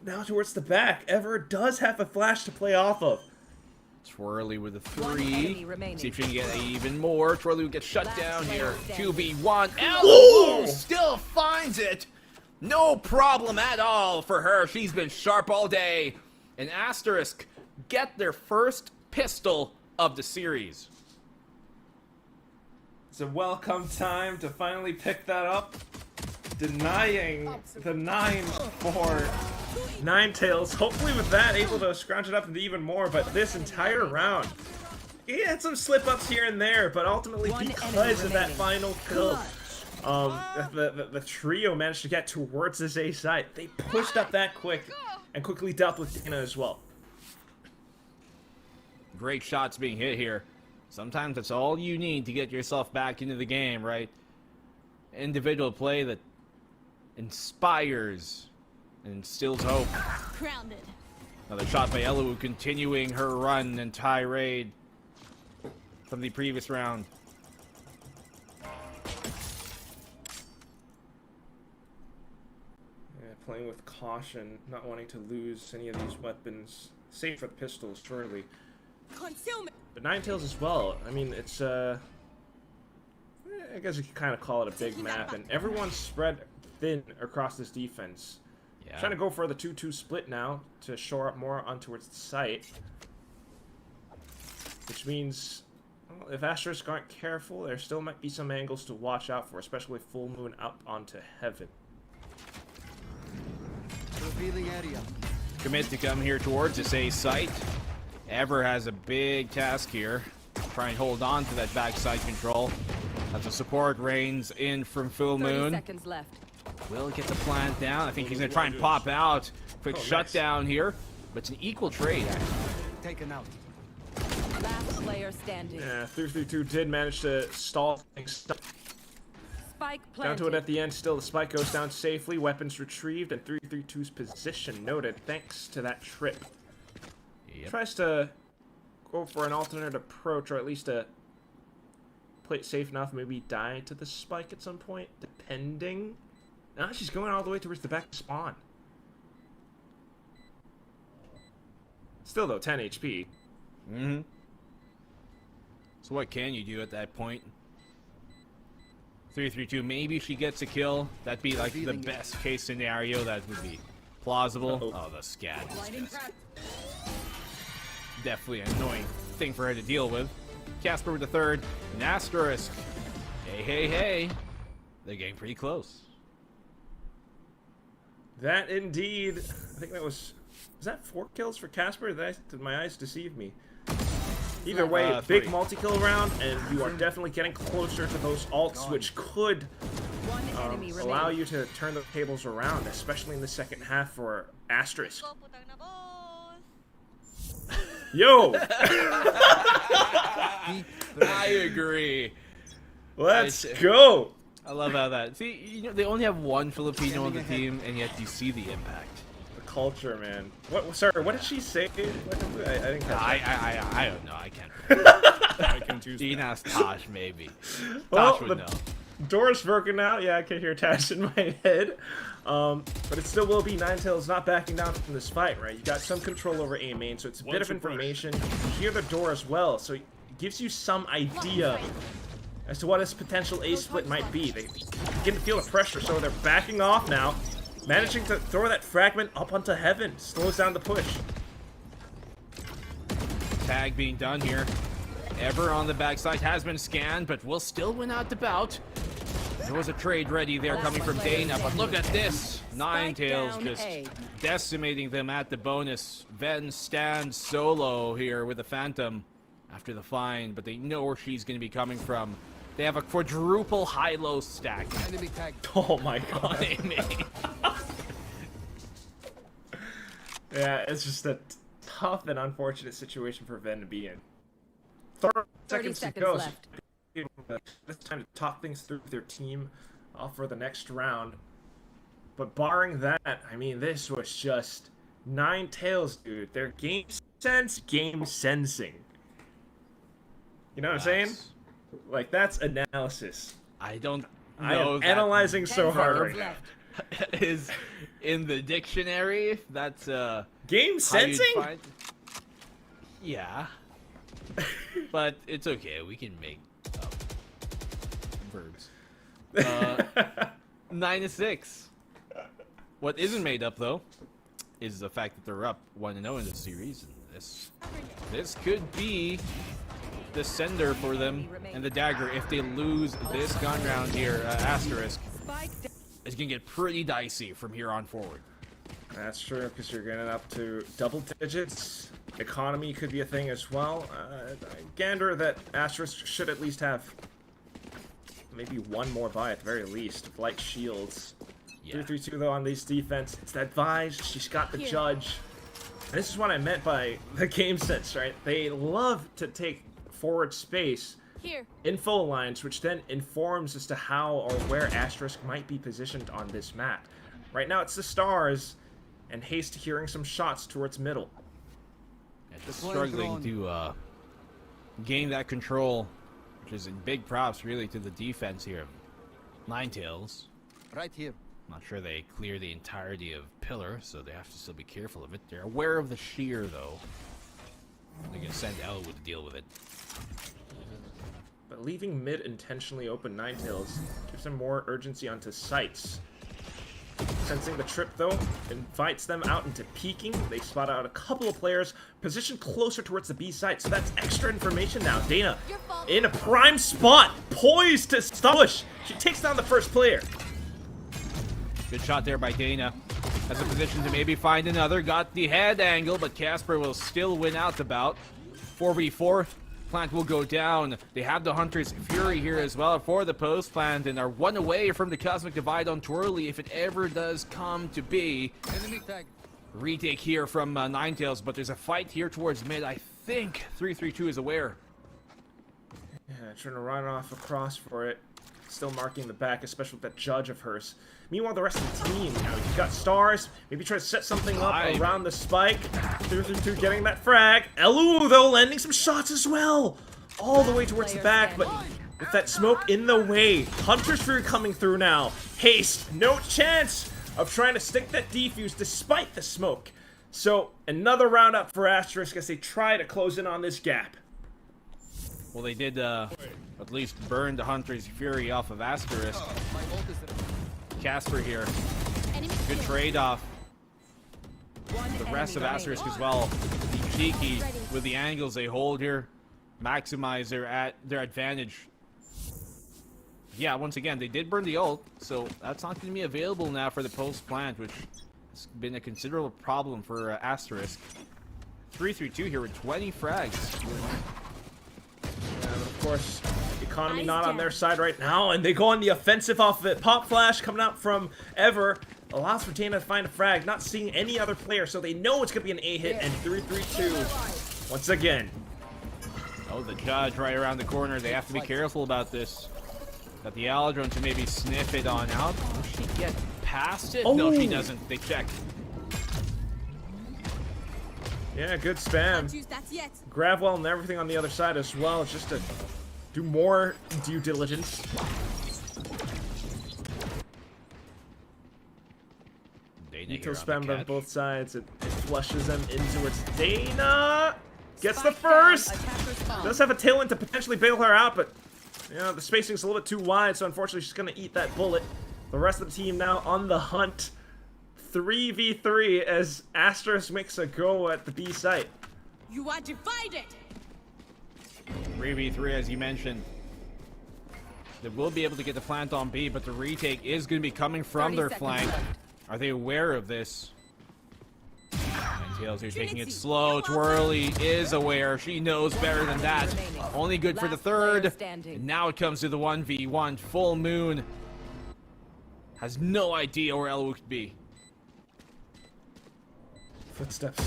Now towards the back. Ever does have a flash to play off of. Twirly with a 3. See if she can get even more. Twirly will get shut down here. 2v1. Elo still finds it. No problem at all for her. She's been sharp all day. And Asterisk get their first pistol of the series. It's a welcome time to finally pick that up. Denying the 9 for Ninetales. Hopefully with that, able to scrounge it up into even more, but this entire round, he had some slip-ups here and there, but ultimately because of that final kill, the trio managed to get towards this A site. They pushed up that quick and quickly dealt with Dana as well. Great shots being hit here. Sometimes that's all you need to get yourself back into the game, right? Individual play that inspires and instills hope. Grounded. Another shot by Elu, continuing her run and tirade from the previous round. Playing with caution, not wanting to lose any of these weapons. Safe for the pistols, surely. But Ninetales as well. I mean, it's I guess you could kind of call it a big map, and everyone's spread thin across this defense. Yeah. Trying to go for the 2-2 split now to shore up more on towards the site. Which means, well, if Asterisk aren't careful, there still might be some angles to watch out for, especially with Full Moon up onto Heaven. Revealing area. Commit to come here towards this A site. Ever has a big task here. Try and hold on to that backside control. As the support reigns in from Full Moon. 30 seconds left. Will get the plant down. I think he's going to try and pop out. Quick shutdown here. But it's an equal trade, actually. Taken out. Last player standing. Yeah, 3-3-2 did manage to stall things. Spike planted. Down to it at the end still. The spike goes down safely. Weapons retrieved. And 3-3-2's position noted thanks to that trip. Yep. Tries to go for an alternate approach, or at least a play it safe enough, maybe die to the spike at some point, depending. Now she's going all the way towards the back spawn. Still though, 10 HP. Mm-hmm. So what can you do at that point? 3-3-2, maybe she gets a kill. That'd be like the best case scenario. That would be plausible. Oh, the scat is just definitely an annoying thing for her to deal with. Casper with the third, and Asterisk. Hey. They're getting pretty close. That indeed. I think that was that 4 kills for Casper? Did my eyes deceive me? Either way, big multi-kill round, and you are definitely getting closer to those ults, which could allow you to turn the tables around, especially in the second half for Asterisk. Yo! I agree. Let's go! I love how that. See, you know, they only have one Filipino on the team, and yet you see the impact. The culture, man. What? Sorry, what did she say? I didn't catch that. I don't know. I can't. I confused. You can ask Tosh, maybe. Well, Tosh would know. Door's broken out. Yeah, I can hear Tash in my head. But it still will be Ninetales not backing down from this fight, right? You got some control over A main, so it's a bit of information. You hear the door as well, so it gives you some idea as to what his potential A split might be. They begin to feel the pressure, so they're backing off now. Managing to throw that fragment up onto Heaven slows down the push. tag being done here. Ever on the backside has been scanned, but will still win out the bout. There was a trade ready there coming from Dana, but look at this. Ninetales just decimating them at the bonus. Ven stands solo here with the Phantom after the find, but they know where she's going to be coming from. They have a quadruple high-low stack. Oh my god. Yeah, it's just a tough and unfortunate situation for Ven to be in. 30 seconds to go. Left. This time to talk things through with their team for the next round. But barring that, I mean, this was just Ninetales, dude. Their game sense, game sensing. You know what I'm saying? Like, that's analysis. I don't know. I am analyzing so hard right now. Is in the dictionary. That's game sensing. Yeah, but it's okay. We can make verbs. 9-6. What isn't made up though is the fact that they're up 1-0 in the series, and this could be the sender for them and the dagger if they lose this gun round here. Asterisk. It's gonna get pretty dicey from here on forward. That's true, because you're getting up to double digits. Economy could be a thing as well. Gander that Asterisk should at least have maybe one more buy at the very least. Light shields. 3-3-2 though on these defense. It's that Vise. She's got the judge. And this is what I meant by the game sense, right? They love to take forward space info lines, which then informs as to how or where Asterisk might be positioned on this map. Right now it's the stars, and Haste hearing some shots towards middle. Just struggling to gain that control, which is in big props really to the defense here. Ninetales. Right here. Not sure they clear the entirety of Pillar, so they have to still be careful of it. They're aware of the shear though. They're gonna send Elwood to deal with it. But leaving mid intentionally open, Ninetales gives them more urgency onto sites. Sensing the trip though, invites them out into peeking. They spot out a couple of players positioned closer towards the B site, so that's extra information now. Dana in a prime spot, poised to push. She takes down the first player. Good shot there by Dana. Has a position to maybe find another. Got the head angle, but Casper will still win out the bout. 4v4. Plant will go down. They have the Hunter's Fury here as well for the post plant, and are one away from the Cosmic Divide on Twirly if it ever does come to be. Retake here from Ninetales, but there's a fight here towards mid. I think 3-3-2 is aware. Yeah, trying to run off across for it. Still marking the back, especially with that judge of hers. Meanwhile, the rest of the team, you know, you've got stars. Maybe try to set something up around the spike. 3-3-2 getting that frag. Elu, though, landing some shots as well. All the way towards the back, but with that smoke in the way. Hunter's Fury coming through now. Haste, no chance of trying to stick that defuse despite the smoke. So, another round up for Asterisk as they try to close in on this gap. Well, they did at least burn the Hunter's Fury off of Asterisk. Casper here. Good trade-off. The rest of Asterisk as well. Be cheeky with the angles they hold here. Maximize their advantage. Yeah, once again, they did burn the ult, so that's not going to be available now for the post plant, which has been a considerable problem for Asterisk. 3-3-2 here with 20 frags. And of course, economy not on their side right now, and they go on the offensive off of it. Pop flash coming out from Ever allows for Dana to find a frag, not seeing any other player, so they know it's gonna be an A hit. And 3-3-2 once again. Oh, the judge right around the corner. They have to be careful about this. Got the Aldron to maybe sniff it on out. Will she get past it? Oh. No, she doesn't. They check. Yeah, good spam. Gravwell and everything on the other side as well, just to do more due diligence. Veto spam on both sides. It flushes them in towards Dana. Gets the first. Does have a tailwind to potentially bail her out, but you know, the spacing's a little bit too wide, so unfortunately she's gonna eat that bullet. The rest of the team now on the hunt. 3v3 as Asterisk makes a go at the B site. You are divided. 3v3, as you mentioned. They will be able to get the plant on B, but the retake is going to be coming from their flank. Are they aware of this? And Tails here taking it slow. Twirly is aware. She knows better than that. Only good for the third. And now it comes to the 1v1. Full Moon has no idea where Elu could be. Footsteps.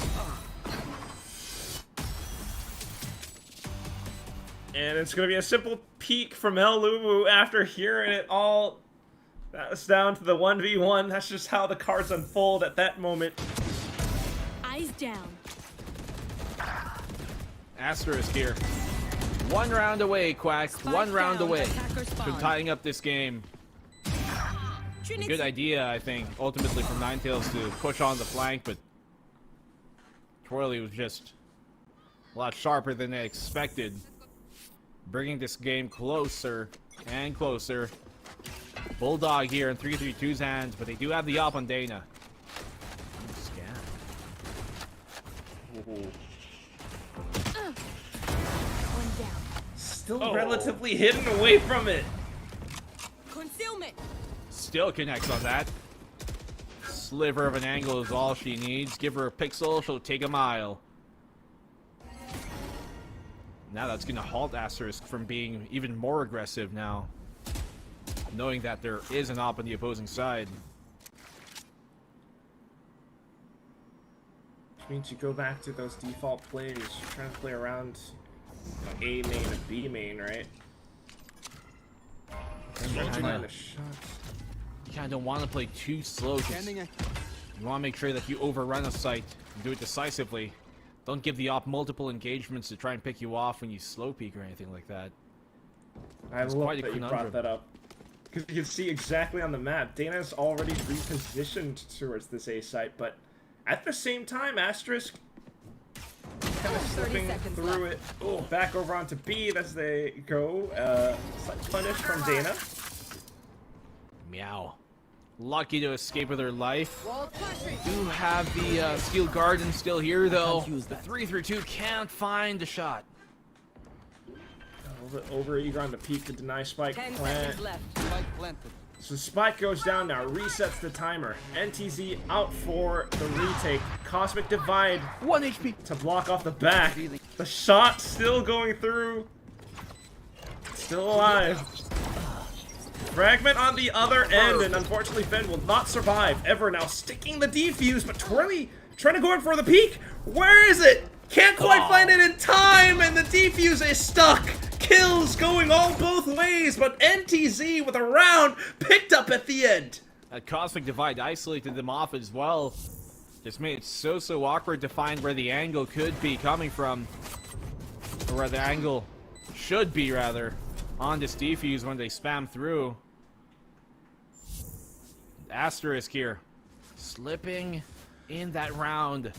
And it's going to be a simple peek from Elu after hearing it all. That was down to the 1v1. That's just how the cards unfold at that moment. Eyes down. Asterisk here. One round away, Quack. One round away from tying up this game. A good idea, I think, ultimately from Ninetales to push on the flank, but Twirly was just a lot sharper than they expected, bringing this game closer and closer. Bulldog here in 3-3-2's hands, but they do have the op on Dana. Still relatively hidden away from it. Concealment. Still connects on that. Sliver of an angle is all she needs. Give her a pixel, she'll take a mile. Now that's going to halt Asterisk from being even more aggressive now, knowing that there is an op on the opposing side. Which means you go back to those default plays, trying to play around A main and B main, right? You kind of don't want to play too slow. You want to make sure that you overrun a site and do it decisively. Don't give the op multiple engagements to try and pick you off when you slow peek or anything like that. I love that you brought that up. Because you can see exactly on the map, Dana's already repositioned towards this A site, but at the same time, Asterisk kind of slipping through it. Oh, back over onto B as they go. Slight punish from Dana. Meow. Lucky to escape with her life. Do have the Steel Garden still here, though. The 3-3-2 can't find the shot. A little bit over eager on the peak to deny Spike plant. So Spike goes down now, resets the timer. NTZ out for the retake. Cosmic Divide 1 HP to block off the back. The shot still going through. Still alive. Fragment on the other end, and unfortunately Fen will not survive. Ever now sticking the defuse, but Twirly trying to go in for the peak. Where is it? Can't quite find it in time, and the defuse is stuck. Kills going all both ways, but NTZ with a round picked up at the end. That Cosmic Divide isolated them off as well. Just made it so awkward to find where the angle could be coming from. Or where the angle should be, rather, on this defuse when they spam through. Asterisk here. Slipping in that round.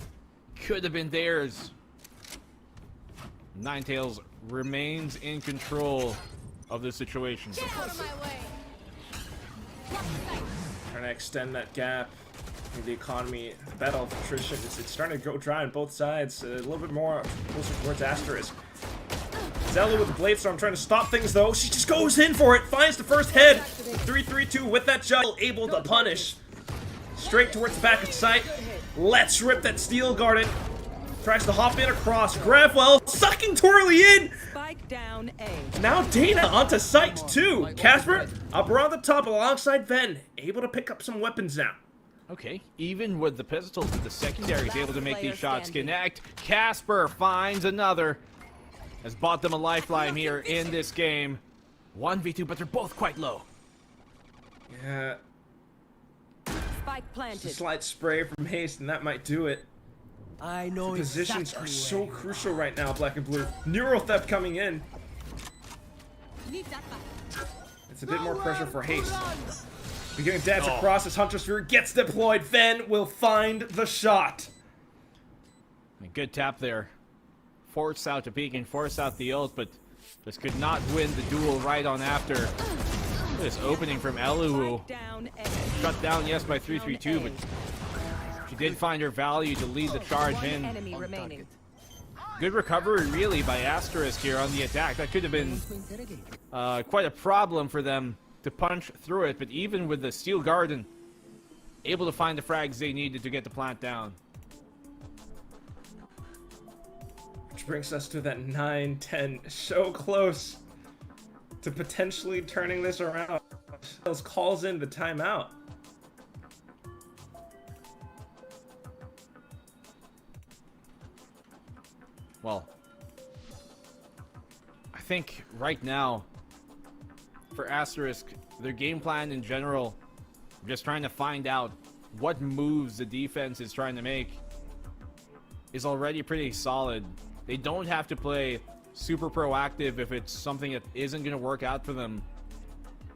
Could have been theirs. Ninetales remains in control of the situation. Trying to extend that gap in the economy. The battle of attrition it's starting to go dry on both sides. A little bit more closer towards Asterisk. Zelda with the Blade Storm trying to stop things though. She just goes in for it. Finds the first head. 3-3-2 with that juggle. Able to punish. Straight towards the back of sight. Let's rip that Steel Garden. Tries to hop in across. Gravwell sucking Twirly in. Spike down A. Now Dana onto sight too. Casper up around the top alongside Ven. Able to pick up some weapons now. Okay, even with the pistols, the secondary is able to make these shots connect. Casper finds another. Has bought them a lifeline here in this game. 1v2, but they're both quite low. Yeah. Spike planted. Just a slight spray from Haste, and that might do it. I know the positions are so crucial right now, Black and Blue. Neural Theft coming in. It's a bit more pressure for Haste. Beginning dance across as Hunter Sphere gets deployed. Ven will find the shot. A good tap there. Force out to peek and force out the ult, but just could not win the duel right on after. This opening from Elu. Shut down, yes, by 3-3-2, but she did find her value to lead the charge in. Enemy remaining. Good recovery, really, by Asterisk here on the attack. That could have been quite a problem for them to punch through it, but even with the Steel Garden, able to find the frags they needed to get the plant down. Which brings us to that 9-10. So close to potentially turning this around. Calls in the timeout. Well, I think right now, for Asterisk, their game plan in general, just trying to find out what moves the defense is trying to make, is already pretty solid. They don't have to play super proactive if it's something that isn't going to work out for them.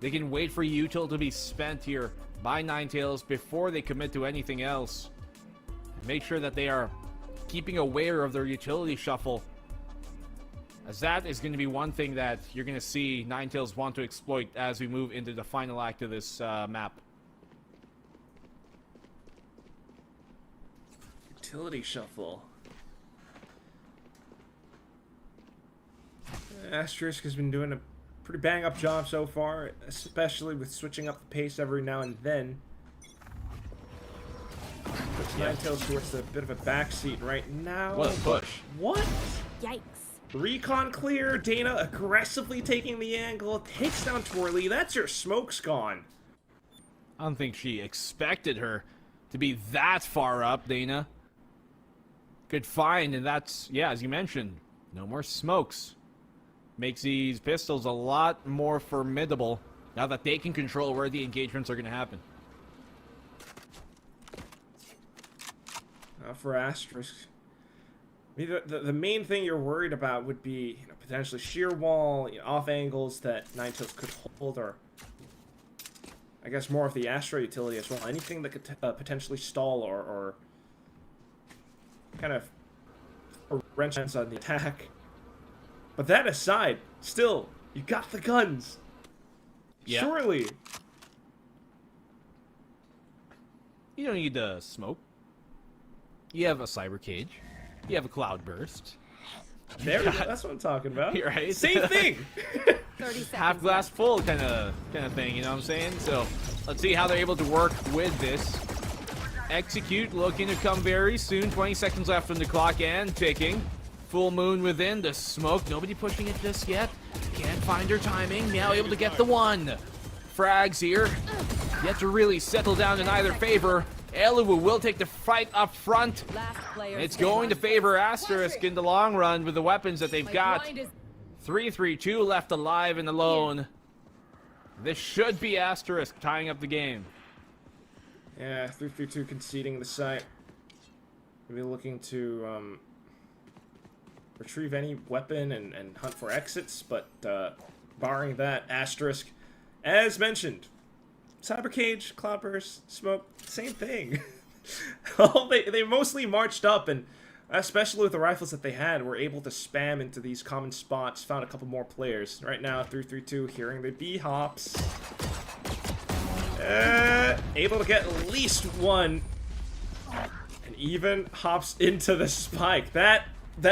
They can wait for util to be spent here by Ninetales before they commit to anything else. Make sure that they are keeping aware of their utility shuffle, as that is going to be one thing that you're going to see Ninetales want to exploit as we move into the final act of this map. Utility shuffle. Asterisk has been doing a pretty bang-up job so far, especially with switching up the pace every now and then. Puts Ninetales towards a bit of a backseat right now. What a push. What? Yikes. Recon clear. Dana aggressively taking the angle. Takes down Twirly. That's your smokes gone. I don't think she expected her to be that far up, Dana. Good find, and that's, yeah, as you mentioned, no more smokes. Makes these pistols a lot more formidable now that they can control where the engagements are going to happen. For Asterisk, I mean, the main thing you're worried about would be, you know, potentially shear wall, you know, off angles that Ninetales could hold, or I guess more of the Astra utility as well. Anything that could potentially stall or kind of wrench on the attack. But that aside, still, you got the guns. Yeah. Surely. You don't need to smoke. You have a cyber cage. You have a cloud burst. There we go. That's what I'm talking about. Right? Same thing. Half glass full kind of thing, you know what I'm saying? So let's see how they're able to work with this. Execute looking to come very soon. 20 seconds left on the clock and ticking. Full moon within the smoke. Nobody pushing it just yet. Can't find her timing. Now able to get the one. Frags here. Yet to really settle down in either favor. Eluwu will take the fight up front. It's going to favor Asterisk in the long run with the weapons that they've got. 3-3-2 left alive and alone. This should be Asterisk tying up the game. Yeah, 3-3-2 conceding the site. Maybe looking to retrieve any weapon and hunt for exits, but barring that, Asterisk, as mentioned, Cyber Cage, Cloudburst, Smoke, same thing. They mostly marched up, and especially with the rifles that they had, were able to spam into these common spots, found a couple more players. Right now, 3-3-2, hearing the B-hops. Able to get at least one. And even hops into the spike. That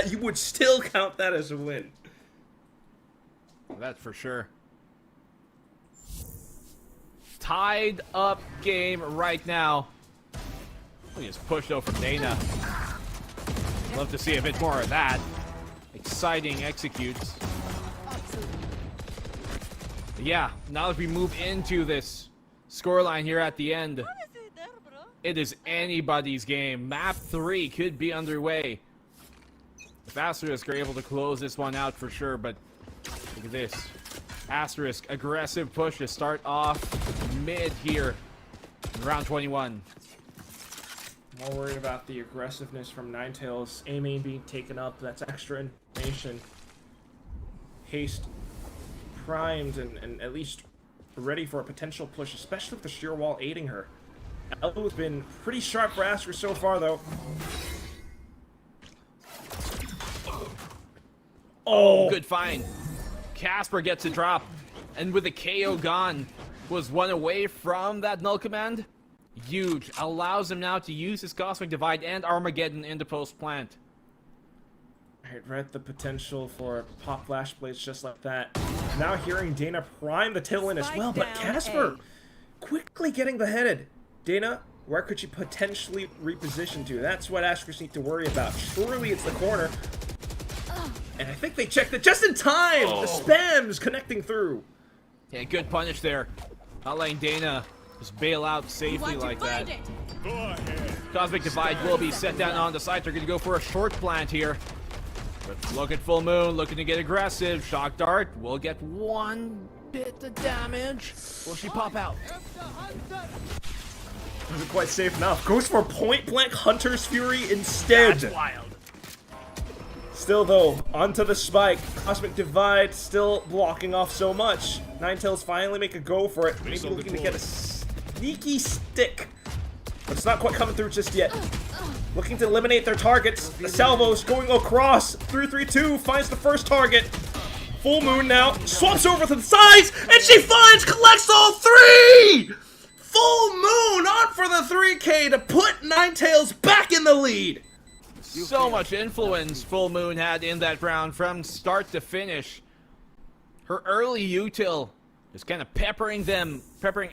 you would still count that as a win. That's for sure. Tied up game right now. We just pushed though from Dana. Love to see a bit more of that. Exciting executes. But yeah, now that we move into this scoreline here at the end, it is anybody's game. Map 3 could be underway. If Asterisk are able to close this one out for sure, but look at this. Asterisk, aggressive push to start off mid here in round 21. More worried about the aggressiveness from Ninetales. A main being taken up. That's extra information. Haste primed and at least ready for a potential push, especially with the shear wall aiding her. Elu has been pretty sharp for Asterisk so far, though. Oh, good find. Casper gets a drop, and with the KO gone, was one away from that null command. Huge. Allows him now to use his Cosmic Divide and Armageddon into post plant. I read the potential for pop flash blades just like that. Now hearing Dana prime the tailwind as well, but Casper quickly getting the headed. Dana, where could you potentially reposition to? That's what Asterisk need to worry about. Surely it's the corner. And I think they checked it just in time! The spams connecting through. Yeah, good punish there. Not letting Dana just bail out safely like that. Go ahead. Cosmic Divide will be set down on the side. They're going to go for a short plant here. But look at Full Moon, looking to get aggressive. Shock Dart will get one bit of damage. Will she pop out? Wasn't quite safe enough. Goes for point blank Hunter's Fury instead. That's wild. Still though, onto the spike. Cosmic Divide still blocking off so much. Ninetales finally make a go for it. Maybe looking to get a sneaky stick. But it's not quite coming through just yet. Looking to eliminate their targets. The salvos going across. 3-3-2 finds the first target. Full Moon now swaps over to the sides, and she collects all three! Full Moon on for the 3K to put Ninetales back in the lead. So much influence Full Moon had in that round from start to finish. Her early util is kind of peppering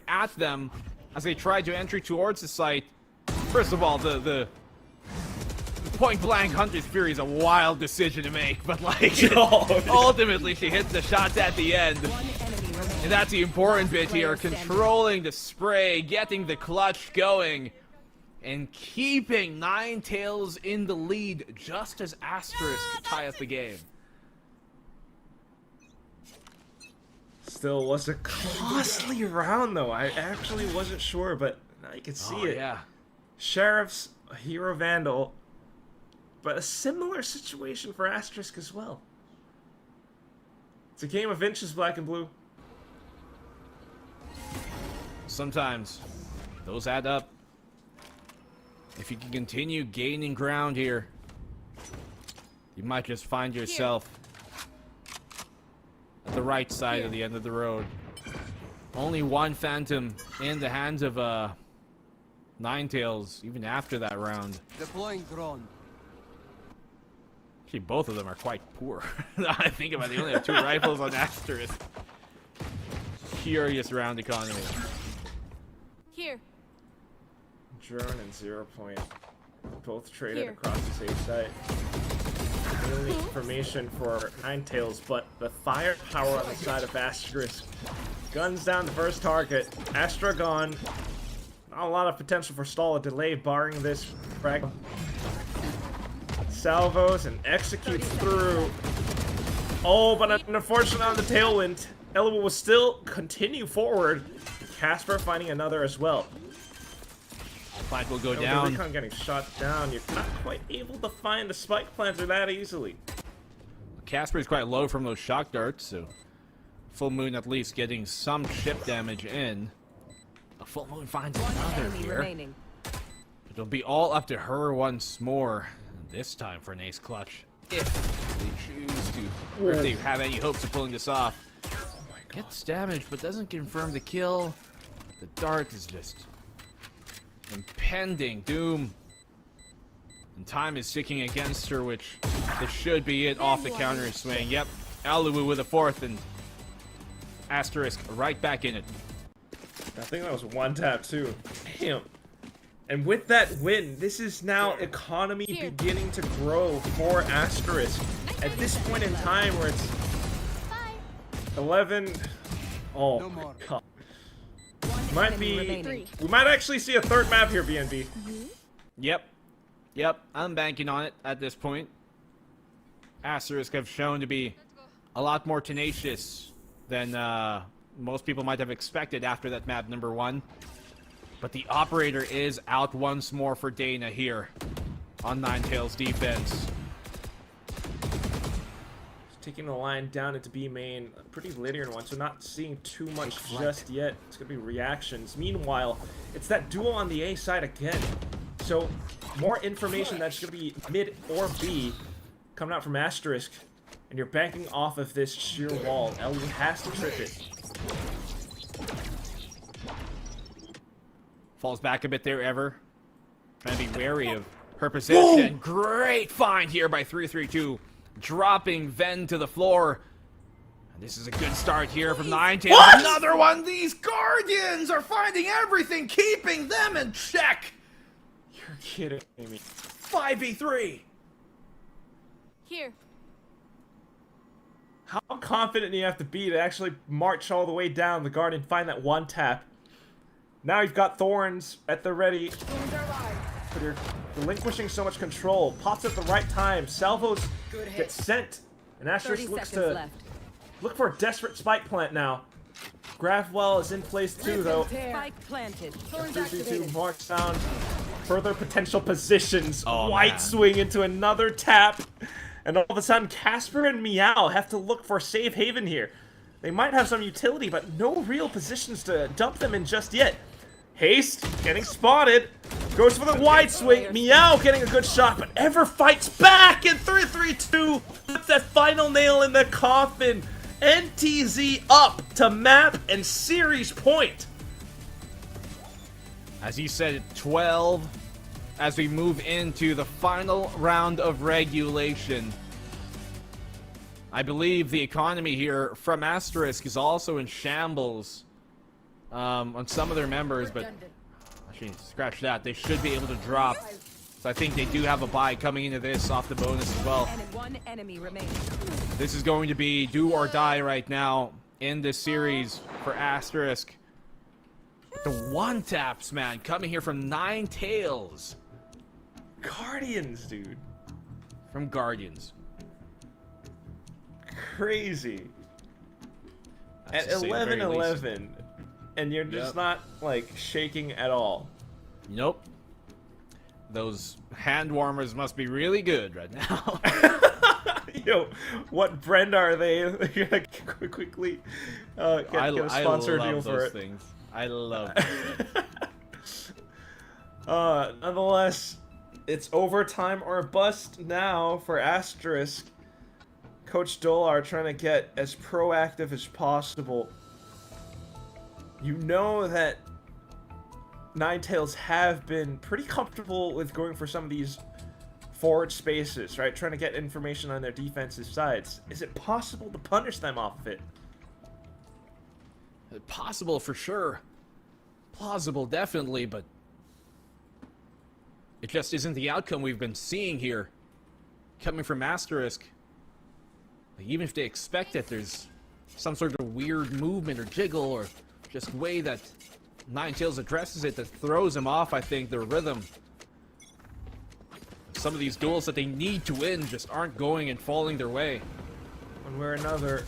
at them as they try to enter towards the site. First of all, the point blank Hunter's Fury is a wild decision to make, but like ultimately she hits the shots at the end. And that's the important bit here, controlling the spray, getting the clutch going, and keeping Ninetales in the lead just as Asterisk tie up the game. Still was a costly round though. I actually wasn't sure, but now you can see it. Yeah. Sheriff's a Hero Vandal, but a similar situation for Asterisk as well. It's a game of inches, black and blue. Sometimes those add up. If you can continue gaining ground here, you might just find yourself at the right side of the end of the road. Only one Phantom in the hands of Ninetales, even after that round. Deploying drone. Actually, both of them are quite poor. I think about it, they only have 2 rifles on Asterisk. Curious round economy. Here. Drone and 0 Point both traded across the safe site. Only information for Ninetales, but the firepower on the side of Asterisk. Guns down the first target. Astra gone. Not a lot of potential for stall or delay, barring this frag. Salvos and executes through. Oh, but unfortunately on the tailwind. Elwood will still continue forward. Casper finding another as well. Plant will go The down. recon getting shot down. You're not quite able to find the spike planter that easily. Casper is quite low from those shock darts, so Full Moon at least getting some chip damage in. A Full Moon finds another here. It'll be all up to her once more. This time for an ace clutch, if they choose to, or if they have any hopes of pulling this off. Gets damaged, but doesn't confirm the kill. The dart is just impending doom. And time is ticking against her, which this should be it off the counter swing. Yep, Aluwu with a 4th, and Asterisk right back in it. I think that was one tap too. Damn. And with that win, this is now economy beginning to grow for Asterisk. At this point in time where it's 11. Oh No my more. god. Might be. We might actually see a third map here, BNB. Yep, I'm banking on it at this point. Asterisk have shown to be a lot more tenacious than most people might have expected after that map number 1. But the operator is out once more for Dana here on Ninetales defense. Taking the line down into B main, a pretty linear one, so not seeing too much just yet. It's gonna be reactions. Meanwhile, it's that duo on the A side again. So more information that's gonna be mid or B coming out from Asterisk, and you're banking off of this sheer wall. Elwood has to trip it. Falls back a bit there, Ever. Trying to be wary of her position. Great find here by 332. dropping Ven to the floor. And this is a good start here from Ninetales. What? Another one! These Guardians are finding everything, keeping them in check! You're kidding me. 5v3! Here. How confident do you have to be to actually march all the way down the Guardian, find that one tap? Now you've got Thorns at the ready. But you're relinquishing so much control. Pops at the right time. Salvos get sent. And Asterisk looks to look for a desperate spike plant now. Gravwell is in place too, though. Spike planted. 3-2 marks down. Further potential positions. Oh, White man. swing into another tap. And all of a sudden, Casper and Meow have to look for safe haven here. They might have some utility, but no real positions to dump them in just yet. Haste getting spotted. Goes for the wide swing. Meow getting a good shot, but Ever fights back in 3-3-2. Puts that final nail in the coffin. NTZ up to map and series point. As you said, 12 as we move into the final round of regulation. I believe the economy here from Asterisk is also in shambles on some of their members, but actually, scratch that. They should be able to drop. So I think they do have a buy coming into this off the bonus as well. One enemy remaining. This is going to be do or die right now in this series for Asterisk. The one taps, man, coming here from Ninetales. Guardians, dude. From Guardians. Crazy. That's At to say the very 11-11, and you're just not, like, shaking at all. Nope. Those hand warmers must be really good right now. Yo, what brand are they? You're gonna quickly get a sponsor deal for it. Things. I love those things. Nonetheless, it's overtime or bust now for Asterisk. Coach Dolar trying to get as proactive as possible. You know that Ninetales have been pretty comfortable with going for some of these forward spaces, right? Trying to get information on their defensive sides. Is it possible to punish them off of it? Possible for sure. Plausible, definitely, but it just isn't the outcome we've been seeing here. Coming from Asterisk. Like, even if they expect it, there's some sort of weird movement or jiggle or just way that Ninetales addresses it that throws them off, I think, their rhythm. Some of these duels that they need to win just aren't going and falling their way. One way or another,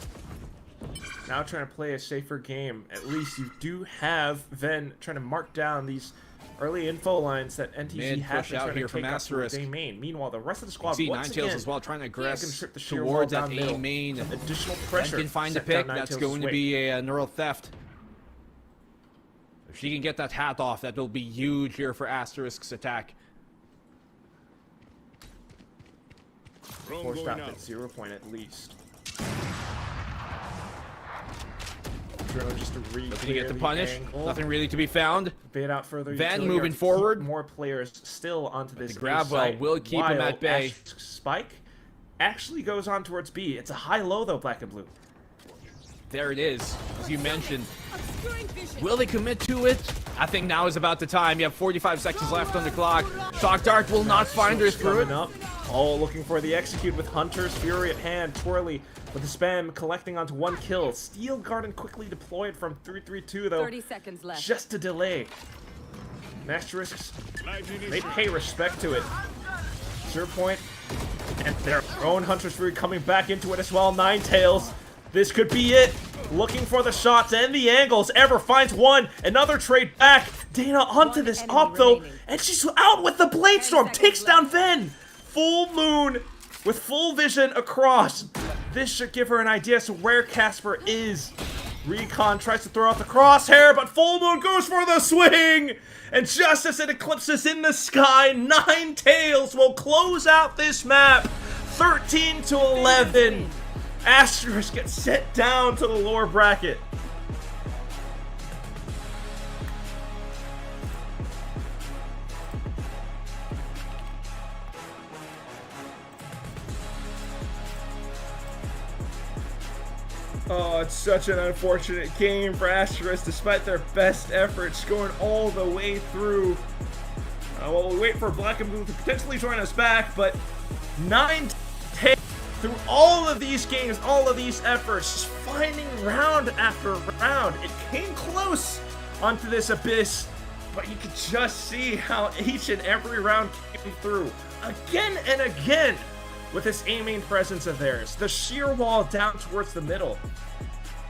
now trying to play a safer game. At least you do have Ven trying to mark down these early info lines that NTZ has been trying to take up towards A main. Meanwhile, the rest of the squad see once Ninetales again, as well trying to aggress the towards that middle. A main. Additional pressure. Can find a set down pick. That's Ninetales' going to way. be a neural theft. If she can get that hat off, that will be huge here for Asterisk's attack. Forced out at 0 point at least. Just to Looking to get the punish. Nothing really to be found. Bait out further. Van utility moving to keep forward. More players still onto this. The grab well will keep him at bay. Spike actually goes on towards B. It's a high-low though, black and blue. There it is, as you mentioned. Will they commit to it? I think now is about the time. You have 45 seconds left on the clock. Shock Dart will not find her through it. Up. Oh, looking for the execute with Hunter's Fury at hand. Twirly with the spam collecting onto 1 kill. Steel Garden quickly deployed from 3-3-2 though. 30 seconds left. Just to delay. Asterisks, they pay respect to it. 0 point. And their own Hunter's Fury coming back into it as well. Ninetales. This could be it. Looking for the shots and the angles. Ever finds one. Another trade back. Dana onto this up though. And she's out with the Blade Storm. Takes down Ven. Full moon with full vision across. This should give her an idea as to where Casper is. Recon tries to throw out the crosshair, but Full Moon goes for the swing! And just as it eclipses in the sky, Ninetales will close out this map. 13-11. Asterisk gets set down to the lower bracket. Oh, it's such an unfortunate game for Asterisk, despite their best efforts going all the way through. Well, we wait for Black and Blue to potentially join us back, but 9 takes through all of these games, all of these efforts, just finding round after round. It came close onto this Abyss, but you could just see how each and every round came through again and again with this A-main presence of theirs. The sheer wall down towards the middle.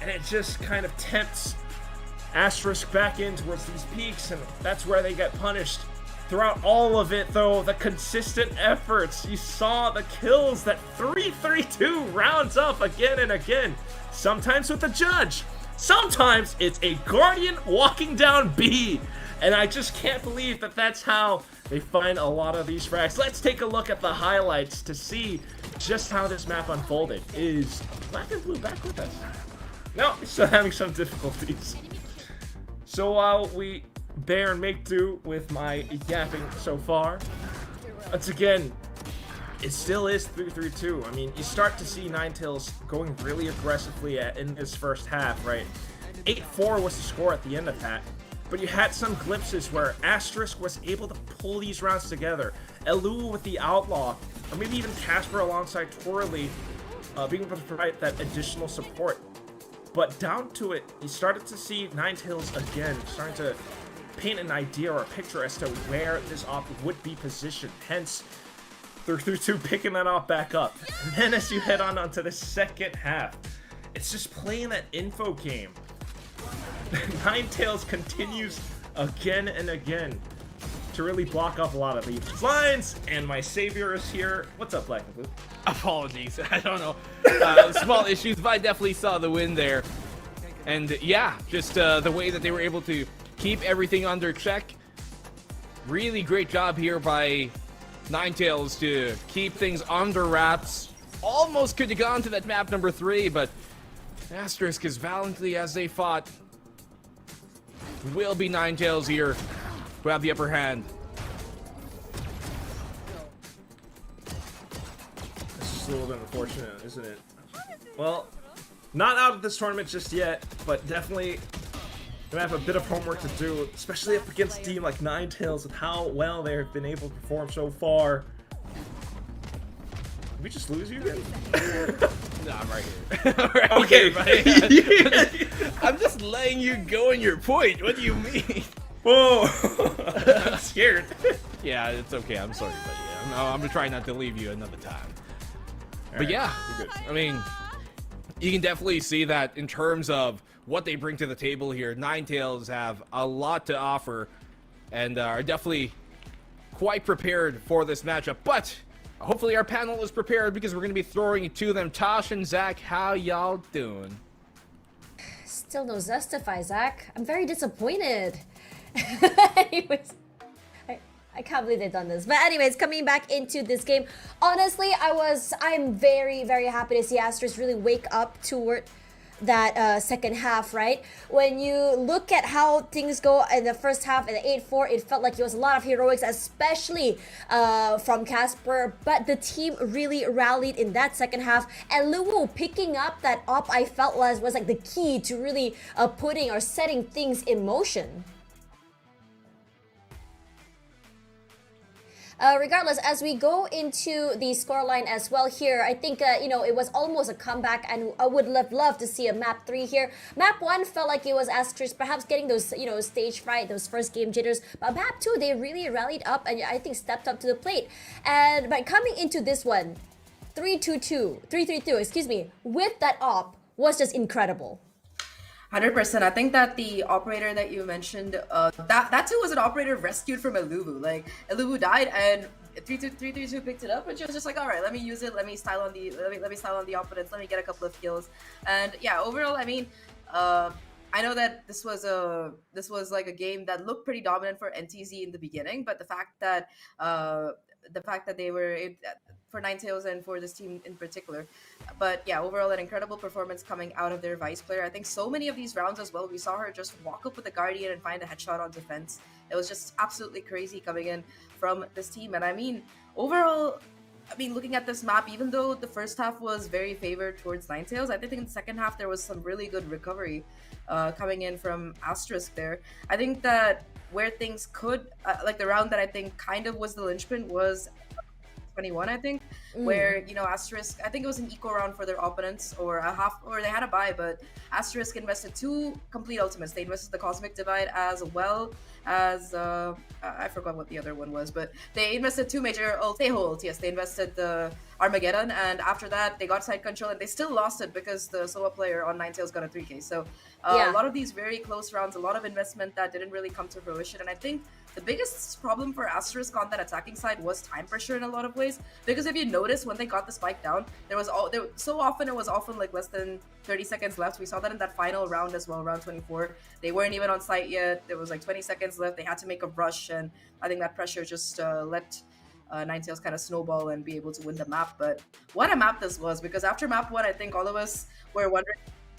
And it just kind of tempts Asterisk back in towards these peaks, and that's where they get punished. Throughout all of it, though, the consistent efforts, you saw the kills, that 3-3-2 rounds up again and again. Sometimes with the judge, sometimes it's a Guardian walking down B. And I just can't believe that that's how they find a lot of these frags. Let's take a look at the highlights to see just how this map unfolded. Is Black and Blue back with us? No, still having some difficulties. So while we bear and make do with my yapping so far, once again, it still is 3-3-2. I mean, you start to see Ninetales going really aggressively in this first half, right? 8-4 was the score at the end of that. But you had some glimpses where Asterisk was able to pull these rounds together. Elu with the Outlaw, or maybe even Casper alongside Twirly, being able to provide that additional support. But down to it, you started to see Ninetales again, starting to paint an idea or a picture as to where this op would be positioned. Hence, 3-3-2 picking that off back up. And then as you head on onto the second half, it's just playing that info game. Ninetales continues again and again to really block off a lot of these lines, and my savior is here. What's up, Black and Blue? Apologies, I don't know. Small issues, but I definitely saw the win there. And yeah, just the way that they were able to keep everything under check. Really great job here by Ninetales to keep things under wraps. Almost could have gone to that map number 3, but Asterisk, as valiantly as they fought, will be Ninetales here who have the upper hand. This is a little bit unfortunate, isn't it? Well, not out of this tournament just yet, but definitely gonna have a bit of homework to do, especially up against a team like Ninetales with how well they've been able to perform so far. Did we just lose you again? No, I'm right here. Right okay, here, I'm just letting you go in your point. What do you mean? Whoa! I'm scared. Yeah, it's okay. I'm sorry, but yeah, I'm trying not to leave you another time. But right, yeah, I mean, you can definitely see that in terms of what they bring to the table here. Ninetales have a lot to offer and are definitely quite prepared for this matchup. But hopefully our panel is prepared, because we're going to be throwing it to them. Tosh and Zach, how y'all doing? Still no Zestify, Zach. I'm very disappointed. Anyways, I can't believe they've done this. But anyways, coming back into this game, honestly, I'm very, very happy to see Asterisk really wake up toward that second half, right? When you look at how things go in the first half, in the 8-4, it felt like it was a lot of heroics, especially from Casper, but the team really rallied in that second half, and Luwu picking up that op, I felt was like the key to really putting or setting things in motion. Regardless, as we go into the scoreline as well here, I think, you know, it was almost a comeback, and I would love to see a map 3 here. Map 1 felt like it was Asterisk perhaps getting those, you know, stage fright, those first game jitters, but map 2, they really rallied up and I think stepped up to the plate. And by coming into this one, 3-3-2, excuse me, with that op was just incredible. 100%. I think that the operator that you mentioned, that too was an operator rescued from Eluvu. Like, Eluvu died and 3-2 picked it up, and she was just like, all right, let me use it. Let me style on the opponents. Let me get a couple of kills. And yeah, overall, I mean, I know that this was like a game that looked pretty dominant for NTZ in the beginning, but the fact that they were for Ninetales and for this team in particular. But yeah, overall an incredible performance coming out of their Vice player. I think so many of these rounds as well, we saw her just walk up with the Guardian and find a headshot on defense. It was just absolutely crazy coming in from this team. And I mean, overall, I mean, looking at this map, even though the first half was very favored towards Ninetales, I think in the second half there was some really good recovery coming in from Asterisk there. I think that where things could, like the round that I think kind of was the linchpin was 21, I think, where, you know, Asterisk, I think it was an eco round for their opponents, or a half, or they had a buy, but Asterisk invested 2 complete ultimates. They invested the Cosmic Divide as well as, I forgot what the other one was, but they invested 2 major ults. Yes, they invested the Armageddon, and after that, they got side control, and they still lost it because the Sova player on Ninetales got a 3k. So a lot of these very close rounds, a lot of investment that didn't really come to fruition, and I think the biggest problem for Asterisk on that attacking side was time pressure in a lot of ways, because if you notice, when they got the spike down, it was often like less than 30 seconds left. We saw that in that final round as well, round 24. They weren't even on site yet. There was like 20 seconds left. They had to make a rush, and I think that pressure just let Ninetales kind of snowball and be able to win the map. But what a map this was, because after map 1, I think all of us were wondering,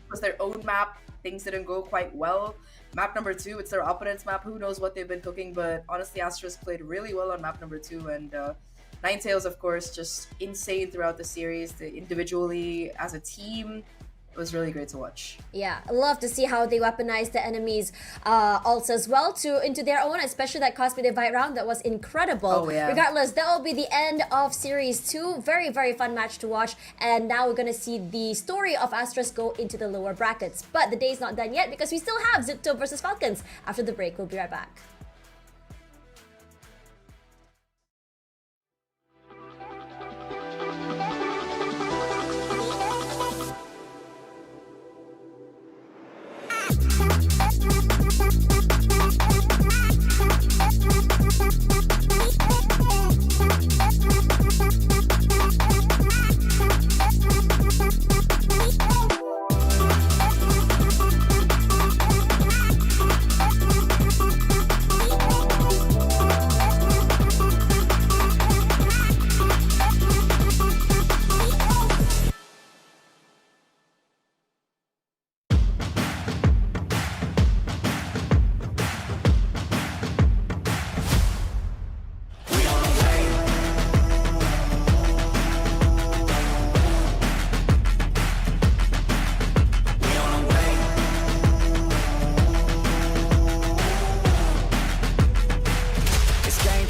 was their own map, things didn't go quite well. Map number 2, it's their opponent's map. Who knows what they've been cooking, but honestly, Asterisk played really well on map number 2, and Ninetales, of course, just insane throughout the series. Individually, as a team, it was really great to watch. Yeah, I love to see how they weaponize the enemies ults as well into their own, especially that Cosmic Divide round. That was incredible. Oh, yeah. Regardless, that will be the end of Series 2. Very, very fun match to watch. And now we're going to see the story of Asterisk go into the lower brackets. But the day's not done yet because we still have Zipto versus Falcons. After the break, we'll be right back.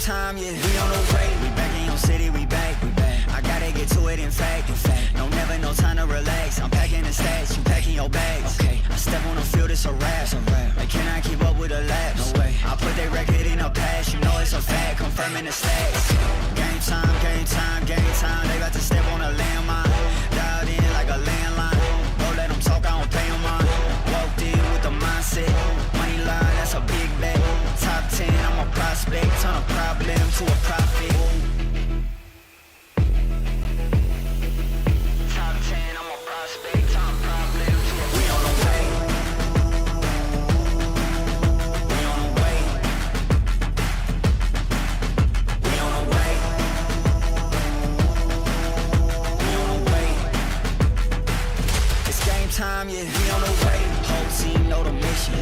time, yeah, we on the way. We back in your city, we back. I gotta get to it, in fact. No, never no time to relax. I'm packing the stacks, you packing your bags. Okay, I step on the field, it's a wrap. Like, can I keep up with the laps? No way. I put that record in a pass, you know it's a fact. Confirming the stats. Game time, game time, game time. They about to step on a landmine. Dialed in like a landline. Don't let them talk, I don't pay them on. Walked in with the mindset. Money line, that's a big bet. Top 10, I'm a prospect. Turn a problem to a profit. Top 10, I'm a prospect. Turn a problem to a we on the way. We on the way. We on the way. We on the way. It's game time, yeah. We on the way. Whole team know the mission.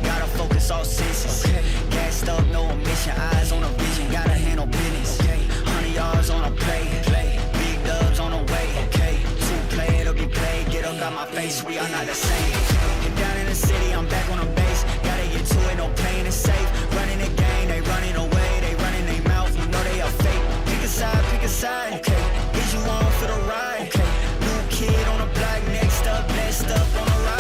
Gotta focus all senses. Gassed up, no omission. Eyes on a vision. Gotta handle business. 100 yards on a play. Big dubs on the way. 2-play, it'll be played. Get up out my face, we are not the same. Get down in the city, I'm back on the base. Gotta get to it, no pain is safe. Running the game, they running away. They running their mouth, you know they are fake. Pick a side, pick a side. Okay, is you on for the ride? Okay, new kid on the block, next up, blessed up on the rise.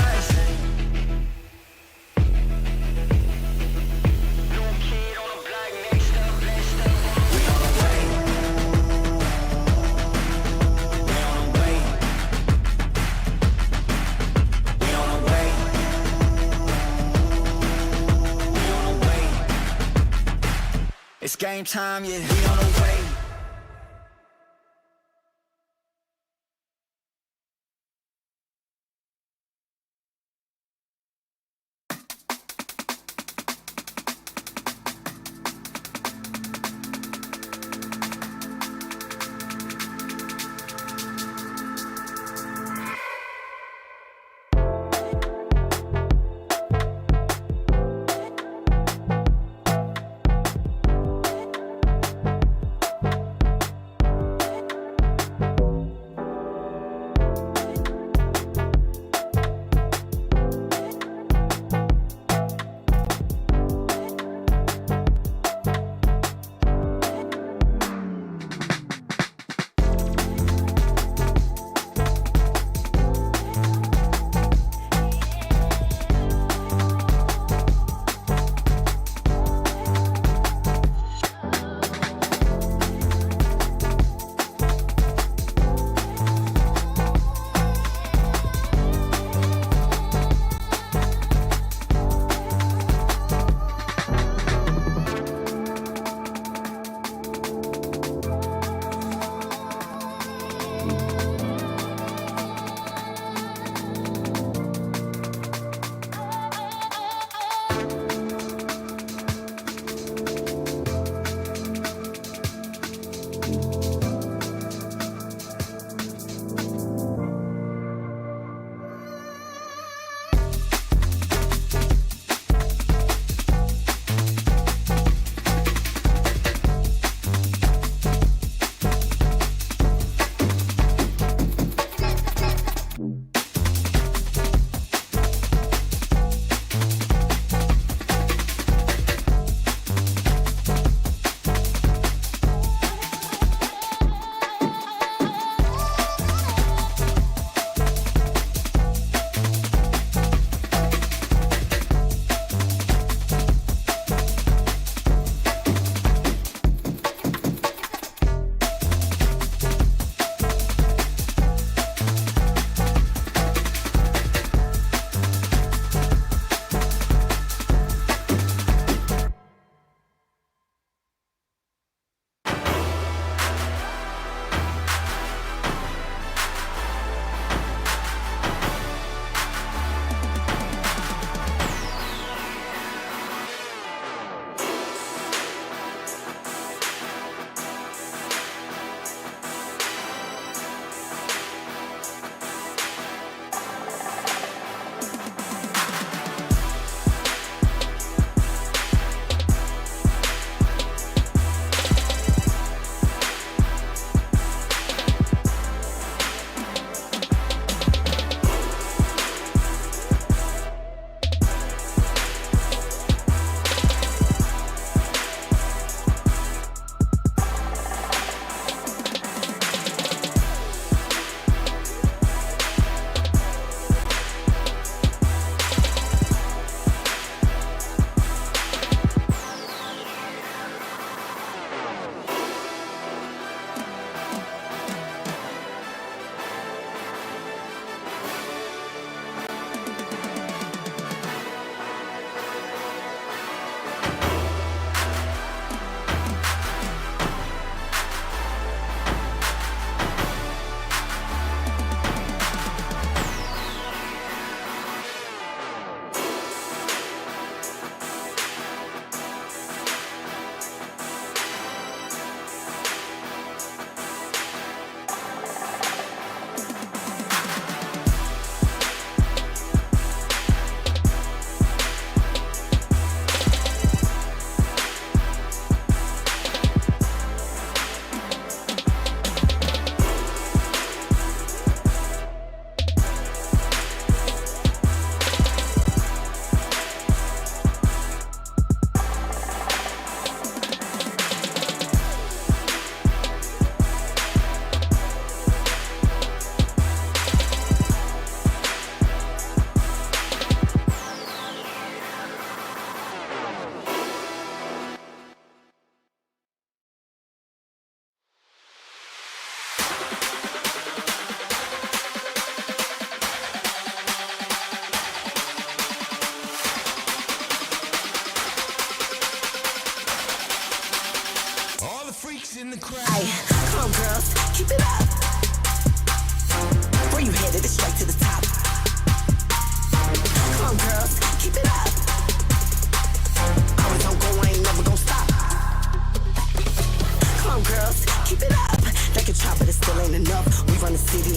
It's game time, yeah, we on the way.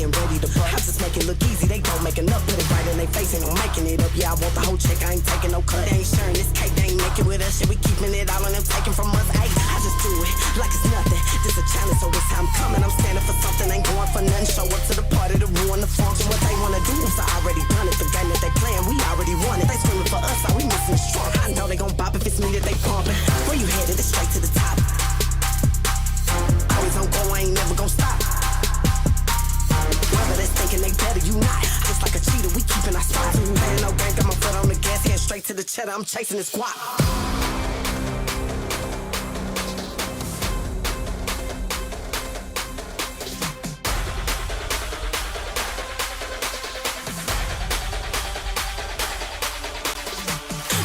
being ready to bust. I just make it look easy, they don't make enough. Put it right in their face, ain't no making it up. Yeah, I want the whole check, I ain't taking no cut. They ain't sharing this cake, they ain't making with us. Shit, we keeping it all on them, taking from us. Ay, I just do it like it's nothing. This a challenge, so this time coming. I'm standing for something, ain't going for nothing. Show up to the party to ruin the function. What they wanna do is I already done it. The game that they playing, we already won it. They screaming for us, all we missing is strong. I know they gon' bop if it's me that they pumping. Where you headed? It's straight to the top. Always on go, I ain't never gon' stop. Whether that's thinking they better, you not. Just like a cheater, we keeping our spot. Playing no game, got my foot on the gas, head straight to the cheddar. I'm chasing this guap.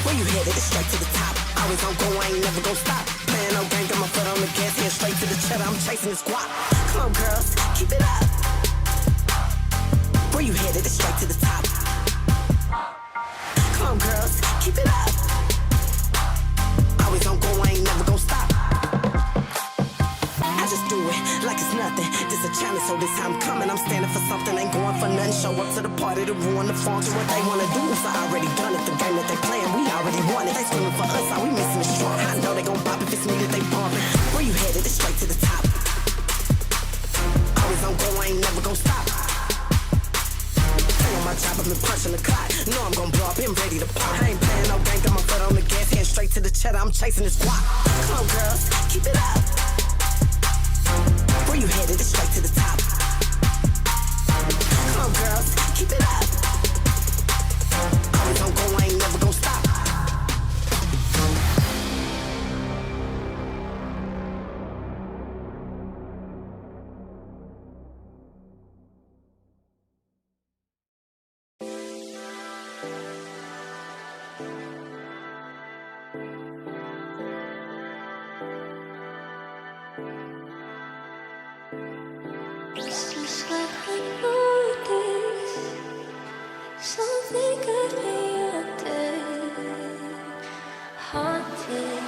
Where you headed? It's straight to the top. Always on go, I ain't never gon' stop. Playing no game, got my foot on the gas, head straight to the cheddar. I'm chasing this guap. Come on, girls, keep it up. Where you headed? It's straight to the top. Come on, girls, keep it up. Always on go, I ain't never gon' stop. I just do it like it's nothing. This a challenge, so this time coming. I'm standing for something, ain't going for nothing. Show up to the party to ruin the function. What they wanna do is I already done it. The game that they playing, we already won it. They screaming for us, all we missing is strong. I know they gon' bop if it's me that they bumping. Where you headed? It's straight to the top. Always on go, I ain't never gon' stop. Stay on my job, I've been punching the clock. Know I'm gon' blow up, been ready to pop. I ain't playing no game, got my foot on the gas, head straight to the cheddar. I'm chasing this guap. Come on, girls, keep it up. Where you headed? It's straight to the top. Come on, girls, keep it up. Always on go, I ain't never gon' stop. It's just like I know this. Something got me up there, haunted.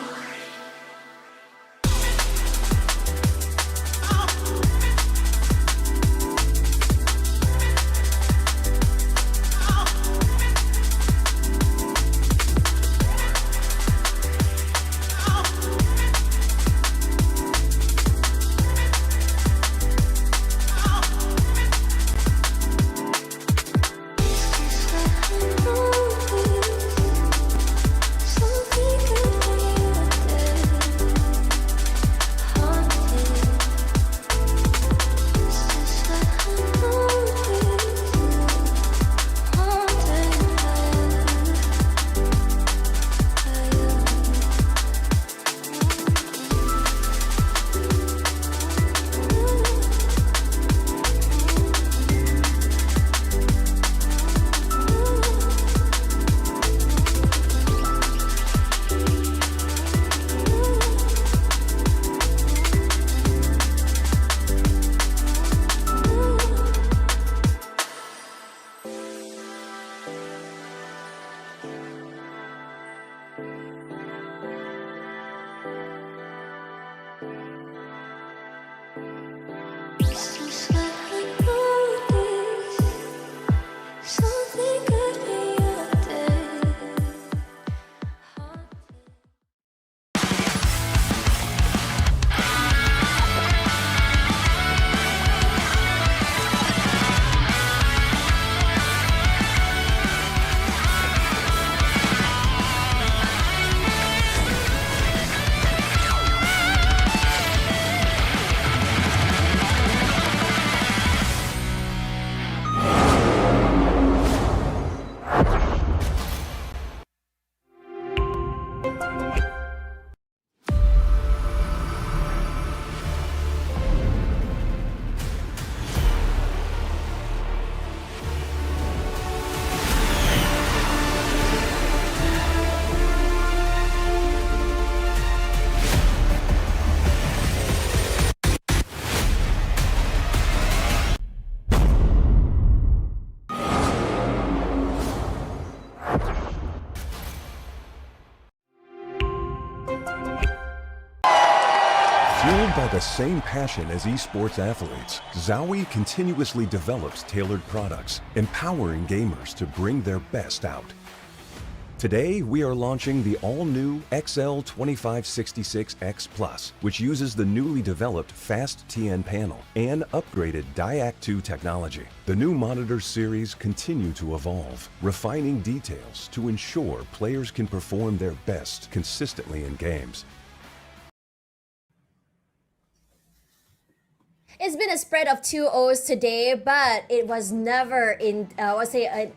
share the same passion as esports athletes, Zowie continuously develops tailored products, empowering gamers to bring their best out. Today, we are launching the all-new XL2566X Plus, which uses the newly developed Fast TN panel and upgraded DIAC2 technology. The new monitor series continue to evolve, refining details to ensure players can perform their best consistently in games. It's been a spread of 2-0s today, but it was never an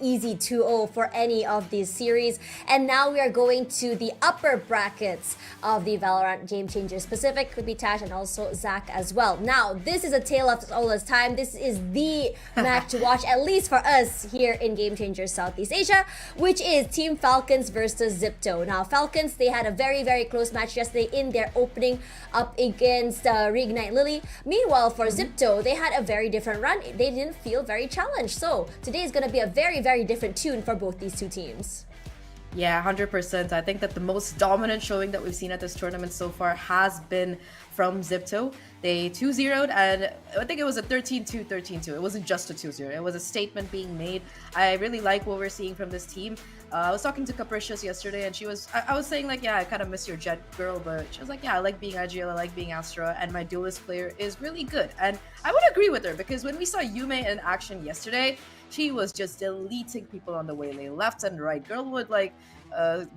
easy 2-0 for any of these series. And now we are going to the upper brackets of the Valorant Game Changers Pacific. Could be Tash and also Zach as well. Now, this is a tale of all this time. This is the match to watch, at least for us here in Game Changers Southeast Asia, which is Team Falcons versus Zipto. Now, Falcons, they had a very, very close match yesterday in their opening up against Reignite Lily. Meanwhile, for Zipto, they had a very different run. They didn't feel very challenged. So today is going to be a very, very different tune for both these two teams. Yeah, 100%. I think that the most dominant showing that we've seen at this tournament so far has been from Zipto. They 2-0'd, and I think it was a 13-2, 13-2. It wasn't just a 2-0. It was a statement being made. I really like what we're seeing from this team. I was talking to Capricious yesterday, and I was saying, like, yeah, I kind of miss your Jet girl, but she was like, yeah, I like being IGL, I like being Astra, and my duelist player is really good. And I would agree with her, because when we saw Yume in action yesterday, she was just deleting people on the waylay, left and right. Girl would, like,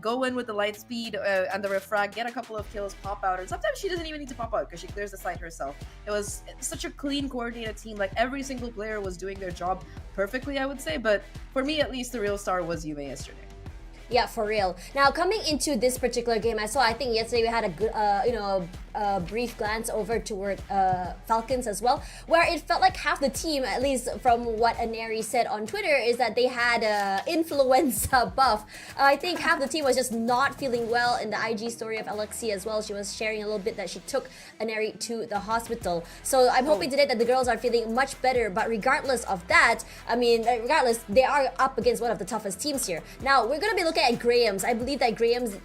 go in with the light speed and the refrag, get a couple of kills, pop out, and sometimes she doesn't even need to pop out because she clears the site herself. It was such a clean, coordinated team. Like, every single player was doing their job perfectly, I would say, but for me, at least, the real star was Yume yesterday. Yeah, for real. Now, coming into this particular game, I think yesterday we had a good, brief glance over toward Falcons as well, where it felt like half the team, at least from what Aneri said on Twitter, is that they had influenza buff. I think half the team was just not feeling well. In the IG story of Alexi as well, she was sharing a little bit that she took Aneri to the hospital. So I'm hoping today that the girls are feeling much better, but regardless of that, I mean, they are up against one of the toughest teams here. Now, we're going to be looking at Graham's. I believe that Graham's,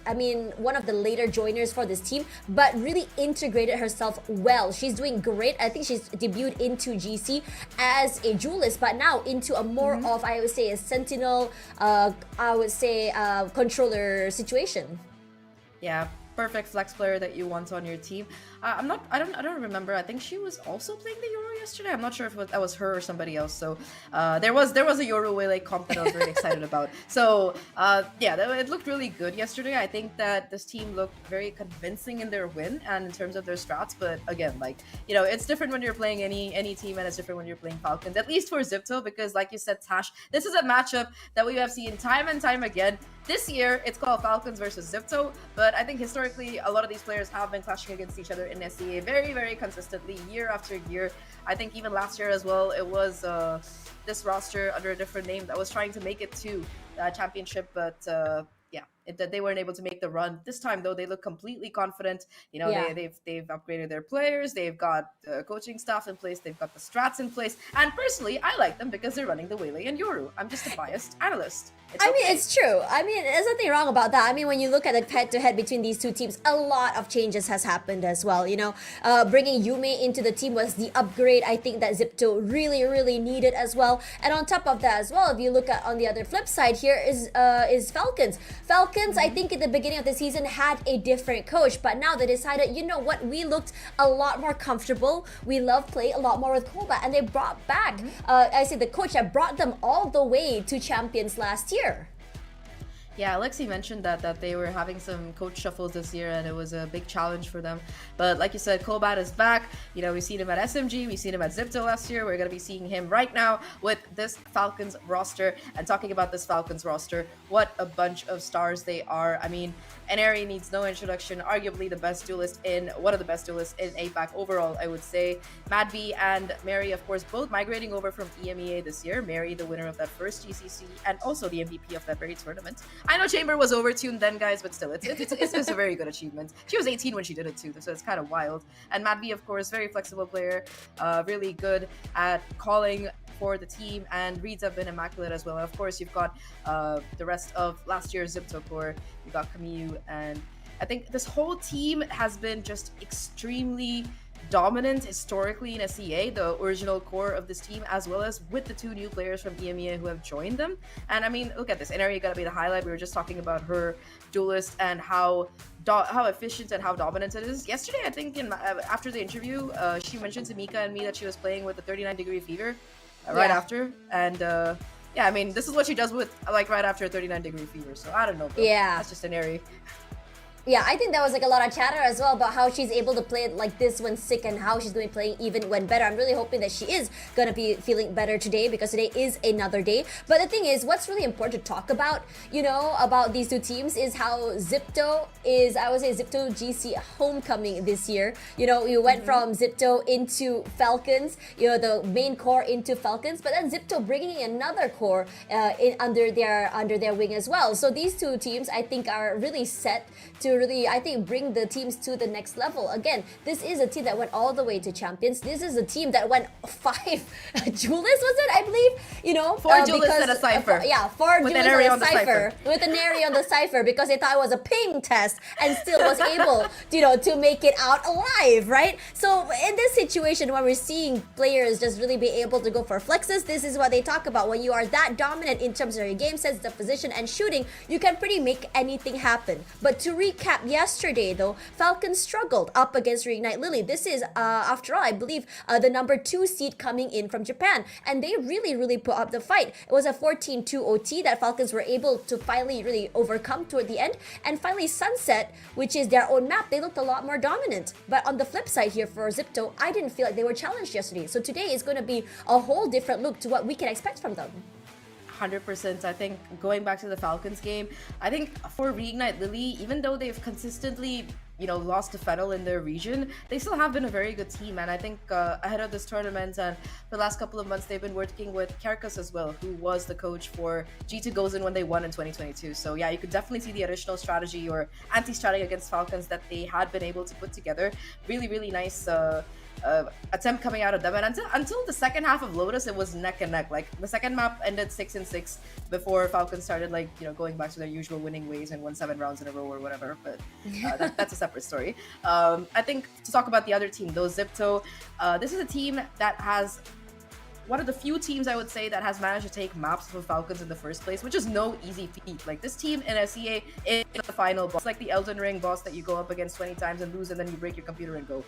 one of the later joiners for this team, but really integrated herself well. She's doing great. I think she's debuted into GC as a duelist, but now into a more of, I would say, a sentinel, controller situation. Yeah, perfect flex player that you want on your team. I don't remember. I think she was also playing the Euro yesterday. I'm not sure if that was her or somebody else. So there was a Euro Waylay comp that I was very excited about. So yeah, it looked really good yesterday. I think that this team looked very convincing in their win and in terms of their strats. But again, like, you know, it's different when you're playing any team, and it's different when you're playing Falcons. At least for Zipto, because like you said, Tash, this is a matchup that we have seen time and time again. This year, it's called Falcons versus Zipto, but I think historically, a lot of these players have been clashing against each other in SEA very, very consistently, year after year. I think even last year as well, it was this roster under a different name that was trying to make it to the championship, but yeah, they weren't able to make the run. This time, though, they look completely confident. You know, Yeah. they've upgraded their players, they've got coaching staff in place, they've got the strats in place, and personally, I like them because they're running the Waylay and Yoru. I'm just a biased analyst. It's true. I mean, there's nothing wrong about that. I mean, when you look at the head-to-head between these two teams, a lot of changes has happened as well. You know, bringing Yume into the team was the upgrade I think that Zipto really, really needed as well. And on top of that as well, if you look at on the other flip side here is Falcons. Falcons, I think at the beginning of the season had a different coach, but now they decided, you know what, we looked a lot more comfortable. We love playing a lot more with Combat, and they brought back, the coach that brought them all the way to champions last year. Yeah, Alexi mentioned that they were having some coach shuffles this year, and it was a big challenge for them. But like you said, Kobat is back. You know, we've seen him at SMG, we've seen him at Zipto last year. We're going to be seeing him right now with this Falcons roster. And talking about this Falcons roster, what a bunch of stars they are. I mean, Aneri needs no introduction. Arguably one of the best duelists in APAC overall, I would say. Madby and Mary, of course, both migrating over from EMEA this year. Mary, the winner of that first GCC, and also the MVP of that very tournament. I know Chamber was overtuned then, guys, but still, it's a very good achievement. She was 18 when she did it too, so it's kind of wild. And Madby, of course, very flexible player, really good at calling for the team, and reads have been immaculate as well. And of course, you've got the rest of last year's Zipto core. You've got Camille, and I think this whole team has been just extremely dominant historically in SEA, the original core of this team, as well as with the 2 new players from EMEA who have joined them. And I mean, look at this. Inari gotta be the highlight. We were just talking about her duelist and how efficient and how dominant it is. Yesterday, I think after the interview, she mentioned to Mika and me that she was playing with the 39-degree fever right after. And yeah, I mean, this is what she does with like right after a 39-degree fever. So I don't know, bro. Yeah. That's just Inari. Yeah, I think that was like a lot of chatter as well about how she's able to play it like this when sick and how she's going to be playing even when better. I'm really hoping that she is going to be feeling better today because today is another day. But the thing is, what's really important to talk about, you know, about these 2 teams is how Zipto is, I would say, Zipto GC homecoming this year. You know, you went from Zipto into Falcons, you know, the main core into Falcons, but then Zipto bringing in another core under their wing as well. So these 2 teams, I think, are really set to really, I think, bring the teams to the next level. Again, this is a team that went all the way to champions. This is a team that went 5 duelists, was it? I believe, you know, 4 duelists and a Cypher. 4 duelists and a Cypher. With an area on the Cypher because they thought it was a ping test and still was able, you know, to make it out alive, right? So in this situation, when we're seeing players just really be able to go for flexes, this is what they talk about. When you are that dominant in terms of your game sense, the position, and shooting, you can pretty make anything happen. But to recap yesterday, though, Falcons struggled up against Reignite Lily. This is, after all, I believe, the number 2 seed coming in from Japan. And they really put up the fight. It was a 14-2 OT that Falcons were able to finally really overcome toward the end. And finally, Sunset, which is their own map, they looked a lot more dominant. But on the flip side here for Zipto, I didn't feel like they were challenged yesterday. So today is going to be a whole different look to what we can expect from them. 100%. I think going back to the Falcons game, I think for Reignite Lily, even though they've consistently, you know, lost to Fennel in their region, they still have been a very good team. And I think ahead of this tournament and for the last couple of months, they've been working with Kerkus as well, who was the coach for G2 Gozen when they won in 2022. So yeah, you could definitely see the additional strategy or anti-strategy against Falcons that they had been able to put together. Really nice attempt coming out of them. And until the second half of Lotus, it was neck and neck. Like the second map ended 6-6 before Falcons started, like, you know, going back to their usual winning ways and won 7 rounds in a row or whatever. But that's a separate story. I think to talk about the other team, though, Zipto, this is a team that has one of the few teams, I would say, that has managed to take maps from Falcons in the first place, which is no easy feat. Like, this team in SEA is the final boss. It's like the Elden Ring boss that you go up against 20 times and lose, and then you break your computer and go.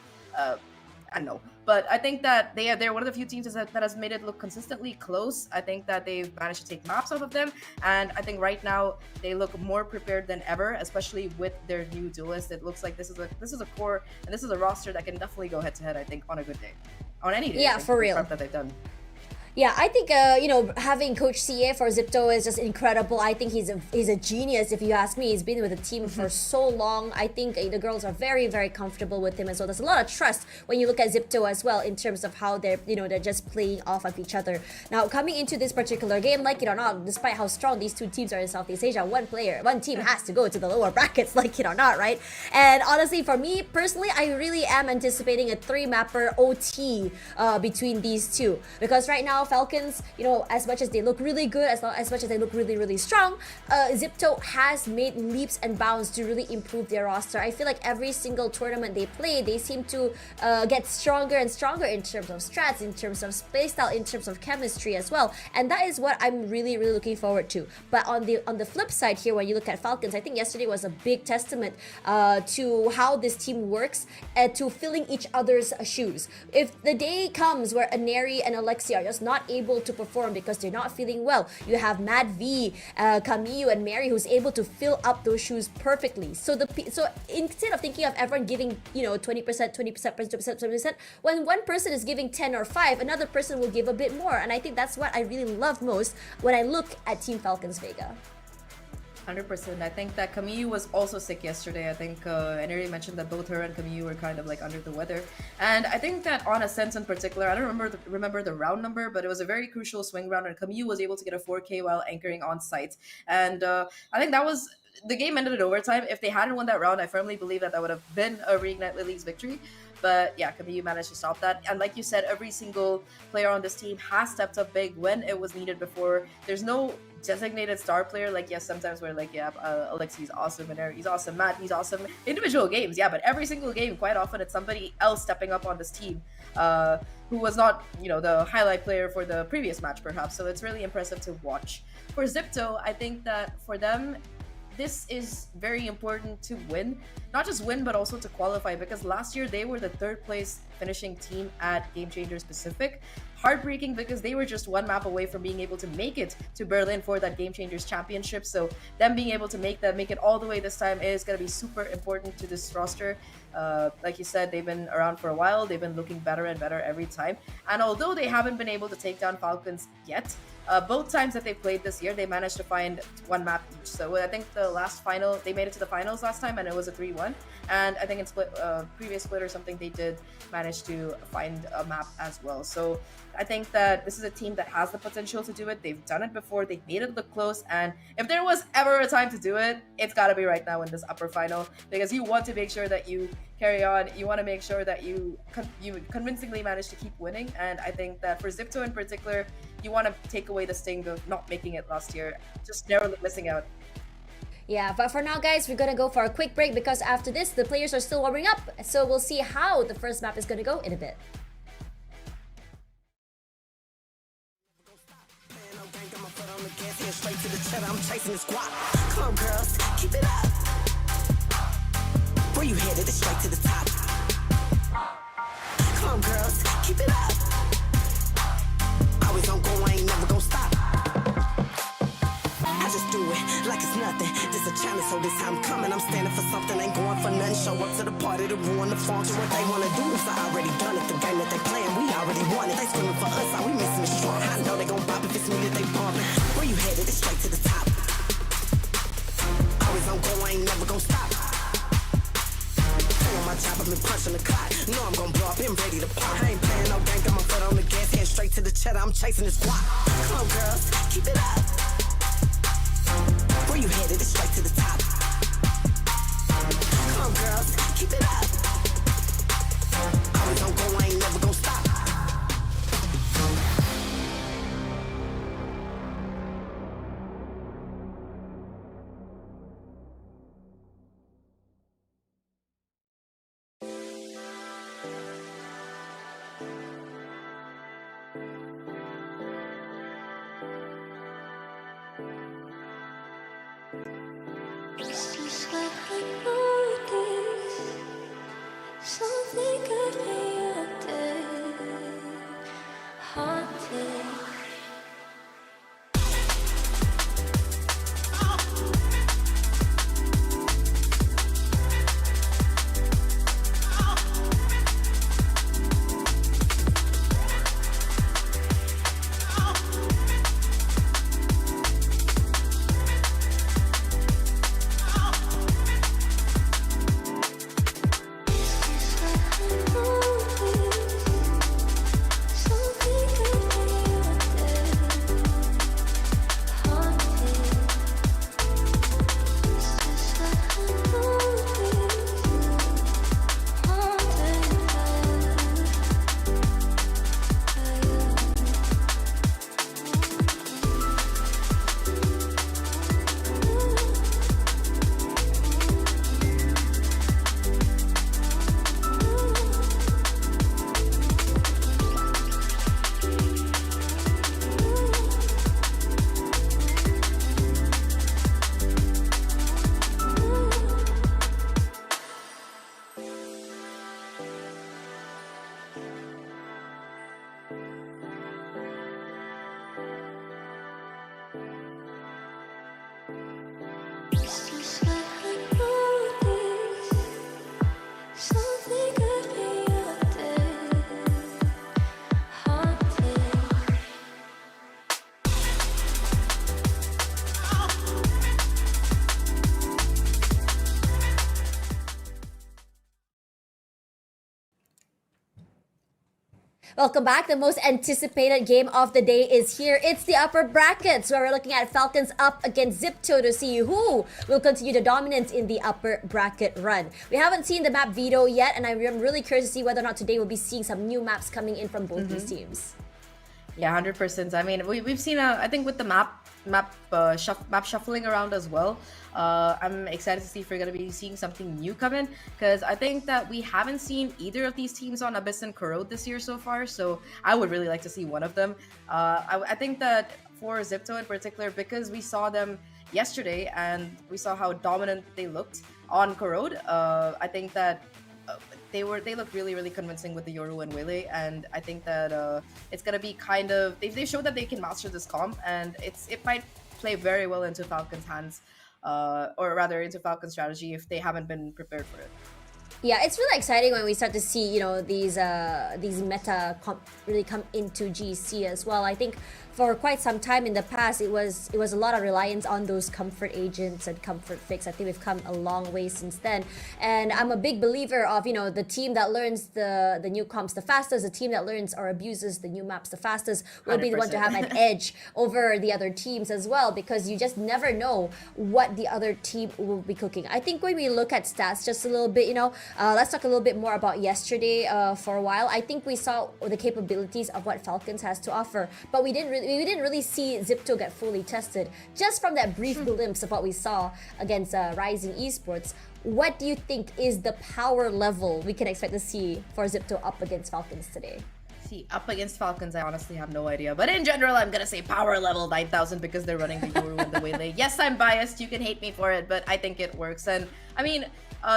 I know, but I think that they're one of the few teams that has made it look consistently close. I think that they've managed to take maps off of them, and I think right now they look more prepared than ever, especially with their new duelist. It looks like this is a core and this is a roster that can definitely go head to head. I think on a good day, on any day. Yeah, for real. The prep that they've done. Yeah, I think you know, having Coach CA for Zipto is just incredible. I think he's a genius, if you ask me. He's been with the team for so long. I think the girls are very comfortable with him as well. There's a lot of trust when you look at Zipto as well in terms of how they're just playing off of each other. Now, coming into this particular game, like it or not, despite how strong these 2 teams are in Southeast Asia, one team has to go to the lower brackets, like it or not, right? And honestly, for me personally, I really am anticipating a 3-mapper OT between these 2, because right now Falcons, you know, as much as they look really good, as much as they look really strong, Zipto has made leaps and bounds to really improve their roster. I feel like every single tournament they play, they seem to get stronger and stronger in terms of strats, in terms of playstyle, in terms of chemistry as well, and that is what I'm really looking forward to. But on the flip side here, when you look at Falcons, I think yesterday was a big testament to how this team works and to filling each other's shoes. If the day comes where Aneri and Alexia are just not able to perform because they're not feeling well, you have Mad V, Camille, and Mary who's able to fill up those shoes perfectly. So instead of thinking of everyone giving, you know, 20%, 20%, when one person is giving 10 or 5, another person will give a bit more. And I think that's what I really love most when I look at Team Falcons Vega. 100%. I think that Camille was also sick yesterday. I think Aneri mentioned that both her and Camille were kind of like under the weather. And I think that on Ascent in particular, I don't remember the round number, but it was a very crucial swing round, and Camille was able to get a 4K while anchoring on site. And I think that was... The game ended in overtime. If they hadn't won that round, I firmly believe that would have been a Reignite Lily's victory. But yeah, Kamiyu managed to stop that. And like you said, every single player on this team has stepped up big when it was needed before. There's no designated star player. Like, yes, sometimes we're like, yeah, Alexi's awesome and Eric's awesome, Matt, he's awesome. Individual games, yeah, but every single game, quite often it's somebody else stepping up on this team who was not, you know, the highlight player for the previous match perhaps. So it's really impressive to watch. For Zipto, I think that for them, this is very important to win. Not just win, but also to qualify, because last year they were the 3rd place finishing team at Game Changers Pacific. Heartbreaking because they were just one map away from being able to make it to Berlin for that Game Changers Championship. So them being able to make it all the way this time is going to be super important to this roster. Like you said, they've been around for a while. They've been looking better and better every time. And although they haven't been able to take down Falcons yet, both times that they played this year, they managed to find one map each. So I think the last final, they made it to the finals last time, and it was a 3-1. And I think in previous split or something, they did manage to find a map as well. So I think that this is a team that has the potential to do it. They've done it before. They've made it look close. And if there was ever a time to do it, it's got to be right now in this upper final, because you want to make sure that you carry on. You want to make sure that you convincingly manage to keep winning. And I think that for Zipto in particular, you want to take away the sting of not making it last year, just narrowly missing out. Yeah, but for now, guys, we're gonna go for a quick break because after this, the players are still warming up. So we'll see how the first map is gonna go in a bit. Straight to the cheddar, I'm chasing the squad. Come on, girls, keep it up. Where you headed? It's straight to the top. Come on, girls, keep it up. Always on go, I ain't never gonna stop. I just do it like it's nothing. This a challenge, so this time coming. I'm standing for something, ain't going for nothing. Show up to the party to ruin the function. What they wanna do is I already done it. The game that they playing, we already won it. They screaming for us, are we missing the straw? I know they gon' bop if it's me that they bumping. Where you headed? It's straight to the top. Always on go, I ain't never gon' stop. On my job, I've been punching the clock. Know I'm gon' blow up, been ready to pop. I ain't playing no game, got my foot on the gas, head straight to the cheddar. I'm chasing this guap. Come on, girls, keep it up. Where you headed? It's straight to the top. Come on, girls, keep it up. Always on go, I ain't never gon' stop. It's just like I noticed something got me up Welcome back. The most anticipated game of the day is here. It's the upper brackets where we're looking at Falcons up against Zipto to see who will continue the dominance in the upper bracket run. We haven't seen the map Veto yet, and I'm really curious to see whether or not today we'll be seeing some new maps coming in from both these teams. Yeah, 100%. I mean, we've seen, I think with the map shuffling around as well. I'm excited to see if we're going to be seeing something new come in, because I think that we haven't seen either of these teams on Abyss and Corrode this year so far, so I would really like to see one of them. I think that for Zipto in particular, because we saw them yesterday and we saw how dominant they looked on Corrode, I think that they look really convincing with the Yoru and Wele, and I think that it's gonna be kind of they showed that they can master this comp, and it might play very well into Falcon's hands, or rather into Falcon's strategy if they haven't been prepared for it. Yeah, it's really exciting when we start to see, these meta really come into GC as well. I think for quite some time in the past, it was a lot of reliance on those comfort agents and comfort fix. I think we've come a long way since then. And I'm a big believer of, the team that learns the new comps the fastest, the team that learns or abuses the new maps the fastest will 100%. Be the one to have an edge over the other teams as well, because you just never know what the other team will be cooking. I think when we look at stats just a little bit, let's talk a little bit more about yesterday for a while. I think we saw the capabilities of what Falcons has to offer, but we didn't really see Zipto get fully tested. Just from that brief glimpse of what we saw against Rising Esports, what do you think is the power level we can expect to see for Zipto up against Falcons today? See, up against Falcons, I honestly have no idea. But in general, I'm gonna say power level 9,000 because they're running the Yoru and the Wele. Yes, I'm biased. You can hate me for it, but I think it works. And I mean,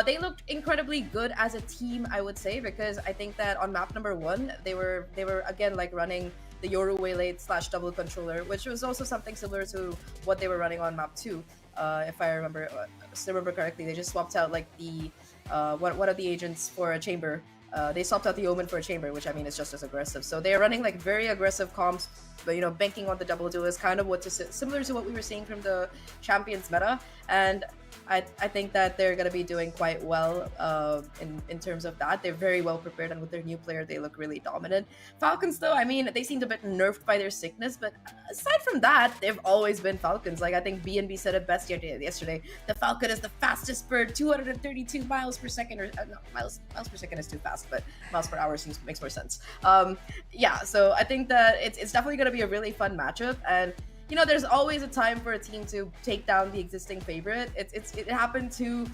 they looked incredibly good as a team, I would say, because I think that on map number 1, they were again like running the Yoru Wele / double controller, which was also something similar to what they were running on map 2. If I remember correctly, they just swapped out like the one of the agents for a chamber. They swapped out the Omen for a chamber, which I mean is just as aggressive. So they're running like very aggressive comps, but banking on the double duel is kind of similar to what we were seeing from the Champions meta, and I think that they're going to be doing quite well in terms of that. They're very well prepared, and with their new player, they look really dominant. Falcons, though, I mean, they seemed a bit nerfed by their sickness, but aside from that, they've always been Falcons. Like, I think BNB said it best yesterday. The Falcon is the fastest bird, 232 miles per second, or no, miles per second is too fast, but miles per hour makes more sense. Yeah, so I think that it's definitely going to be a really fun matchup, and there's always a time for a team to take down the existing favorite. It happened to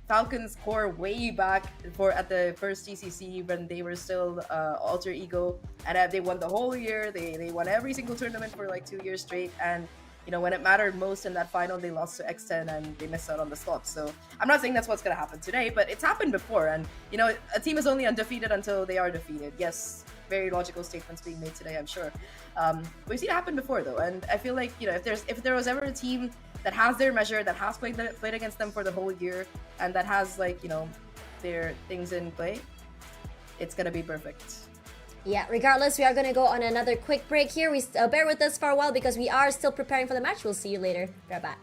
Falcons core way back at the first GCC when they were still alter ego, and they won the whole year. They won every single tournament for like 2 years straight, and when it mattered most in that final, they lost to X10 and they missed out on the slot. So I'm not saying that's what's gonna happen today, but it's happened before, and a team is only undefeated until they are defeated. Yes, very logical statements being made today, I'm sure. We've seen it happen before though, and I feel like if there was ever a team that has their measure, that has played against them for the whole year, and that has their things in play, it's gonna be perfect. Yeah, regardless, we are going to go on another quick break here. Bear with us for a while because we are still preparing for the match. We'll see you later. We're back.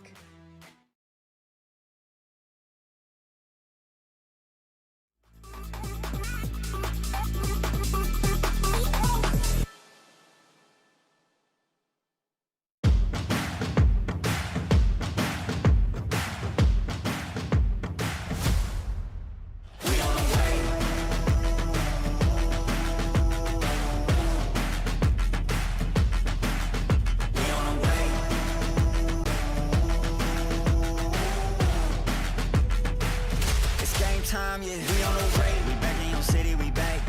Time, yeah, we on the way. We back in your city, we back.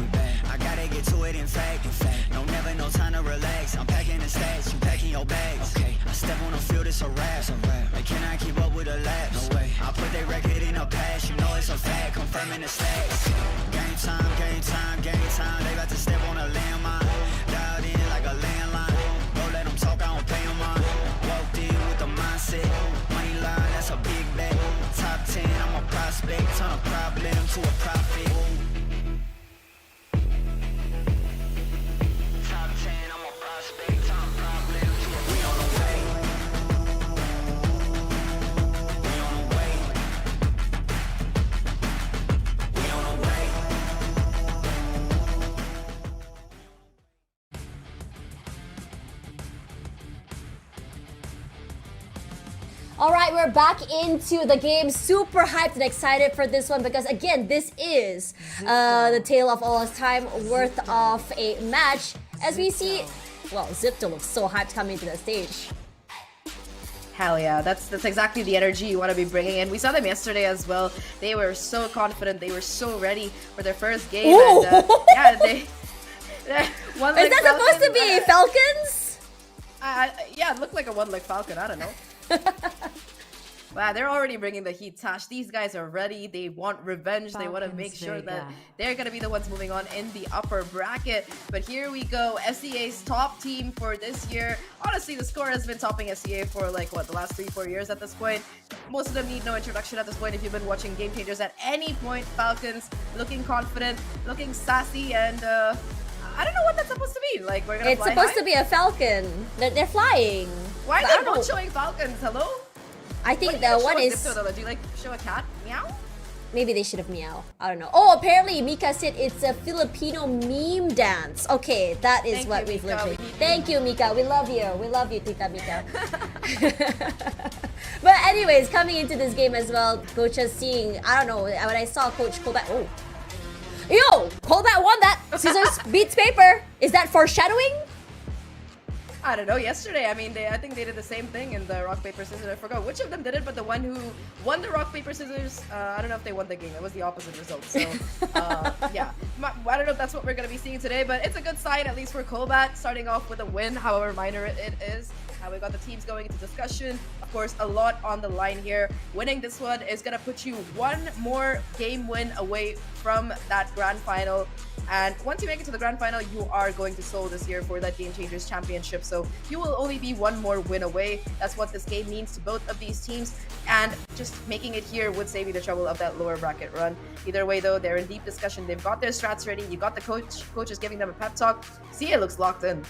I gotta get to it, in fact. No, never no time to relax. I'm packing the stats, you packing your bags. Okay, I step on the field, it's a wrap. They cannot keep up with the laps. No way. I put their record in a pass, you know it's a fact. Confirming the stats. Game time. They about to step on a landmine. Dialed in like a landline. Don't let them talk, I don't pay them on. Walked in with the mindset. Money line, that's a big bet. Top 10, I'm a prospect. Turn a problem to a profit. Top 10, I'm a prospect. Turn a problem to a we on the way. We on the way. We on the way. All right, we're back into the game. Super hyped and excited for this one because, again, this is the tale of all time worth of a match. As we see, well, Zipto looks so hyped coming to the stage. Hell yeah, that's exactly the energy you want to be bringing in. We saw them yesterday as well. They were so confident. They were so ready for their first game. Ooh. And yeah, they one Is that supposed to be Falcons? Yeah, it looked like a one-leg Falcon. I don't know. Wow, they're already bringing the heat, Tash. These guys are ready. They want revenge. They want to make sure that they're going to be the ones moving on in the upper bracket. But here we go. SEA's top team for this year. Honestly, the score has been topping SEA for like, what, the last 3-4 years at this point. Most of them need no introduction at this point if you've been watching Game Changers at any point. Falcons looking confident, looking sassy, and I don't know what that's supposed to mean. Like, we're going to fly It's supposed high? to be a falcon. They're flying. Why But are I they don't both know. showing falcons? Hello? I think the one is... Do you like show a cat? Meow? Maybe they should have meow. I don't know. Oh, apparently Mika said it's a Filipino meme dance. Okay, that is what we've literally... Thank you, Mika. We love you. We love you, Tita Mika. But anyways, coming into this game as well, Coach is seeing... I don't know, when I saw Coach Colbat... Oh. Yo! Colbat won that! Scissors beats paper! Is that foreshadowing? I don't know. Yesterday, I mean, I think they did the same thing in the rock paper scissors. I forgot which of them did it, but the one who won the rock paper scissors, I don't know if they won the game. It was the opposite result. So yeah, I don't know if that's what we're gonna be seeing today, but it's a good sign at least for Colbat, starting off with a win, however minor it is. We got the teams going into discussion. Of course, a lot on the line here. Winning this one is gonna put you one more game win away from that grand final. And once you make it to the grand final, you are going to Seoul this year for that Game Changers Championship. So you will only be one more win away. That's what this game means to both of these teams. And just making it here would save you the trouble of that lower bracket run. Either way, though, they're in deep discussion. They've got their strats ready. You got the coach. Coach is giving them a pep talk. CA looks locked in.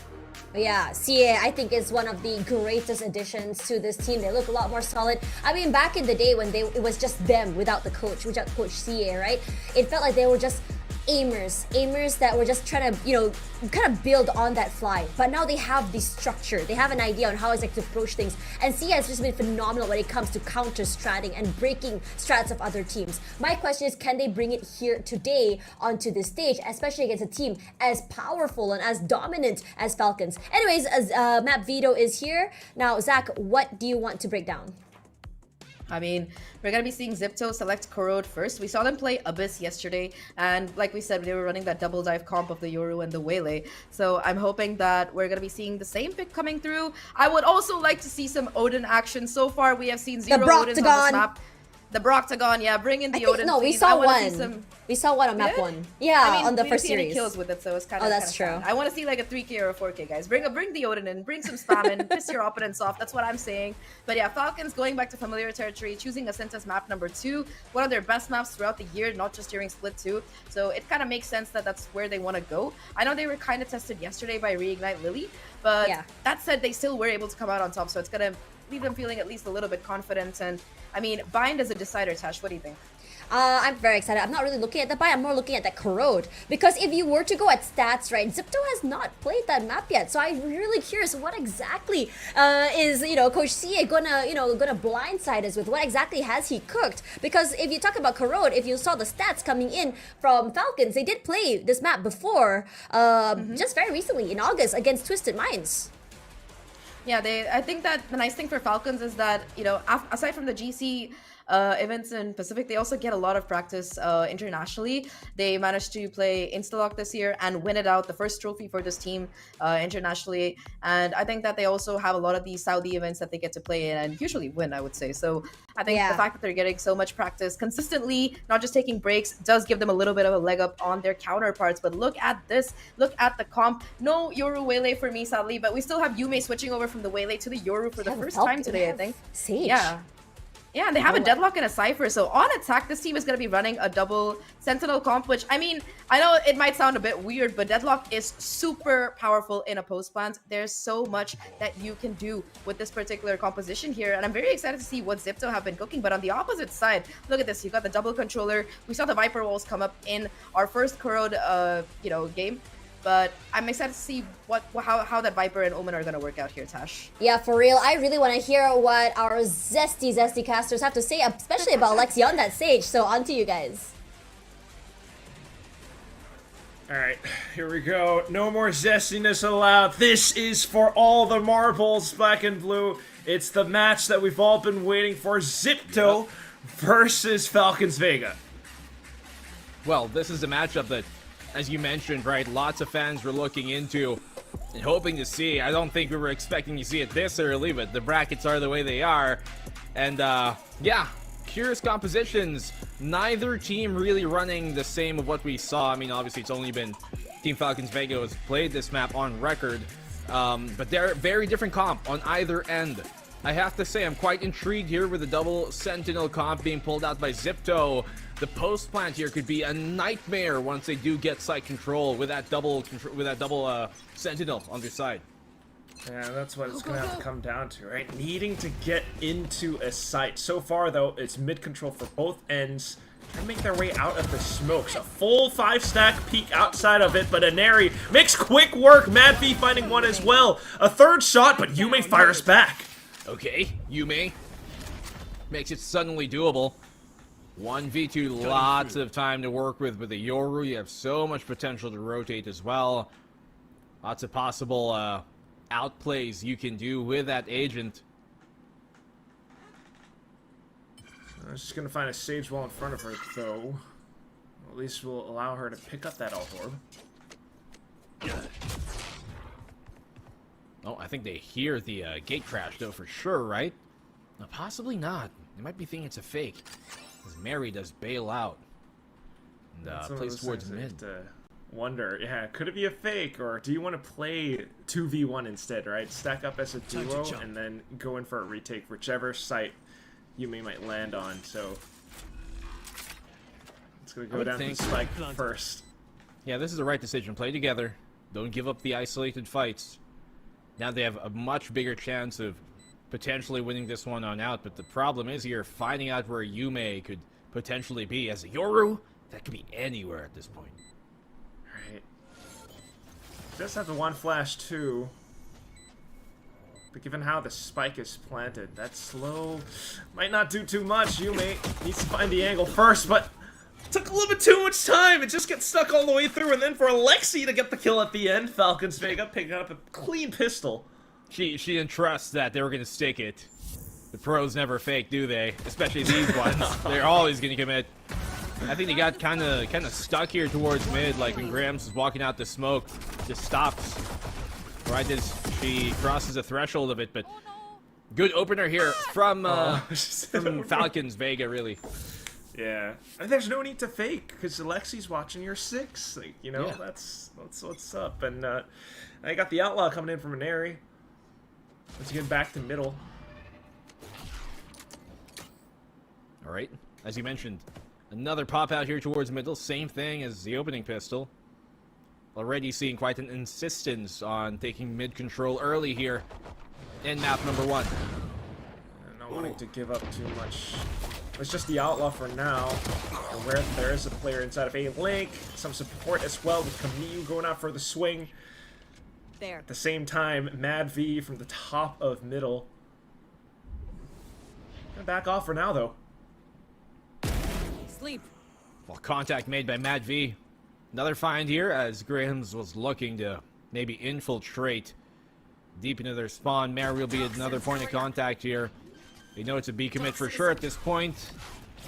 Yeah, CA I think is one of the greatest additions to this team. They look a lot more solid. I mean, back in the day when it was just them without the coach, without Coach CA, right? It felt like they were just aimers that were just trying to, you know, kind of build on that fly. But now they have the structure. They have an idea on how exactly to approach things. And CA has just been phenomenal when it comes to counter-stratting and breaking strats of other teams. My question is, can they bring it here today onto this stage, especially against a team as powerful and as dominant as Falcons? Anyways, as Map Veto is here. Now, Zach, what do you want to break down? I mean, we're going to be seeing Zipto select Corrode first. We saw them play Abyss yesterday, and like we said, they were running that double dive comp of the Yoru and the Waylay. So I'm hoping that we're going to be seeing the same pick coming through. I would also like to see some Odin action. So far, we have seen 0 Odins on this map. The Broctagon, yeah, bring in the Odin. No, please. we saw one. We saw one on map 1. Yeah, I mean, on the we first didn't see any series. kills with it, so it's kind of. Oh, that's true. Sad. I want to see like a 3K or a 4K, guys. Bring the Odin in, bring some spam in, piss your opponents off. That's what I'm saying. But yeah, Falcons going back to familiar territory, choosing Ascenta's map number 2, one of their best maps throughout the year, not just during Split 2. So it kind of makes sense that that's where they want to go. I know they were kind of tested yesterday by Reignite Lily, but that said, they still were able to come out on top. So it's gonna leave them feeling at least a little bit confident. And I mean, Bind is a decider, Tash. What do you think? I'm very excited. I'm not really looking at the buy, I'm more looking at that Corrode. Because if you were to go at stats, right, Zipto has not played that map yet. So I'm really curious what exactly is, you know, Coach CA gonna blindside us with. What exactly has he cooked? Because if you talk about Corrode, if you saw the stats coming in from Falcons, they did play this map before, just very recently in August against Twisted Minds. Yeah, I think that the nice thing for Falcons is that, you know, aside from the GC events in Pacific, they also get a lot of practice internationally. They managed to play Instalock this year and win it out, the first trophy for this team internationally. And I think that they also have a lot of these Saudi events that they get to play in and usually win, I would say. So I think the fact that they're getting so much practice consistently, not just taking breaks, does give them a little bit of a leg up on their counterparts. But look at this. Look at the comp. No Yoru Waylay for me, sadly, but we still have Yume switching over from the Waylay to the Yoru for the first time today, I think. Sage. Yeah, and they have a Deadlock and a Cypher. So on attack, this team is going to be running a double Sentinel comp, which, I mean, I know it might sound a bit weird, but Deadlock is super powerful in a post plant. There's so much that you can do with this particular composition here, and I'm very excited to see what Zipto have been cooking. But on the opposite side, look at this. You got the double controller. We saw the Viper walls come up in our first Corrode, game. But I'm excited to see how that Viper and Omen are gonna work out here, Tash. Yeah, for real. I really want to hear what our zesty casters have to say, especially about Lexi on that stage. So on to you guys. Alright, here we go. No more zestiness allowed. This is for all the marbles, black and blue. It's the match that we've all been waiting for. Zipto versus Falcons Vega. Well, this is a matchup that, as you mentioned, right, lots of fans were looking into and hoping to see. I don't think we were expecting to see it this early, but the brackets are the way they are. And, yeah, curious compositions. Neither team really running the same of what we saw. I mean, obviously, it's only been Team Falcons Vega has played this map on record. But they're very different comp on either end. I have to say, I'm quite intrigued here with the double Sentinel comp being pulled out by Zipto. The post plant here could be a nightmare once they do get site control with that double Sentinel on their side. Yeah, that's what it's gonna have to come down to, right? Needing to get into a site. So far, though, it's mid control for both ends. Trying to make their way out of the smokes. A full 5-stack peek outside of it, but Aneri makes quick work. Mad V finding one as well. A third shot, but Yume fires back. Okay, Yume makes it suddenly doable. 1v2, lots of time to work with the Yoru. You have so much potential to rotate as well. Lots of possible outplays you can do with that agent. I was just gonna find a Sage Wall in front of her, though. At least we'll allow her to pick up that alt orb. Oh, I think they hear the gate crash, though, for sure, right? No, possibly not. They might be thinking it's a fake. As Mary does bail out and plays towards mid. Wonder, yeah, could it be a fake, or do you want to play 2v1 instead, right? Stack up as a duo and then go in for a retake, whichever site you might land on. So it's gonna go down to Spike first. Yeah, this is the right decision. Play together. Don't give up the isolated fights. Now they have a much bigger chance of potentially winning this one on out, but the problem is here, finding out where Yume could potentially be. As a Yoru, that could be anywhere at this point. Right. Does have the one flash too. But given how the spike is planted, that slow might not do too much. Yume needs to find the angle first, but took a little bit too much time. It just gets stuck all the way through, and then for Alexi to get the kill at the end, Falcons Vega picking up a clean pistol. She didn't trust that they were going to stick it. The pros never fake, do they? Especially these ones. They're always going to commit. I think they got kind of stuck here towards mid, like when Grams was walking out the smoke. Just stops right as she crosses the threshold of it, but good opener here from Falcons Vega, really. Yeah, and there's no need to fake because Alexi's watching your 6. Like, you know, that's what's up. And I got the outlaw coming in from Aneri. Let's get back to middle. All right, as you mentioned, another pop out here towards middle. Same thing as the opening pistol. Already seeing quite an insistence on taking mid control early here in map number 1. Not wanting to give up too much. It's just the outlaw for now. And where there is a player inside of A Link, some support as well with Camille going out for the swing. There. At the same time, Mad V from the top of middle. Gonna back off for now, though. Sleep. Well, contact made by Mad V. Another find here as Grahams was looking to maybe infiltrate deep into their spawn. Mary will be another point of contact here. They know it's a B commit for sure at this point.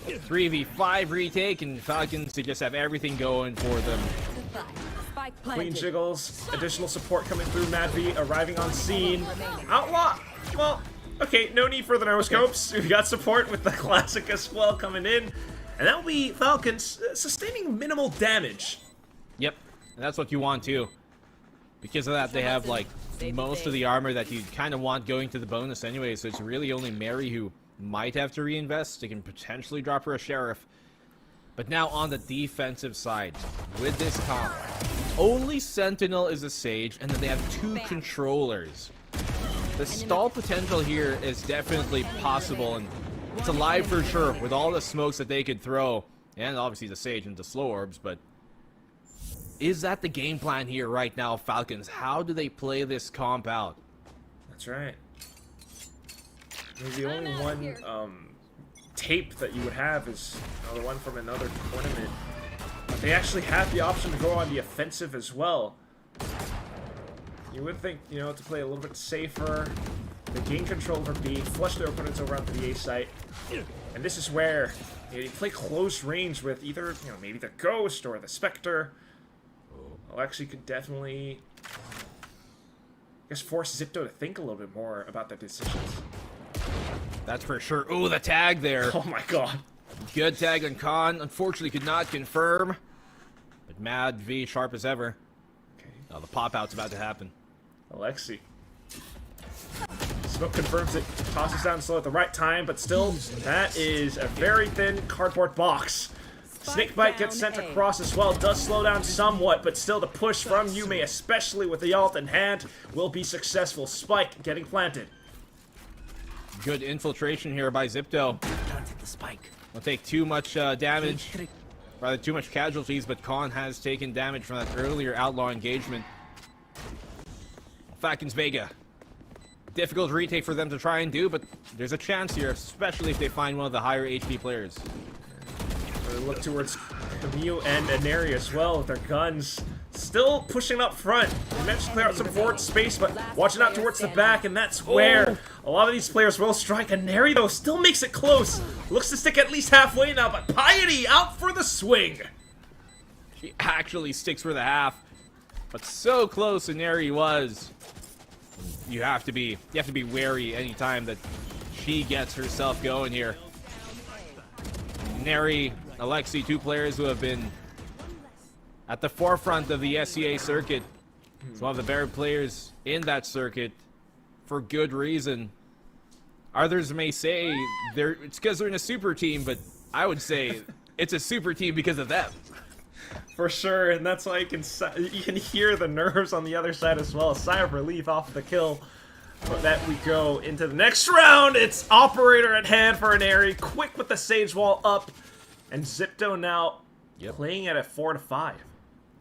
3v5 retake, and Falcons to just have everything going for them. Queen jiggles, additional support coming through. Mad V arriving on scene. Outlaw! Well, okay, no need for the no-scopes. We got support with the classic as well coming in. And that'll be Falcons sustaining minimal damage. Yep, and that's what you want too. Because of that, they have like most of the armor that you kind of want going to the bonus anyway, so it's really only Mary who might have to reinvest. They can potentially drop her a Sheriff. But now on the defensive side, with this comp, only Sentinel is a Sage, and then they have 2 controllers. The stall potential here is definitely possible, and it's alive for sure with all the smokes that they could throw, and obviously the Sage and the slow orbs, but Is that the game plan here right now, Falcons? How do they play this comp out? That's right. The only one tape that you would have is the one from another tournament. But they actually have the option to go on the offensive as well. You would think, you know, to play a little bit safer, they gain control over B, flush their opponents over onto the A site. And this is where you play close range with either, you know, maybe the Ghost or the Spectre. Alexi could definitely, I guess, force Zipto to think a little bit more about their decisions. That's for sure. Ooh, the tag there. Oh my god. Good tag on Khan. Unfortunately, could not confirm. But Mad V, sharp as ever. Okay. Oh, the pop-out's about to happen. Alexi. Smoke confirms it. Tosses down slow at the right time, but still, that is a very thin cardboard box. Snakebite gets sent across as well. Does slow down somewhat, but still the push from Yume, especially with the ult in hand, will be successful. Spike getting planted. Good infiltration here by Zipto. Will take too much damage, rather too much casualties, but Khan has taken damage from that earlier outlaw engagement. Falcons Vega. Difficult retake for them to try and do, but there's a chance here, especially if they find one of the higher HP players. They look towards Camille and Aneri as well with their guns. Still pushing up front. They managed to clear out some forward space, but watching out towards the back, and that's where a lot of these players will strike. Aneri, though, still makes it close. Looks to stick at least halfway now, but Piety out for the swing. She actually sticks for the half, but so close Aneri was. You have to be wary anytime that she gets herself going here. Neri, Alexi, two players who have been at the forefront of the SCA circuit. It's one of the better players in that circuit for good reason. Others may say it's because they're in a super team, but I would say it's a super team because of them. For sure, and that's why you can hear the nerves on the other side as well. A sigh of relief off the kill. But that we go into the next round. It's Operator at hand for Aneri. Quick with the Sage Wall up. And Zipto now playing at a 4-5.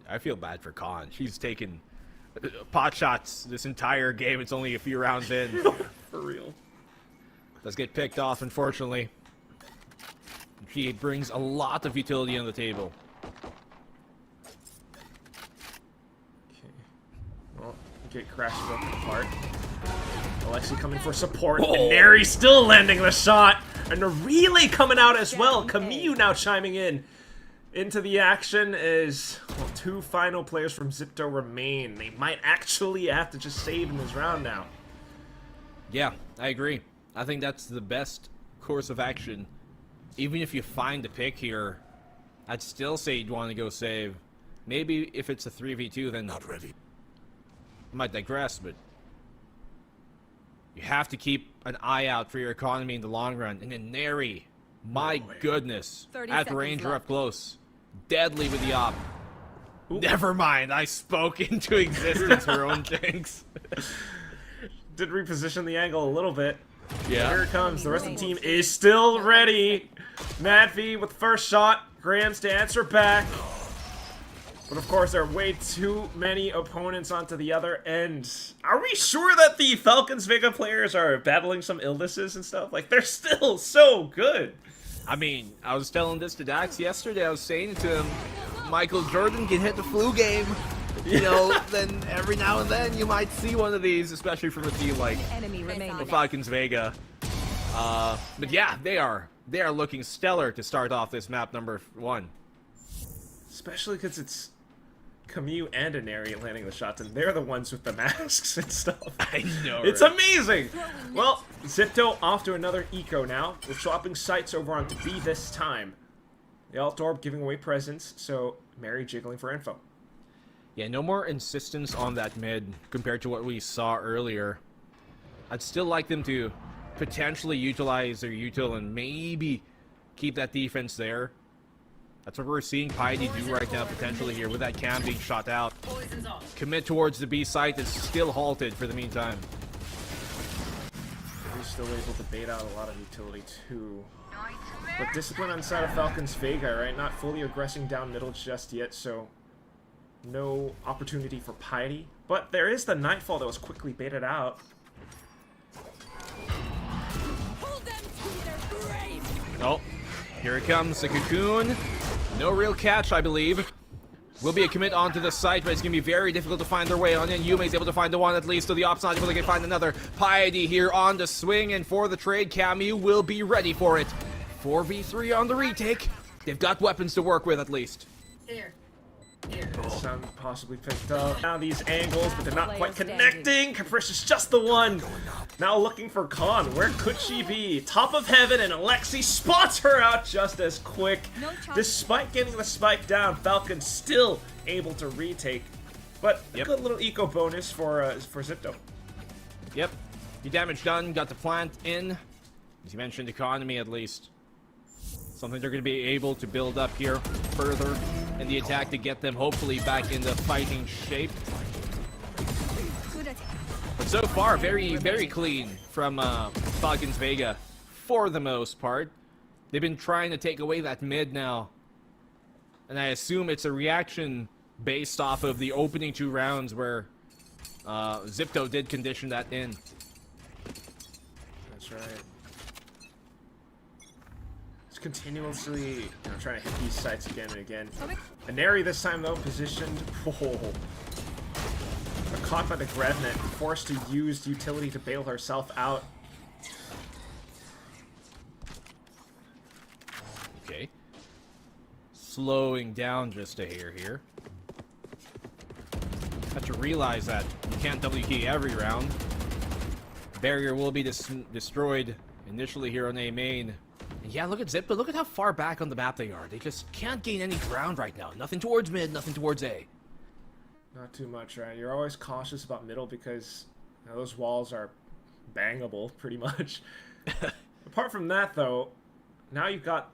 I feel bad for Khan. She's taken pot shots this entire game. It's only a few rounds in. For real. Does get picked off, unfortunately. She brings a lot of utility on the table. Well, get crashed up apart. Alexi coming for support, and Neri still landing the shot, and a relay coming out as well. Camille now chiming in into the action as well, two final players from Zipto remain. They might actually have to just save in this round now. Yeah, I agree. I think that's the best course of action. Even if you find a pick here, I'd still say you'd want to go save. Maybe if it's a 3v2, then not ready. I might digress, but you have to keep an eye out for your economy in the long run. And then Neri, my goodness, at range or up close, deadly with the op. Ooh. Never mind, I spoke into existence her own jinx. Did reposition the angle a little bit. Yeah. Here it comes. The rest of the team is still ready. Madvi with the first shot. Grams to answer back. But of course, there are way too many opponents onto the other end. Are we sure that the Falcons Vega players are battling some illnesses and stuff? Like, they're still so good. I mean, I was telling this to Dax yesterday. I was saying to him, Michael Jordan can hit the flu game. You know, then every now and then you might see one of these, especially from a team like the Falcons Vega. But yeah, they are looking stellar to start off this map number 1. Especially because it's Camille and Aneri landing the shots, and they're the ones with the masks and stuff. I know, It's amazing! Well, Zipto off to another eco now. We're swapping sites over onto B this time. The Alt Orb giving away presents, so Mary jiggling for info. Yeah, no more insistence on that mid compared to what we saw earlier. I'd still like them to potentially utilize their util and maybe keep that defense there. That's what we're seeing Piety do right now, potentially here, with that cam being shot out. Commit towards the B site is still halted for the meantime. He's still able to bait out a lot of utility, too. But discipline on the side of Falcons Vega, right? Not fully aggressing down middle just yet, so No opportunity for Piety. But there is the Nightfall that was quickly baited out. Oh, here it comes, the Cocoon. No real catch, I believe. Will be a commit onto the site, but it's going to be very difficult to find their way on in. Yume's able to find the one at least, so the op's not able to find another. Piety here on the swing, and for the trade, Camu will be ready for it. 4v3 on the retake. They've got weapons to work with at least. Here. Some possibly picked up. Now these angles, but they're not quite connecting. Caprice is just the one. Now looking for Khan. Where could she be? Top of heaven, and Alexi spots her out just as quick. Despite getting the spike down, Falcon still able to retake. But a good little eco bonus for Zipto. Yep. The damage done, got the plant in. As you mentioned, economy at least. Something they're going to be able to build up here further in the attack to get them hopefully back into fighting shape. But so far, very, very clean from Falcons Vega for the most part. They've been trying to take away that mid now. And I assume it's a reaction based off of the opening 2 rounds where Zipto did condition that in. That's right. Continuously trying to hit these sites again and again. Aneri this time though positioned. Whoa. Caught by the Grevnet, forced to use utility to bail herself out. Okay. Slowing down just a hair here. Have to realize that you can't W key every round. Barrier will be destroyed initially here on A main. Yeah, look at Zip, but look at how far back on the map they are. They just can't gain any ground right now. Nothing towards mid, nothing towards A. Not too much, right? You're always cautious about middle because those walls are bangable, pretty much. Apart from that, though, now you've got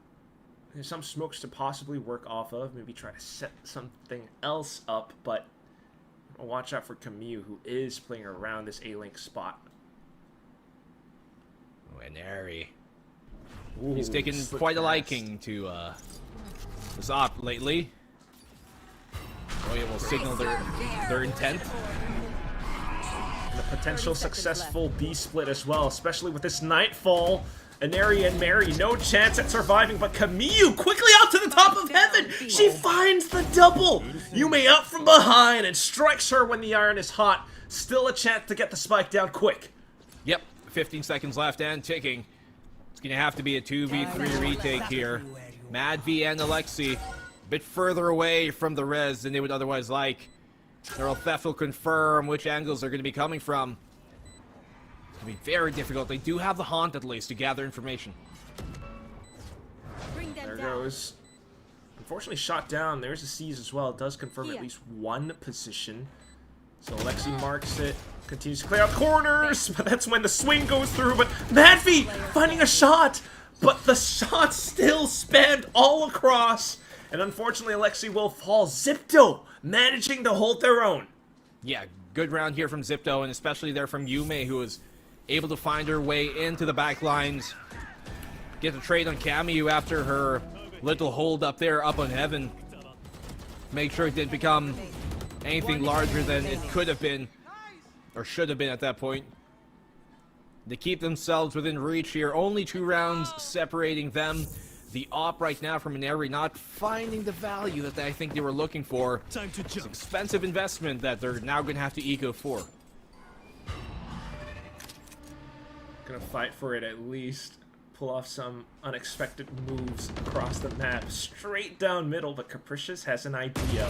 some smokes to possibly work off of. Maybe try to set something else up, but watch out for Camus, who is playing around this A-Link spot. Oh, and Ari. He's taken quite a liking to this op lately. Oh yeah, will signal their intent. And a potential successful B split as well, especially with this Nightfall. Aneri and Mary, no chance at surviving, but Camus quickly out to the top of heaven! She finds the double! Yume up from behind and strikes her when the iron is hot. Still a chance to get the spike down quick. Yep, 15 seconds left and ticking. It's gonna have to be a 2v3 retake here. Mad V and Alexi, a bit further away from the res than they would otherwise like. Neural Theft will confirm which angles they're gonna be coming from. It's gonna be very difficult. They do have the haunt at least to gather information. There goes. Unfortunately shot down. There's a C's as well. It does confirm at least one position. So Alexi marks it. Continues to clear out corners, but that's when the swing goes through. But Madvi finding a shot, but the shots still spanned all across. And unfortunately, Alexi will fall. Zipto managing to hold their own. Yeah, good round here from Zipto, and especially there from Yume, who was able to find her way into the back lines. Get the trade on Camu after her little hold up there, up on heaven. Make sure it didn't become anything larger than it could have been. Or should have been at that point. They keep themselves within reach here. Only 2 rounds separating them. The op right now from Aneri not finding the value that I think they were looking for. Time to jump. It's an expensive investment that they're now going to have to eco for. Gonna fight for it at least. Pull off some unexpected moves across the map. Straight down middle, but Capricious has an idea.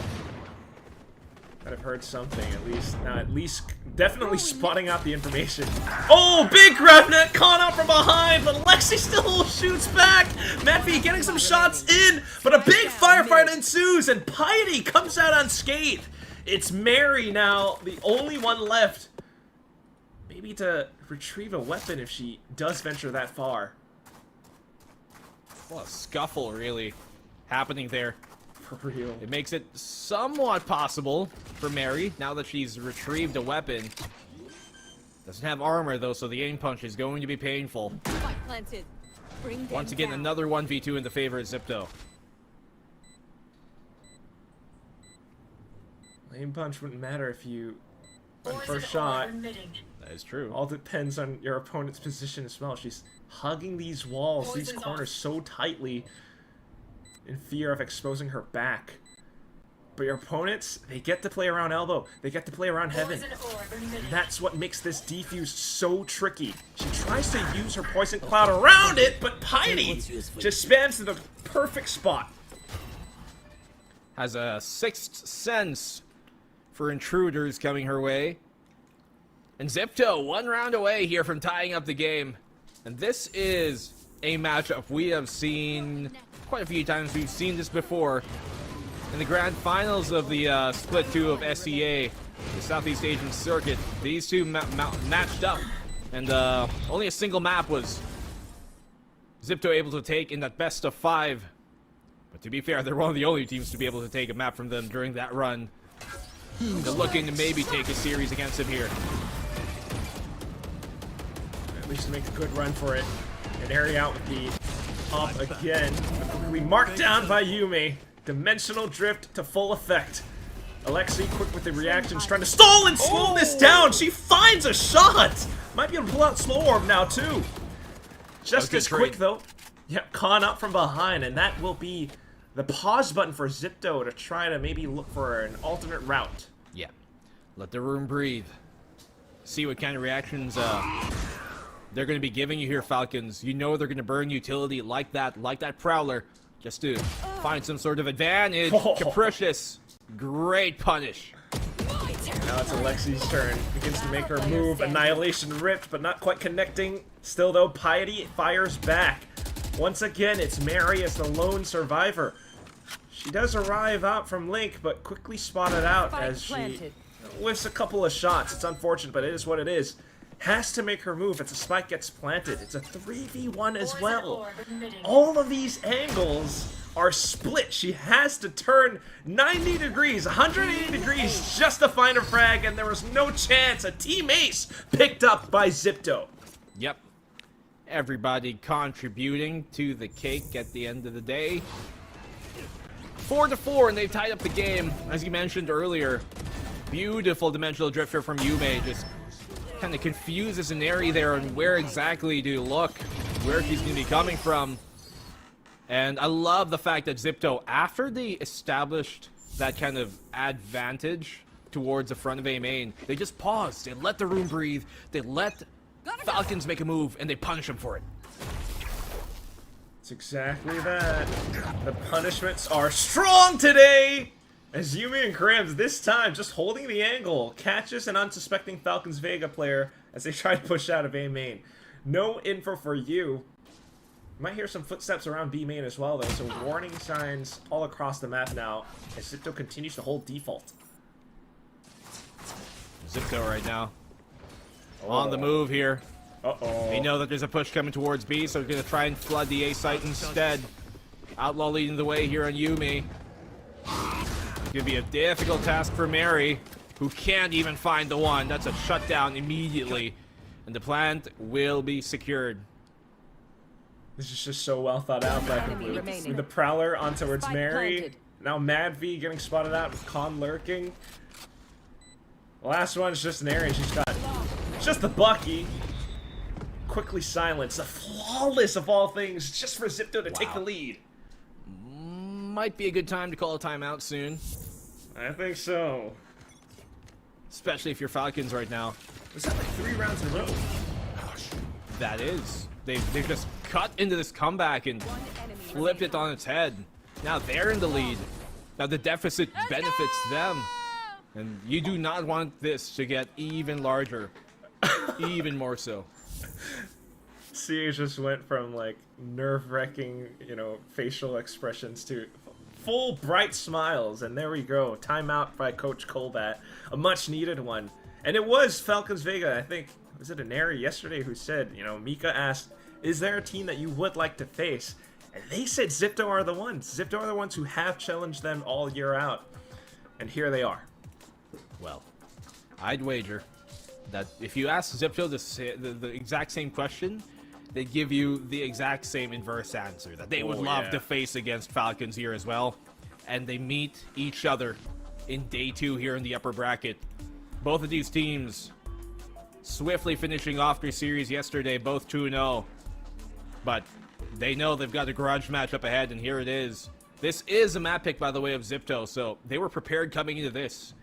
I've heard something, at least definitely spotting out the information. Oh, big Grevnet caught out from behind, but Alexi still shoots back. Matvi getting some shots in, but a big firefight ensues, and Piety comes out unscathed. It's Mary now, the only one left. Maybe to retrieve a weapon if she does venture that far. Well, a scuffle really happening there. For real. It makes it somewhat possible for Mary, now that she's retrieved a weapon. Doesn't have armor, though, so the aim punch is going to be painful. Once again, another 1v2 in the favor of Zipto. Aim punch wouldn't matter if you went for a shot. That is true. All depends on your opponent's position as well. She's hugging these walls, these corners so tightly in fear of exposing her back. But your opponents, they get to play around elbow. They get to play around heaven. And that's what makes this defuse so tricky. She tries to use her poison cloud around it, but Piety just spams to the perfect spot. Has a sixth sense for intruders coming her way. And Zipto, 1 round away here from tying up the game. And this is a matchup we have seen quite a few times. We've seen this before. In the grand finals of the Split 2 of SEA, the Southeast Asian circuit, these two matched up, and only a single map was Zipto able to take in that best of 5. But to be fair, they're one of the only teams to be able to take a map from them during that run. They're looking to maybe take a series against him here. At least make a good run for it. And area out with the up again. We marked down by Yume. Dimensional drift to full effect. Alexi quick with the reactions, trying to stall and slow this down. She finds a shot. Might be able to pull out slow orb now too. Just as quick though. Yep, Khan up from behind, and that will be the pause button for Zipto to try to maybe look for an alternate route. Yeah, let the room breathe. See what kind of reactions they're going to be giving you here, Falcons. You know they're going to burn utility like that Prowler. Just to find some sort of advantage. Capricious. Great punish. Now it's Alexi's turn. Begins to make her move. Annihilation ripped, but not quite connecting. Still though, Piety fires back. Once again, it's Mary as the lone survivor. She does arrive out from Link, but quickly spotted out as she whiffs a couple of shots. It's unfortunate, but it is what it is. Has to make her move as the spike gets planted. It's a 3v1 as well. All of these angles are split. She has to turn 90 degrees, 180 degrees just to find a frag, and there was no chance. A team ace picked up by Zipto. Yep. Everybody contributing to the cake at the end of the day. 4-4, and they've tied up the game. As you mentioned earlier, beautiful dimensional drifter from Yume, just kind of confuses an area there on where exactly to look, where he's going to be coming from. And I love the fact that Zipto, after they established that kind of advantage towards the front of A main, they just paused, they let the room breathe, they let Falcons make a move, and they punish him for it. It's exactly that. The punishments are strong today! As Yume and Grams, this time just holding the angle, catches an unsuspecting Falcons Vega player as they try to push out of A main. No info for you. You might hear some footsteps around B main as well though, so warning signs all across the map now as Zipto continues to hold default. Zipto right now. On the move here. They know that there's a push coming towards B, so they're going to try and flood the A site instead. Outlaw leading the way here on Yume. It's going to be a difficult task for Mary, who can't even find the one. That's a shutdown immediately. And the plant will be secured. This is just so well thought out by With the Prowler on towards Mary. Now Mad V getting spotted out with Khan lurking. The last one is just an area. She's got just the Bucky. Quickly silenced. The flawless of all things, just for Zipto to take the lead. Might be a good time to call a timeout soon. I think so. Especially if you're Falcons right now. Was that like 3 rounds in a row? That is. They've just cut into this comeback and flipped it on its head. Now they're in the lead. Now the deficit benefits them. And you do not want this to get even larger. Even more so. CA just went from like nerve-wracking, you know, facial expressions to full bright smiles, and there we go. Timeout by Coach Colbat, a much-needed one. And it was Falcons Vega, I think, was it Aneri yesterday who said, you know, Mika asked, is there a team that you would like to face? And they said Zipto are the ones. Zipto are the ones who have challenged them all year out. And here they are. Well, I'd wager that if you ask Zipto the exact same question, they'd give you the exact same inverse answer, that they would love to face against Falcons here as well. And they meet each other in day 2 here in the upper bracket. Both of these teams swiftly finishing off their series yesterday, both 2-0. But they know they've got a grudge match up ahead, and here it is. This is a map pick, by the way, of Zipto, so they were prepared coming into this.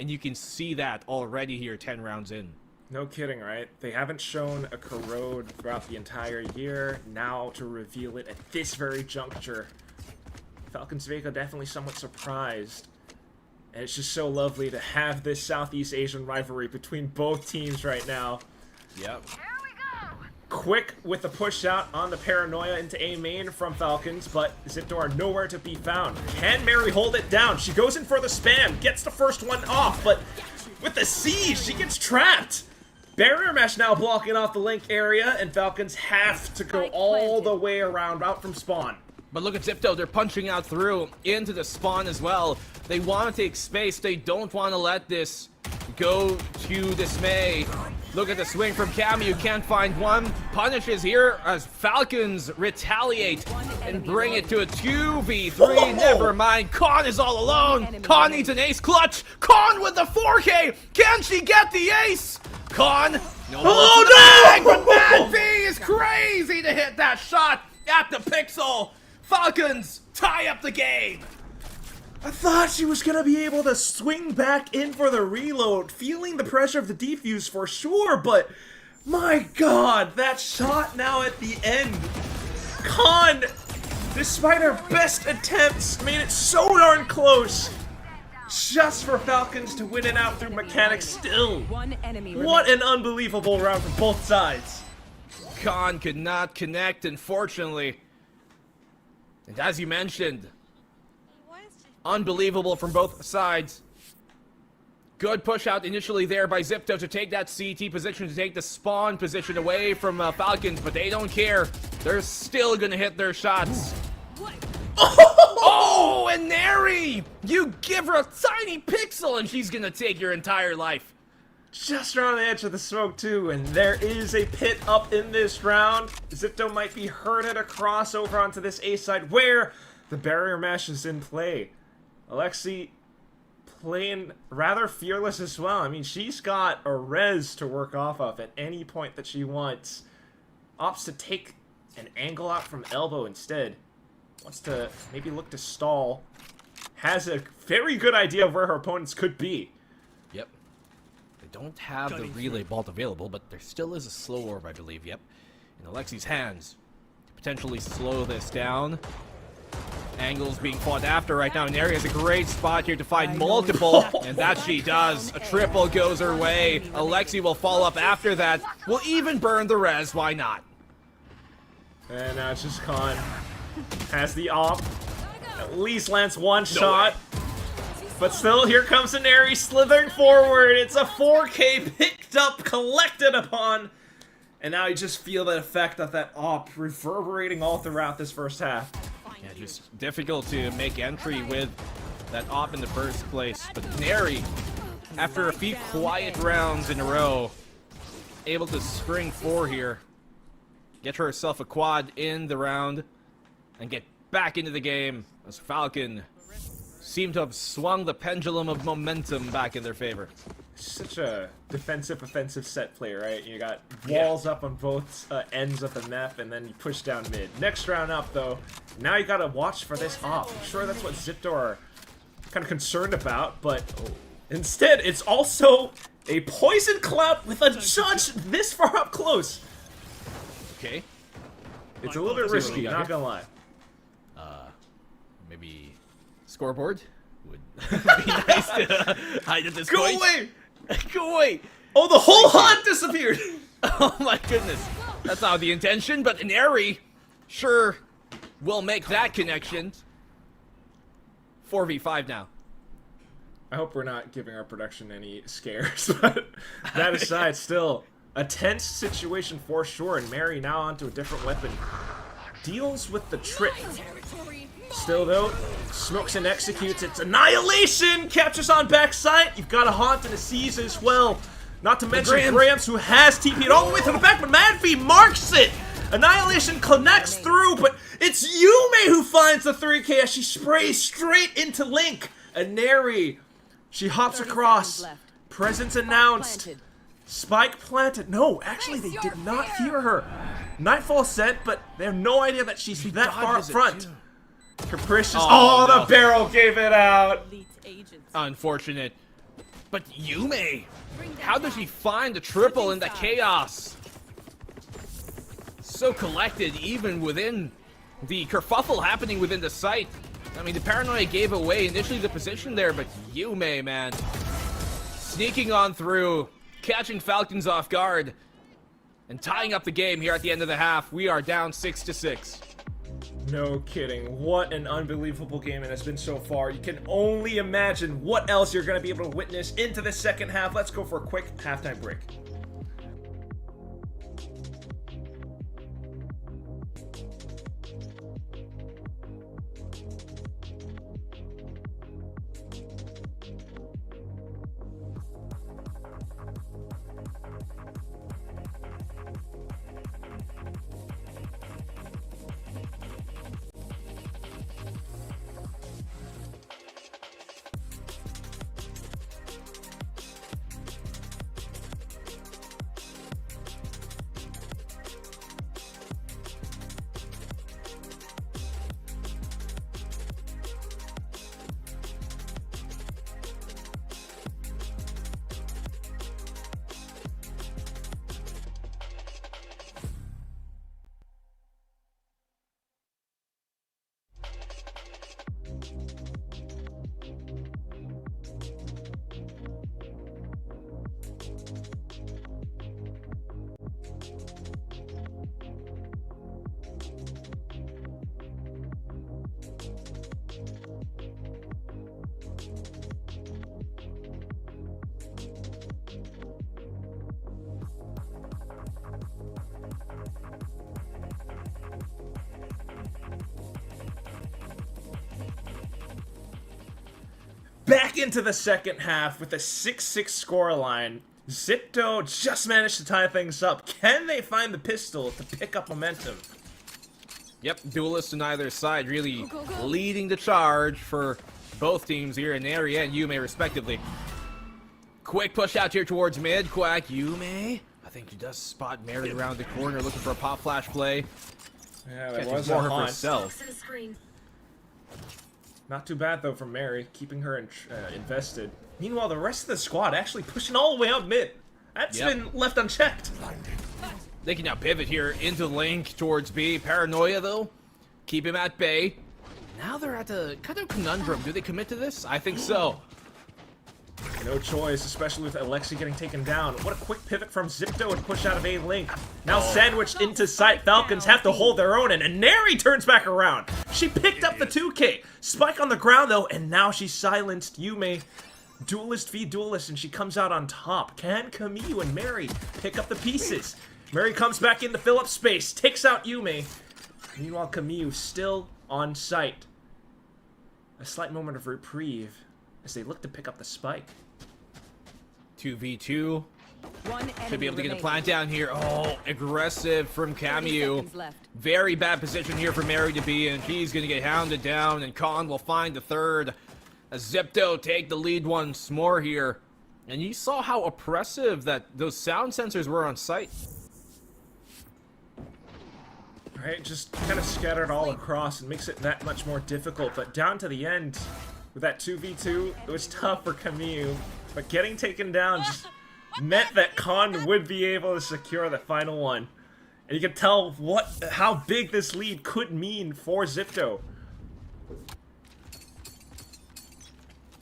And you can see that already here 10 rounds in. No kidding, right? They haven't shown a corrode throughout the entire year. Now to reveal it at this very juncture. Falcons Veto definitely somewhat surprised. And it's just so lovely to have this Southeast Asian rivalry between both teams right now. Yep. Quick with the push out on the Paranoia into A main from Falcons, but Zipto are nowhere to be found. Can Mary hold it down? She goes in for the spam, gets the first one off, but with the siege, she gets trapped. Barrier mesh now blocking off the link area, and Falcons have to go all the way around out from spawn. But look at Zipto, they're punching out through into the spawn as well. They want to take space, they don't want to let this go to dismay. Look at the swing from Cammy, you can't find one. Punishes here as Falcons retaliate and bring it to a 2v3. Never mind, Khan is all alone. Khan needs an ace clutch. Khan with the 4K. Can she get the ace? Khan, oh no! But Mad V is crazy to hit that shot at the pixel. Falcons tie up the game. I thought she was going to be able to swing back in for the reload, feeling the pressure of the defuse for sure, but my god, that shot now at the end. Khan, despite her best attempts, made it so darn close. Just for Falcons to win it out through mechanics still. What an unbelievable round for both sides. Khan could not connect, unfortunately. And as you mentioned, unbelievable from both sides. Good push out initially there by Zipto to take that CT position, to take the spawn position away from Falcons, but they don't care. They're still gonna hit their shots. Oh, and Neri! You give her a tiny pixel and she's gonna take your entire life. Just around the edge of the smoke too, and there is a pit up in this round. Zipto might be herded across over onto this A side where the barrier mesh is in play. Alexi playing rather fearless as well. I mean, she's got a res to work off of at any point that she wants. Opts to take an angle out from elbow instead. Wants to maybe look to stall. Has a very good idea of where her opponents could be. Yep. They don't have the relay bolt available, but there still is a slow orb, I believe. Yep. In Alexi's hands to potentially slow this down. Angles being fought after right now. Neri has a great spot here to find multiple, and that she does. A triple goes her way. Alexi will follow up after that. Will even burn the res, why not? And now it's just Khan. Has the op. At least lands one shot. But still, here comes a Neri slithering forward. It's a 4K picked up, collected upon. And now you just feel that effect of that op reverberating all throughout this first half. Yeah, just difficult to make entry with that op in the first place. But Neri, after a few quiet rounds in a row, able to spring 4 here, get herself a quad in the round, and get back into the game as Falcon seem to have swung the pendulum of momentum back in their favor. Such a defensive-offensive set play, right? You got walls up on both ends of the map, and then you push down mid. Next round up, though, now you gotta watch for this op. I'm sure that's what Zipto are kind of concerned about, but instead, it's also a poison cloud with a judge this far up close. Okay. It's a little bit risky, not gonna lie. Maybe scoreboard would be nice to hide at this point. Go away! Go away! Oh, the whole hunt disappeared! Oh my goodness. That's not the intention, but Neri sure will make that connection. 4v5 now. I hope we're not giving our production any scares, but that aside, still a tense situation for sure, and Mary now onto a different weapon. Deals with the trip. Still though, smokes and executes. It's Annihilation! Captures on backside. You've got a Haunt and a Seize as well. Not to mention Grams, who has TP'd all the way to the back, but Madfee marks it! Annihilation connects through, but it's Yume who finds the 3K as she sprays straight into Link. And Neri She hops across. Presence announced. Spike planted. No, actually they did not hear her. Nightfall set, but they have no idea that she's that far up front. Capricious. Oh, no. The barrel gave it out. Unfortunate. But Yume, how does she find the triple in the chaos? So collected, even within the kerfuffle happening within the site. I mean, the paranoia gave away initially the position there, but Yume, man, sneaking on through, catching Falcons off guard, and tying up the game here at the end of the half. We are down 6-6. No kidding. What an unbelievable game it has been so far. You can only imagine what else you're going to be able to witness into the second half. Let's go for a quick halftime break. Back into the second half with a 6-6 scoreline. Zipto just managed to tie things up. Can they find the pistol to pick up momentum? Yep, duelists on either side really leading the charge for both teams here, Neri and Yume respectively. Quick push out here towards mid. Quack, Yume, I think she does spot Mary around the corner looking for a pop flash play. Yeah, that was more a her haunt. herself. Not too bad though from Mary, keeping her invested. Meanwhile, the rest of the squad actually pushing all the way up mid. That's been left unchecked. They can now pivot here into Link towards B. Paranoia though, keep him at bay. Now they're at a kind of conundrum. Do they commit to this? I think so. No choice, especially with Alexi getting taken down. What a quick pivot from Zipto and push out of A Link. Now sandwiched into sight, Falcons have to hold their own, and Neri turns back around. She picked up the 2K. Spike on the ground though, and now she silenced Yume. Duelist v duelist, and she comes out on top. Can Camille and Mary pick up the pieces? Mary comes back in to fill up space, takes out Yume. Meanwhile, Camille still on site. A slight moment of reprieve as they look to pick up the spike. 2v2. Should be able to get the plant down here. Oh, aggressive from Camu. Very bad position here for Mary to be in. She's going to get hounded down, and Khan will find the third. As Zipto take the lead once more here. And you saw how oppressive that those sound sensors were on site. Right, just kind of scattered all across and makes it that much more difficult. But down to the end, with that 2v2, it was tough for Camus. But getting taken down just meant that Khan would be able to secure the final one. And you can tell how big this lead could mean for Zipto.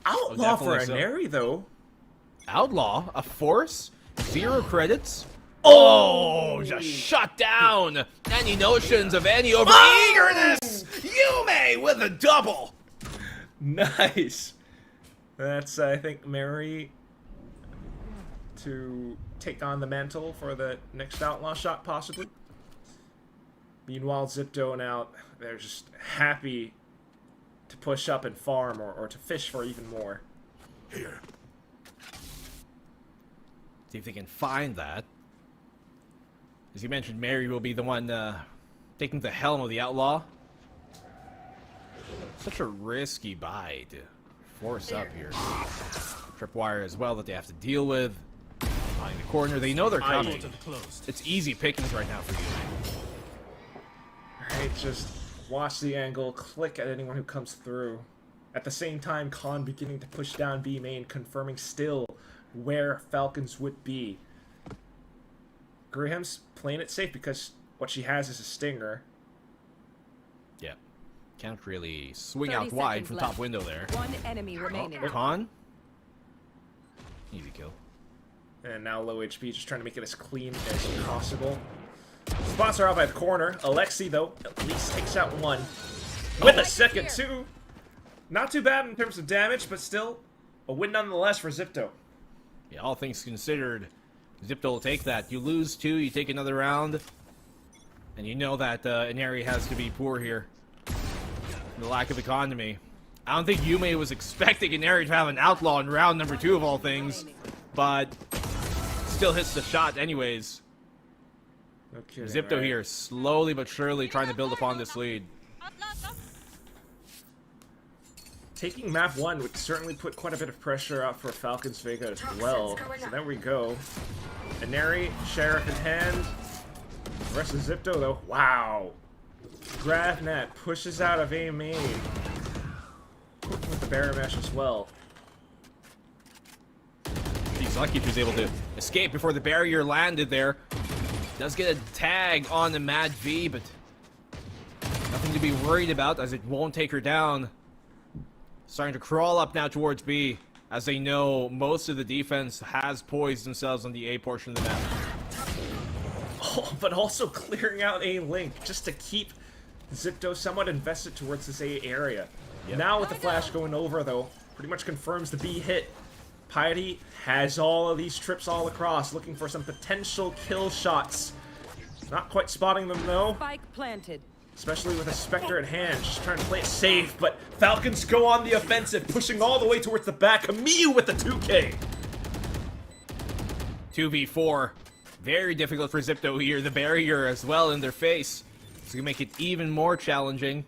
Outlaw for a Neri, though. Outlaw? A force? 0 credits? Oh, just shut down any notions of any over-eagerness! Yume with a double! Nice. That's, I think, Mary to take on the mantle for the next Outlaw shot, possibly. Meanwhile, Zipto now, they're just happy to push up and farm or to fish for even more. Here. See if they can find that. As you mentioned, Mary will be the one taking the helm of the Outlaw. Such a risky buy to force up here. Tripwire as well that they have to deal with. Behind the corner, they know they're coming. It's easy pickings right now for you. Alright, just watch the angle, click at anyone who comes through. At the same time, Khan beginning to push down B main, confirming still where Falcons would be. Graham's playing it safe because what she has is a stinger. Yeah. Can't really swing out wide from top window there. One enemy remaining. Khan? Easy kill. And now low HP, just trying to make it as clean as possible. Spots are out by the corner. Alexi, though, at least takes out one. With a second, too. Not too bad in terms of damage, but still a win nonetheless for Zipto. Yeah, all things considered, Zipto will take that. You lose 2, you take another round. And you know that Inari has to be poor here. The lack of economy. I don't think Yume was expecting Inari to have an outlaw in round number 2 of all things. But still hits the shot anyways. No kidding, Zipto right? here, slowly but surely trying to build upon this lead. Taking map 1 would certainly put quite a bit of pressure out for Falcons Vega as well. So there we go. Inari, Sheriff in hand. The rest of Zipto, though, wow. Gravnat pushes out of A main. With the Barrier Mesh as well. He's lucky if he was able to escape before the barrier landed there. Does get a tag on the Mad V, but nothing to be worried about as it won't take her down. Starting to crawl up now towards B, as they know most of the defense has poised themselves on the A portion of the map. Oh, but also clearing out A link just to keep Zipto somewhat invested towards this A area. Yep. Now with the flash going over, though, pretty much confirms the B hit. Piety has all of these trips all across, looking for some potential kill shots. Not quite spotting them, though. Spike planted. Especially with a Spectre at hand, just trying to play it safe, but Falcons go on the offensive, pushing all the way towards the back. Miyu with the 2K. 2v4. Very difficult for Zipto here. The barrier as well in their face. So you make it even more challenging.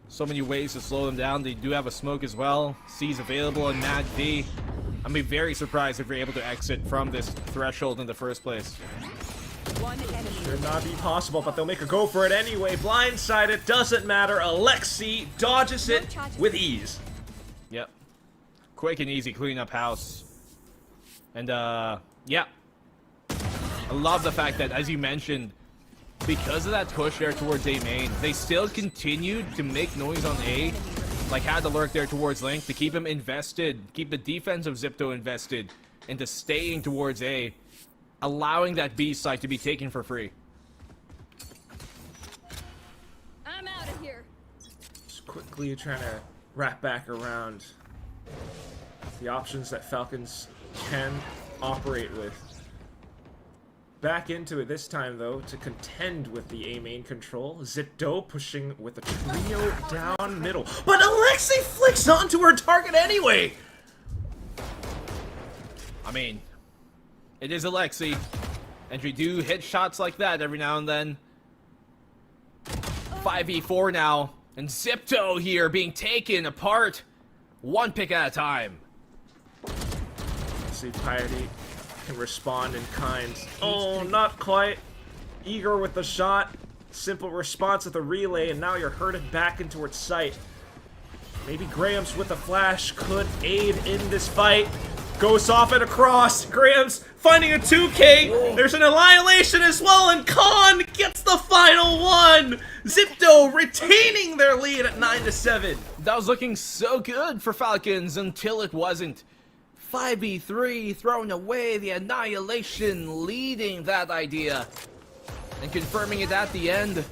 So many ways to slow them down. They do have a smoke as well. C's available on Mad V. I'd be very surprised if you're able to exit from this threshold in the first place. One enemy. Should not be possible, but they'll make a go for it anyway. Blindsided, doesn't matter. Alexi dodges it with ease. Yep. Quick and easy cleanup house. And, yeah. I love the fact that, as you mentioned, because of that push there towards A main, they still continued to make noise on A. Like, had to lurk there towards Link to keep him invested, keep the defense of Zipto invested into staying towards A, allowing that B site to be taken for free. I'm out of here. Just quickly trying to wrap back around the options that Falcons can operate with. Back into it this time, though, to contend with the A main control. Zipto pushing with a trio down middle. But Alexi flicks onto her target anyway! I mean, it is Alexi, and we do hit shots like that every now and then. 5v4 now, and Zipto here being taken apart, one pick at a time. Let's see, Piety can respond in kind. Oh, not quite. Eager with the shot. Simple response with the relay, and now you're herded back in towards sight. Maybe Graham's with a flash could aid in this fight. Goes off and across. Graham's finding a 2K. Whoa. There's an annihilation as well, and Khan gets the final one. Zipto retaining their lead at 9-7. That was looking so good for Falcons until it wasn't. 5v3, throwing away the annihilation, leading that idea, and confirming it at the end.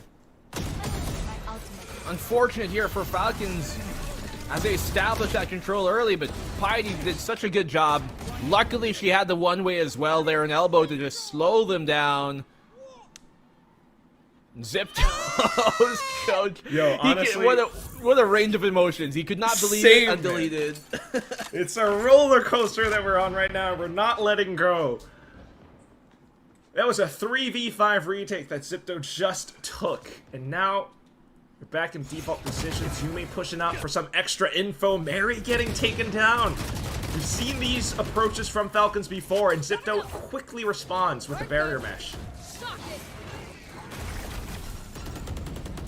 Unfortunate here for Falcons, as they established that control early, but Piety did such a good job. Luckily, she had the one-way as well there, an elbow to just slow them down. Zipto's coach. Yo, honestly, what a range of emotions. He could not believe it until he did. It's a roller coaster that we're on right now. We're not letting go. That was a 3v5 retake that Zipto just took. And now You're back in default positions. Yume pushing out for some extra info. Mary getting taken down. We've seen these approaches from Falcons before, and Zipto quickly responds with the barrier mesh.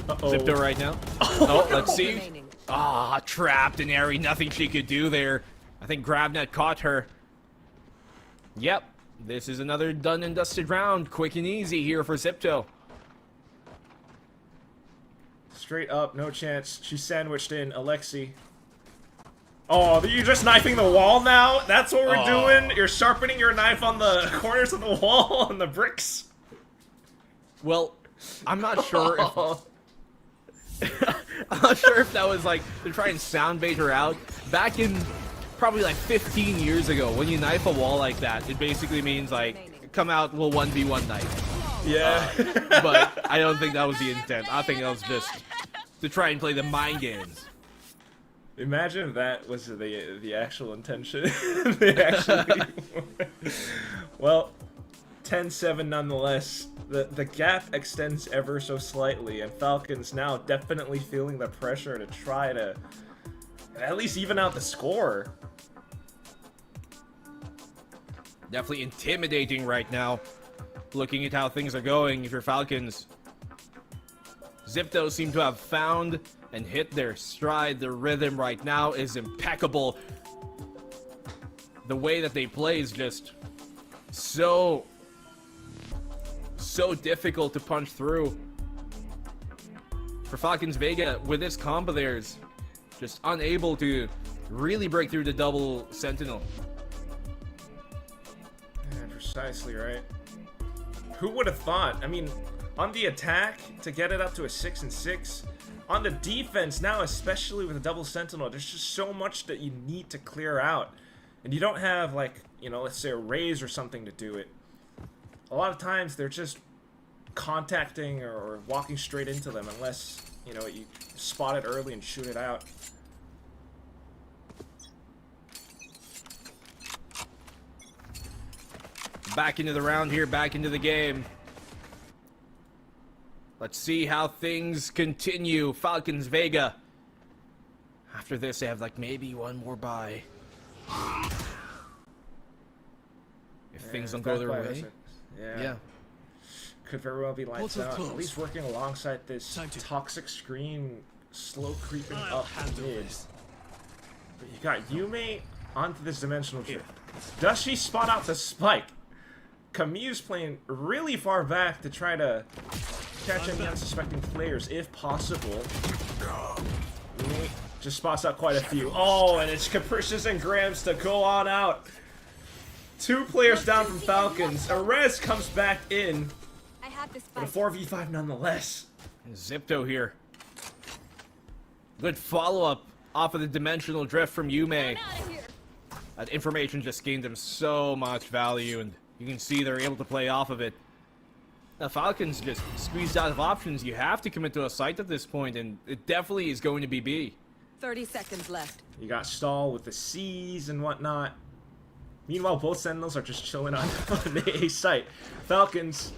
Uh-oh. Zipto right now. Oh, let's see. Ah, trapped in Airy. Nothing she could do there. I think GrabNet caught her. Yep. This is another done and dusted round. Quick and easy here for Zipto. Straight up, no chance. She's sandwiched in. Alexi. Oh, you're just knifing the wall now? That's what we're doing? You're sharpening your knife on the corners of the wall, on the bricks? Well, I'm not sure if... I'm not sure if that was like to try and soundbait her out. Back in probably like 15 years ago, when you knife a wall like that, it basically means like, come out, we'll 1v1 knife. Yeah. But I don't think that was the intent. I think that was just to try and play the mind games. Imagine if that was the actual intention. They actually... Well, 10-7 nonetheless. The gap extends ever so slightly, and Falcons now definitely feeling the pressure to try to at least even out the score. Definitely intimidating right now, looking at how things are going for Falcons. Zipto seem to have found and hit their stride. The rhythm right now is impeccable. The way that they play is just so difficult to punch through. For Falcons Vega, with this combo there's just unable to really break through the double sentinel. Yeah, precisely right. Who would have thought? I mean, on the attack, to get it up to a 6-6. On the defense now, especially with a double sentinel, there's just so much that you need to clear out. And you don't have, like, you know, let's say a raise or something to do it. A lot of times they're just contacting or walking straight into them unless, you know, you spot it early and shoot it out. Back into the round here, back into the game. Let's see how things continue. Falcons Vega. After this, they have like maybe one more bye. If things don't go their way. Yeah. Could very well be lights out. At least working alongside this toxic screen, slow creeping up mid. But you got Yume onto this dimensional drift. Does she spot out the spike? Camus playing really far back to try to catch any unsuspecting players if possible. Yume just spots out quite a few. Oh, and it's Capricious and Grams to go on out. 2 players down from Falcons. Arez comes back in. But a 4v5 nonetheless. Zipto here. Good follow-up off of the dimensional drift from Yume. That information just gained them so much value, and you can see they're able to play off of it. Now, Falcons just squeezed out of options. You have to commit to a site at this point, and it definitely is going to be B. 30 seconds left. You got Stall with the C's and whatnot. Meanwhile, both Sentinels are just chilling on the A site. Falcons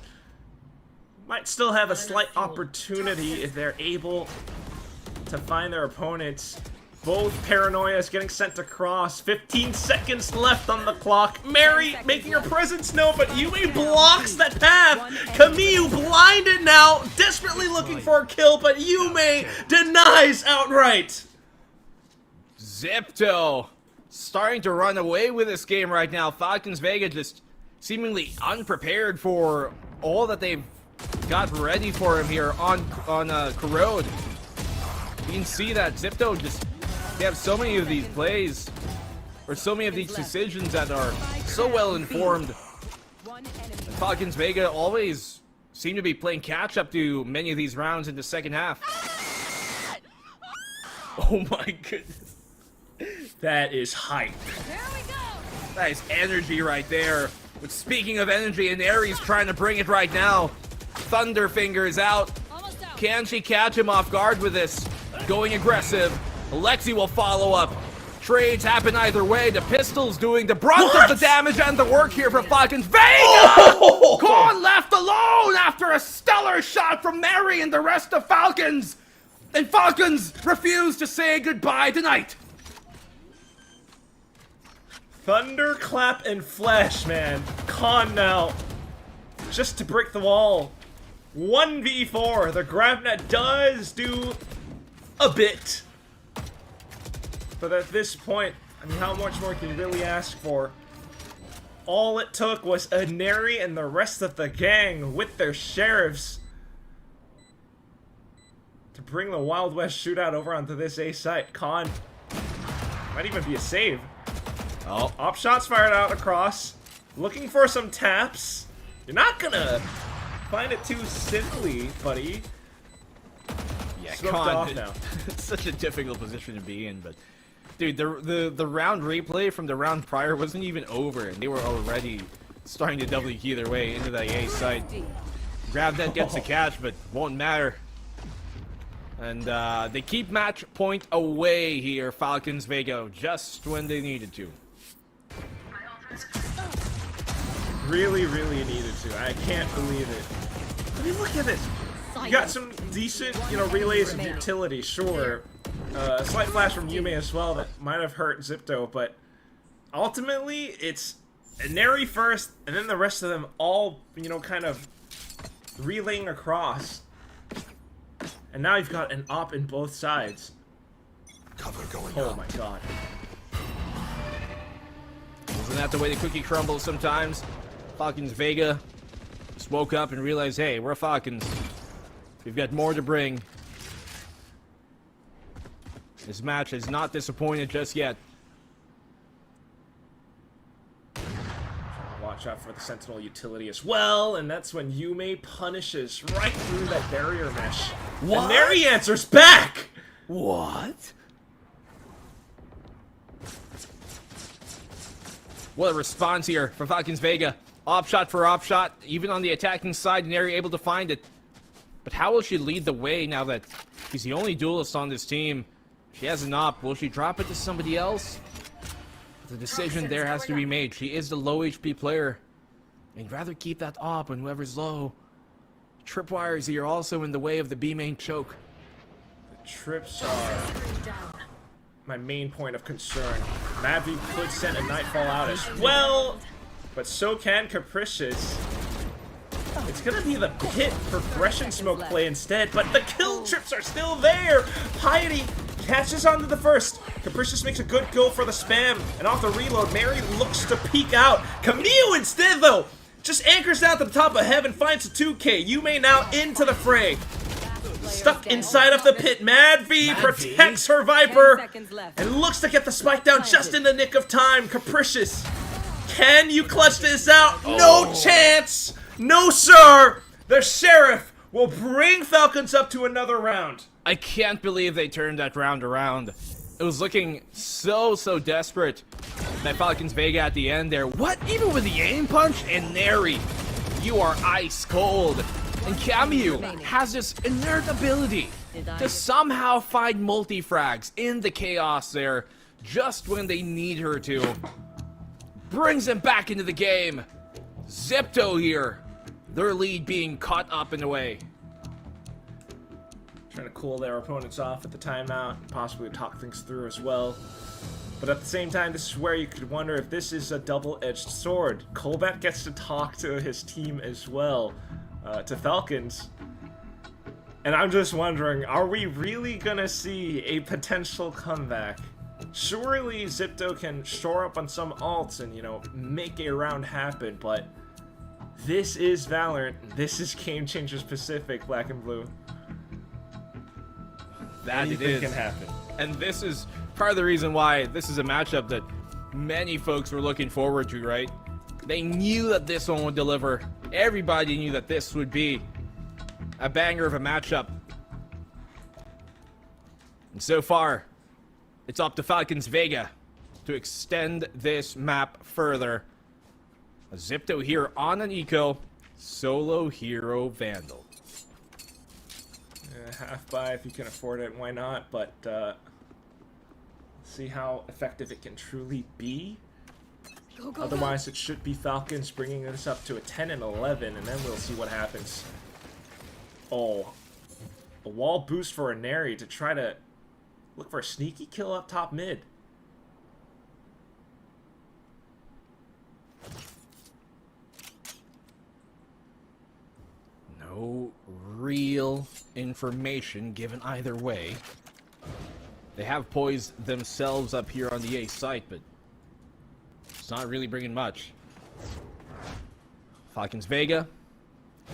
might still have a slight opportunity if they're able to find their opponents. Both Paranoias getting sent across. 15 seconds left on the clock. Mary making her presence known, but Yume blocks that path. Camille blinded now, desperately looking for a kill, but Yume denies outright. Zipto starting to run away with this game right now. Falcons Vega just seemingly unprepared for all that they've got ready for him here on Corrode. You can see that Zipto just, they have so many of these plays, or so many of these decisions that are so well informed. And Falcons Vega always seem to be playing catch up to many of these rounds in the second half. Oh my goodness. That is hype. That is energy right there. But speaking of energy, and Aries trying to bring it right now. Thunderfingers out. Can she catch him off guard with this? Going aggressive. Alexi will follow up. Trades happen either way. The pistol's doing the brunt of the damage and the work here for Falcons Vega! Corn left alone after a stellar shot from Mary and the rest of Falcons. And Falcons refuse to say goodbye tonight. Thunderclap and Flash, man. Con now. Just to break the wall. 1v4. The GrabNet does do a bit. But at this point, I mean, how much more can you really ask for? All it took was Inari and the rest of the gang with their sheriffs to bring the Wild West shootout over onto this A site. Con might even be a save. Oh, op shots fired out across. Looking for some taps. You're not gonna find it too simply, buddy. Yeah, Smoked Con, off now. It's such a difficult position to be in, but dude, the round replay from the round prior wasn't even over, and they were already starting to double key their way into the A site. GrabNet gets the catch, but won't matter. And they keep match point away here, Falcons Veto, just when they needed to. Really, really needed to. I can't believe it. I mean, look at this. You got some decent, you know, relays of utility, sure. A slight flash from Yume as well that might have hurt Zipto, but ultimately it's Inari first, and then the rest of them all, you know, kind of relaying across. And now you've got an op in both sides. Cover going Oh my god. Isn't that the way the cookie crumbles sometimes? Falcons Vega just woke up and realized, hey, we're Falcons. We've got more to bring. This match has not disappointed just yet. Watch out for the Sentinel utility as well, and that's when Yume punishes right through that barrier mesh. What? And there he answers back! What? What a response here from Falcons Vega. Op shot for op shot, even on the attacking side, Neri able to find it. But how will she lead the way now that she's the only duelist on this team? She has an op. Will she drop it to somebody else? The decision there has to be made. She is the low HP player. I'd rather keep that op when whoever's low. Tripwires here also in the way of the B main choke. The trips are my main point of concern. Mavi could send a Nightfall out as well, but so can Capricious. It's gonna be the pit progression smoke play instead, but the kill trips are still there! Piety catches onto the first. Capricious makes a good go for the spam, and off the reload, Mary looks to peek out. Camille instead, though, just anchors down to the top of heaven, finds a 2K. Yume now into the fray. Stuck inside of the pit. Mad V protects her Viper and looks to get the spike down just in the nick of time. Capricious, can you clutch this out? No chance! No, sir! The Sheriff will bring Falcons up to another round. I can't believe they turned that round around. It was looking so desperate. That Falcons Vega at the end there. What? Even with the aim punch? And Neri, you are ice cold. And Camille has this inert ability to somehow find multi-frags in the chaos there just when they need her to. Brings them back into the game. Zipto here. Their lead being caught up in a way. Trying to cool their opponents off at the timeout and possibly talk things through as well. But at the same time, this is where you could wonder if this is a double-edged sword. Colbat gets to talk to his team as well, to Falcons. And I'm just wondering, are we really gonna see a potential comeback? Surely Zipto can shore up on some ults and, you know, make a round happen, but this is Valorant. This is Game Changers Pacific, Black and Blue. That it Anything is. can happen. And this is part of the reason why this is a matchup that many folks were looking forward to, right? They knew that this one would deliver. Everybody knew that this would be a banger of a matchup. And so far, it's up to Falcons Vega to extend this map further. A Zipto here on an eco, solo hero Vandal. Half buy if you can afford it, why not? But see how effective it can truly be. Otherwise, it should be Falcons bringing this up to a 10 and 11, and then we'll see what happens. Oh, a wall boost for a Neri to try to look for a sneaky kill up top mid. No real information given either way. They have poised themselves up here on the A site, but it's not really bringing much. Falcons Vega,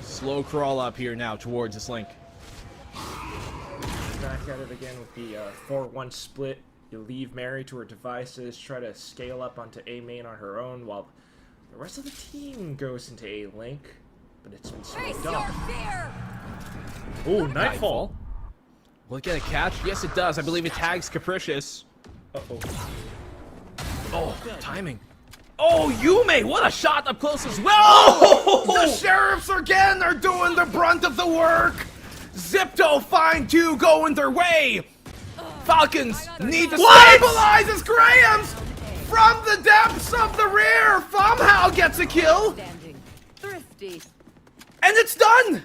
slow crawl up here now towards this link. Back at it again with the 4-1 split. You leave Mary to her devices, try to scale up onto A main on her own, while the rest of the team goes into A link. But it's been smoked up. Oh, Nightfall. Will it get a catch? Yes, it does. I believe it tags Capricious. Uh-oh. Oh, timing. Oh, Yume, what a shot up close as well! Oh! The Sheriffs again are doing the brunt of the work! Zipto find two going their way! Falcons need to stabilize as Graham's from the depths of the rear somehow gets a kill! Thrifty. And it's done!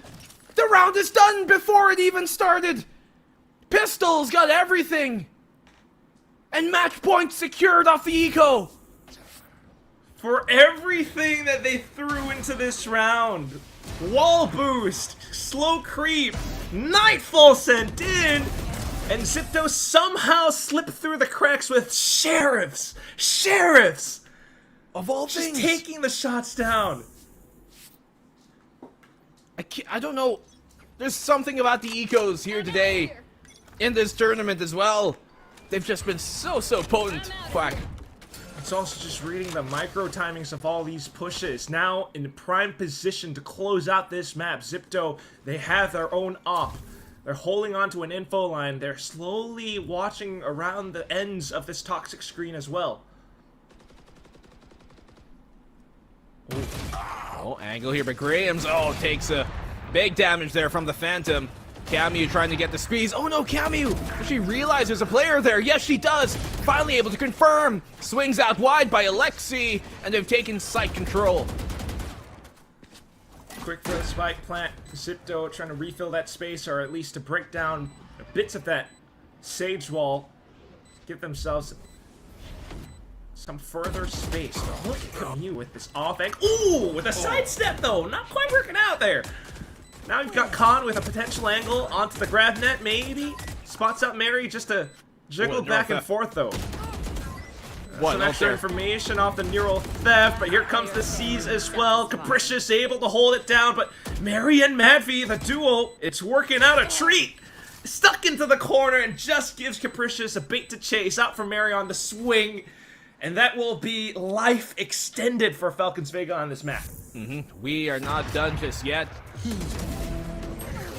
The round is done before it even started! Pistols got everything! And match point secured off the eco! For everything that they threw into this round, wall boost, slow creep, Nightfall sent in, and Zipto somehow slipped through the cracks with Sheriffs! Sheriffs! Of all just things! taking the shots down. I don't know. There's something about the ecos here today in this tournament as well. They've just been so potent. Quack. It's also just reading the micro timings of all these pushes. Now in prime position to close out this map. Zipto, they have their own op. They're holding onto an info line. They're slowly watching around the ends of this toxic screen as well. Oh, angle here, but Graham's, takes a big damage there from the Phantom. Camu trying to get the squeeze. Oh no, Camu! Does she realize there's a player there? Yes, she does! Finally able to confirm! Swings out wide by Alexi, and they've taken site control. Quick for the spike plant. Zipto trying to refill that space, or at least to break down bits of that Sage wall. Give themselves some further space. But look at Camu with this off angle. Ooh, with a sidestep though! Not quite working out there. Now you've got Khan with a potential angle onto the grab net, maybe. Spots up Mary just to jiggle back and forth, though. Some extra information off the neural theft, but here comes the C's as well. Capricious able to hold it down, but Mary and Madvi, the duo, it's working out a treat. Stuck into the corner and just gives Capricious a bait to chase. Out for Mary on the swing. And that will be life extended for Falcons Vega on this map. We are not done just yet.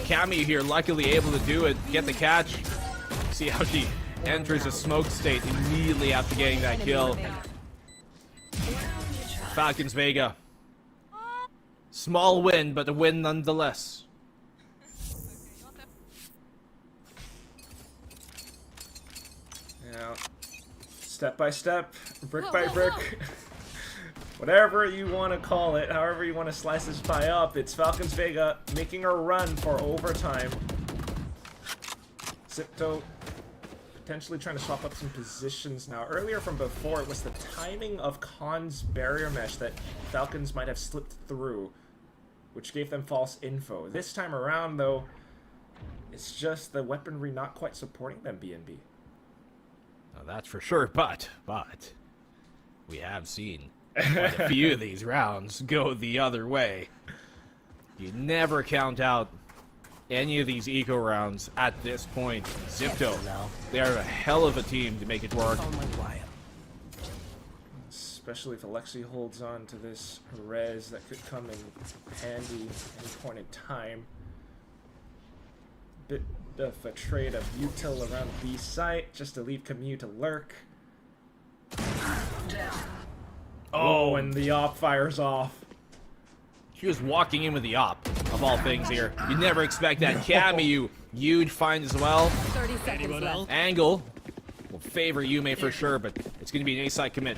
Camu here luckily able to do it, get the catch. See how she enters a smoke state immediately after getting that kill. Falcons Vega. Small win, but a win nonetheless. Now, step by step, brick by brick, whatever you want to call it, however you want to slice this pie up, it's Falcons Vega making a run for overtime. Zipto potentially trying to swap up some positions now. Earlier from before, it was the timing of Khan's barrier mesh that Falcons might have slipped through, which gave them false info. This time around, though, it's just the weaponry not quite supporting them, BNB. Oh, that's for sure, but we have seen quite a few of these rounds go the other way. You never count out any of these eco rounds at this point. Zipto, they're a hell of a team to make it work. Especially if Alexi holds on to this res that could come in handy at any point in time. Bit of a trade of util around B site just to leave Camus to lurk. Oh, and the op fires off. She was walking in with the op, of all things here. You never expect that. Camu, huge find as well. 30 seconds left. Angle will favor Yume for sure, but it's going to be an A-side commit.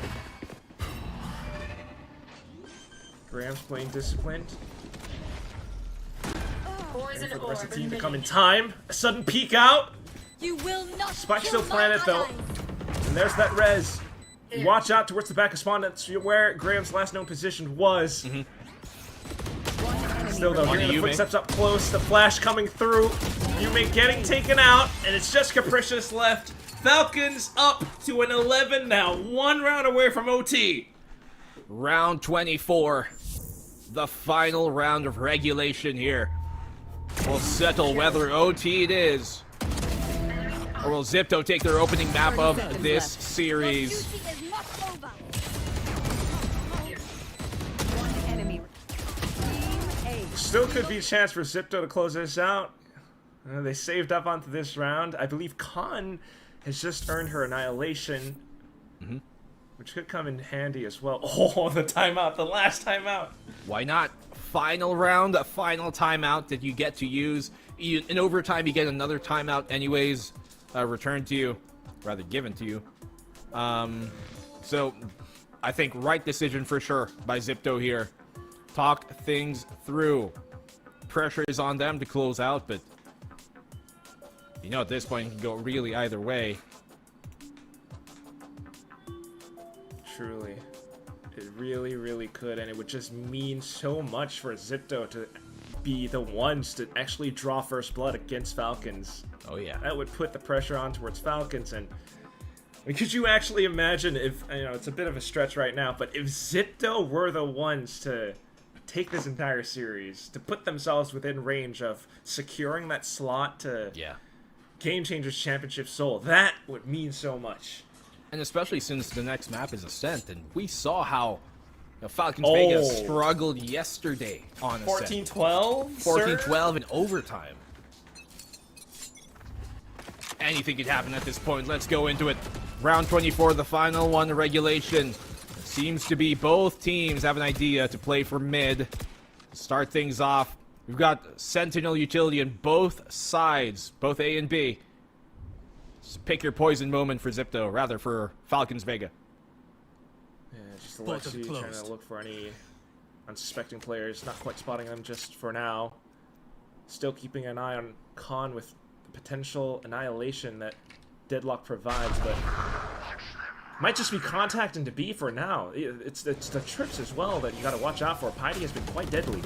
Graham's playing disciplined. Waiting for the rest of the team to come in time. A sudden peek out. You will not. Spike still planted though. And there's that res. Watch out towards the back of spawn. That's where Graham's last known position was. Still though, hearing the footsteps up close, the flash coming through. Yume getting taken out, and it's just Capricious left. Falcons up to an 11 now, 1 round away from OT. Round 24. The final round of regulation here. We'll settle whether OT it is, or will Zipto take their opening map of this series. Still could be a chance for Zipto to close this out. They saved up onto this round. I believe Khan has just earned her annihilation, which could come in handy as well. Oh, the timeout, the last timeout. Why not? Final round, a final timeout that you get to use. In overtime, you get another timeout anyways, returned to you, rather given to you. So I think right decision for sure by Zipto here. Talk things through. Pressure is on them to close out, but you know at this point it can go really either way. Truly. It really, really could, and it would just mean so much for Zipto to be the ones to actually draw first blood against Falcons. Oh yeah. That would put the pressure on towards Falcons, and I mean, could you actually imagine if, you know, it's a bit of a stretch right now, but if Zipto were the ones to take this entire series, to put themselves within range of securing that slot to Game Changers Championship Seoul, that would mean so much. And especially since the next map is Ascent, and we saw how Falcons Vegas struggled yesterday on Ascent. 14-12? 14-12 in overtime. Anything could happen at this point. Let's go into it. Round 24, the final one, regulation. Seems to be both teams have an idea to play for mid. Start things off. We've got Sentinel utility on both sides, both A and B. Just pick your poison moment for Zipto, rather for Falcons Vega. Yeah, just Alexi trying to look for any unsuspecting players, not quite spotting them just for now. Still keeping an eye on Khan with the potential annihilation that Deadlock provides, but might just be contact into B for now. It's the trips as well that you got to watch out for. Piety has been quite deadly.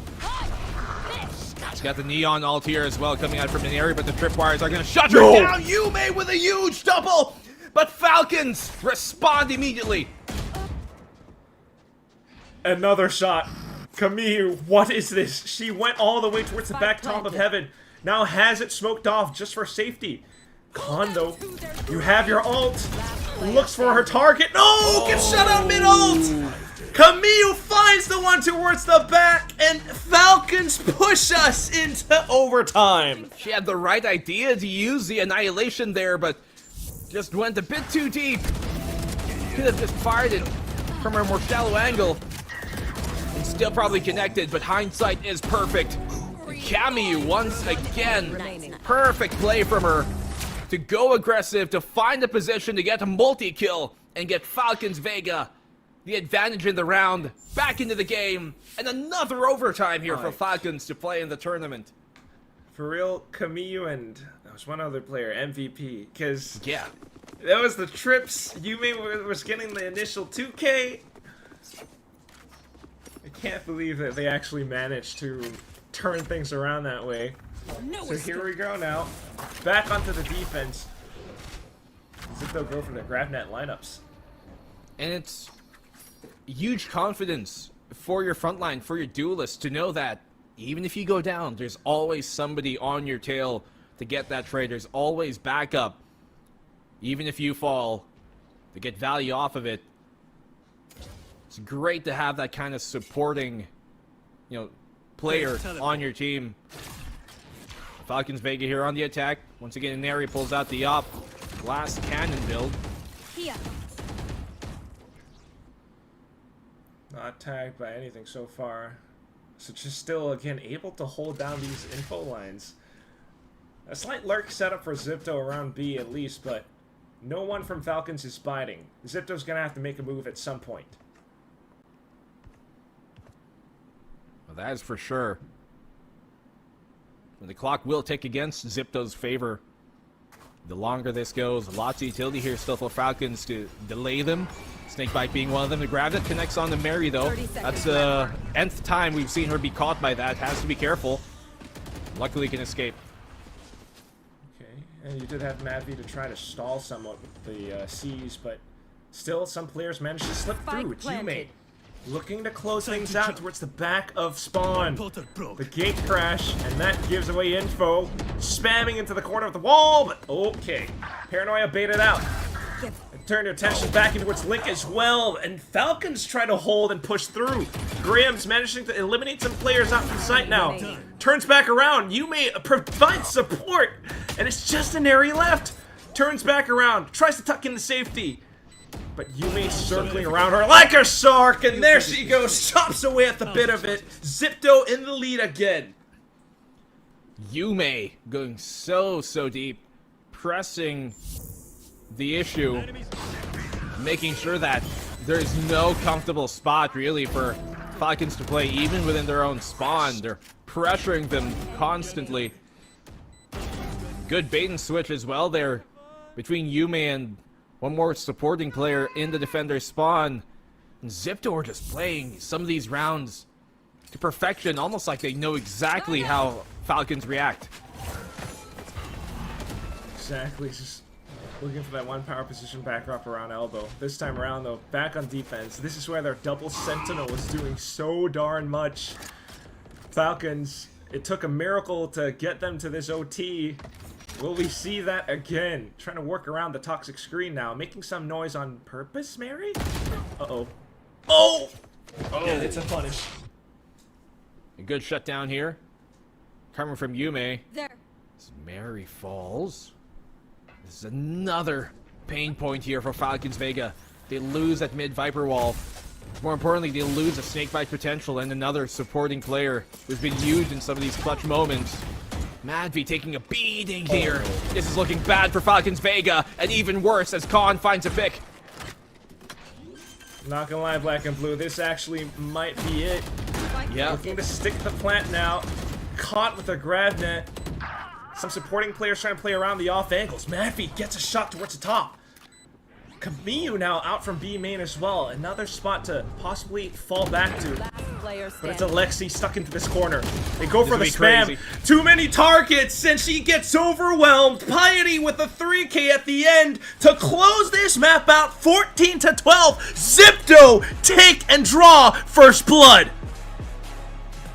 He's got the Neon ult here as well coming out from an area, but the tripwires are going to shut her down. Yume with a huge double, but Falcons respond immediately. Another shot. Camille, what is this? She went all the way towards the back top of heaven. Now has it smoked off just for safety. Khan, though, you have your ult. Looks for her target. No! Gets shut out mid-ult! Camille finds the one towards the back, and Falcons push us into overtime. She had the right idea to use the annihilation there, but just went a bit too deep. Could have just fired it from a more shallow angle. And still probably connected, but hindsight is perfect. Camille once again. Perfect play from her. To go aggressive, to find a position to get a multi-kill and get Falcons Vega the advantage in the round, back into the game, and another overtime here for Falcons to play in the tournament. For real, Camille and there was one other player, MVP, because that was the trips. Yume was getting the initial 2K. I can't believe that they actually managed to turn things around that way. So here we go now. Back onto the defense. Zipto go from the GrabNet lineups. And it's huge confidence for your frontline, for your duelists, to know that even if you go down, there's always somebody on your tail to get that trade. There's always backup. Even if you fall, to get value off of it. It's great to have that kind of supporting, player on your team. Falcons Vega here on the attack. Once again, Neri pulls out the op. Glass cannon build. Not tagged by anything so far. So just still, again, able to hold down these info lines. A slight lurk setup for Zipto around B at least, but no one from Falcons is biting. Zipto's going to have to make a move at some point. Well, that is for sure. And the clock will tick against Zipto's favor. The longer this goes, lots of utility here still for Falcons to delay them. Snakebite being one of them. The grab that connects on to Mary, though. That's the nth time we've seen her be caught by that. Has to be careful. Luckily can escape. Okay, and you did have Madvi to try to stall somewhat with the C's, but still some players managed to slip through. It's Yume looking to close things out towards the back of spawn. The gate crash, and that gives away info. Spamming into the corner of the wall, but okay. Paranoia baited out. Turn your attention back into its Link as well, and Falcons try to hold and push through. Graham's managing to eliminate some players out from sight now. Turns back around. Yume provides support, and it's just an Neri left. Turns back around, tries to tuck into safety. But Yume circling around her like a shark, and there she goes, chops away at the bit of it. Zipto in the lead again. Yume going so deep, pressing the issue, making sure that there's no comfortable spot really for Falcons to play, even within their own spawn. They're pressuring them constantly. Good bait and switch as well there between Yume and one more supporting player in the defender's spawn. And Zipto are just playing some of these rounds to perfection, almost like they know exactly how Falcons react. Exactly, just looking for that one power position back up around elbow. This time around though, back on defense. This is where their double sentinel was doing so darn much. Falcons, it took a miracle to get them to this OT. Will we see that again? Trying to work around the toxic screen now. Making some noise on purpose, Mary? Uh-oh. Oh! Oh! Yeah, it's a punish. A good shutdown here. Coming from Yume. There. As Mary falls. This is another pain point here for Falcons Vega. They lose at mid Viper Wall. More importantly, they lose a snakebite potential and another supporting player who's been used in some of these clutch moments. Madvi taking a beating here. This is looking bad for Falcons Vega, and even worse as Khan finds a pick. Not gonna lie, Black and Blue, this actually might be it. Yeah. Looking to stick the plant now. Caught with a grab net. Some supporting players trying to play around the off angles. Madvi gets a shot towards the top. Kamiyu now out from B main as well. Another spot to possibly fall back to. But it's Alexi stuck into this corner. They go for the spam. Crazy. Too many targets, and she gets overwhelmed. Piety with a 3K at the end to close this map out. 14-12. Zipto take and draw first blood.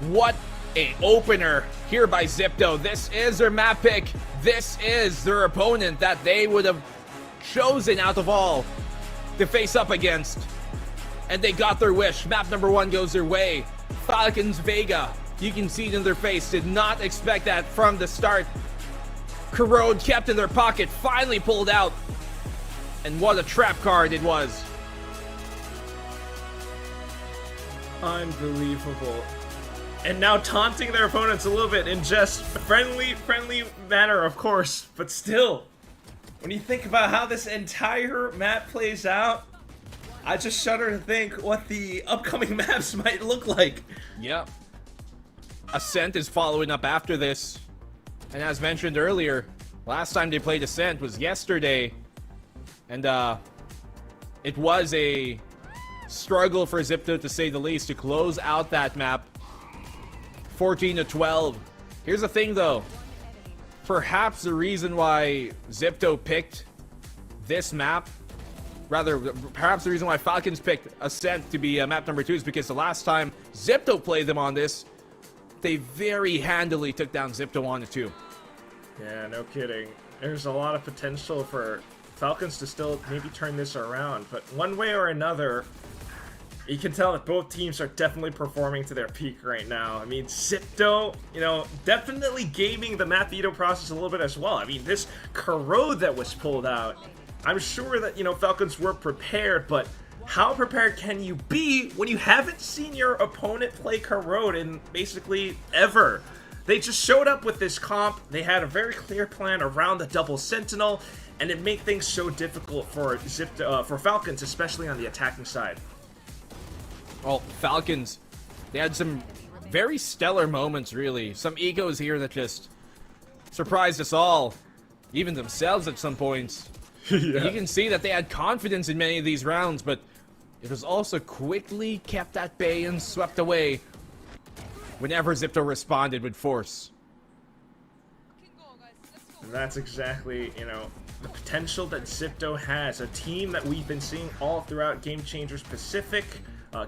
What a opener here by Zipto. This is their map pick. This is their opponent that they would have chosen out of all to face up against. And they got their wish. Map number 1 goes their way. Falcons Vega, you can see it in their face, did not expect that from the start. Corrode kept in their pocket, finally pulled out. And what a trap card it was. Unbelievable. And now taunting their opponents a little bit in just friendly manner, of course, but still. When you think about how this entire map plays out, I just shudder to think what the upcoming maps might look like. Yep. Ascent is following up after this. And as mentioned earlier, last time they played Ascent was yesterday. And it was a struggle for Zipto, to say the least, to close out that map. 14-12. Here's the thing though. Perhaps the reason why Zipto picked this map, perhaps the reason why Falcons picked Ascent to be map number 2 is because the last time Zipto played them on this, they very handily took down Zipto on the 2. Yeah, no kidding. There's a lot of potential for Falcons to still maybe turn this around, but one way or another, you can tell that both teams are definitely performing to their peak right now. I mean, Zipto, you know, definitely gaming the map veto process a little bit as well. I mean, this Corrode that was pulled out, I'm sure that, you know, Falcons were prepared, but how prepared can you be when you haven't seen your opponent play Corrode in basically ever? They just showed up with this comp. They had a very clear plan around the double sentinel, and it made things so difficult for Falcons, especially on the attacking side. Well, Falcons, they had some very stellar moments, really. Some egos here that just surprised us all, even themselves at some points. Yeah. You can see that they had confidence in many of these rounds, but it was also quickly kept at bay and swept away whenever Zipto responded with force. And that's exactly, you know, the potential that Zipto has. A team that we've been seeing all throughout Game Changers Pacific,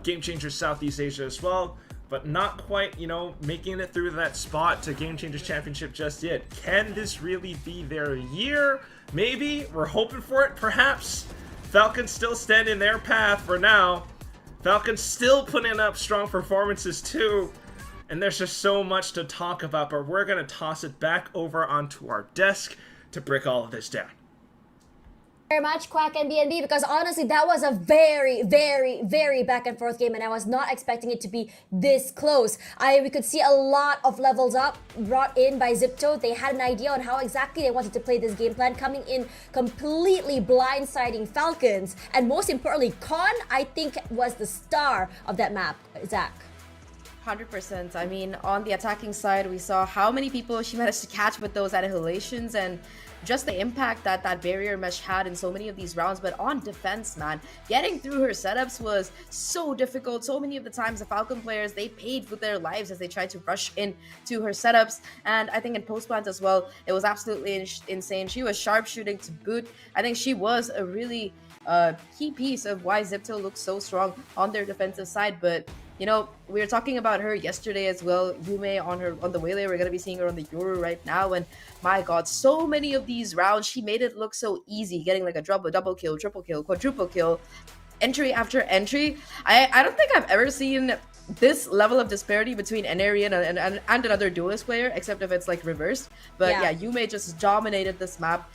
Game Changers Southeast Asia as well, but not quite, you know, making it through that spot to Game Changers Championship just yet. Can this really be their year? Maybe. We're hoping for it, perhaps. Falcons still stand in their path for now. Falcons still putting up strong performances too. And there's just so much to talk about, but we're going to toss it back over onto our desk to break all of this down. Very much, Quack and BNB, because honestly, that was a very, very, very back and forth game, and I was not expecting it to be this close. We could see a lot of levels up brought in by Zipto. They had an idea on how exactly they wanted to play this game plan, coming in completely blindsiding Falcons, and most importantly, Con, I think, was the star of that map. Zach. 100%. I mean, on the attacking side, we saw how many people she managed to catch with those annihilations and just the impact that that barrier mesh had in so many of these rounds. But on defense, man, getting through her setups was so difficult. So many of the times the Falcon players, they paid with their lives as they tried to rush into her setups. And I think in post plant as well, it was absolutely insane. She was sharpshooting to boot. I think she was a really key piece of why Zipto looks so strong on their defensive side. But you know, we were talking about her yesterday as well. Yume on the Waylay, we're gonna be seeing her on the Euro right now, and my god, so many of these rounds, she made it look so easy, getting like a double kill, triple kill, quadruple kill, entry after entry. I don't think I've ever seen this level of disparity between Eneri and another duelist player, except if it's like reversed. But yeah, Yume just dominated this map,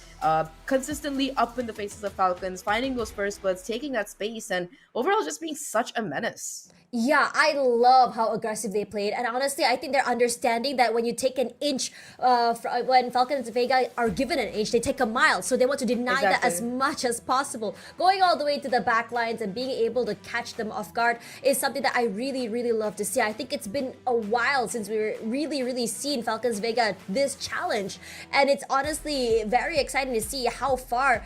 consistently up in the faces of Falcons, finding those first bloods, taking that space, and overall just being such a menace. Yeah, I love how aggressive they played, and honestly, I think they're understanding that when you take an inch, when Falcons and Vega are given an inch, they take a mile, so they want to deny that as much as possible. Going all the way to the back lines and being able to catch them off guard is something that I really, really love to see. I think it's been a while since we were really seen Falcons Vega this challenge, and it's honestly very exciting to see how far,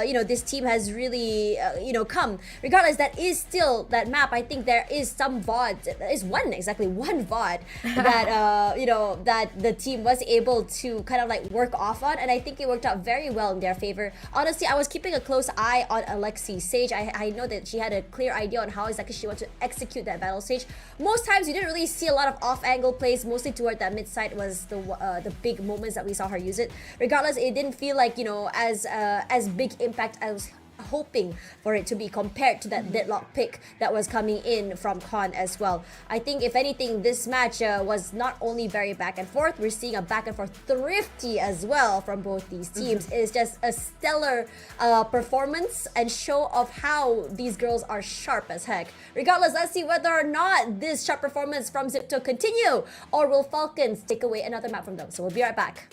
you know, this team has really, you know, come. Regardless, that is still that map. I think there is some VOD, there is one VOD that you know, that the team was able to kind of like work off on, and I think it worked out very well in their favor. Honestly, I was keeping a close eye on Alexi Sage. I know that she had a clear idea on how exactly she wanted to execute that battle stage. Most times you didn't really see a lot of off-angle plays, mostly toward that mid side was the big moments that we saw her use it. Regardless, it didn't feel like, you know, as big impact as hoping for it to be compared to that deadlock pick that was coming in from Con as well. I think if anything, this match was not only very back and forth, we're seeing a back and forth thrifty as well from both these teams. It's just a stellar performance and show of how these girls are sharp as heck. Regardless, let's see whether or not this sharp performance from Zipto continue, or will Falcons take away another map from them. So we'll be right back.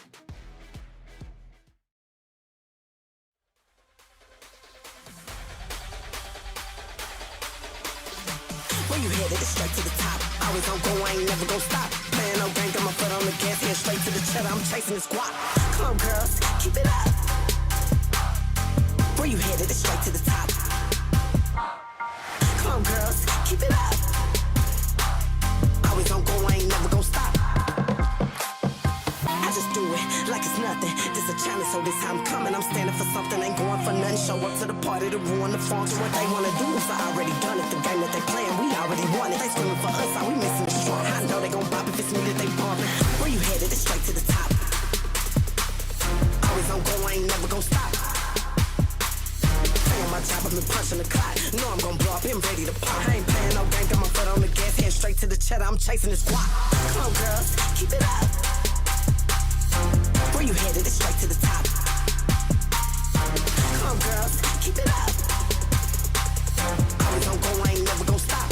Where you headed? It's straight to the top. Always on go, I ain't never gon' stop. Playing no game, got my foot on the gas, head straight to the cheddar. I'm chasing the squat. Come on, girls, keep it up. Where you headed? It's straight to the top. Come on, girls, keep it up. Always on go, I ain't never gon' stop. I just do it like it's nothing. This a challenge, so this how I'm coming. I'm standing for something, ain't going for nothing. Show up to the party to ruin the fun. To what they wanna do is I already done it. The game that they playing, we already won it. They screaming for us, how we missing the strong. I know they gon' bop if it's me that they bumping. Where you headed? It's straight to the top. Always on go, I ain't never gon' stop. Playing my job, I've been punching the clock. Know I'm gon' blow up, been ready to pop. I ain't playing no game, got my foot on the gas, head straight to the cheddar. I'm chasing the squat. Come on, girls, keep it up. Where you headed? It's straight to the top. Come on, girls, keep it up. Always on go, I ain't never gon' stop.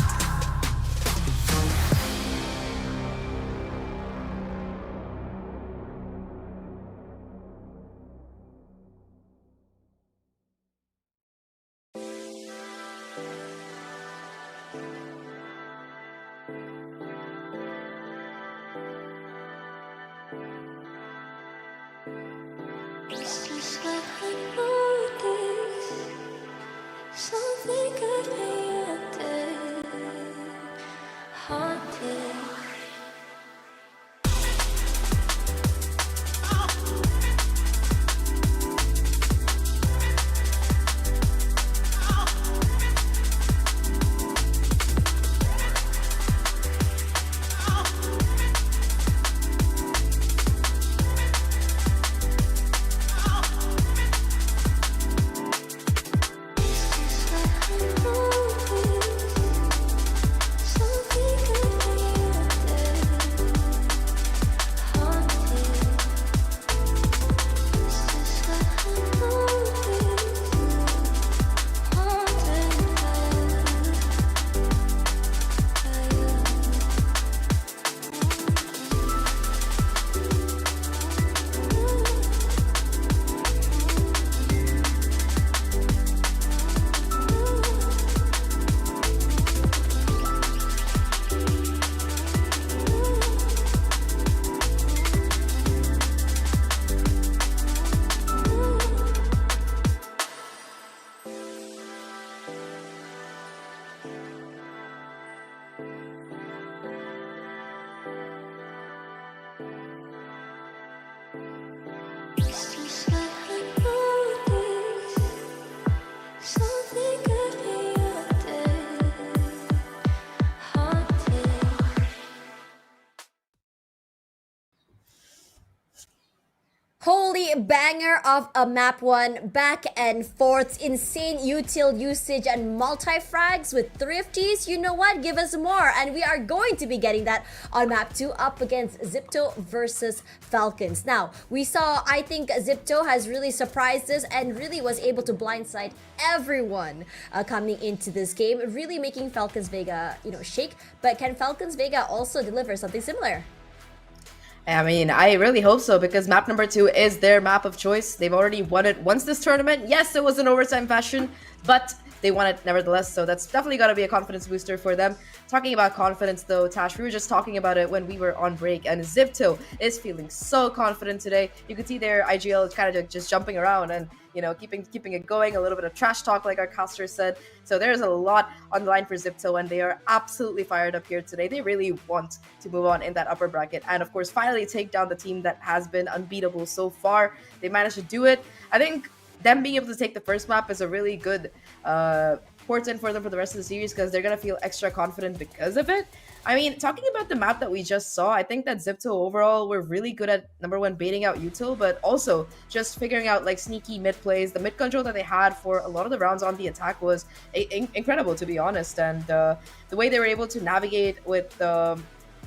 Holy banger of a map one, back and forths, insane util usage and multi-frags with thrifties. You know what? Give us more, and we are going to be getting that on map 2 up against Zipto versus Falcons. Now, we saw, I think Zipto has really surprised us and really was able to blindside everyone coming into this game, really making Falcons Vega, shake. But can Falcons Vega also deliver something similar? I mean, I really hope so, because map number 2 is their map of choice. They've already won it once this tournament. Yes, it was an overtime fashion, but they won it nevertheless, so that's definitely got to be a confidence booster for them. Talking about confidence though, Tash, we were just talking about it when we were on break, and Zipto is feeling so confident today. You could see their IGL kind of just jumping around and, keeping it going, a little bit of trash talk like our caster said. So there's a lot on the line for Zipto, and they are absolutely fired up here today. They really want to move on in that upper bracket, and of course finally take down the team that has been unbeatable so far. They managed to do it. I think them being able to take the first map is a really good portent for them for the rest of the series, because they're going to feel extra confident because of it. I mean, talking about the map that we just saw, I think that Zipto overall were really good at, number one, baiting out util, but also just figuring out like sneaky mid plays. The mid control that they had for a lot of the rounds on the attack was incredible, to be honest. And the way they were able to navigate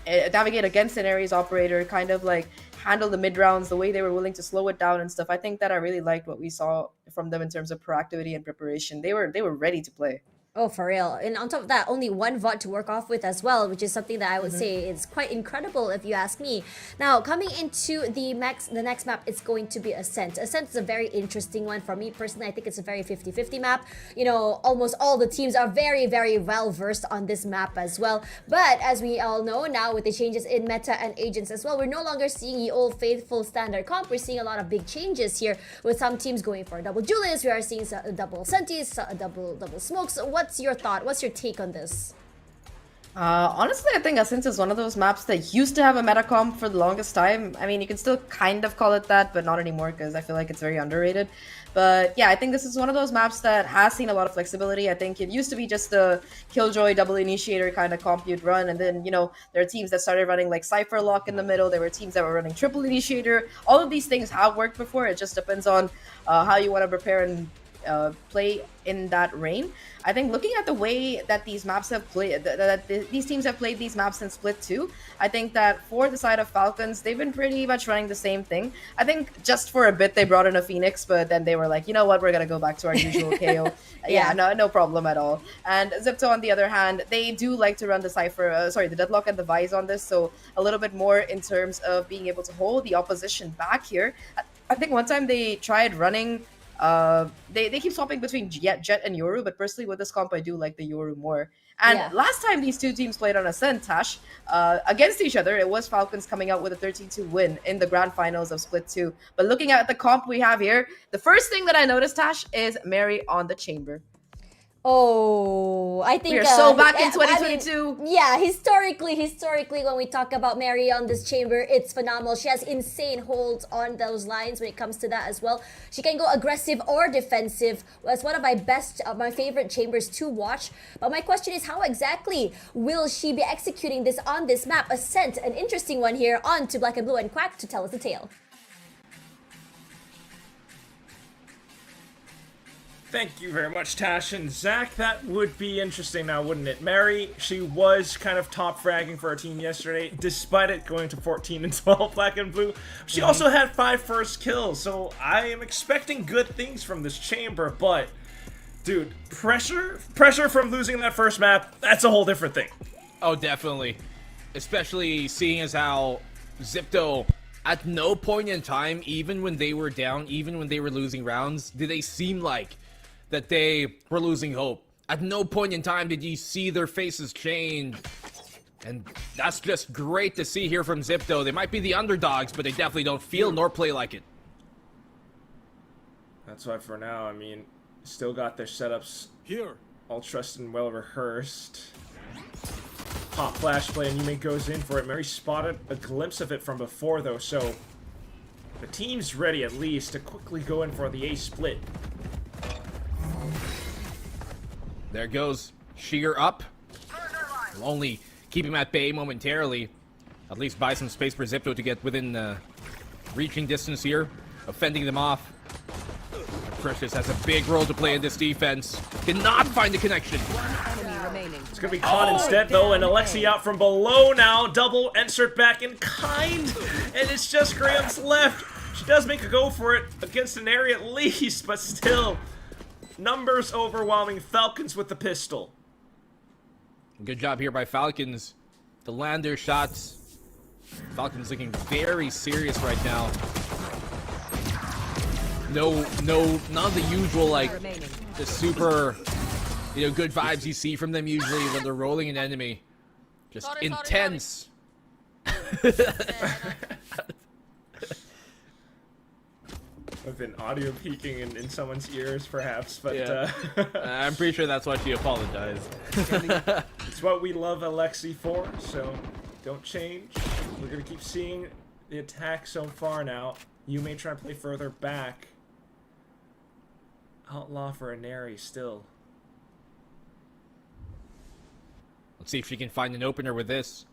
against an Ares operator, kind of like handle the mid rounds, the way they were willing to slow it down and stuff. I think that I really liked what we saw from them in terms of proactivity and preparation. They were ready to play. Oh, for real. And on top of that, only one VOD to work off with as well, which is something that I would say is quite incredible if you ask me. Now, coming into the next map, it's going to be Ascent. Ascent is a very interesting one for me personally. I think it's a very 50-50 map. Almost all the teams are very, very well versed on this map as well. But as we all know now, with the changes in meta and agents as well, we're no longer seeing the old faithful standard comp. We're seeing a lot of big changes here, with some teams going for double Julius. We are seeing double Sentis, double Smokes. What's your thought? What's your take on this? Honestly, I think Ascent is one of those maps that used to have a meta comp for the longest time. I mean, you can still kind of call it that, but not anymore, because I feel like it's very underrated. But yeah, I think this is one of those maps that has seen a lot of flexibility. I think it used to be just the Killjoy double initiator kind of comp you'd run, and then, there are teams that started running like Cypher Lock in the middle. There were teams that were running triple initiator. All of these things have worked before. It just depends on how you want to prepare and play in that reign. I think looking at the way that these maps have played, these teams have played these maps in Split 2, I think that for the side of Falcons, they've been pretty much running the same thing. I think just for a bit they brought in a Phoenix, but then they were like, you know what, we're gonna go back to our usual KO. Yeah, no problem at all. And Zipto, on the other hand, they do like to run the the Deadlock and the Vise on this, so a little bit more in terms of being able to hold the opposition back here. I think one time they tried running they keep swapping between Jet and Yoru, but personally with this comp I do like the Yoru more. And last time these two teams played on Ascent, Tash, against each other, it was Falcons coming out with a 13-2 win in the grand finals of Split 2. But looking at the comp we have here, the first thing that I noticed, Tash, is Mary on the chamber. Oh, I think we're so back in 2022. I mean, historically, when we talk about Mary on this chamber, it's phenomenal. She has insane holds on those lines when it comes to that as well. She can go aggressive or defensive. It's one of my favorite chambers to watch. But my question is, how exactly will she be executing this on this map? Ascent, an interesting one here. On to Black and Blue and Quack to tell us the tale. Thank you very much, Tash and Zach. That would be interesting now, wouldn't it? Mary, she was kind of top fragging for her team yesterday, despite it going to 14 and 12 Black and Blue. She also had 5 first kills, so I am expecting good things from this chamber, but dude, pressure from losing that first map, that's a whole different thing. Oh, definitely. Especially seeing as how Zipto, at no point in time, even when they were down, even when they were losing rounds, did they seem like that they were losing hope. At no point in time did you see their faces change. And that's just great to see here from Zipto. They might be the underdogs, but they definitely don't feel nor play like it. That's why for now, I mean, still got their setups here, all trusted and well rehearsed. Pop flash play, and Yume goes in for it. Mary spotted a glimpse of it from before though, so the team's ready at least to quickly go in for the A split. There goes Sheer up. Will only keep him at bay momentarily. At least buy some space for Zipto to get within reaching distance here. of fending them off. Precious has a big role to play in this defense. Cannot find the connection. It's gonna be Khan instead though, and Alexi out from below now. Double insert back in kind, and it's just Graham's left. She does make a go for it against an area at least, but still, numbers overwhelming. Falcons with the pistol. Good job here by Falcons to land their shots. Falcons looking very serious right now. No, none of the usual, like, the super, good vibes you see from them usually when they're rolling an enemy. Just intense. I've been audio peaking in someone's ears, perhaps, but yeah. I'm pretty sure that's why she apologized. It's what we love Alexi for, so don't change. We're gonna keep seeing the attack so far now. You may try to play further back. Outlaw for a Neri still. Let's see if she can find an opener with this.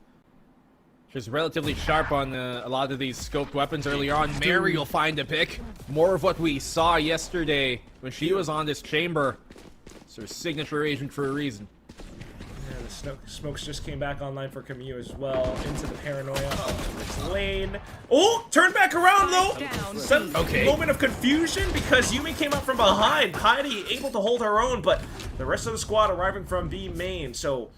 She's relatively sharp on a lot of these scoped weapons early on. Mary will find a pick. More of what we saw yesterday when she was on this chamber. It's her signature agent for a reason. Yeah, the smokes just came back online for Camus as well. Into the paranoia. This lane. Oh, turn back around though. Some moment of confusion because Yumi came up from behind. Heidi able to hold her own, but the rest of the squad arriving from B main. So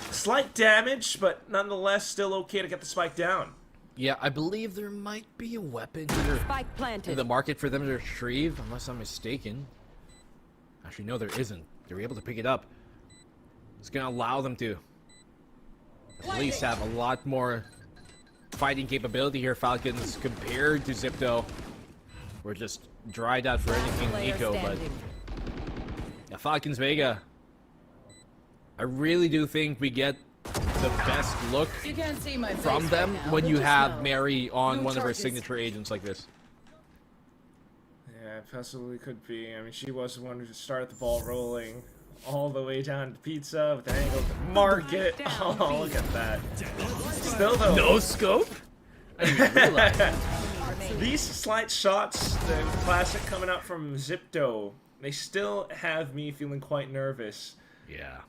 slight damage, but nonetheless still okay to get the spike down. Yeah, I believe there might be a weapon in the market for them to retrieve, unless I'm mistaken. Actually, no, there isn't. They were able to pick it up. It's going to allow them to at least have a lot more fighting capability here, Falcons, compared to Zipto. We're just dried out for anything Nico, but yeah, Falcons Vega. I really do think we get the best look from them when you have Mary on one of her signature agents like this. Yeah, it possibly could be. I mean, she was the one who started the ball rolling all the way down to pizza with the angle to market. Oh, look at that. Still though. No scope? I didn't even realize. These slight shots, the classic coming out from Zipto, they still have me feeling quite nervous. Yeah.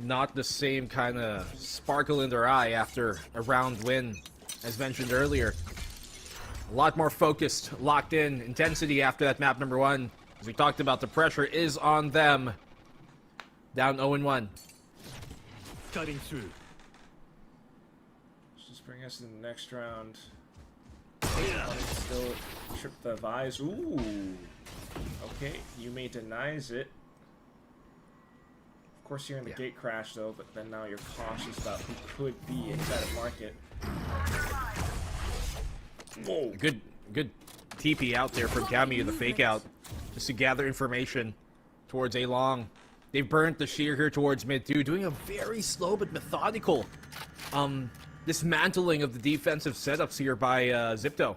Not the same kind of sparkle in their eye after a round win, as mentioned earlier. A lot more focused, locked in, intensity after that map number 1. As we talked about, the pressure is on them. Down 0-1. Cutting through. Let's just bring us to the next round. Still trip the vise. Ooh. Okay, Yume denies it. Of course, you're in the gate crash though, but then now you're cautious about who could be inside of market. Whoa. Good TP out there from Cammy, the fake out, just to gather information towards A long. They've burnt the shear here towards mid 2, doing a very slow but methodical dismantling of the defensive setups here by Zipto.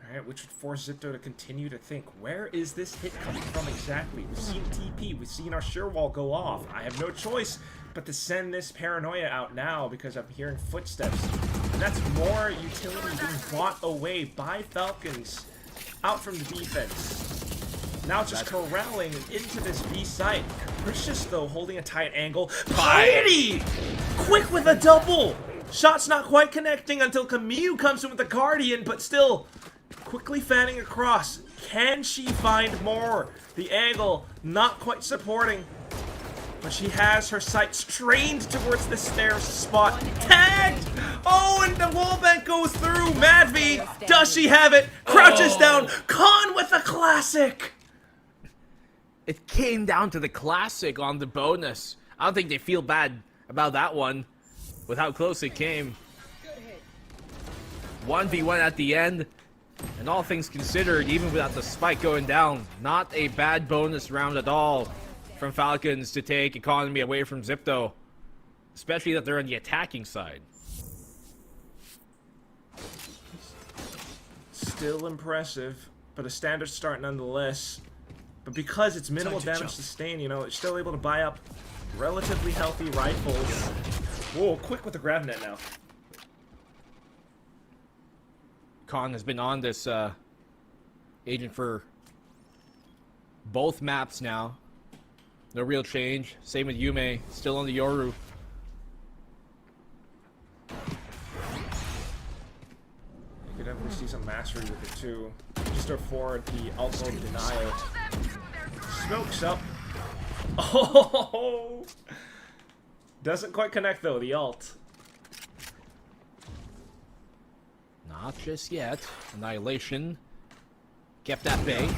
Alright, which would force Zipto to continue to think, where is this hit coming from exactly? We've seen TP, we've seen our shear wall go off. I have no choice but to send this paranoia out now because I'm hearing footsteps. And that's more utility being bought away by Falcons out from the top. Now just corralling into this B site. Capricious though, holding a tight angle. Piety! Quick with a double! Shot's not quite connecting until Camille comes in with the Guardian, but still quickly fanning across. Can she find more? The angle not quite supporting, but she has her sights trained towards the stairs spot. Tagged! Oh, and the wallbang goes through. Madvi, does she have it? Crouches down. Khan with a classic. It came down to the classic on the bonus. I don't think they feel bad about that one with how close it came. 1v1 at the end. And all things considered, even without the spike going down, not a bad bonus round at all from Falcons to take economy away from Zipto. Especially that they're on the attacking side. Still impressive, but a standard start nonetheless. But because it's minimal damage sustained, you know, it's still able to buy up relatively healthy rifles. Whoa, quick with the grab net now. Con has been on this agent for both maps now. No real change. Same with Yume, still on the Yoru. You could definitely see some mastery with it too. Just afford the alt mode denial. Smokes up. Oh! Doesn't quite connect though, the alt. Not just yet. Annihilation. Kept that bait.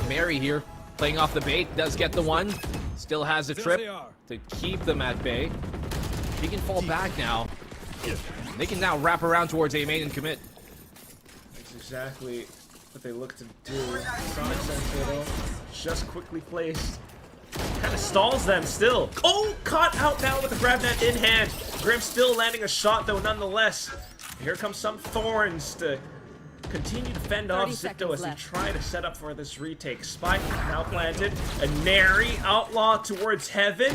Mary here, playing off the bait, does get the one. Still has a trip to keep them at bay. She can fall back now. They can now wrap around towards A main and commit. That's exactly what they look to do. Sonic Sentinel just quickly placed. Kind of stalls them still. Oh, caught out now with the grab net in hand. Grim still landing a shot though nonetheless. Here comes some thorns to continue to fend off Zipto as they try to set up for this retake. Spike now planted. A Nary outlaw towards heaven.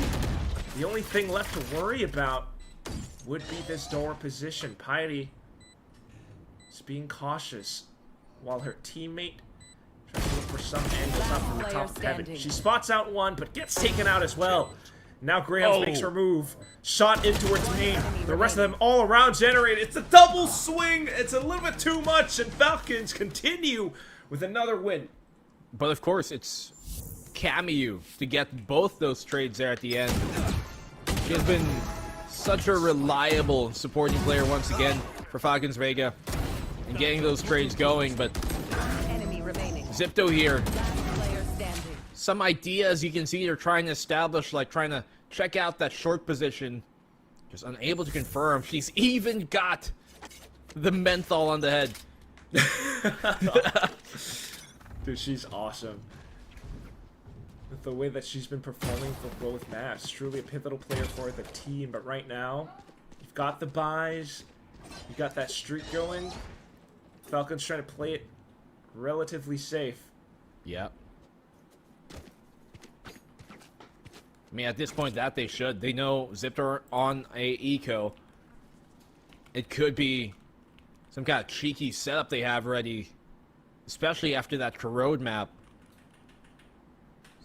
The only thing left to worry about would be this door position. Piety is being cautious while her teammate tries to look for some angles up from the top of heaven. She spots out one, but gets taken out as well. Now Grams makes her move. Shot in towards main. The rest of them all around generate. It's a double swing. It's a little bit too much, and Falcons continue with another win. But of course, it's Cameo to get both those trades there at the end. She has been such a reliable supporting player once again for Falcons Vega and getting those trades going, but Zipto here. Some ideas you can see they're trying to establish, like trying to check out that short position. Just unable to confirm. She's even got the menthol on the head. Dude, she's awesome. With the way that she's been performing for both maps. Truly a pivotal player for the team. But right now, you've got the buys. You've got that streak going. Falcons trying to play it relatively safe. Yep. I mean, at this point, that they should. They know Zipter on a eco. It could be some kind of cheeky setup they have ready, especially after that corrode map.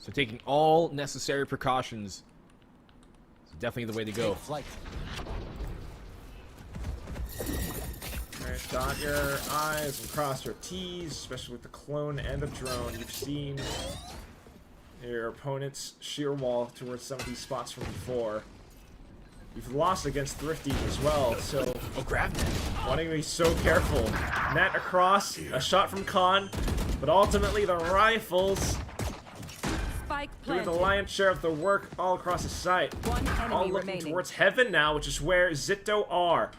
So taking all necessary precautions is definitely the way to go. Alright, dot your I's and cross your T's, especially with the clone and the drone. You've seen your opponent's sheer wall towards some of these spots from before. You've lost against Thrifty as well, so grab net. Wanting to be so careful. Net across, a shot from Khan, but ultimately the rifles doing the lion's share of the work all across the site. All looking towards heaven now, which is where Zipto are.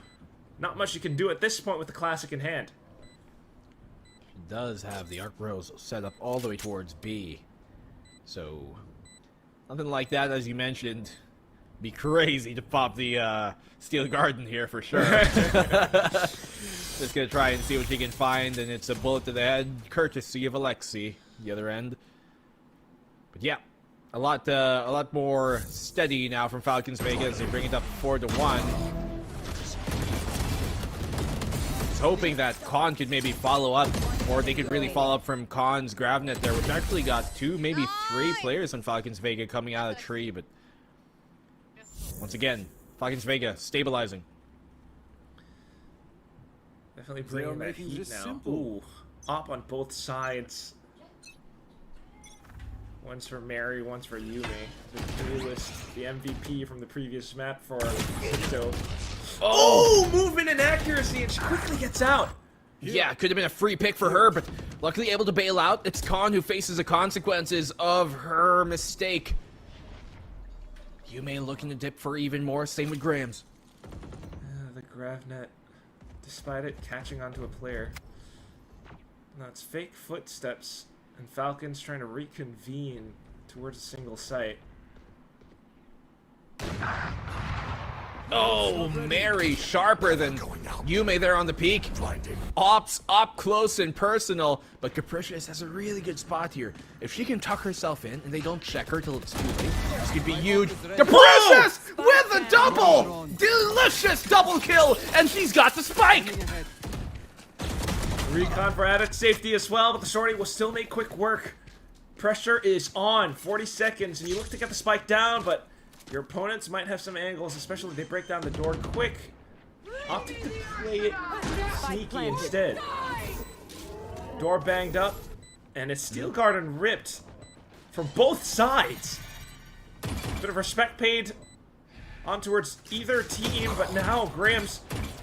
Not much you can do at this point with the classic in hand. She does have the arc rows set up all the way towards B. So, nothing like that, as you mentioned. Be crazy to pop the Steel Garden here for sure. Just gonna try and see what she can find, and it's a bullet to the head, courtesy of Alexi, the other end. But yeah, a lot more steady now from Falcons Vegas. They bring it up 4-1. Hoping that Khan could maybe follow up, or they could really follow up from Khan's Gravnet there, which actually got 2, maybe 3 players on Falcons Vega coming out of the tree, but once again, Falcons Vega stabilizing. Definitely bringing that heat now. Ooh, up on both sides. One's for Mary, one's for Yume. The duelist, the MVP from the previous map for Veto. Oh, movement and accuracy, and she quickly gets out. Yeah, could have been a free pick for her, but luckily able to bail out. It's Khan who faces the consequences of her mistake. Yume looking to dip for even more, same with Grams. The Gravnet, despite it catching onto a player. Now it's fake footsteps, and Falcons trying to reconvene towards a single site. Oh, Mary, sharper than Yume there on the peak. Ops up close and personal, but Capricious has a really good spot here. If she can tuck herself in and they don't check her till it's too late, this could be huge. Capricious with a double! Delicious double kill, and she's got the spike! Recon for added safety as well, but the shorty will still make quick work. Pressure is on. 40 seconds, and you look to get the spike down, but your opponents might have some angles, especially if they break down the door quick. Opting to play it sneaky instead. Door banged up, and it's Steel Garden ripped from both sides. Bit of respect paid on towards either team, but now Graham's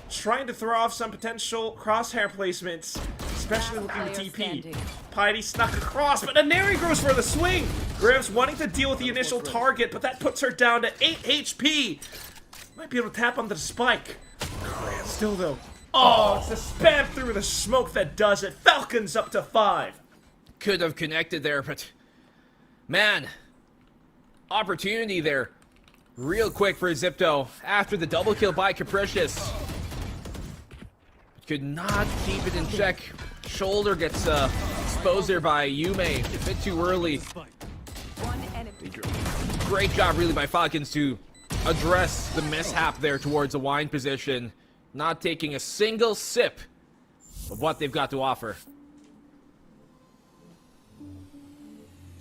trying to throw off some potential crosshair placements, especially looking at TP. Piety snuck across, but Aneri goes for the swing. Graham's wanting to deal with the initial target, but that puts her down to 8 HP. Might be able to tap onto the spike. Graham still though. Oh, it's the spam through the smoke that does it. Falcons up to 5. Could have connected there, but man, opportunity there. Real quick for Zipto after the double kill by Capricious. Could not keep it in check. Shoulder gets exposed there by Yume. A bit too early. Great job really by Falcons to address the mishap there towards a wine position. Not taking a single sip of what they've got to offer.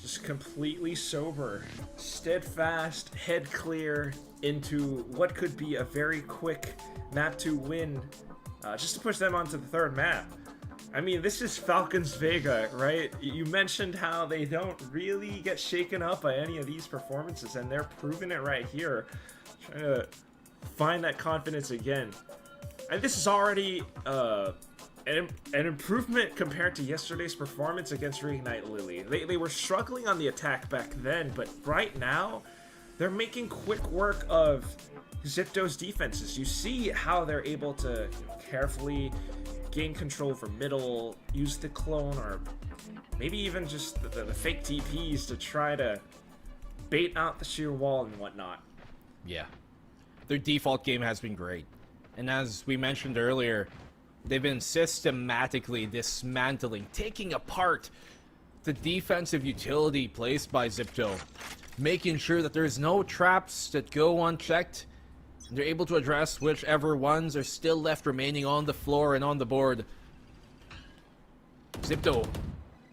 Just completely sober, steadfast, head clear into what could be a very quick map 2 win, just to push them onto the 3rd map. I mean, this is Falcons Vega, right? You mentioned how they don't really get shaken up by any of these performances, and they're proving it right here. Trying to find that confidence again. And this is already an improvement compared to yesterday's performance against Reignite Lily. They were struggling on the attack back then, but right now, they're making quick work of Zipto's defenses. You see how they're able to carefully gain control for middle, use the clone, or maybe even just the fake TPs to try to bait out the sheer wall and whatnot. Yeah. Their default game has been great. And as we mentioned earlier, they've been systematically dismantling, taking apart the defensive utility placed by Zipto, making sure that there's no traps that go unchecked. They're able to address whichever ones are still left remaining on the floor and on the board. Zipto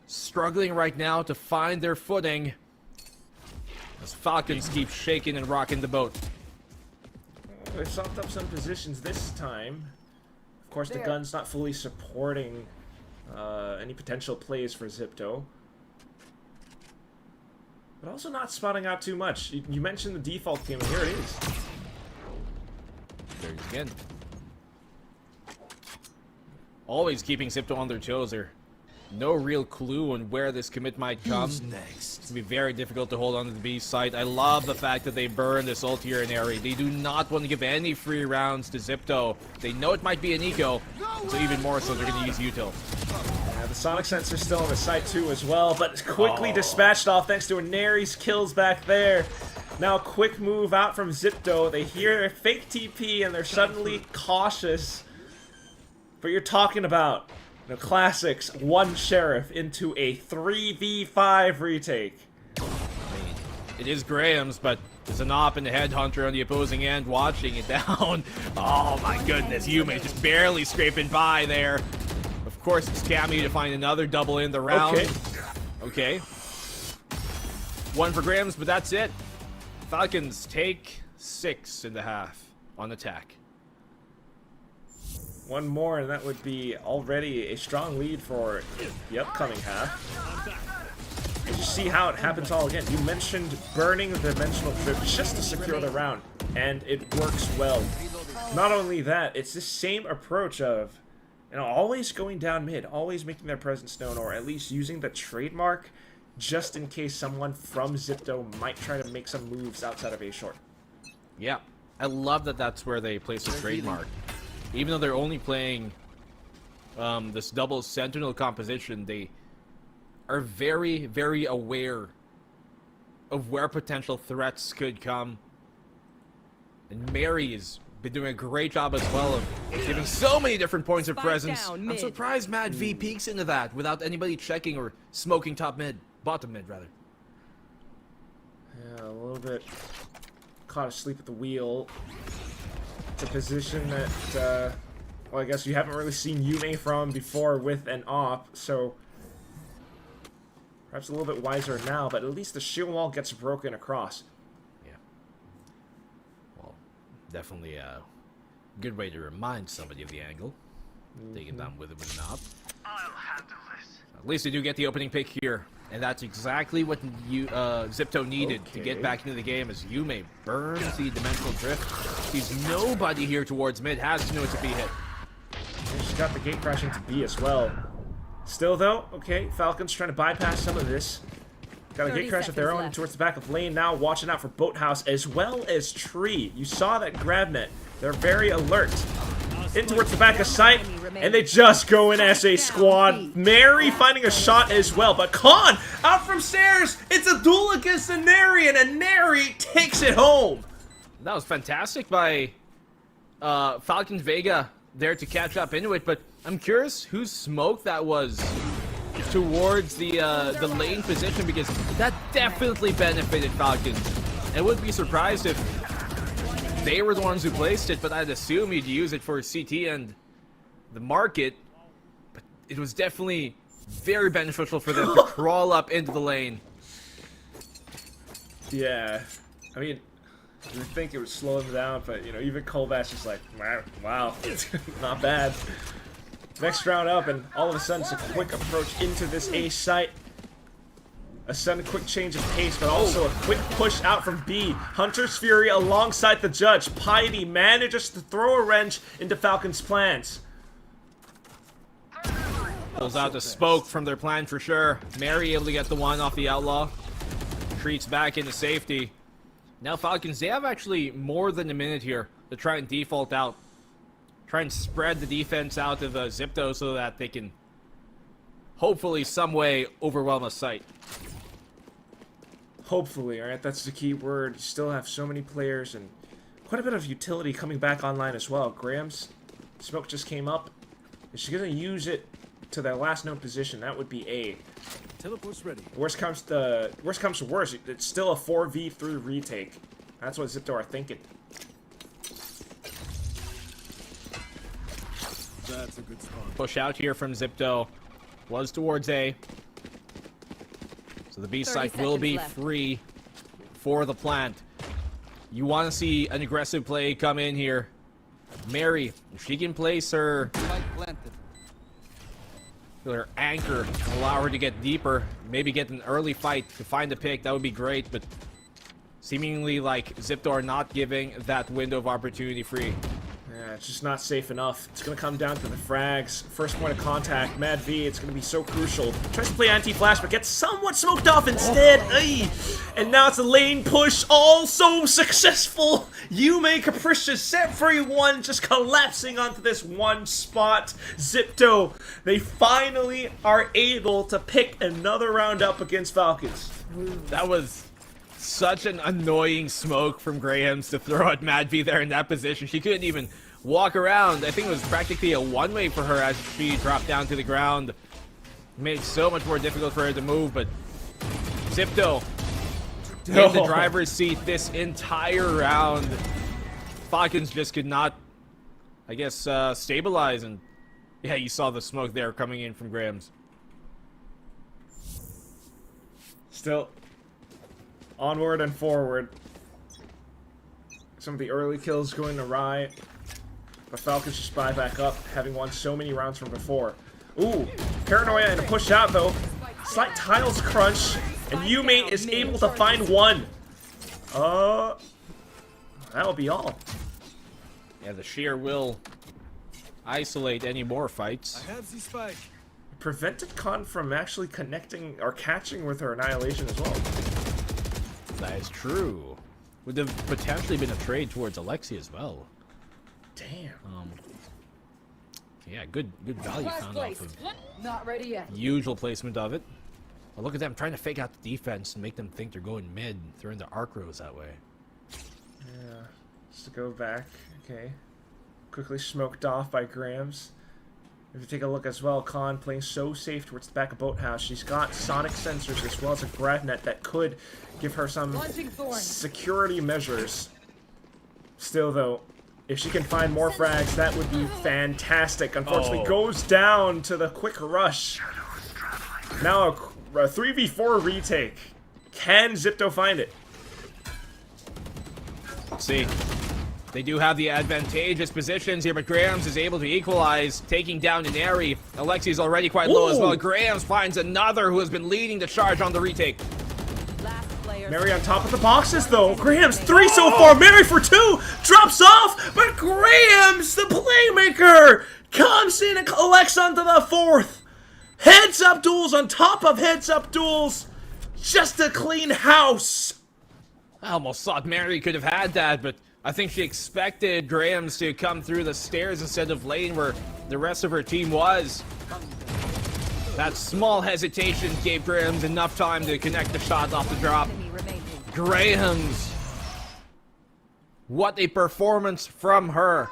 struggling right now to find their footing as Falcons keep shaking and rocking the boat. They've soft up some positions this time. Of course, the gun's not fully supporting any potential plays for Zipto. But also not spotting out too much. You mentioned the default game, and here it is. There it is again. Always keeping Zipto on their toes there. No real clue on where this commit might come. Who's next? It's going to be very difficult to hold on to the B side. I love the fact that they burn this ult here in Airy. They do not want to give any free rounds to Zipto. They know it might be an eco, so even more so they're going to use util. Yeah, the sonic sensor's still on the side too as well, but quickly dispatched off thanks to Aneri's kills back there. Now quick move out from Zipto. They hear a fake TP and they're suddenly cautious. But you're talking about the classics, one sheriff into a 3v5 retake. It is Graham's, but there's an op and a headhunter on the opposing end watching it down. Oh my goodness, Yume just barely scraping by there. Of course, it's Cammy to find another double in the round. Okay. One for Graham's, but that's it. Falcons take 6.5 on attack. One more, and that would be already a strong lead for the upcoming half. You see how it happens all again. You mentioned burning the dimensional trip just to secure the round, and it works well. Not only that, it's the same approach of, you know, always going down mid, always making their presence known, or at least using the trademark just in case someone from Zipto might try to make some moves outside of A short. Yeah, I love that that's where they place the trademark. Even though they're only playing this double sentinel composition, they are very, very aware of where potential threats could come. And Mary's been doing a great job as well of giving so many different points of presence. I'm surprised Mad V peeks into that without anybody checking or smoking top mid, bottom mid rather. Yeah, a little bit caught asleep at the wheel. It's a position that well, I guess you haven't really seen Yume from before with an op, so perhaps a little bit wiser now, but at least the shield wall gets broken across. Yeah. Well, definitely a good way to remind somebody of the angle. Taking down with an op. I'll handle this. At least they do get the opening pick here. And that's exactly what Zipto needed to get back into the game, as Yume burns the Dimensional Drift. Sees nobody here towards mid, has no XIP hit. And she's got the gate crashing to B as well. Still though, okay, Falcons trying to bypass some of this. Got a gate crash of their own towards the back of lane now, watching out for Boathouse as well as Tree. You saw that grab net. They're very alert. In towards the back of sight, and they just go in as a squad. Mary finding a shot as well, but Khan out from stairs. It's a duel against a Neri, and Neri takes it home. That was fantastic by Falcons Vega there to catch up into it, but I'm curious whose smoke that was towards the lane position, because that definitely benefited Falcons. I wouldn't be surprised if they were the ones who placed it, but I'd assume he'd use it for CT and the market. But it was definitely very beneficial for them to crawl up into the lane. Yeah, I mean, you would think it would slow them down, but you know, even Colbash is like, wow, not bad. Next round up, and all of a sudden it's a quick approach into this A site. A sudden quick change of pace, but also a quick push out from B. Hunter's Fury alongside the Judge. Piety manages to throw a wrench into Falcon's plans. Pulls out the smoke from their plan for sure. Mary able to get the one off the Outlaw. Retreats back into safety. Now Falcons, they have actually more than a minute here to try and default out. Try and spread the defense out of Zipto so that they can hopefully some way overwhelm a site. Hopefully, alright, that's the key word. You still have so many players and quite a bit of utility coming back online as well. Graham's smoke just came up. Is she going to use it to their last known position? That would be A. Teleport's ready. Worst comes to worst, it's still a 4v3 retake. That's what Zipto are thinking. That's a good spot. Push out here from Zipto was towards A. So the B site will be free for the plant. You want to see an aggressive play come in here. Mary, if she can place her anchor and allow her to get deeper, maybe get an early fight to find a pick, that would be great, but seemingly like Zipto are not giving that window of opportunity free. Yeah, it's just not safe enough. It's going to come down to the frags. First point of contact, Mad V, it's going to be so crucial. Tries to play anti-flash, but gets somewhat smoked off instead. Ay. And now it's a lane push, also successful. Yume Capricious set free one, just collapsing onto this one spot. Zipto, they finally are able to pick another round up against Falcons. That was such an annoying smoke from Graham's to throw at Mad V there in that position. She couldn't even walk around. I think it was practically a one-way for her as she dropped down to the ground. Made it so much more difficult for her to move, but Zipto in the driver's seat this entire round. Falcons just could not, I guess, stabilize, and yeah, you saw the smoke there coming in from Graham's. Still onward and forward. Some of the early kills going awry, but Falcons just buy back up, having won so many rounds from before. Ooh, Paranoia and a push out though. Slight tiles crunch, and Yume is able to find one. That'll be all. Yeah, the shear will isolate any more fights. I have the spike. Prevented Khan from actually connecting or catching with her annihilation as well. That is true. Would have potentially been a trade towards Alexi as well. Damn. Yeah, good value found off of Not ready yet. usual placement of it. But look at them trying to fake out the defense and make them think they're going mid, throwing the arc rows that way. Yeah, just to go back. Okay. Quickly smoked off by Grams. If you take a look as well, Khan playing so safe towards the back of Boathouse. She's got sonic sensors as well as a grab net that could give her some security measures. Still though, If she can find more frags, that would be fantastic. Unfortunately, Oh. goes down to the quick rush. Now a 3v4 retake. Can Zipto find it? Let's see. They do have the advantageous positions here, but Grams is able to equalize, taking down Inari. Alexi's already quite low as well. Grams finds another who has been leading the charge on the retake. Mary on top of the boxes, though. Grams 3 so far. Mary for 2. Drops off. But Grams, the playmaker, comes in and collects onto the 4th. Heads-up duels on top of heads-up duels. Just a clean house. I almost thought Mary could have had that, but I think she expected Grams to come through the stairs instead of lane where the rest of her team was. That small hesitation gave Grams enough time to connect the shot off the drop. Grams. What a performance from her.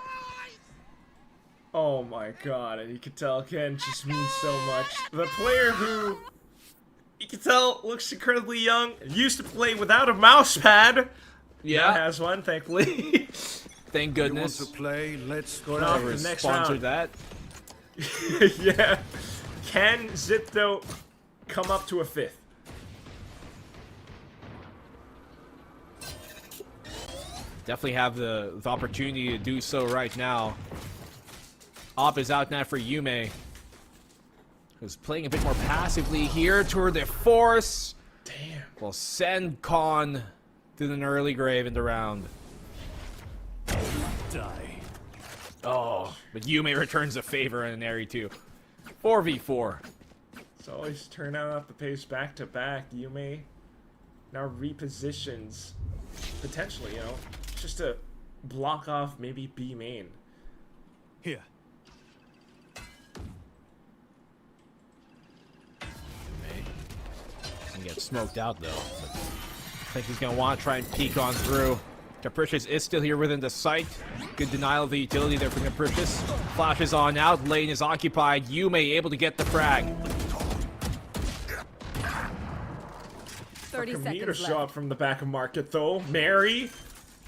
Oh my god, and you can tell Ken just means so much. The player who, you can tell, looks incredibly young, used to play without a mouse pad. Yeah. Now has one, thankfully. Thank goodness. You want to play? Let's Going off the next sponsored round. that. Yeah. Can Zipto come up to a 5th? Definitely have the opportunity to do so right now. Op is out now for Yume, who's playing a bit more passively here toward the force. Damn. Will send Con to an early grave in the round. Die. Oh, but Yume returns a favor in an area too. 4v4. It's always turn out off the pace back to back. Yume now repositions, potentially, you know, just to block off maybe B main. Here. Gonna get smoked out though. But I think he's gonna want to try and peek on through. Capricious is still here within the site. Good denial of the utility there from Capricious. Flashes on out. Lane is occupied. Yume able to get the frag. 30 A meter seconds shot left. from the back of market though. Mary,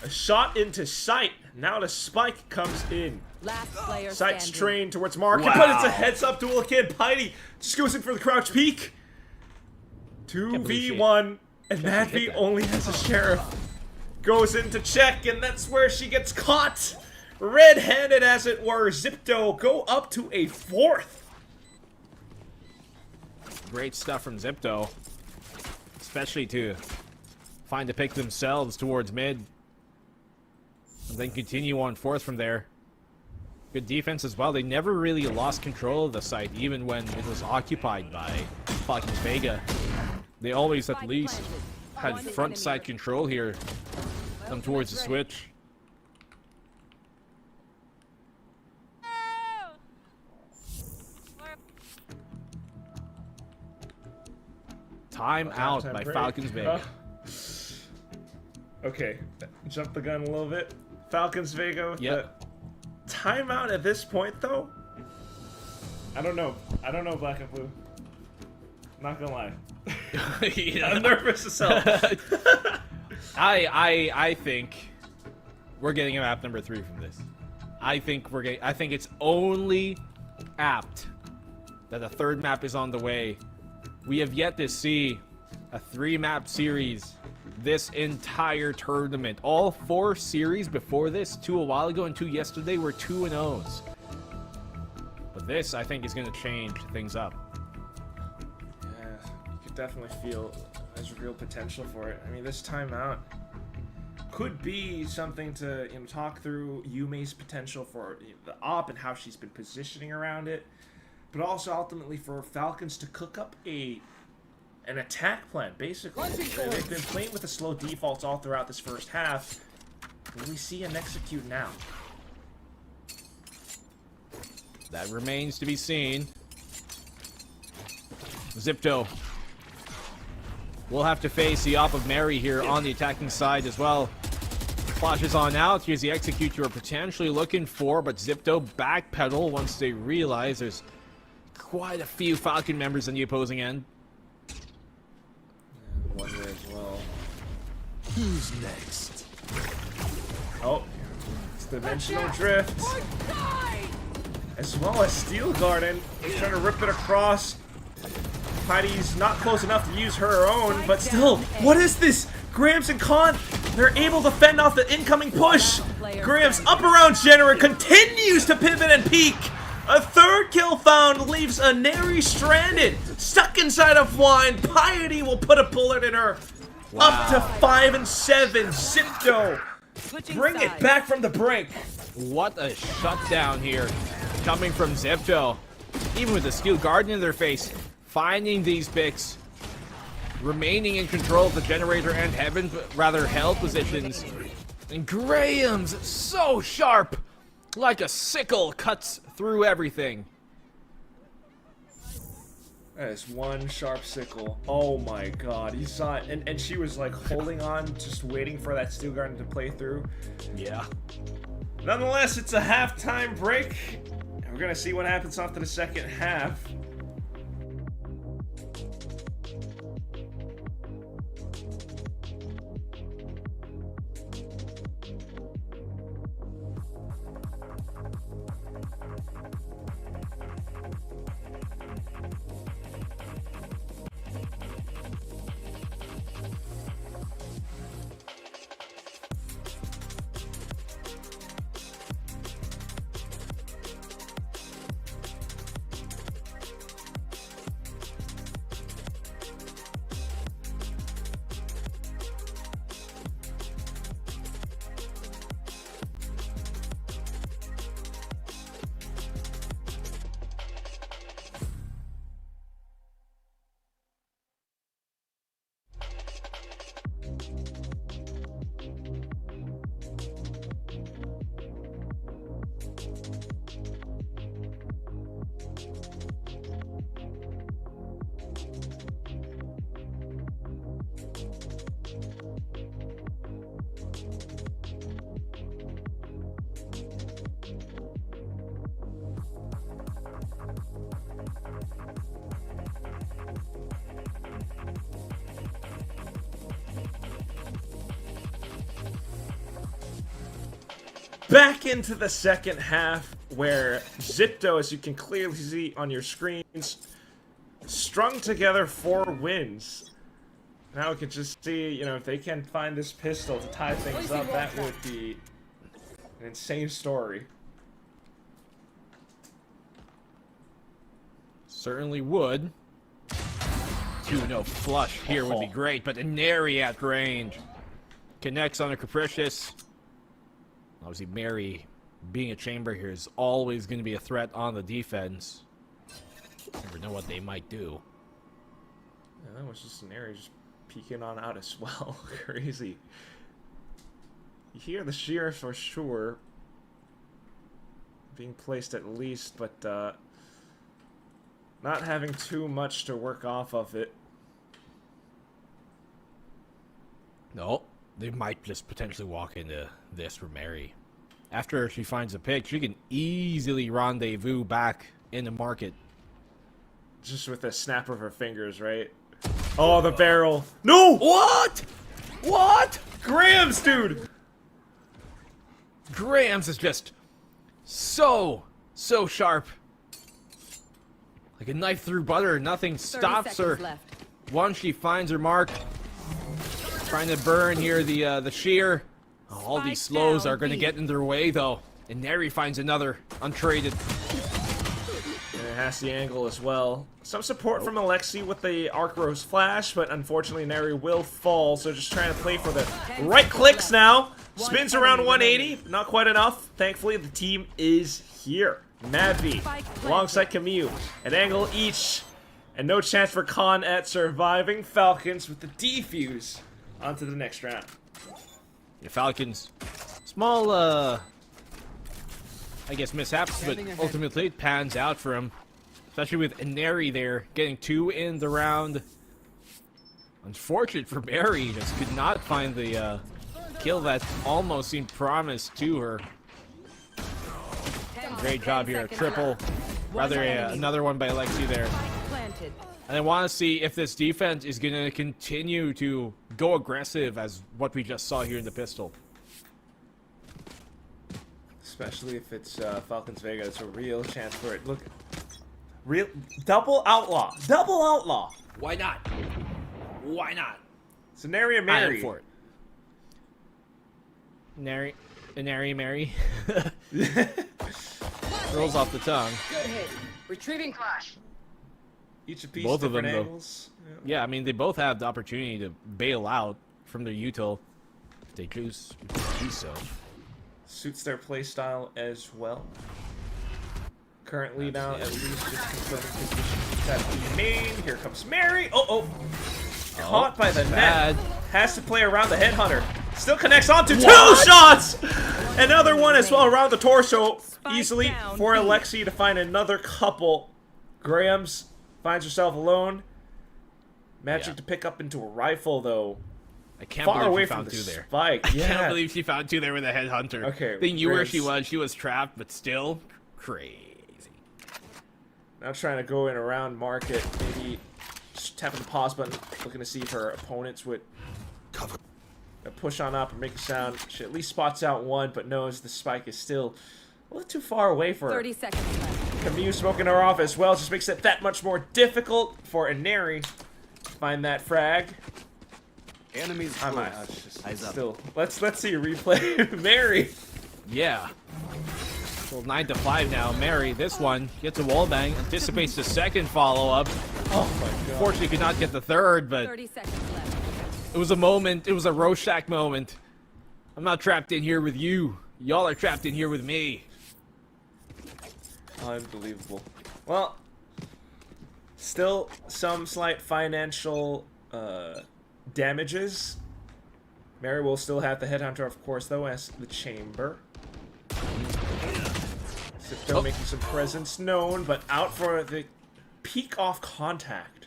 a shot into sight. Now the spike comes in. Last player Sight's standing. trained towards market, Wow. but it's a heads-up duel again. Piety just goes in for the crouch peek. believe 2v1, and Can't believe Madvi that. only has a sheriff. Goes in to check, and that's where she gets caught. Red-handed, as it were. Zipto go up to a 4th. Great stuff from Zipto. Especially to find a pick themselves towards mid. And then continue on 4th from there. Good defense as well. They never really lost control of the site, even when it was occupied by Falcons Vega. They always at least had front side control here. Come towards the switch. Time out Time by break. Falcons Vega. Okay, jump the gun a little bit. Falcons Vega with Yep. the timeout at this point, though. I don't know. I don't know, Black and Blue. Not gonna lie. Yeah. I'm nervous as hell. I think we're getting a map number 3 from this. I think it's only apt that a 3rd map is on the way. We have yet to see a 3-map series this entire tournament. All 4 series before this, 2 a while ago and 2 yesterday, were 2-0s. But this, I think, is going to change things up. Yeah, you could definitely feel there's real potential for it. I mean, this timeout could be something to talk through Yume's potential for the op and how she's been positioning around it, but also ultimately for Falcons to cook up an attack plan. Basically, they've been playing with the slow defaults all throughout this first half. Will we see an execute now? That remains to be seen. Zipto will have to face the op of Mary here on the attacking side as well. Flashes on out. Here's the execute you were potentially looking for, but Zipto backpedal once they realize there's quite a few Falcon members on the opposing end. Wonder as well. Who's next? Oh, it's Dimensional Drift. As well as Steel Garden. He's trying to rip it across. Heidi's not close enough to use her own, but still, what is this? Grams and Khan, they're able to fend off the incoming push. Grams up around Jenner, continues to pivot and peek. A third kill found, leaves a Neri stranded, stuck inside of Wine. Piety will put a bullet in her. Wow. Up to 5 and 7. Zipto, bring it back from the brink. What a shutdown here, coming from Zipto. Even with the Steel Garden in their face, finding these picks, remaining in control of the generator and heaven, rather held positions. And Graham's so sharp, like a sickle, cuts through everything. That is one sharp sickle. Oh my god, he saw it, and she was like holding on, just waiting for that Steel Garden to play through. Yeah. Nonetheless, it's a halftime break. And we're gonna see what happens after the second half. Back into the second half, where Zipto, as you can clearly see on your screens, strung together 4 wins. Now we can just see, you know, if they can find this pistol to tie things up, that would be an insane story. Certainly would. 2-0 flush here would be great, but Neri at range. Connects on a Capricious. Obviously, Mary, being a chamber here, is always going to be a threat on the defense. Never know what they might do. Yeah, that was just an area just peeking on out as well. Crazy. You hear the shear for sure being placed at least, but not having too much to work off of it. No, they might just potentially walk into this for Mary. After she finds a pick, she can easily rendezvous back in the market. Just with a snap of her fingers, right? Oh, the barrel. No! What? What? Grams, dude! Grams is just so sharp. Like a knife through butter, nothing stops her. Once she finds her mark. Trying to burn here the shear. Oh, all these slows are going to get in their way, though. And Neri finds another untraded. And it has the angle as well. Some support from Alexi with the Arc Rose Flash, but unfortunately Neri will fall, so just trying to play for the right clicks now. Spins around 180, not quite enough. Thankfully, the team is here. Mavi alongside Camille, an angle each, and no chance for Khan at surviving. Falcons with the defuse onto the next round. The Falcons, small, I guess mishaps, but ultimately it pans out for him. Especially with Neri there, getting 2 in the round. Unfortunate for Mary, just could not find the kill that almost seemed promised to her. Great job here, triple. Rather, another one by Alexi there. And I want to see if this defense is going to continue to go aggressive as what we just saw here in the pistol. Especially if it's Falcons Vega, it's a real chance for it. Look, real double outlaw. Double outlaw. Why not? Why not? Scenario Mary. For it. Nary Mary. Rolls off the tongue. Good hit. Retrieving flash. Each a piece, both of them, different though. angles. Yeah, I mean, they both have the opportunity to bail out from their util if they choose to do so. Suits their playstyle as well. Currently now, at least just confirming positions that we made. Here comes Mary. Caught by the net. Has to play around the headhunter. Still connects onto two shots! Another one as well around the torso. Easily for Alexi to find another couple. Grahams finds herself alone. Magic to pick up into a rifle, though. I can't Far believe away she from found the two there. spike. I can't believe she found two there with a headhunter. Okay, They knew where she Grahams. was. She was trapped, but still crazy. Now trying to go in around market. Maybe just tapping the pause button. Looking to see if her opponents would push on up or make a sound. She at least spots out one, but knows the spike is still a little too far away for her. 30 seconds left. Camus smoking her off as well. Just makes it that much more difficult for Inari to find that frag. Enemies I might close. just still. Let's see a replay. Mary. Yeah. Well, 9 to 5 now. Mary, this one gets a wall bang, anticipates the second follow-up. Oh my god. Fortunately, could not get the third, but 30 seconds left. it was a moment. It was a Rorschach moment. I'm not trapped in here with you. Y'all are trapped in here with me. Unbelievable. Well, still some slight financial damages. Mary will still have the headhunter, of course, though, as the chamber. Sipto making some presence known, but out for the peek off contact.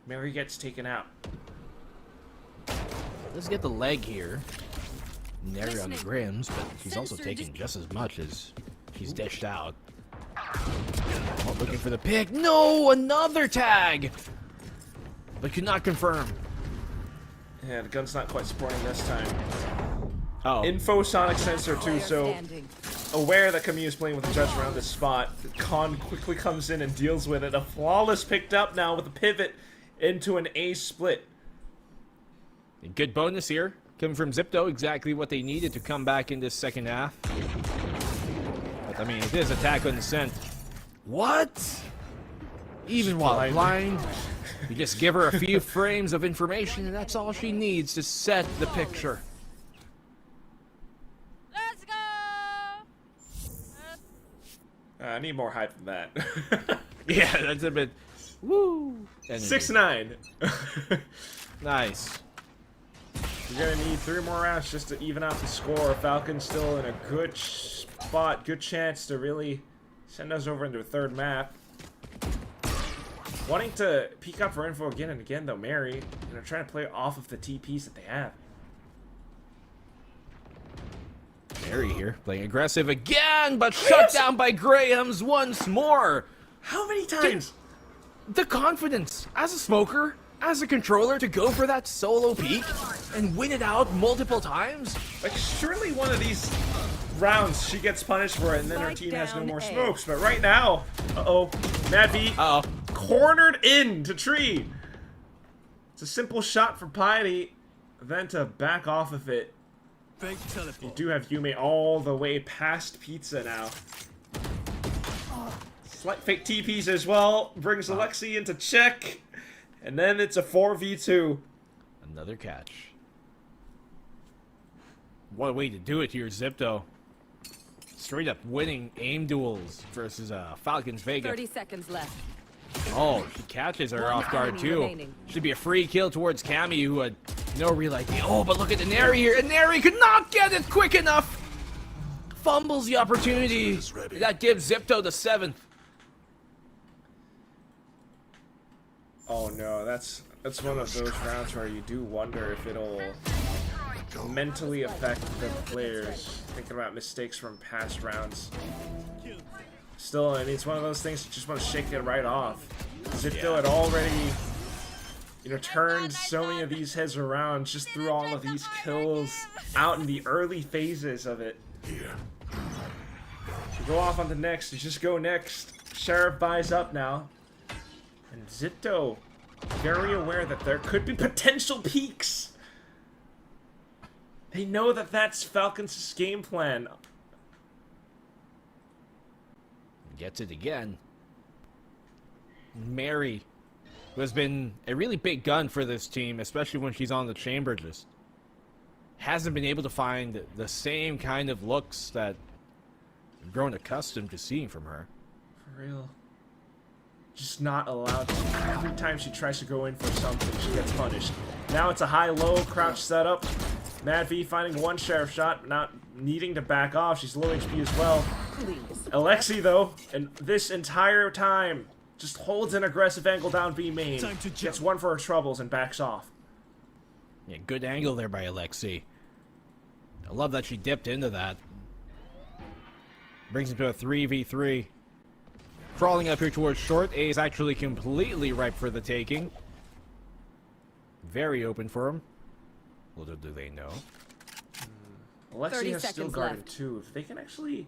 Mary gets taken out. Let's get the leg here. Nary on the Grims, but he's also taking just as much as he's dished out. Oh, looking for the pick. No, another tag! But could not confirm. Yeah, the gun's not quite supporting this time. Oh. Infosonic sensor too, so aware that Camus is playing with the judge around this spot. Khan quickly comes in and deals with it. A flawless picked up now with a pivot into an A split. A good bonus here. Coming from Zipto, exactly what they needed to come back in this second half. But I mean, it is attack on the scent. What? Even while blind, you just give her a few frames of information and that's all she needs to set the picture. Let's go! I need more hype than that. Yeah, that's a bit. Woo! 6-9. Nice. You're gonna need 3 more rounds just to even out the score. Falcons still in a good spot, good chance to really send us over into a third map. Wanting to peek up for info again and again, though, Mary, trying to play off of the TPs that they have. Mary here, playing aggressive again, but shut down by Grahams once more. How many times? The confidence as a smoker, as a controller, to go for that solo peek and win it out multiple times. Like, surely one of these rounds she gets punished for it and then her team has no more smokes. But right now, Mad V cornered into tree. It's a simple shot for Piety, then to back off of it. You do have Yume all the way past Pizza now. Slight fake TPs as well, brings Alexi into check. And then it's a 4v2. Another catch. What a way to do it here, Zipto. Straight up winning aim duels versus Falcons Vega. 30 seconds left. Oh, she catches her off guard too. Should be a free kill towards Cammy, who had no real idea. Oh, but look at Inari here. Inari could not get it quick enough. Fumbles the opportunity. That gives Zipto the 7th. Oh no, that's one of those rounds where you do wonder if it'll mentally affect the players. Thinking about mistakes from past rounds. Still, I mean, it's one of those things you just want to shake it right off. Zipto had already, turned so many of these heads around just through all of these kills out in the early phases of it. go off on the next. You just go next. Sheriff buys up now. And Zipto, very aware that there could be potential peaks. They know that that's Falcons' game plan. Gets it again. Mary, who has been a really big gun for this team, especially when she's on the chamber, just hasn't been able to find the same kind of looks that we've grown accustomed to seeing from her. For real. Just not allowed to. Every time she tries to go in for something, she gets punished. Now it's a high-low crouch setup. Mad V finding one sheriff shot, not needing to back off. She's low HP as well. Alexi, though, and this entire time, just holds an aggressive angle down B main. Gets one for her troubles and backs off. Yeah, good angle there by Alexi. I love that she dipped into that. Brings him to a 3v3. Crawling up here towards short. A is actually completely ripe for the taking. Very open for him. Little do they know. Alexi has still guarded too. If they can actually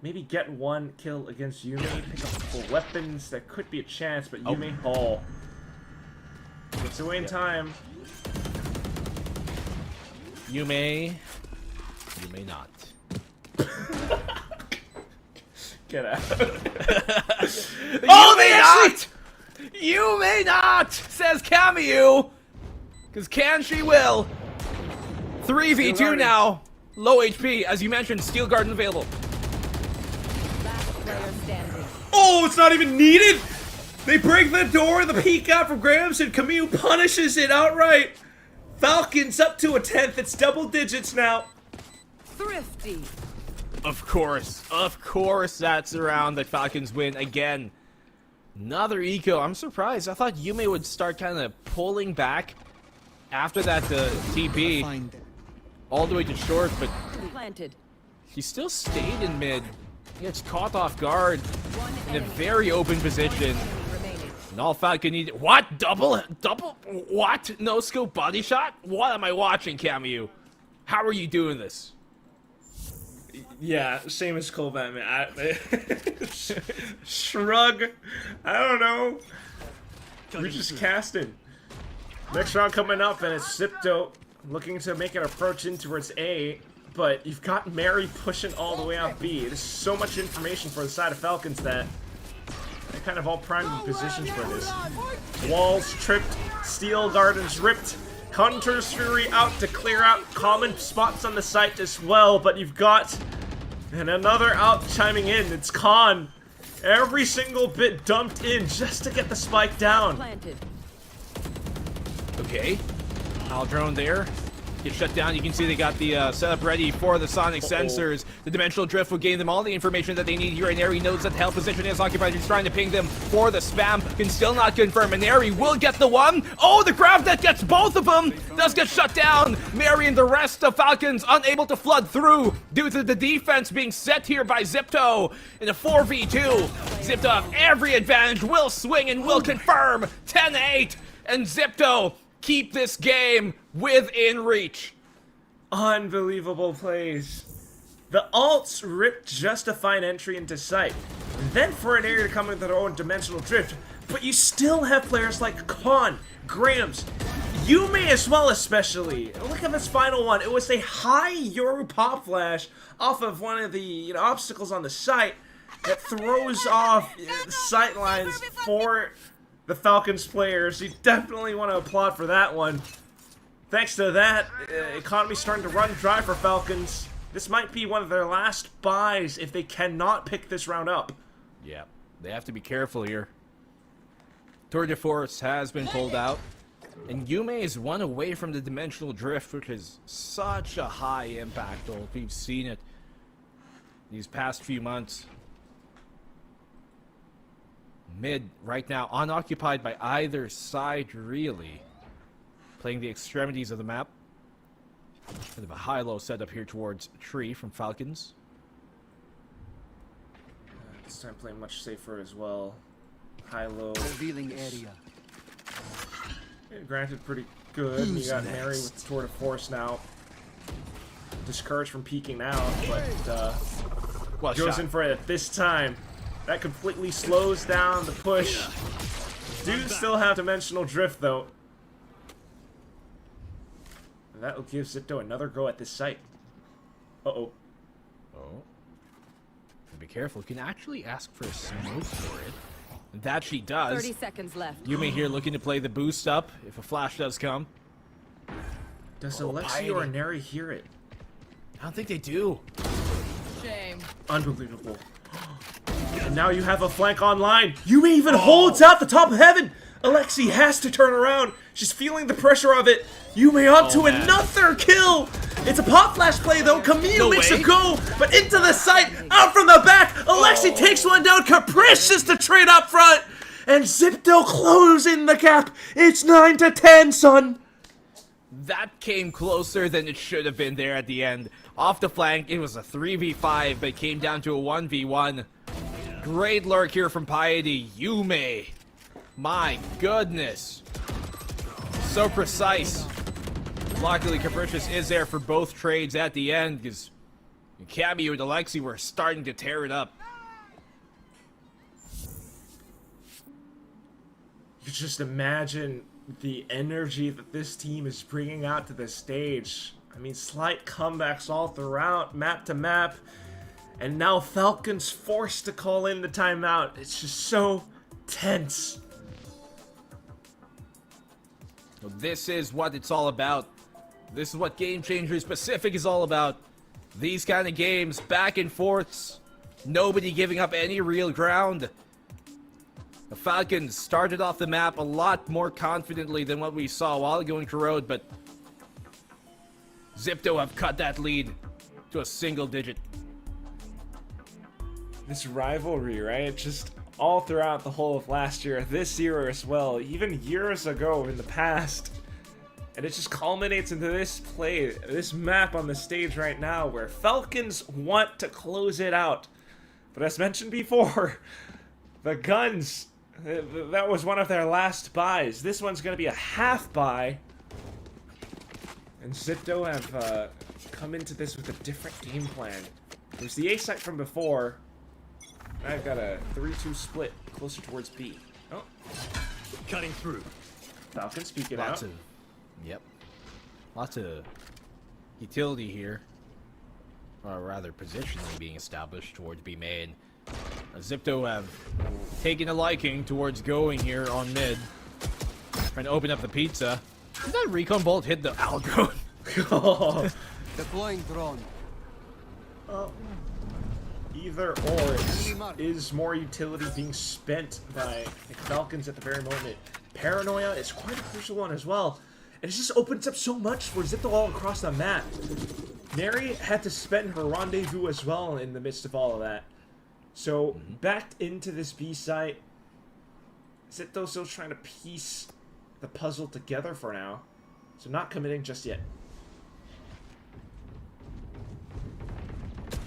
maybe get one kill against Yume, pick up full weapons, that could be a chance, but Yume Hall gets away in time. You may not. Get out. Oh, they not! You may not, says Camu. Because can she will. 3v2 now. Low HP, as you mentioned, Steel Garden available. Oh, it's not even needed! They break the door, the peek out from Grams, and Camille punishes it outright. Falcons up to a 10th. It's double digits now. Thrifty. Of course that's the round that Falcons win again. Another eco. I'm surprised. I thought Yume would start kind of pulling back after that TB all the way to short, but he still stayed in mid. He gets caught off guard in a very open position. And all Falcon needed. What? Double? What? No scope body shot? What am I watching, Camu? How are you doing this? Yeah, same as Colbat, man. Shrug. I don't know. We're just casting. Next round coming up, and it's Zipto looking to make an approach in towards A, but you've got Mary pushing all the way out B. There's so much information for the side of Falcons that they're kind of all primed in positions for this. Walls tripped, Steel Gardens ripped, Hunter's Fury out to clear out common spots on the site as well, but you've got another out chiming in. It's Khan. Every single bit dumped in just to get the spike down. Okay. Al drone there. Get shut down. You can see they got the setup ready for the sonic sensors. The dimensional drift will gain them all the information that they need here, and Neri knows that the health position is occupied. He's trying to ping them for the spam. Can still not confirm, and Neri will get the one. Oh, the grab that gets both of them does get shut down. Mary and the rest of Falcons unable to flood through due to the defense being set here by Zipto in a 4v2. Zipto have every advantage, will swing and will confirm. 10-8, and Zipto keep this game within reach. Unbelievable plays. The alts ripped just a fine entry into sight. And then for an area to come with their own dimensional drift. But you still have players like Khan, Grams, Yume as well especially. Look at this final one. It was a high Yoru pop flash off of one of the obstacles on the site that throws off the sight lines for the Falcons players. You definitely want to applaud for that one. Thanks to that, economy's starting to run dry for Falcons. This might be one of their last buys if they cannot pick this round up. Yeah, they have to be careful here. Tour de Force has been pulled out, and Yume is one away from the dimensional drift, which is such a high impact ult. We've seen it these past few months. Mid right now unoccupied by either side, really. Playing the extremities of the map. Kind of a high-low setup here towards Tree from Falcons. This time playing much safer as well. High-low. Revealing area. And granted, pretty good. You got Mary with Tour de Force now. Discouraged from peeking out, but Well, goes in for it this time. That completely slows down the push. Do still have dimensional drift though. That will give Zipto another go at this site. Uh-oh. Oh. Be careful. You can actually ask for a smoke for it. That she does. 30 seconds left. Yume here looking to play the boost up if a flash does come. Does Alexi or Neri hear it? I don't think they do. Shame. Unbelievable. And now you have a flank online. Yume even holds out the top of heaven. Alexi has to turn around. She's feeling the pressure of it. Yume up to another kill. It's a pop flash play though. Camille makes a go, but into the site, out from the back. Alexi takes one down. Capricious to trade up front. And Zipto closing the gap. It's 9-10, son. That came closer than it should have been there at the end. Off the flank, it was a 3v5, but it came down to a 1v1. Great lurk here from Piety. Yume. My goodness. So precise. Luckily, Capricious is there for both trades at the end, because Cammy and Alexi were starting to tear it up. You just imagine the energy that this team is bringing out to the stage. I mean, slight comebacks all throughout, map to map. And now Falcon's forced to call in the timeout. It's just so tense. This is what it's all about. This is what Game Changers Pacific is all about. These kind of games, back and forths. Nobody giving up any real ground. The Falcons started off the map a lot more confidently than what we saw while going to road, but Zipto have cut that lead to a single digit. This rivalry, right? Just all throughout the whole of last year, this year as well, even years ago in the past. And it just culminates into this play, this map on the stage right now, where Falcons want to close it out. But as mentioned before, the guns, that was one of their last buys. This one's going to be a half buy. And Zipto have come into this with a different game plan. There's the A site from before. I've got a 3-2 split closer towards B. Oh. Cutting through. Falcon speaking Lots out. Yep. Lots of utility here. Or rather, positioning being established towards B main. Zipto have taken a liking towards going here on mid. Trying to open up the pizza. Did that recon bolt hit the algo? Deploying drone. Either or is more utility being spent by the Falcons at the very moment. Paranoia is quite a crucial one as well. And it just opens up so much for Zipto all across the map. Neri had to spend her rendezvous as well in the midst of all of that. So, backed into this B site, Zipto still trying to piece the puzzle together for now. So not committing just yet.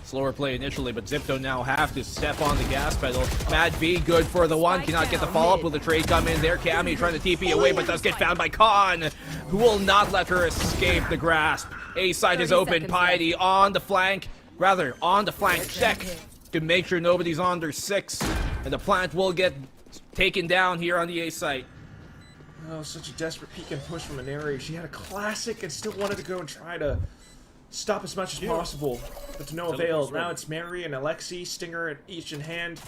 Slower play initially, but Zipto now have to step on the gas pedal. Mad V, good for the one. Cannot get the follow-up. Will the trade come in there? Cammy trying to TP away, but does get found by Khan, who will not let her escape the grasp. A side is open. Piety on the flank. Rather, on the flank check to make sure nobody's on their 6. And the plant will get taken down here on the A site. Oh, such a desperate peek and push from Neri. She had a classic and still wanted to go and try to stop as much as possible, but to no avail. Now it's Mary and Alexi, Stinger each in hand.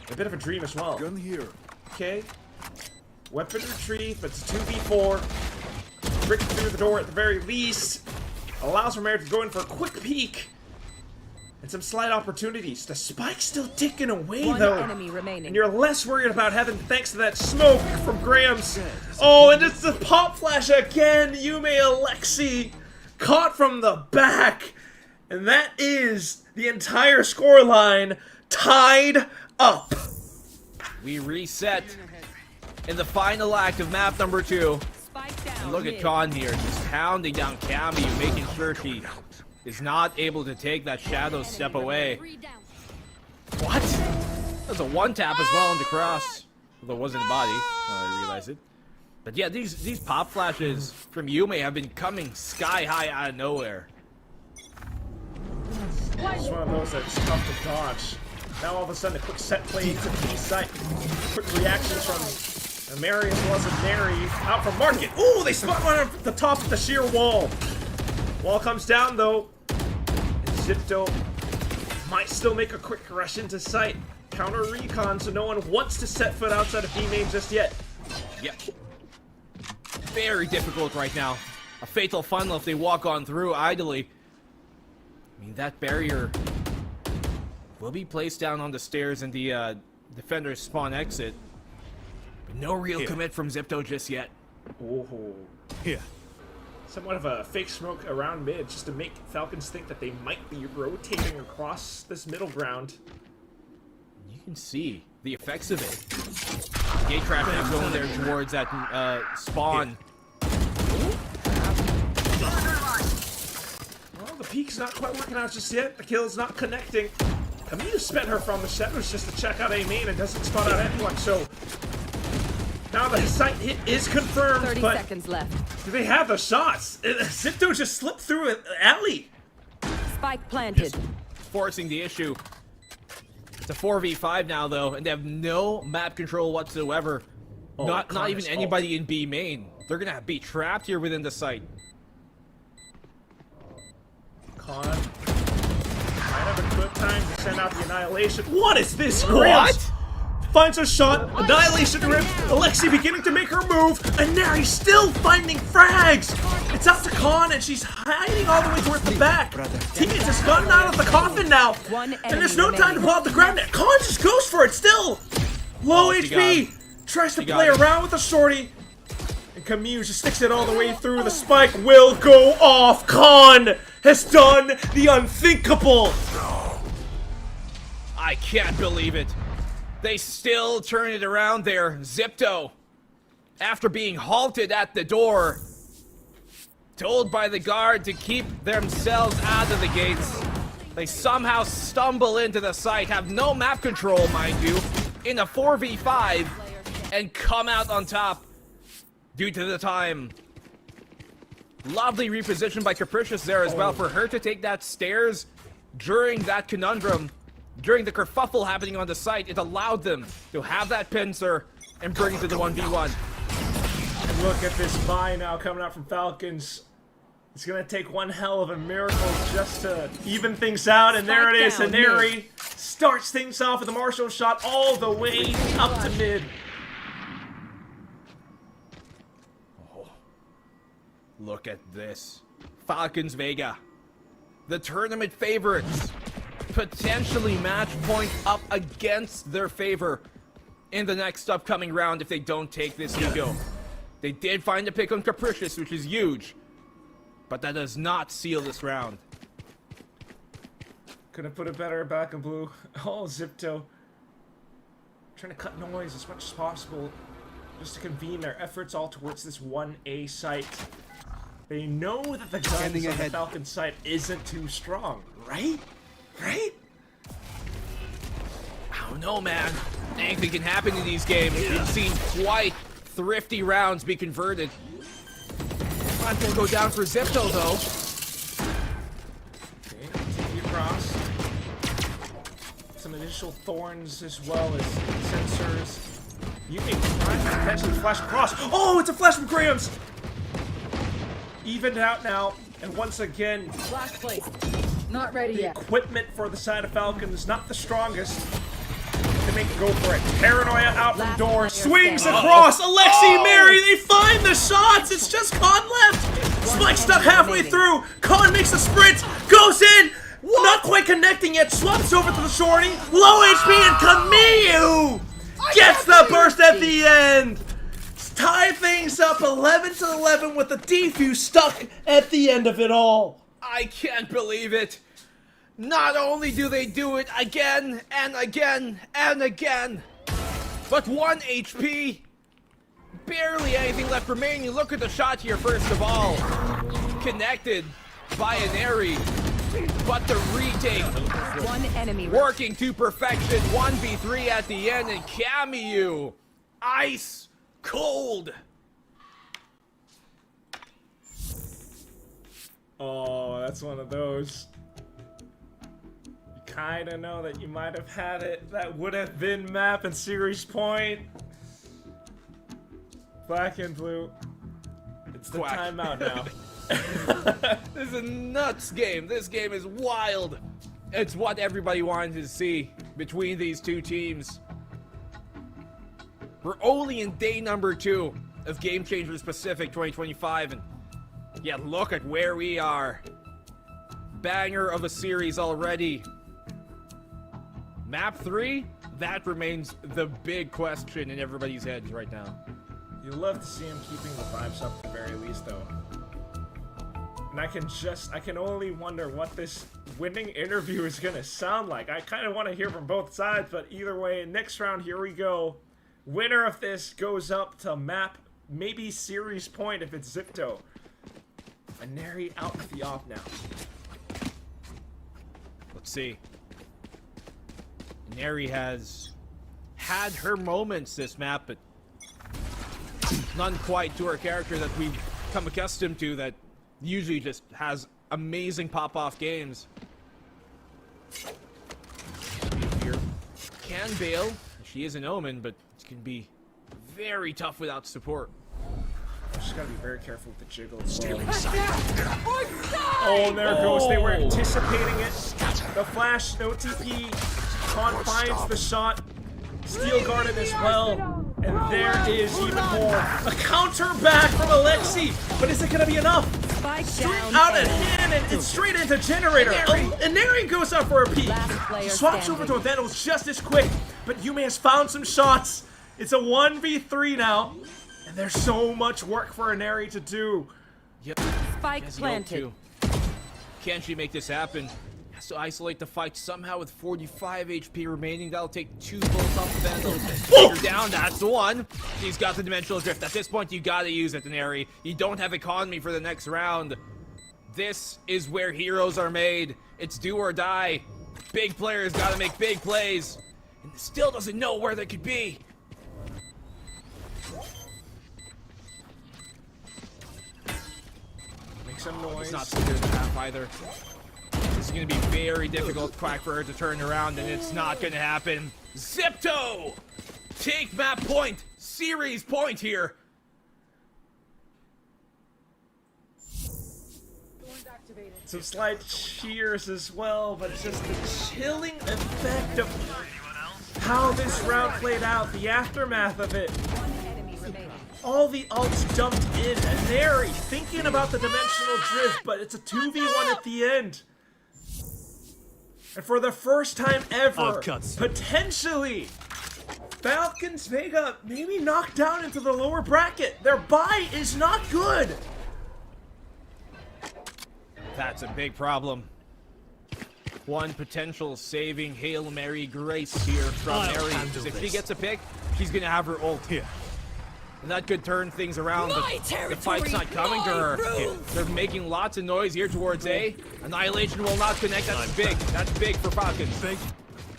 A bit of a dream as well. Gun here. Okay. Weapon retrieve, but it's a 2v4. Breaking through the door at the very least. Allows for Mary to go in for a quick peek. And some slight opportunities. The spike's still ticking away, though. Enemy remaining. And you're less worried about heaven thanks to that smoke from Graham's. Oh, and it's the pop flash again. Yume Alexi caught from the back. And that is the entire scoreline tied up. We reset in the final act of map number 2. And look at Khan here, just pounding down Cammy, making sure she is not able to take that shadow step away. What? That's a one tap as well into cross. Although it wasn't a body, I realize it. But yeah, these pop flashes from Yume have been coming sky high out of nowhere. It's one of those that's tough to dodge. Now all of a sudden a quick set play to the east side. Quick reactions from Mary as well as Neri. Out from Market. Ooh, they spot one at the top of the sheer wall. Wall comes down though. And Zipto might still make a quick rush into sight. Counter recon, so no one wants to set foot outside of B main just yet. Yep. Very difficult right now. A fatal funnel if they walk on through idly. I mean, that barrier will be placed down on the stairs in the defender's spawn exit. But no real commit from Zipto just yet. Oh. Here. Somewhat of a fake smoke around mid just to make Falcons think that they might be rotating across this middle ground. You can see the effects of it. Gate traffic going there towards that spawn. Well, the peek's not quite working out just yet. The kill's not connecting. Camille spent her from the shadows just to check out A main and doesn't spot out anyone, so now the site hit is confirmed. 30 but seconds left. Do they have the shots? Zipto just slipped through an alley. Spike planted. Forcing the issue. It's a 4v5 now though, and they have no map control whatsoever. Oh, not even anybody in B main. They're gonna be trapped here within the site. Con might have a good time to send out the Annihilation. What is this? What? Finds a shot. Annihilation rip. Alexi beginning to make her move. And Neri still finding frags. It's up to Con and she's hiding all the way towards the back. Teammates has gotten out of the coffin now. And there's no time to pull out the grab net. Con just goes for it still. Low HP. Tries to play around with the shorty. And Camille just sticks it all the way through. The spike will go off. Con has done the unthinkable. I can't believe it. They still turn it around there. Zipto, after being halted at the door, told by the guard to keep themselves out of the gates, they somehow stumble into the site, have no map control, mind you, in a 4v5, and come out on top due to the time. Lovely reposition by Capricious there as well for her to take that stairs during that conundrum. During the kerfuffle happening on the site, it allowed them to have that pincer and bring it to the 1v1. And look at this buy now coming out from Falcons. It's gonna take one hell of a miracle just to even things out, and there it is. Neri starts things off with a Marshall shot all the way up to mid. Oh, look at this. Falcons Vega, the tournament favorites, potentially match point up against their favor in the next upcoming round if they don't take this ego. They did find a pick on Capricious, which is huge, but that does not seal this round. Couldn't put it better back in blue. Oh, Zipto. Trying to cut noise as much as possible just to convene their efforts all towards this 1A site. They know that the guns on the Falcon site isn't too strong, right? Right? I don't know, man. Anything can happen in these games. We've seen quite thrifty rounds be converted. Not gonna go down for Zipto, though. Okay, continue across. Some initial thorns as well as sensors. You can potentially flash across. Oh, it's a flash from Graham's! Evened out now, and once again, Last place. Not ready the yet. equipment for the side of Falcons not the strongest. They make it go for it. Paranoia out from door, swings across. Alexi, Mary, they find the shots. It's just Con left. Spike stuck halfway through. Con makes the sprint, goes in. Not quite connecting yet. Swaps over to the shorty. Low HP and Camille gets the burst at the end. Tie things up 11-11 with the defuse stuck at the end of it all. I can't believe it. Not only do they do it again and again and again, but 1 HP. Barely anything left remaining. Look at the shot here first of all. Connected by an Neri. But the retake. One enemy working to perfection. 1v3 at the end, and Camille. Ice cold. Oh, that's one of those. kinda know that you might have had it. That would have been map and series point. Black and blue. It's the Quack. timeout now. This is a nuts game. This game is wild. It's what everybody wanted to see between these two teams. We're only in day number 2 of Game Changers Pacific 2025, and yeah, look at where we are. Banger of a series already. Map 3, that remains the big question in everybody's heads right now. You love to see him keeping the vibes up at the very least, though. And I can only wonder what this winning interview is gonna sound like. I kind of want to hear from both sides, but either way, next round, here we go. Winner of this goes up to map, maybe series point if it's Zipto. Aneri out with the off now. Let's see. Neri has had her moments this map, but none quite to her character that we've come accustomed to, that usually just has amazing pop-off games. Here can bail. She is an Omen, but it can be very tough without support. Just gotta be very careful with the jiggle. Oh, there it goes. They were anticipating it. The flash, no TP. Con finds the shot. Steel guarded as well. And there is even more. A counter back from Alexi. But is it gonna be enough? Straight out at hand and it's straight into generator. And Neri goes up for a peek. He swaps over to a Vandals just as quick. But Yume has found some shots. It's a 1v3 now. And there's so much work for Neri to do. Yep. Spike planted. Can she make this happen? Has to isolate the fight somehow with 45 HP remaining. That'll take 2 bullets off the Vandal. Take her down, that's the one. She's got the dimensional drift. At this point, you gotta use it, Neri. You don't have economy for the next round. This is where heroes are made. It's do or die. Big players gotta make big plays. And still doesn't know where they could be. Make some noise. It's not so good in the half either. This is going to be very difficult, Quack, for her to turn around, and it's not going to happen. Zipto! Take map point! Series point here! Some slight cheers as well, but it's just the chilling effect of how this round played out, the aftermath of it. All the ults dumped in, and Neri thinking about the dimensional drift, but it's a 2v1 at the end. And for the first time ever, potentially, Falcons Vega maybe knocked down into the lower bracket. Their bye is not good. That's a big problem. One potential saving Hail Mary grace here from Mary. If she gets a pick, she's going to have her ult here. And that could turn things around, but the fight's not coming to her. They're making lots of noise here towards A. Annihilation will not connect. That's big. That's big for Falcons.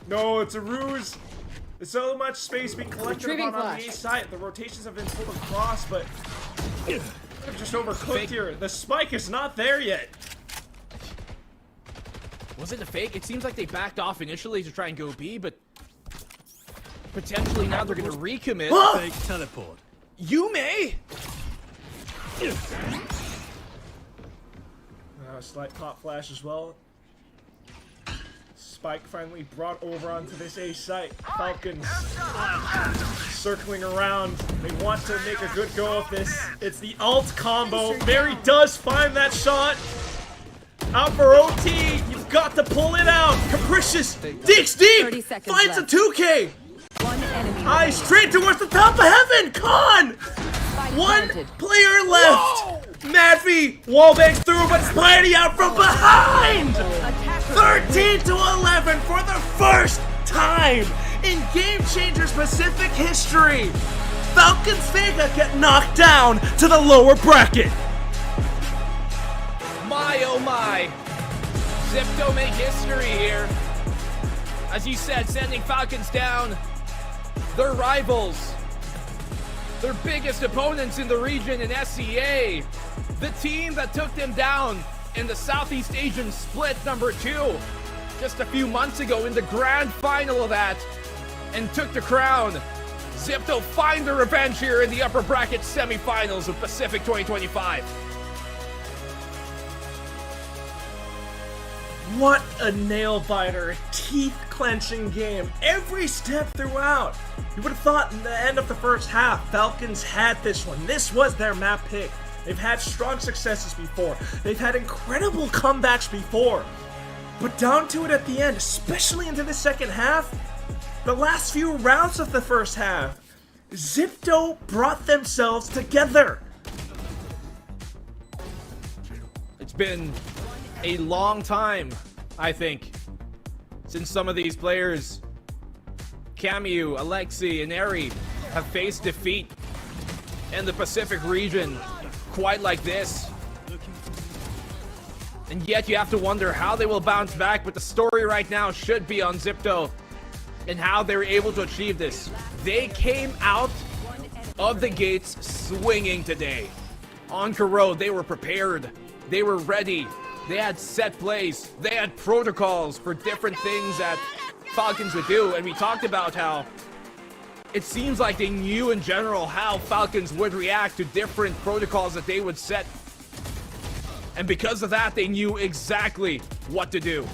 No, it's a ruse. There's so much space being collected on the A side. The rotations have been pulled across, but they're just overcooked here. The spike is not there yet. Was it a fake? It seems like they backed off initially to try and go B, but potentially now they're going to recommit. Fake teleport. Yume! Slight pop flash as well. Spike finally brought over onto this A site. Falcons circling around. They want to make a good go of this. It's the ult combo. Mary does find that shot. Out for OT. You've got to pull it out. Capricious digs deep. Finds a 2K. Eyes straight towards the top of heaven. Con! One player left. Madvi wallbangs through, but Spidey out from behind. 13 to 11 for the first time in Game Changers Pacific history. Falcons Vega get knocked down to the lower bracket. My oh my. Zipto make history here. As you said, sending Falcons down. Their rivals. Their biggest opponents in the region in SCA. The team that took them down in the Southeast Asian split number 2. just a few months ago in the grand final of that and took the crown. Zipto find their revenge here in the upper bracket semifinals of Pacific 2025. What a nail-biter, teeth-clenching game. Every step throughout. You would have thought in the end of the first half, Falcons had this one. This was their map pick. They've had strong successes before. They've had incredible comebacks before. But down to it at the end, especially into the second half, the last few rounds of the first half, Zipto brought themselves together. It's been a long time, I think, since some of these players, Camu, Alexi, and Eri, have faced defeat in the Pacific region quite like this. And yet you have to wonder how they will bounce back, but the story right now should be on Zipto and how they were able to achieve this. They came out of the gates swinging today. On Kuro, they were prepared. They were ready. They had set plays. They had protocols for different things that Falcons would do. And we talked about how it seems like they knew in general how Falcons would react to different protocols that they would set. And because of that, they knew exactly what to do.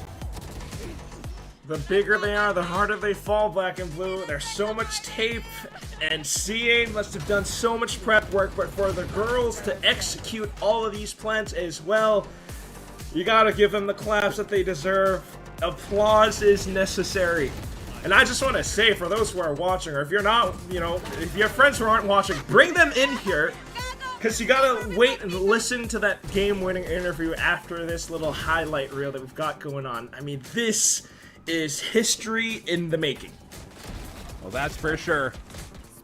The bigger they are, the harder they fall, Black and Blue. There's so much tape, and CA must have done so much prep work, but for the girls to execute all of these plans as well, you gotta give them the claps that they deserve. Applause is necessary. And I just want to say, for those who are watching, or if you're not, you know, if you have friends who aren't watching, bring them in here, because you gotta wait and listen to that game-winning interview after this little highlight reel that we've got going on. I mean, this is history in the making. Well, that's for sure.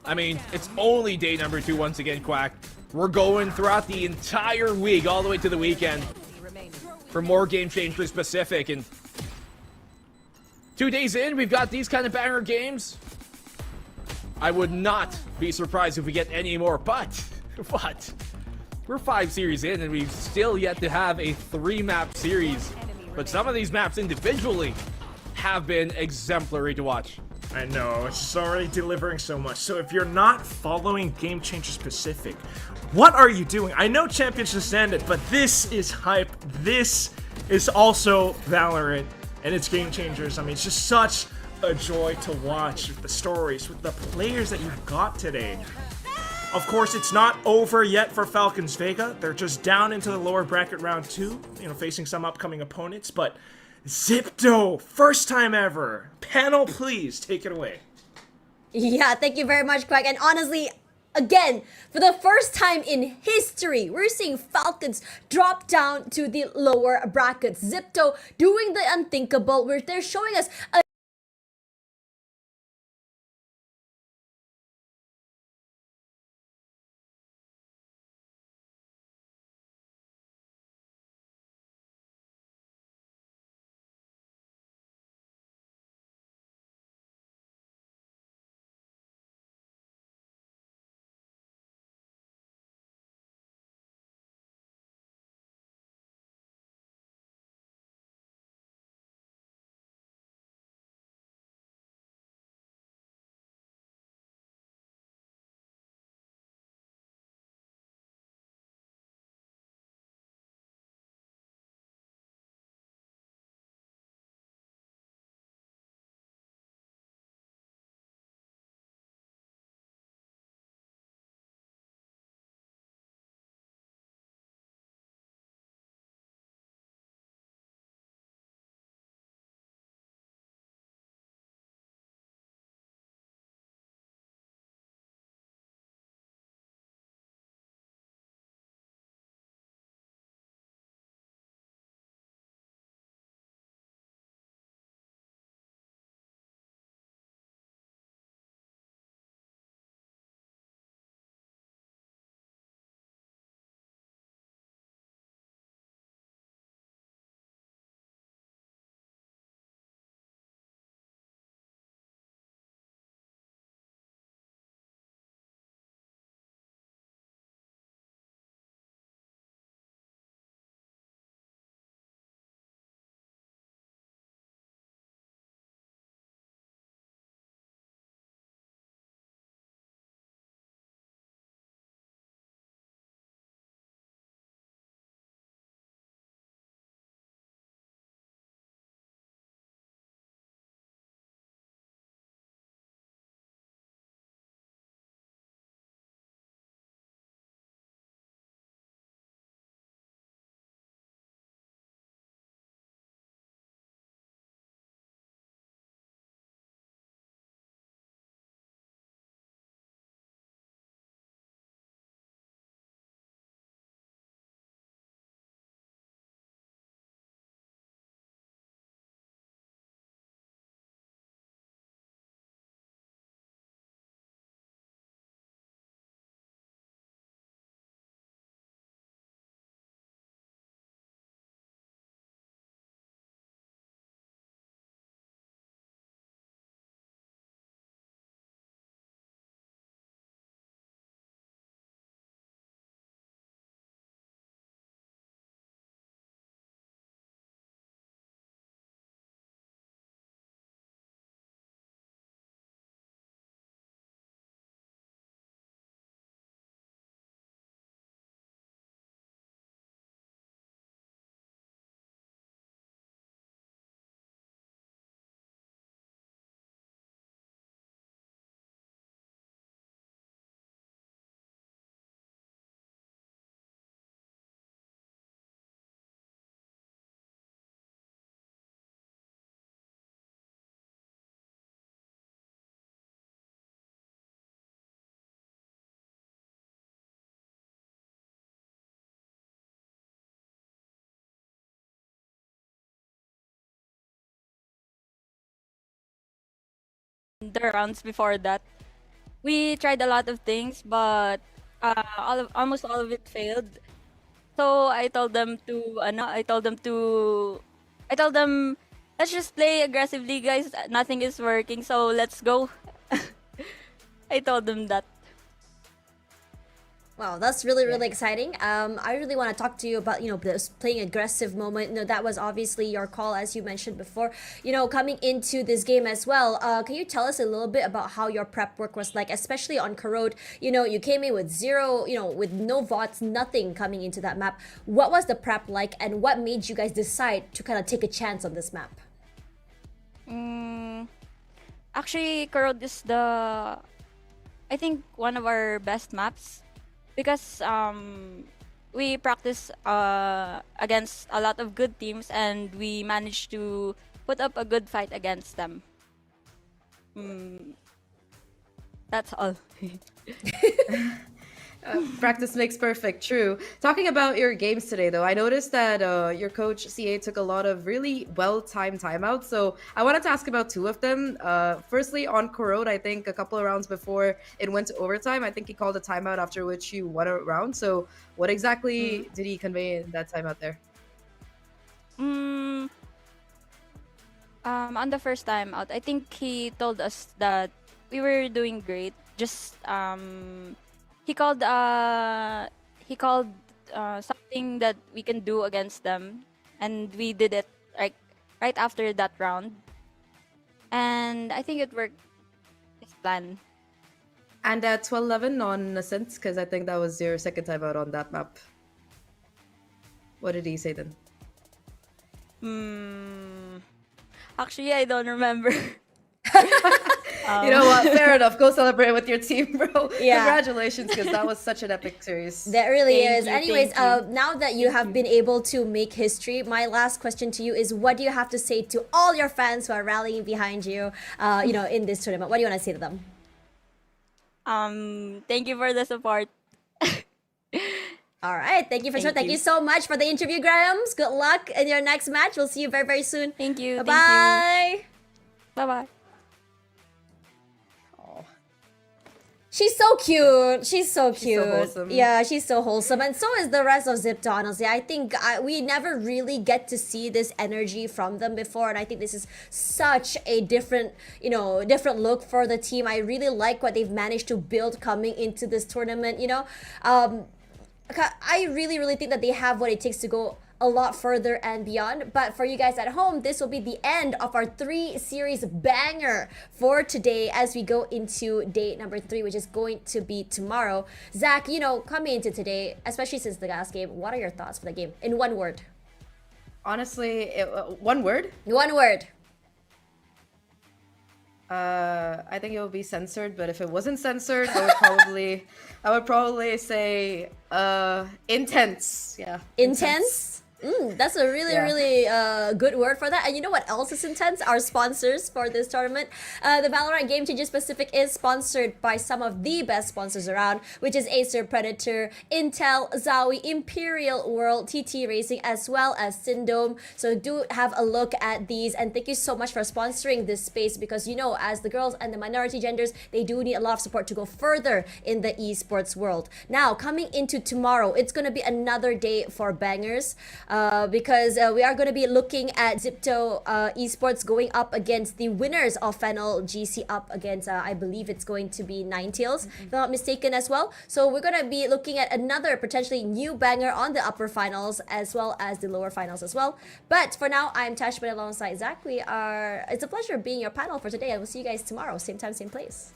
I mean, it's only day number 2 once again, Quack. We're going throughout the entire week, all the way to the weekend, for more Game Changers Pacific. And 2 days in, we've got these kind of banger games. I would not be surprised if we get any more, but we're 5 series in and we've still yet to have a 3-map series. But some of these maps individually have been exemplary to watch. I know, it's just already delivering so much. So if you're not following Game Changers Pacific, what are you doing? I know Champions just ended, but this is hype. This is also Valorant, and it's Game Changers. I mean, it's just such a joy to watch with the stories, with the players that you've got today. Of course, it's not over yet for Falcons Vega. They're just down into the lower bracket round 2, you know, facing some upcoming opponents, but Zipto, first time ever. Panel, please take it away. Yeah, thank you very much, Quack. And honestly, again, for the first time in history, we're seeing Falcons drop down to the lower brackets. Zipto doing the unthinkable, where they're showing us a the rounds before that. We tried a lot of things, but almost all of it failed. So I told them let's just play aggressively, guys. Nothing is working, so let's go. I told them that. Wow, that's really, really exciting. I really want to talk to you about, this playing aggressive moment. That was obviously your call, as you mentioned before. Coming into this game as well, can you tell us a little bit about how your prep work was like, especially on Corrode? You came in with zero, with no VOTs, nothing coming into that map. What was the prep like, and what made you guys decide to kind of take a chance on this map? Actually, Corrode is I think, one of our best maps. Because we practice against a lot of good teams, and we managed to put up a good fight against them. That's all. Practice makes perfect, true. Talking about your games today, though, I noticed that your coach, CA, took a lot of really well-timed timeouts. So I wanted to ask about two of them. Firstly, on Corrode, I think a couple of rounds before it went to overtime, I think he called a timeout after which you won a round. So what exactly did he convey in that timeout there? On the first time out, I think he told us that we were doing great. Just he called something that we can do against them, and we did it right after that round, and I think it worked as planned. And at 12-11 on Ascent, because I think that was your second time out on that map. What did he say then? Actually, I don't remember. You know what? Fair enough. Go celebrate with your team, bro. Yeah. Congratulations, because that was such an epic series. That really is. Thank you, Anyways, thank you. now that you have been able to make history, my last question to you is, what do you have to say to all your fans who are rallying behind you, in this tournament? What do you want to say to them? Thank you for the support. All right. Thank you for sure. Thank you so much for the interview, Grahams. Good luck in your next match. We'll see you very, very soon. Thank you. Bye-bye. Bye-bye. She's so cute. She's so cute. She's so wholesome. Yeah, she's so wholesome. And so is the rest of Zip, honestly. I think we never really get to see this energy from them before. And I think this is such a different look for the team. I really like what they've managed to build coming into this tournament, I really, really think that they have what it takes to go a lot further and beyond. But for you guys at home, this will be the end of our 3-series banger for today as we go into day number 3, which is going to be tomorrow. Zach, coming into today, especially since the last game, what are your thoughts for the game in one word? Honestly, one word? One word. I think it will be censored, but if it wasn't censored, I would probably say intense. Yeah. Intense? That's a really, really good word for that. And you know what else is intense? Our sponsors for this tournament. The Valorant Game Changers Pacific is sponsored by some of the best sponsors around, which is Acer, Predator, Intel, Zowie, Imperial World, TT Racing, as well as Syndome. So do have a look at these, and thank you so much for sponsoring this space, because as the girls and the minority genders, they do need a lot of support to go further in the esports world. Now, coming into tomorrow, it's going to be another day for bangers. Because we are going to be looking at Zipto Esports going up against the winners of Fennel GC, up against, I believe it's going to be Ninetales, if I'm not mistaken as well. So we're going to be looking at another potentially new banger on the upper finals as well as the lower finals as well. But for now, I'm Tashman alongside Zach. It's a pleasure being your panel for today, and we'll see you guys tomorrow, same time, same place.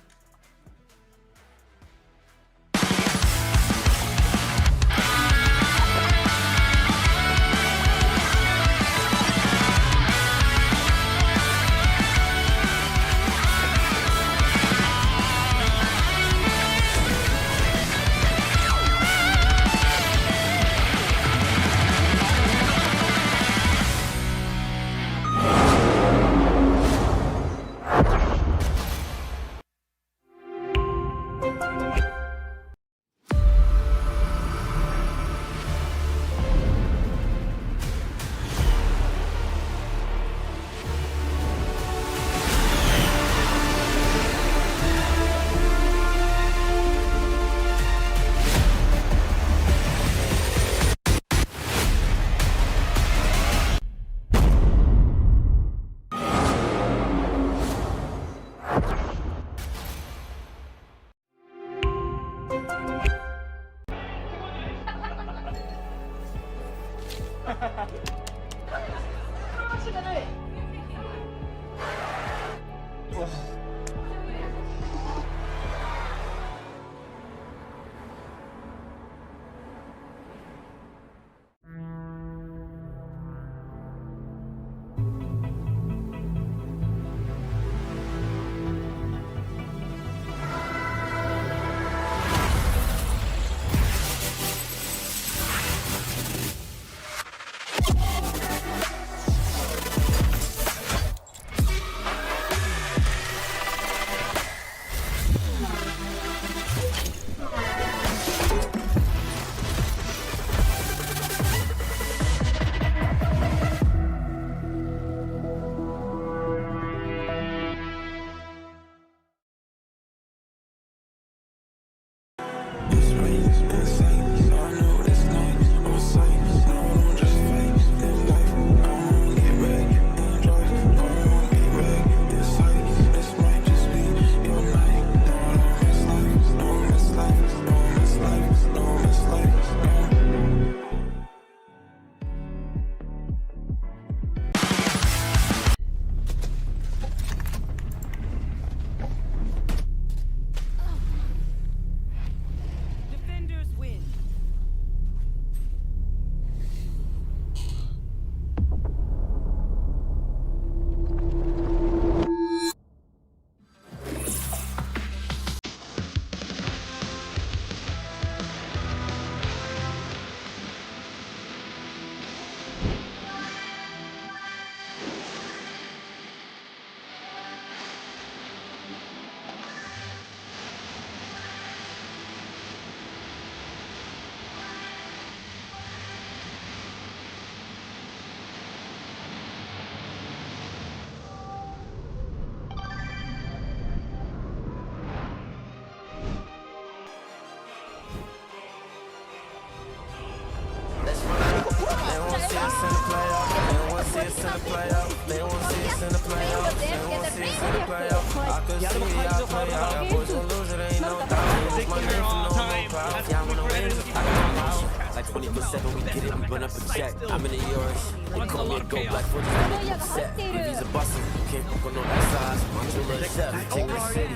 Like 24/7, we get it, we run up a check. I'm in the yours. They call me a go black for the set. Movies are busting, can't go no that size. I'm too little chef, king of the city.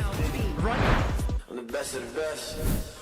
I'm the best of the best.